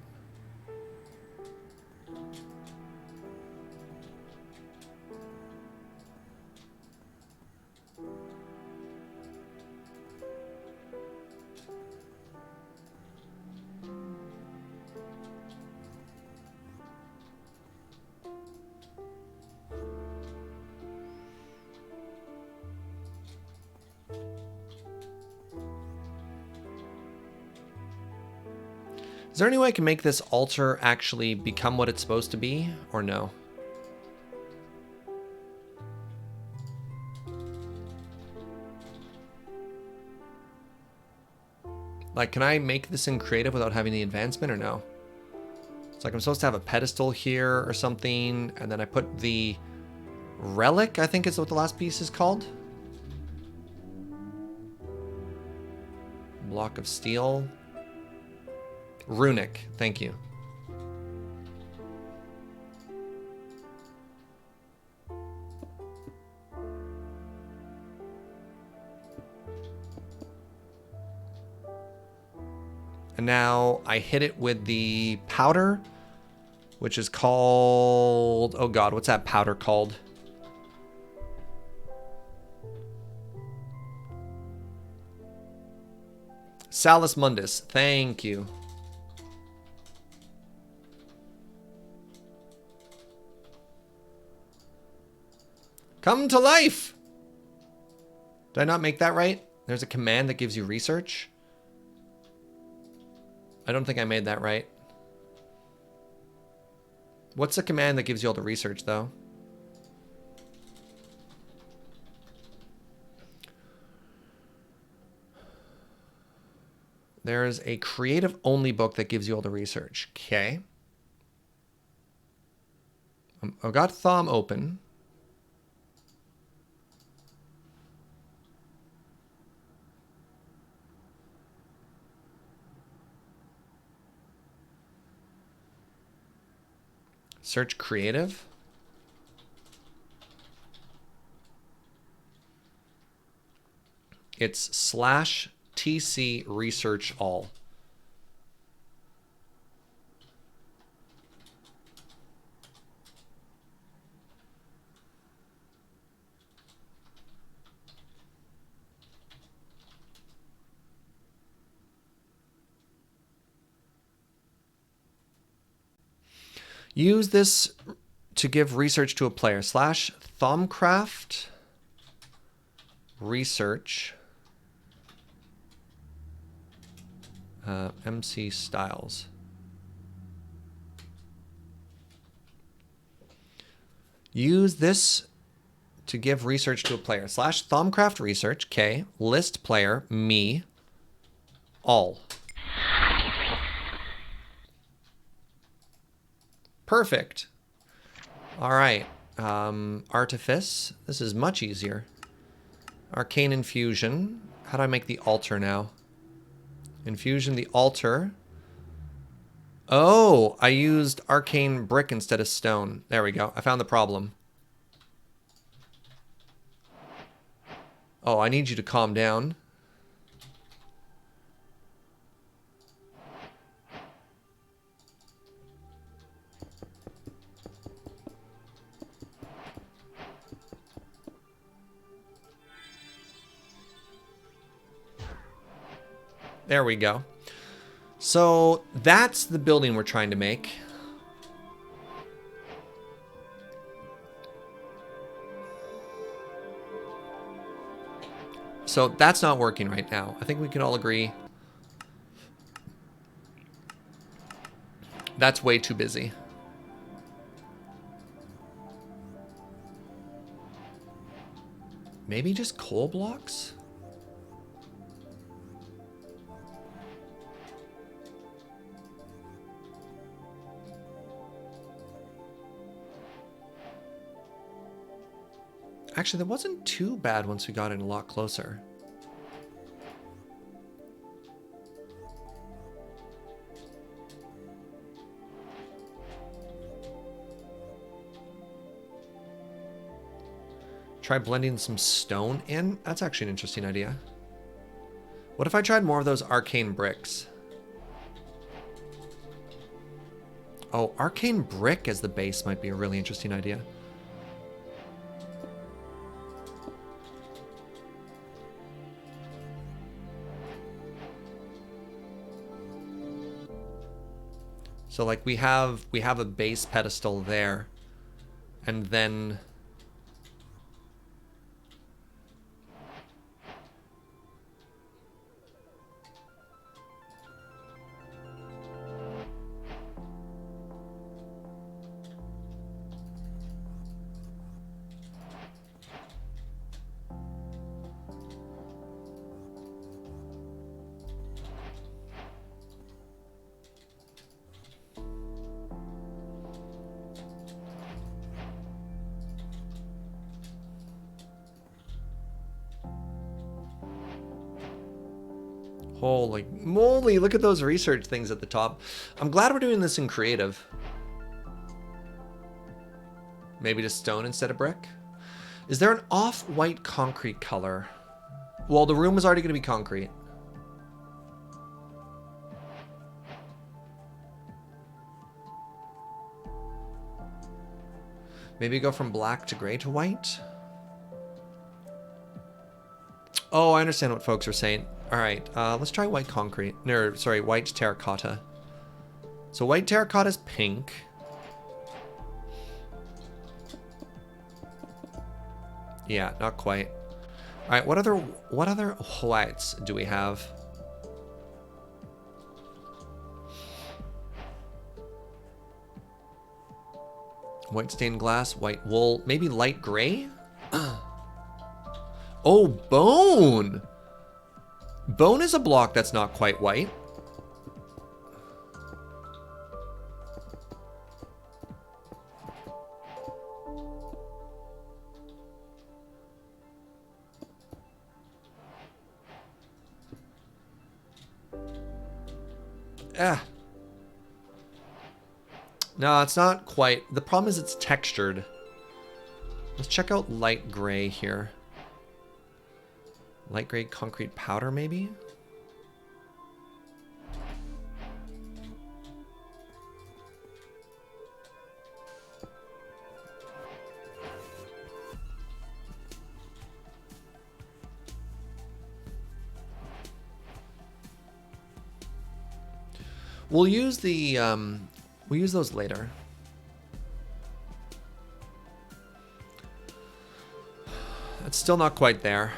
Is there any way I can make this altar actually become what it's supposed to be, or no? Like, can I make this in creative without having the advancement, or no? It's like I'm supposed to have a pedestal here or something, and then I put the relic, I think is what the last piece is called. Block of steel. Runic, thank you. And now I hit it with the powder, which is called... Oh god, what's that powder called? Salus Mundus, thank you. Come to life! Did I not make that right? There's a command that gives you research. I don't think I made that right. What's the command that gives you all the research, though? There's a creative-only book that gives you all the research. Okay. I've got Thaum open. Search creative. It's /TC research all. Use this to give research to a player. /Thaumcraft research MC Styles. Use this to give research to a player. /Thaumcraft research, K, list player, me, all. Perfect. All right. Artifice. This is much easier. Arcane Infusion. How do I make the altar now? Infusion, the altar. Oh, I used arcane brick instead of stone. There we go. I found the problem. Oh, I need you to calm down. There we go. So that's the building we're trying to make. So that's not working right now. I think we can all agree that's way too busy. Maybe just coal blocks? Actually, that wasn't too bad once we got in a lot closer. Try blending some stone in? That's actually an interesting idea. What if I tried more of those arcane bricks? Oh, arcane brick as the base might be a really interesting idea. So like we have a base pedestal there, and then Holy moly, look at those research things at the top. I'm glad we're doing this in creative. Maybe just stone instead of brick? Is there an off-white concrete color? Well, the room is already going to be concrete. Maybe go from black to gray to white? Oh, I understand what folks are saying. All right, let's try white concrete. No, sorry, white terracotta. So white terracotta is pink. Yeah, not quite. All right, what other whites do we have? White stained glass, white wool, maybe light gray? Oh, bone! Bone is a block that's not quite white. Ah. No, it's not quite. The problem is it's textured. Let's check out light gray here. Light gray concrete powder, maybe? We'll use the, we'll use those later. It's still not quite there.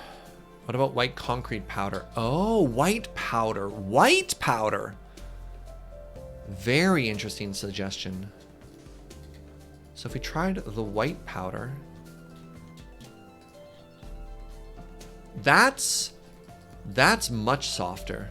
What about white concrete powder? Oh, white powder. White powder! Very interesting suggestion. So if we tried the white powder... That's much softer.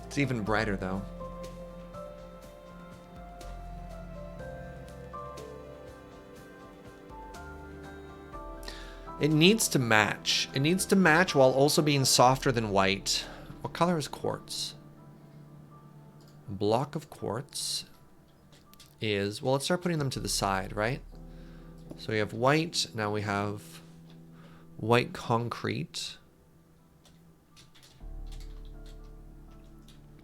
It's even brighter though. It needs to match. It needs to match while also being softer than white. What color is quartz? A block of quartz is, well, let's start putting them to the side, right? So we have white, now we have white concrete.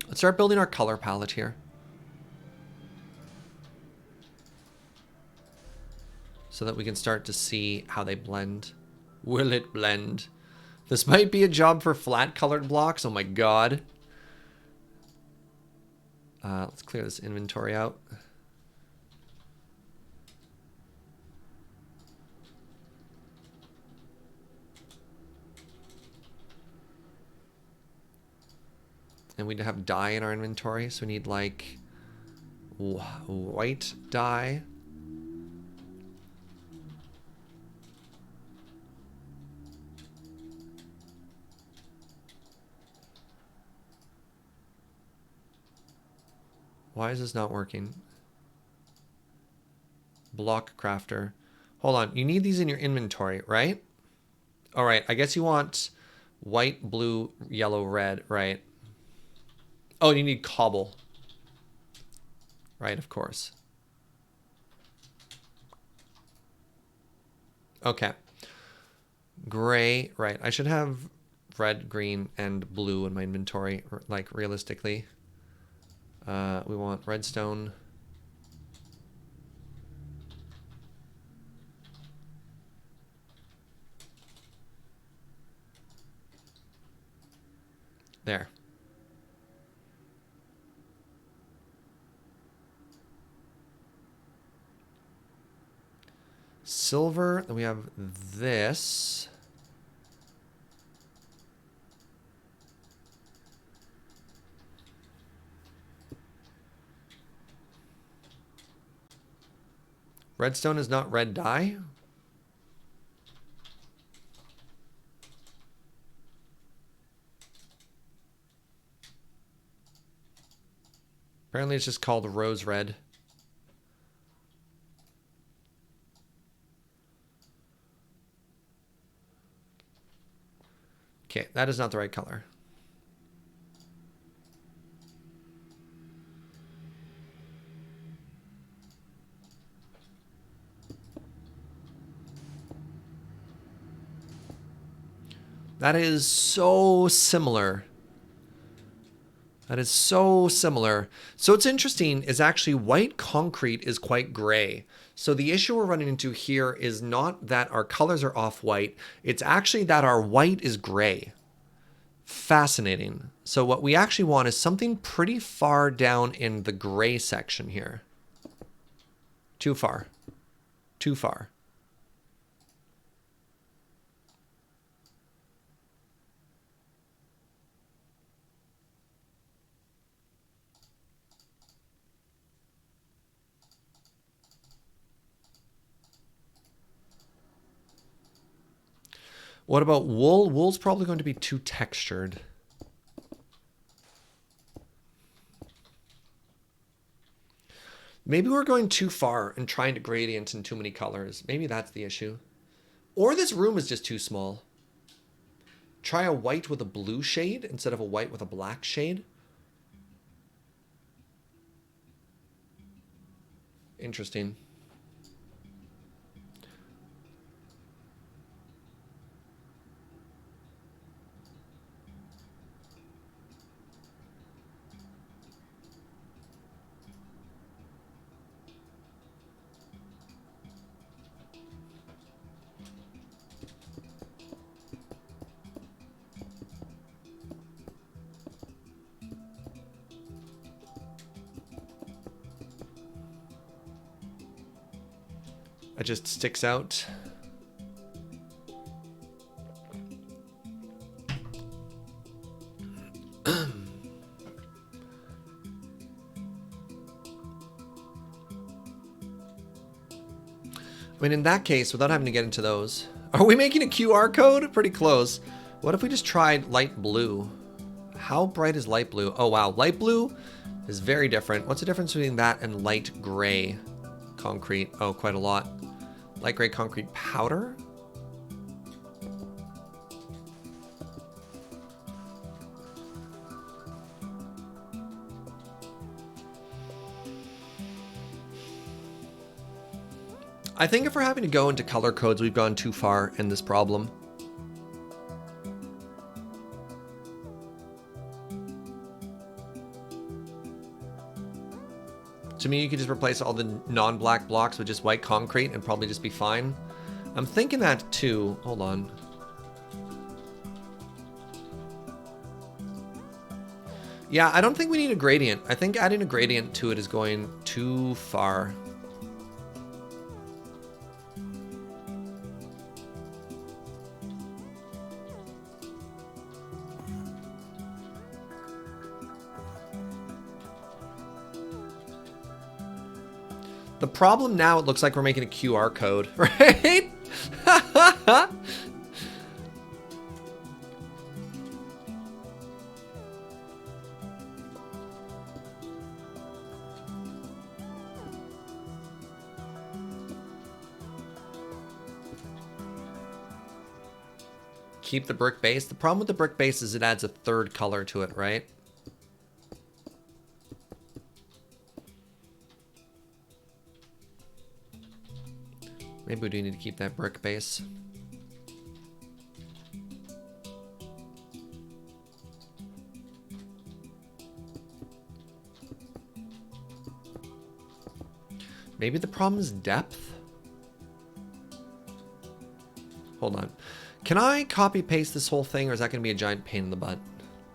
Let's start building our color palette here. So that we can start to see how they blend. Will it blend? This might be a job for flat colored blocks. Oh my god. Let's clear this inventory out. And we have dye in our inventory, so we need like white dye. Why is this not working? Block crafter. Hold on, you need these in your inventory, right? All right, I guess you want white, blue, yellow, red, right? Oh, you need cobble. Right, of course. Okay. Gray, right. I should have red, green, and blue in my inventory, like realistically. We want redstone. There. Silver, then we have this. Redstone is not red dye? Apparently it's just called rose red. Okay, that is not the right color. That is so similar. That is so similar. So what's interesting is actually white concrete is quite gray. So the issue we're running into here is not that our colors are off-white. It's actually that our white is gray. Fascinating. So what we actually want is something pretty far down in the gray section here. Too far. Too far. What about wool? Wool's probably going to be too textured. Maybe we're going too far and trying to gradient in too many colors. Maybe that's the issue. Or this room is just too small. Try a white with a blue shade instead of a white with a black shade. Interesting. It just sticks out. I mean, in that case, without having to get into those, are we making a QR code? Pretty close. What if we just tried light blue? How bright is light blue? Oh, wow. Light blue is very different. What's the difference between that and light gray concrete? Oh, quite a lot. Light gray concrete powder? I think if we're having to go into color codes, we've gone too far in this problem. To me, you could just replace all the non-black blocks with just white concrete and probably just be fine. I'm thinking that too. Hold on. Yeah, I don't think we need a gradient. I think adding a gradient to it is going too far. The problem now, it looks like we're making a QR code, right? Keep the brick base. The problem with the brick base is it adds a third color to it, right? Maybe we do need to keep that brick base. Maybe the problem is depth? Hold on. Can I copy paste this whole thing, or is that going to be a giant pain in the butt?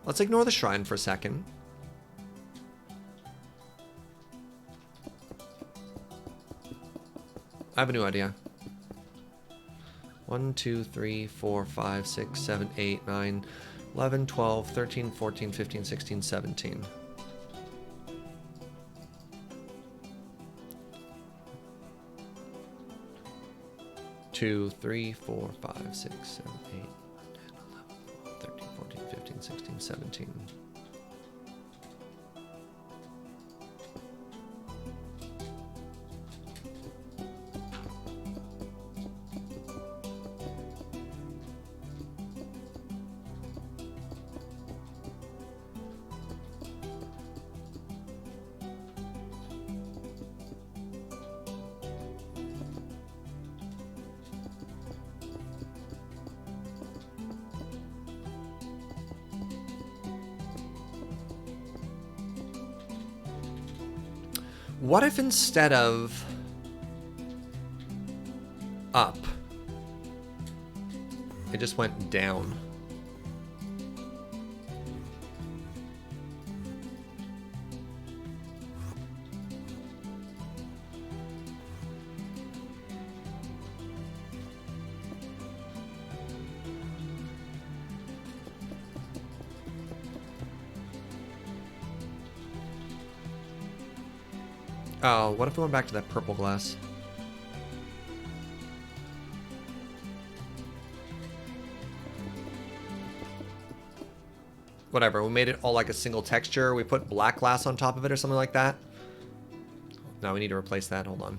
Let's ignore the shrine for a second. I have a new idea. 1, 2, 3, 4, 5, 6, 7, 8, 9, 11, 12, 13, 14, 15, 16, 17. Two, 3, 4, 5, 6, 7, 8, 10, 11, 12, 13, 14, 15, 16, 17. What if instead of up, it just went down? Oh, what if we went back to that purple glass? Whatever, we made it all like a single texture. We put black glass on top of it or something like that. No, we need to replace that. Hold on.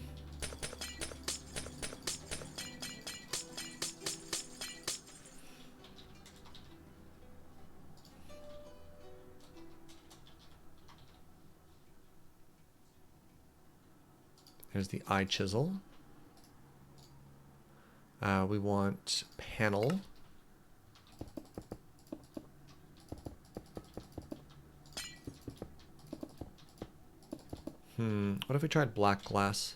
There's the eye chisel. We want panel. What if we tried black glass?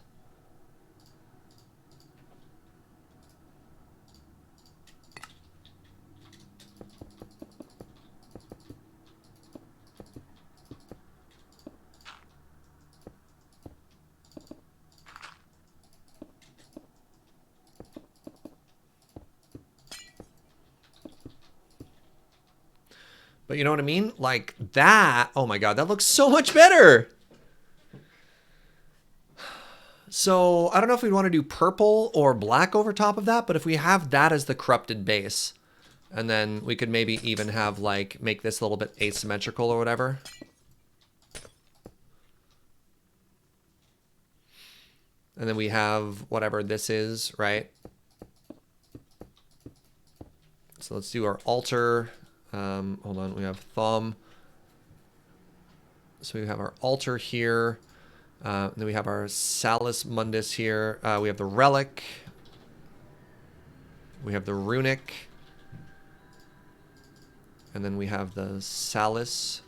But you know what I mean? Like that. Oh my God, that looks so much better. So I don't know if we'd want to do purple or black over top of that, but if we have that as the corrupted base, and then we could maybe even have like, make this a little bit asymmetrical or whatever. And then we have whatever this is, right? So let's do our altar. Hold on, we have thumb. So we have our altar here. Then we have our Salus Mundus here. We have the relic. We have the runic. And then we have the Salus.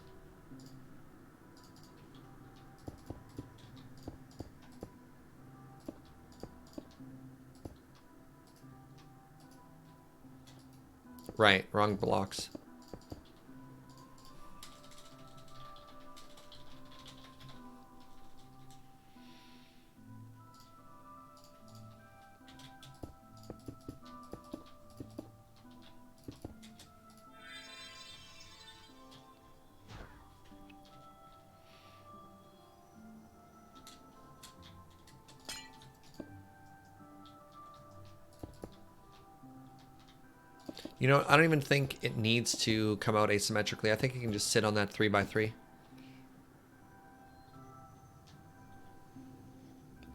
Right, wrong blocks. You know, I don't even think it needs to come out asymmetrically. I think it can just sit on that 3x3.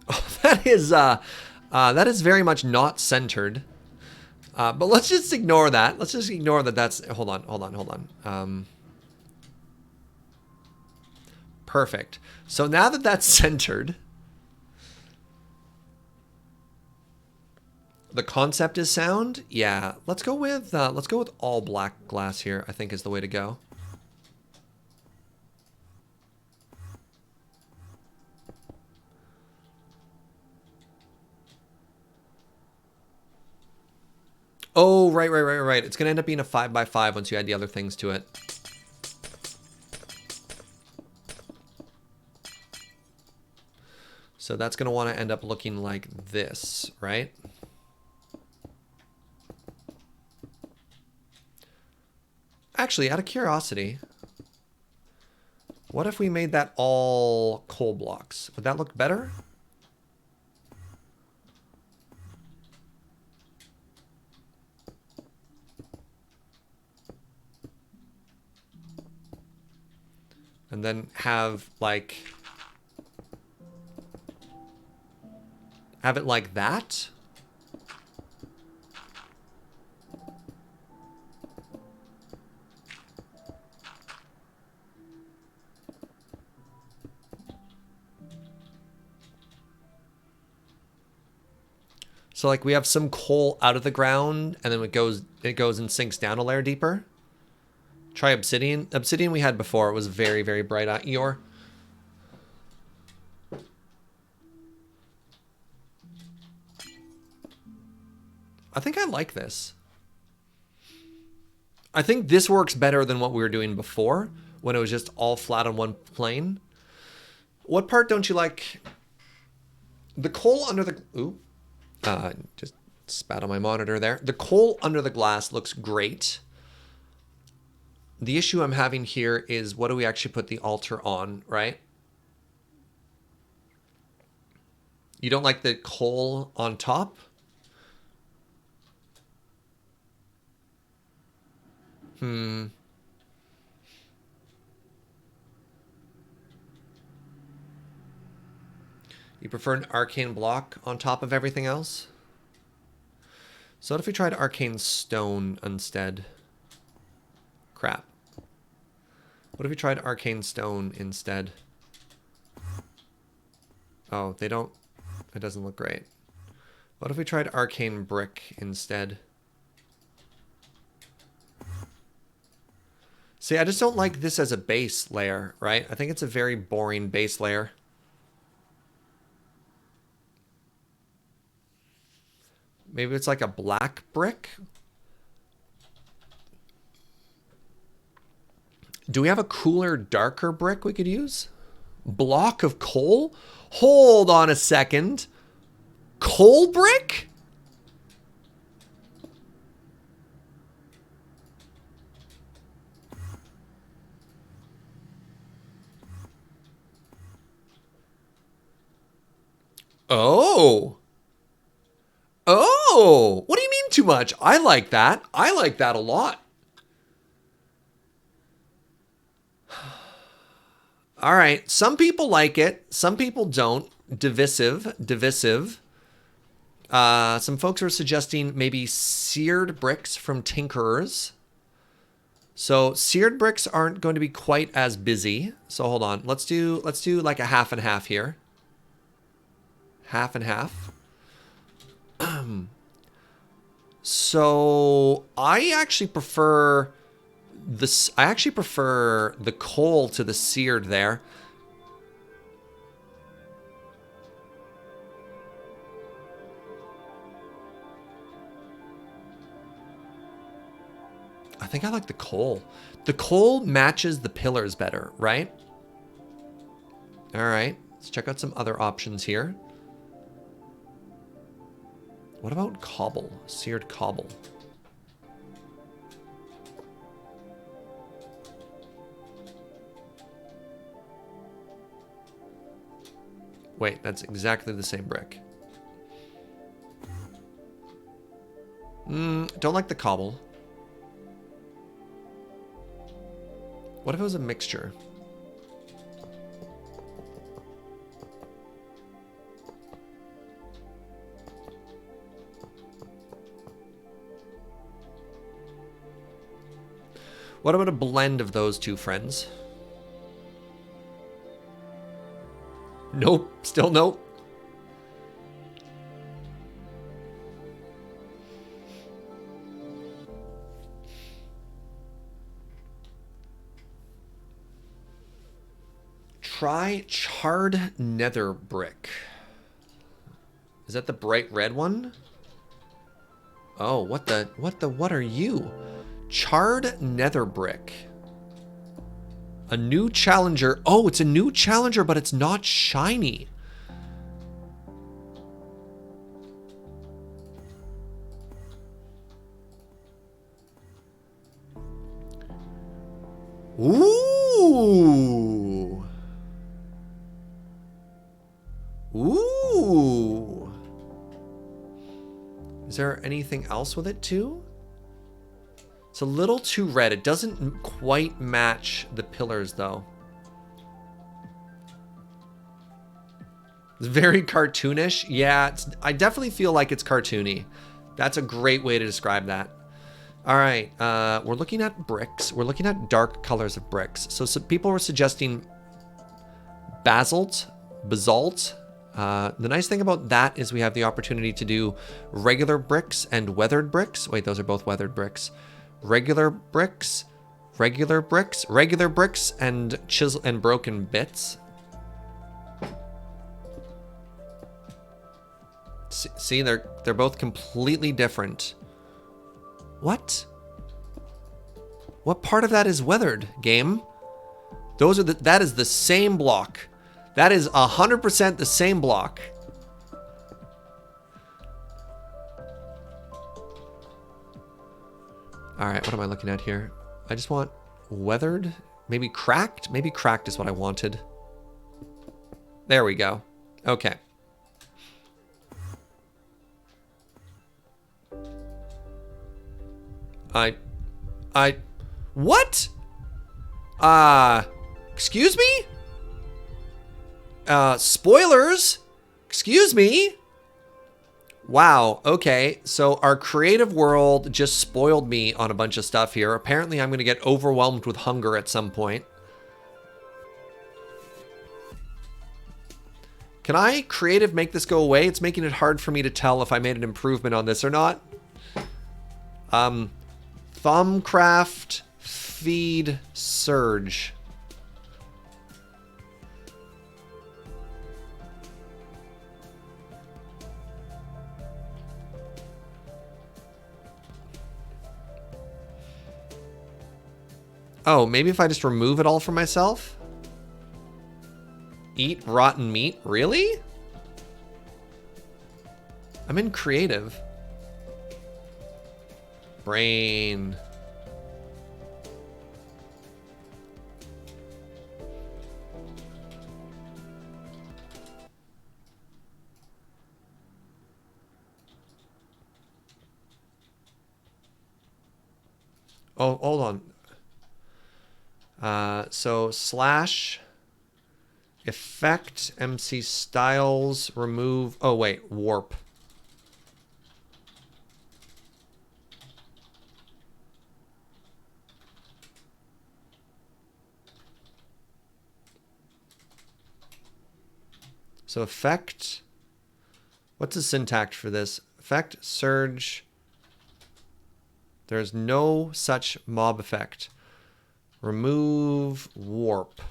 Oh, that is very much not centered. But let's just ignore that. Let's just ignore that that's... Hold on. Perfect. So now that that's centered... The concept is sound. Yeah, let's go with all black glass here. I think is the way to go. Oh, right. It's gonna end up being a 5x5 once you add the other things to it. So that's gonna want to end up looking like this, right? Actually, out of curiosity, what if we made that all coal blocks? Would that look better? And then have it like that? So like we have some coal out of the ground and then it goes and sinks down a layer deeper. Try obsidian. Obsidian we had before. It was very, very bright Eeyore. I think I like this. I think this works better than what we were doing before, when it was just all flat on one plane. What part don't you like? The coal under the... Ooh. Just spat on my monitor there. The coal under the glass looks great. The issue I'm having here is what do we actually put the altar on, right? You don't like the coal on top? You prefer an arcane block on top of everything else? So what if we tried arcane stone instead? Crap. What if we tried arcane stone instead? Oh, they don't... It doesn't look great. What if we tried arcane brick instead? See, I just don't like this as a base layer, right? I think it's a very boring base layer. Maybe it's like a black brick? Do we have a cooler, darker brick we could use? Block of coal? Hold on a second. Coal brick? Oh. Oh. What do you mean too much? I like that. I like that a lot. All right. Some people like it. Some people don't. Divisive. Divisive. Some folks are suggesting maybe seared bricks from tinkerers. So seared bricks aren't going to be quite as busy. So hold on. Let's do like a half and half here. Half and half. So I actually prefer this. I actually prefer the coal to the seared there. I think I like the coal. The coal matches the pillars better, right? All right. Let's check out some other options here. What about cobble? Seared cobble. Wait, that's exactly the same brick. Don't like the cobble. What if it was a mixture? What about a blend of those two, friends? Nope. Still nope. Try charred nether brick. Is that the bright red one? Oh, what are you? Charred nether brick. A new challenger. Oh, it's a new challenger, but it's not shiny. Ooh. Ooh. Is there anything else with it too? It's a little too red. It doesn't quite match the pillars, though. It's very cartoonish. Yeah, I definitely feel like it's cartoony. That's a great way to describe that. All right, we're looking at bricks. We're looking at dark colors of bricks. So some people were suggesting basalt. The nice thing about that is we have the opportunity to do regular bricks and weathered bricks. Wait, those are both weathered bricks. Regular bricks, regular bricks, and chisel and broken bits. See, they're both completely different. What? What part of that is weathered, game? That is the same block. That is 100% the same block. All right, what am I looking at here? I just want weathered, maybe cracked. Maybe cracked is what I wanted. There we go. Okay. What? Excuse me? Spoilers? Excuse me? Wow, okay. So our creative world just spoiled me on a bunch of stuff here. Apparently I'm gonna get overwhelmed with hunger at some point. Can I creative make this go away? It's making it hard for me to tell if I made an improvement on this or not. Thaumcraft feed Serge. Oh, maybe if I just remove it all for myself? Eat rotten meat? Really? I'm in creative. Brain. Oh, hold on. So slash effect MC styles remove. Oh wait, warp. So effect. What's the syntax for this? Effect surge. There's no such mob effect. Remove warp.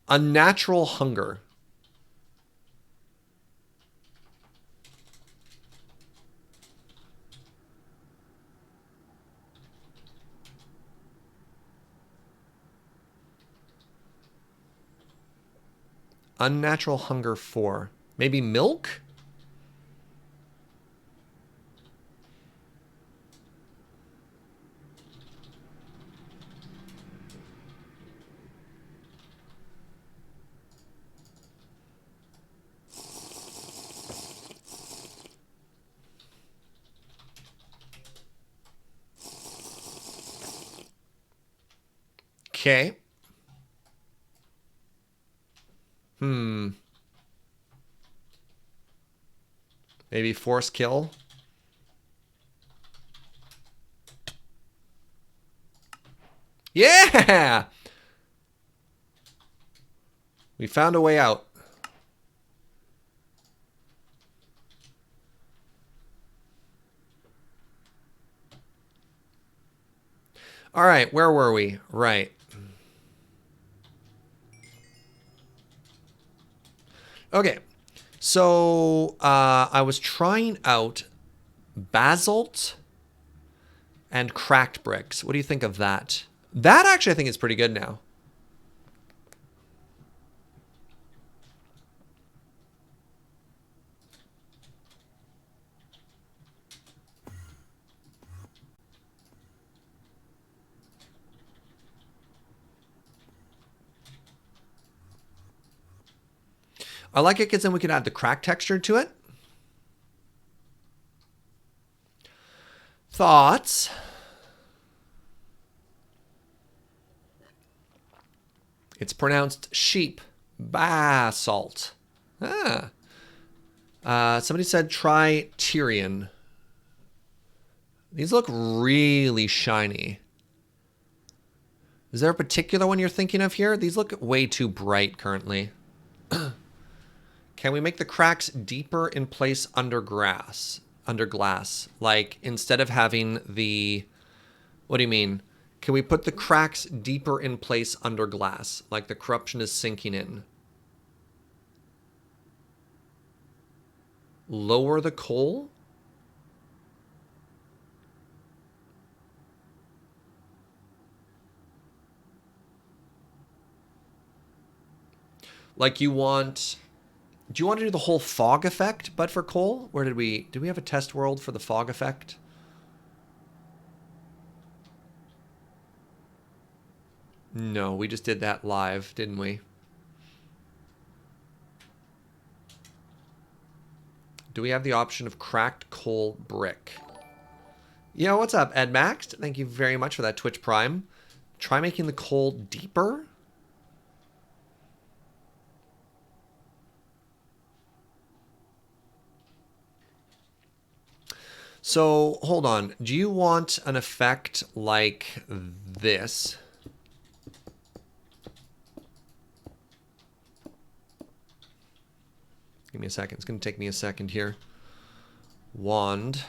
Unnatural hunger. Unnatural hunger 4. Maybe milk? Okay. Maybe force kill. Yeah! We found a way out. All right, where were we? Right. Okay. So I was trying out basalt and cracked bricks. What do you think of that? That actually I think is pretty good now. I like it because then we can add the crack texture to it. Thoughts? It's pronounced sheep. Basalt. Ah. Somebody said try Tyrian. These look really shiny. Is there a particular one you're thinking of here? These look way too bright currently. Can we make the cracks deeper in place under glass? Like instead of having the, what do you mean? Can we put the cracks deeper in place under glass, like the corruption is sinking in? Lower the coal? Like you want... Do you want to do the whole fog effect, but for coal? Where did we have a test world for the fog effect? No, we just did that live, didn't we? Do we have the option of cracked coal brick? Yeah, what's up, Ed Max? Thank you very much for that Twitch Prime. Try making the coal deeper. So, hold on. Do you want an effect like this? Give me a second. It's going to take me a second here. Wand.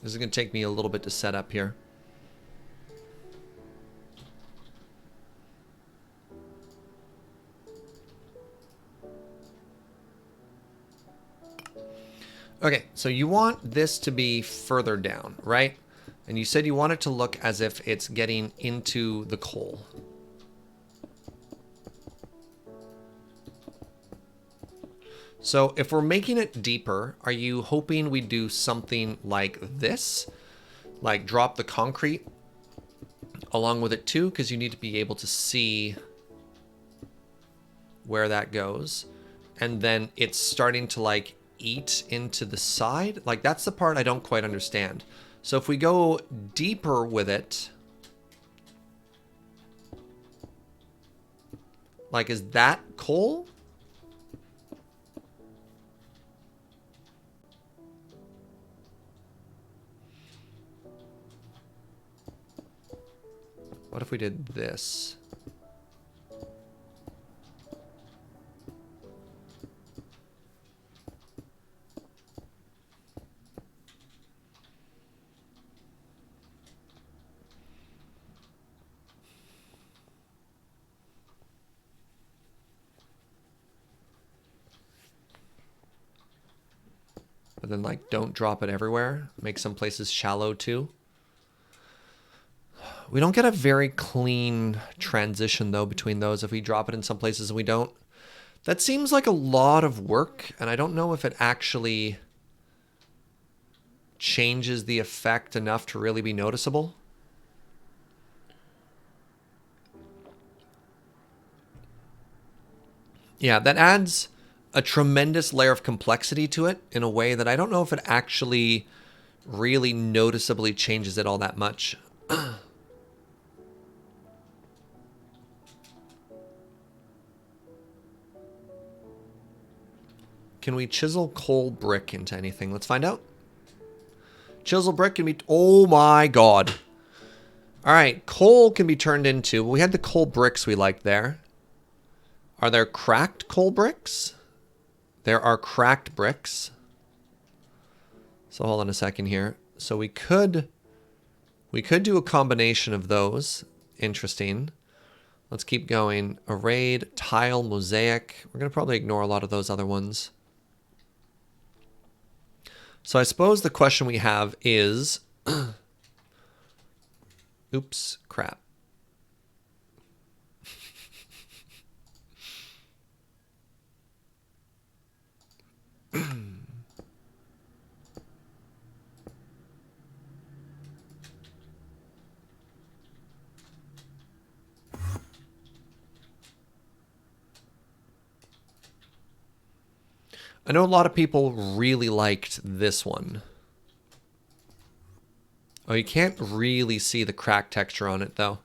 This is going to take me a little bit to set up here. Okay, so you want this to be further down, right? And you said you want it to look as if it's getting into the coal. So if we're making it deeper, are you hoping we do something like this? Like drop the concrete along with it too? Because you need to be able to see where that goes. And then it's starting to like eat into the side. Like that's the part I don't quite understand. So if we go deeper with it, like is that coal? What if we did this? But then like don't drop it everywhere. Make some places shallow too. We don't get a very clean transition, though, between those if we drop it in some places and we don't. That seems like a lot of work, and I don't know if it actually changes the effect enough to really be noticeable. Yeah, that adds a tremendous layer of complexity to it in a way that I don't know if it actually really noticeably changes it all that much. Can we chisel coal brick into anything? Let's find out. Chisel brick can be... Oh my god. Alright, coal can be turned into... We had the coal bricks we liked there. Are there cracked coal bricks? There are cracked bricks. So hold on a second here. So we could do a combination of those. Interesting. Let's keep going. Arrayed, tile, mosaic. We're going to probably ignore a lot of those other ones. So I suppose the question we have is, Oops, crap. I know a lot of people really liked this one. Oh, you can't really see the crack texture on it, though.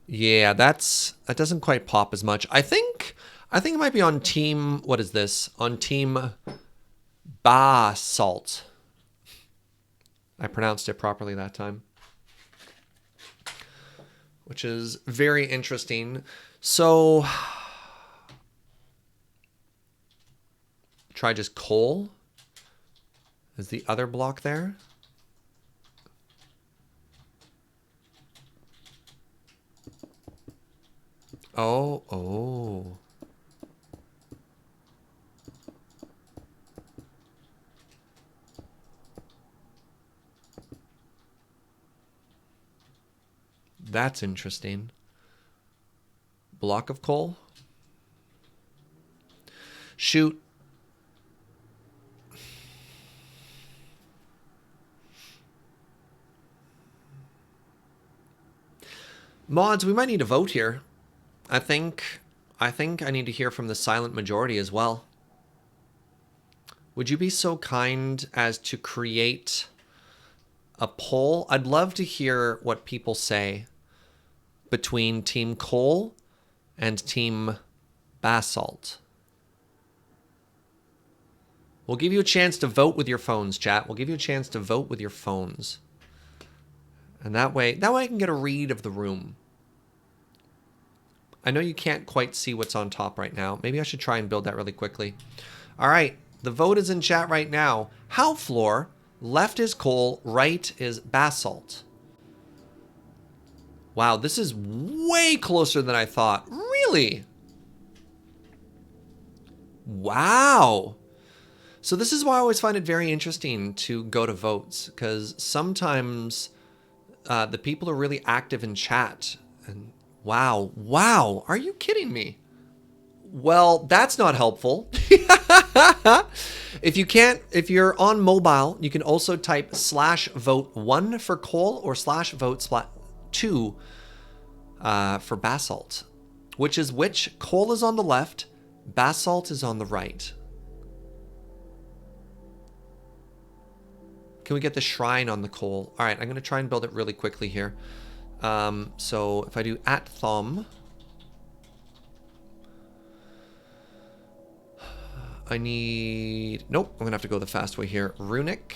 Yeah, that doesn't quite pop as much. I think it might be on team, what is this? On team Basalt. I pronounced it properly that time. Which is very interesting. So try just coal. Is the other block there? Oh. That's interesting. Block of coal. Shoot. Mods, we might need a vote here. I think I need to hear from the silent majority as well. Would you be so kind as to create a poll? I'd love to hear what people say between Team Coal and Team Basalt. We'll give you a chance to vote with your phones, chat. We'll give you a chance to vote with your phones. And that way I can get a read of the room. I know you can't quite see what's on top right now. Maybe I should try and build that really quickly. All right, the vote is in chat right now. How floor, left is coal, right is basalt. Wow, this is way closer than I thought. Really? Wow. So this is why I always find it very interesting to go to votes, because sometimes the people are really active in chat. And wow, are you kidding me? Well, that's not helpful. If you're on mobile, you can also type /vote1 for coal or /vote2 for basalt, which coal is on the left, basalt is on the right. Can we get the shrine on the coal? All right, I'm going to try and build it really quickly here. So if I do @Thaum, I need... Nope, I'm going to have to go the fast way here. Runic.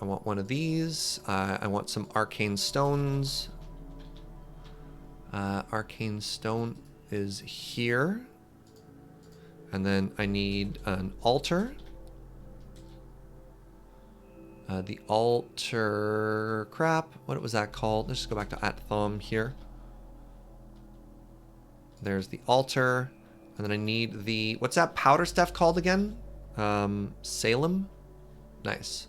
I want one of these. I want some arcane stones. Arcane stone is here. And then I need an altar. The altar... Crap. What was that called? Let's just go back to @Thaum here. There's the altar. And then I need the... What's that powder stuff called again? Salem? Nice.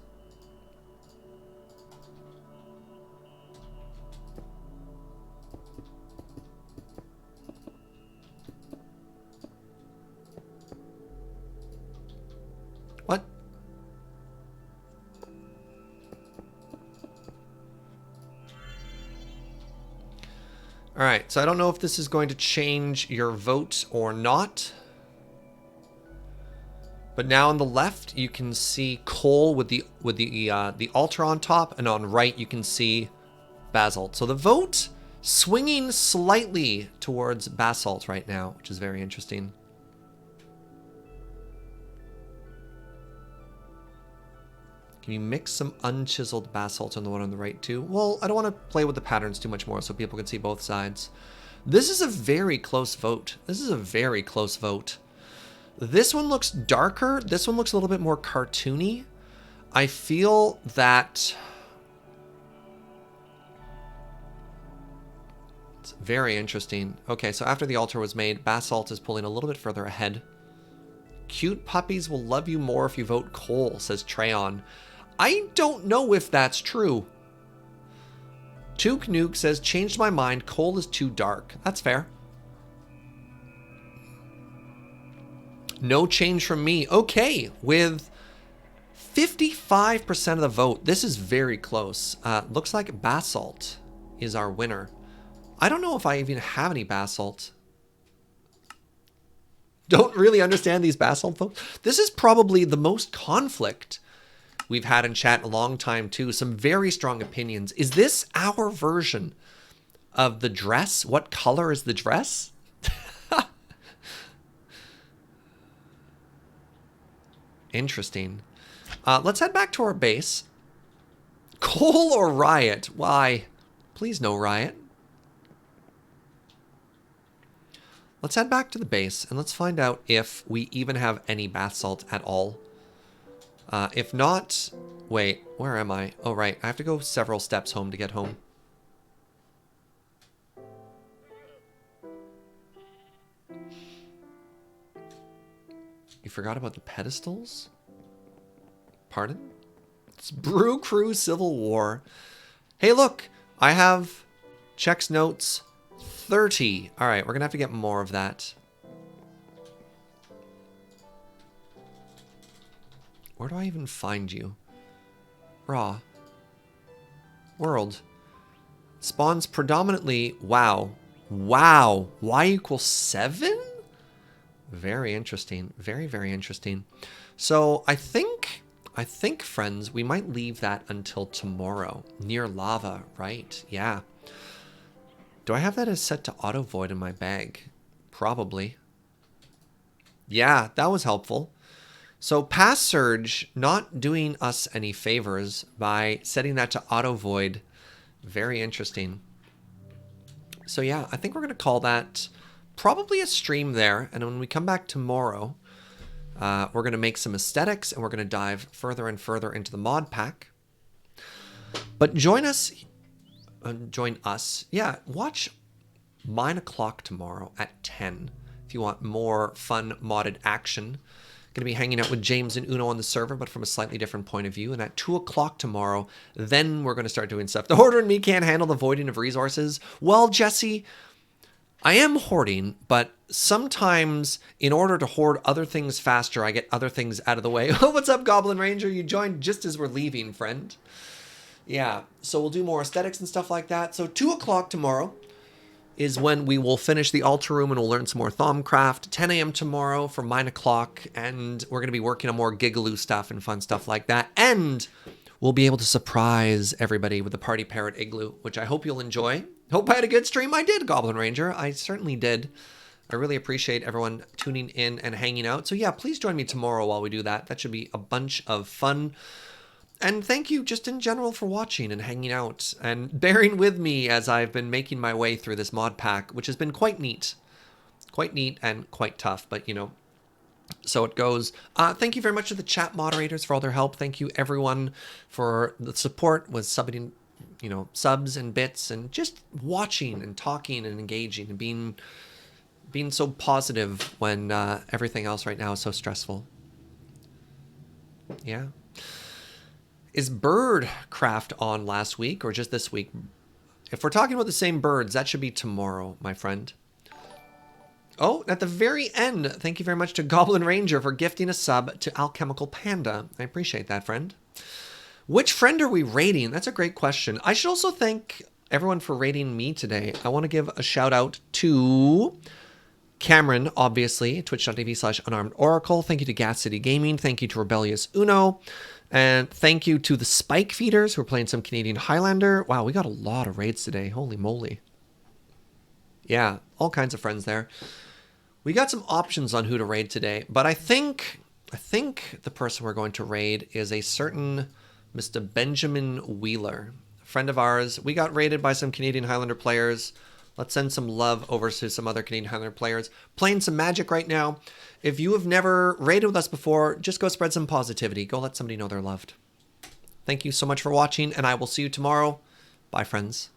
What? All right, so I don't know if this is going to change your vote or not. But now on the left, you can see coal with the altar on top, and on right you can see basalt. So the vote swinging slightly towards basalt right now, which is very interesting. Can you mix some unchiseled basalt on the one on the right too? Well, I don't want to play with the patterns too much more so people can see both sides. This is a very close vote. This is a very close vote. This one looks darker. This one looks a little bit more cartoony. I feel that... It's very interesting. Okay, so after the altar was made, basalt is pulling a little bit further ahead. Cute puppies will love you more if you vote coal, says Treon. I don't know if that's true. Took Nuke says, changed my mind. Coal is too dark. That's fair. No change from me. Okay, with 55% of the vote. This is very close. Looks like Basalt is our winner. I don't know if I even have any Basalt. Don't really understand these Basalt folks. This is probably the most conflict we've had in chat in a long time, too. Some very strong opinions. Is this our version of the dress? What color is the dress? Interesting. Let's head back to our base. Coal or Riot? Why? Please no Riot. Let's head back to the base and let's find out if we even have any basalt at all. If not, wait, where am I? Oh, right. I have to go several steps home to get home. You forgot about the pedestals? Pardon? It's Brew Crew Civil War. Hey, look, I have checks notes 30. All right, we're going to have to get more of that. Where do I even find you? Raw. World. Spawns predominantly... Wow. Wow. Y equals 7? Very interesting. Very, very interesting. So I think, friends, we might leave that until tomorrow. Near lava, right? Yeah. Do I have that as set to auto void in my bag? Probably. Yeah, that was helpful. So past Surge not doing us any favors by setting that to auto void. Very interesting. So yeah, I think we're going to call that probably a stream there. And when we come back tomorrow, we're going to make some aesthetics and we're going to dive further and further into the mod pack. But join us. Yeah, watch Mine O'Clock tomorrow at 10 if you want more fun modded action. Going to be hanging out with James and Uno on the server, but from a slightly different point of view. And at 2 o'clock tomorrow, then we're going to start doing stuff. The Hoarder and me can't handle the voiding of resources. Well, Jesse, I am hoarding, but sometimes in order to hoard other things faster, I get other things out of the way. What's up, Goblin Ranger? You joined just as we're leaving, friend. Yeah, so we'll do more aesthetics and stuff like that. So 2 o'clock tomorrow is when we will finish the altar room and we'll learn some more Thaumcraft. 10 a.m. tomorrow for Mine O'Clock, and we're going to be working on more Gigaloo stuff and fun stuff like that. And we'll be able to surprise everybody with the Party Parrot Igloo, which I hope you'll enjoy. Hope I had a good stream. I did, Goblin Ranger. I certainly did. I really appreciate everyone tuning in and hanging out. So yeah, please join me tomorrow while we do that. That should be a bunch of fun. And thank you just in general for watching and hanging out and bearing with me as I've been making my way through this mod pack, which has been quite neat. Quite neat and quite tough, but you know, so it goes. Thank you very much to the chat moderators for all their help. Thank you everyone for the support with subbing, you know, subs and bits and just watching and talking and engaging and being so positive when everything else right now is so stressful. Yeah. Is SergeCraft on last week or just this week? If we're talking about the same birds, that should be tomorrow, my friend. Oh, at the very end, thank you very much to Goblin Ranger for gifting a sub to Alchemical Panda. I appreciate that, friend. Which friend are we rating? That's a great question. I should also thank everyone for rating me today. I want to give a shout out to Cameron, obviously, twitch.tv/unarmedoracle. Thank you to Gas City Gaming. Thank you to Rebellious Uno. And thank you to the Spike Feeders who are playing some Canadian Highlander. Wow, we got a lot of raids today. Holy moly. Yeah, all kinds of friends there. We got some options on who to raid today, but I think the person we're going to raid is a certain Mr. Benjamin Wheeler, a friend of ours. We got raided by some Canadian Highlander players. Let's send some love over to some other Canadian Highlander players. Playing some Magic right now. If you have never raided with us before, just go spread some positivity. Go let somebody know they're loved. Thank you so much for watching, and I will see you tomorrow. Bye, friends.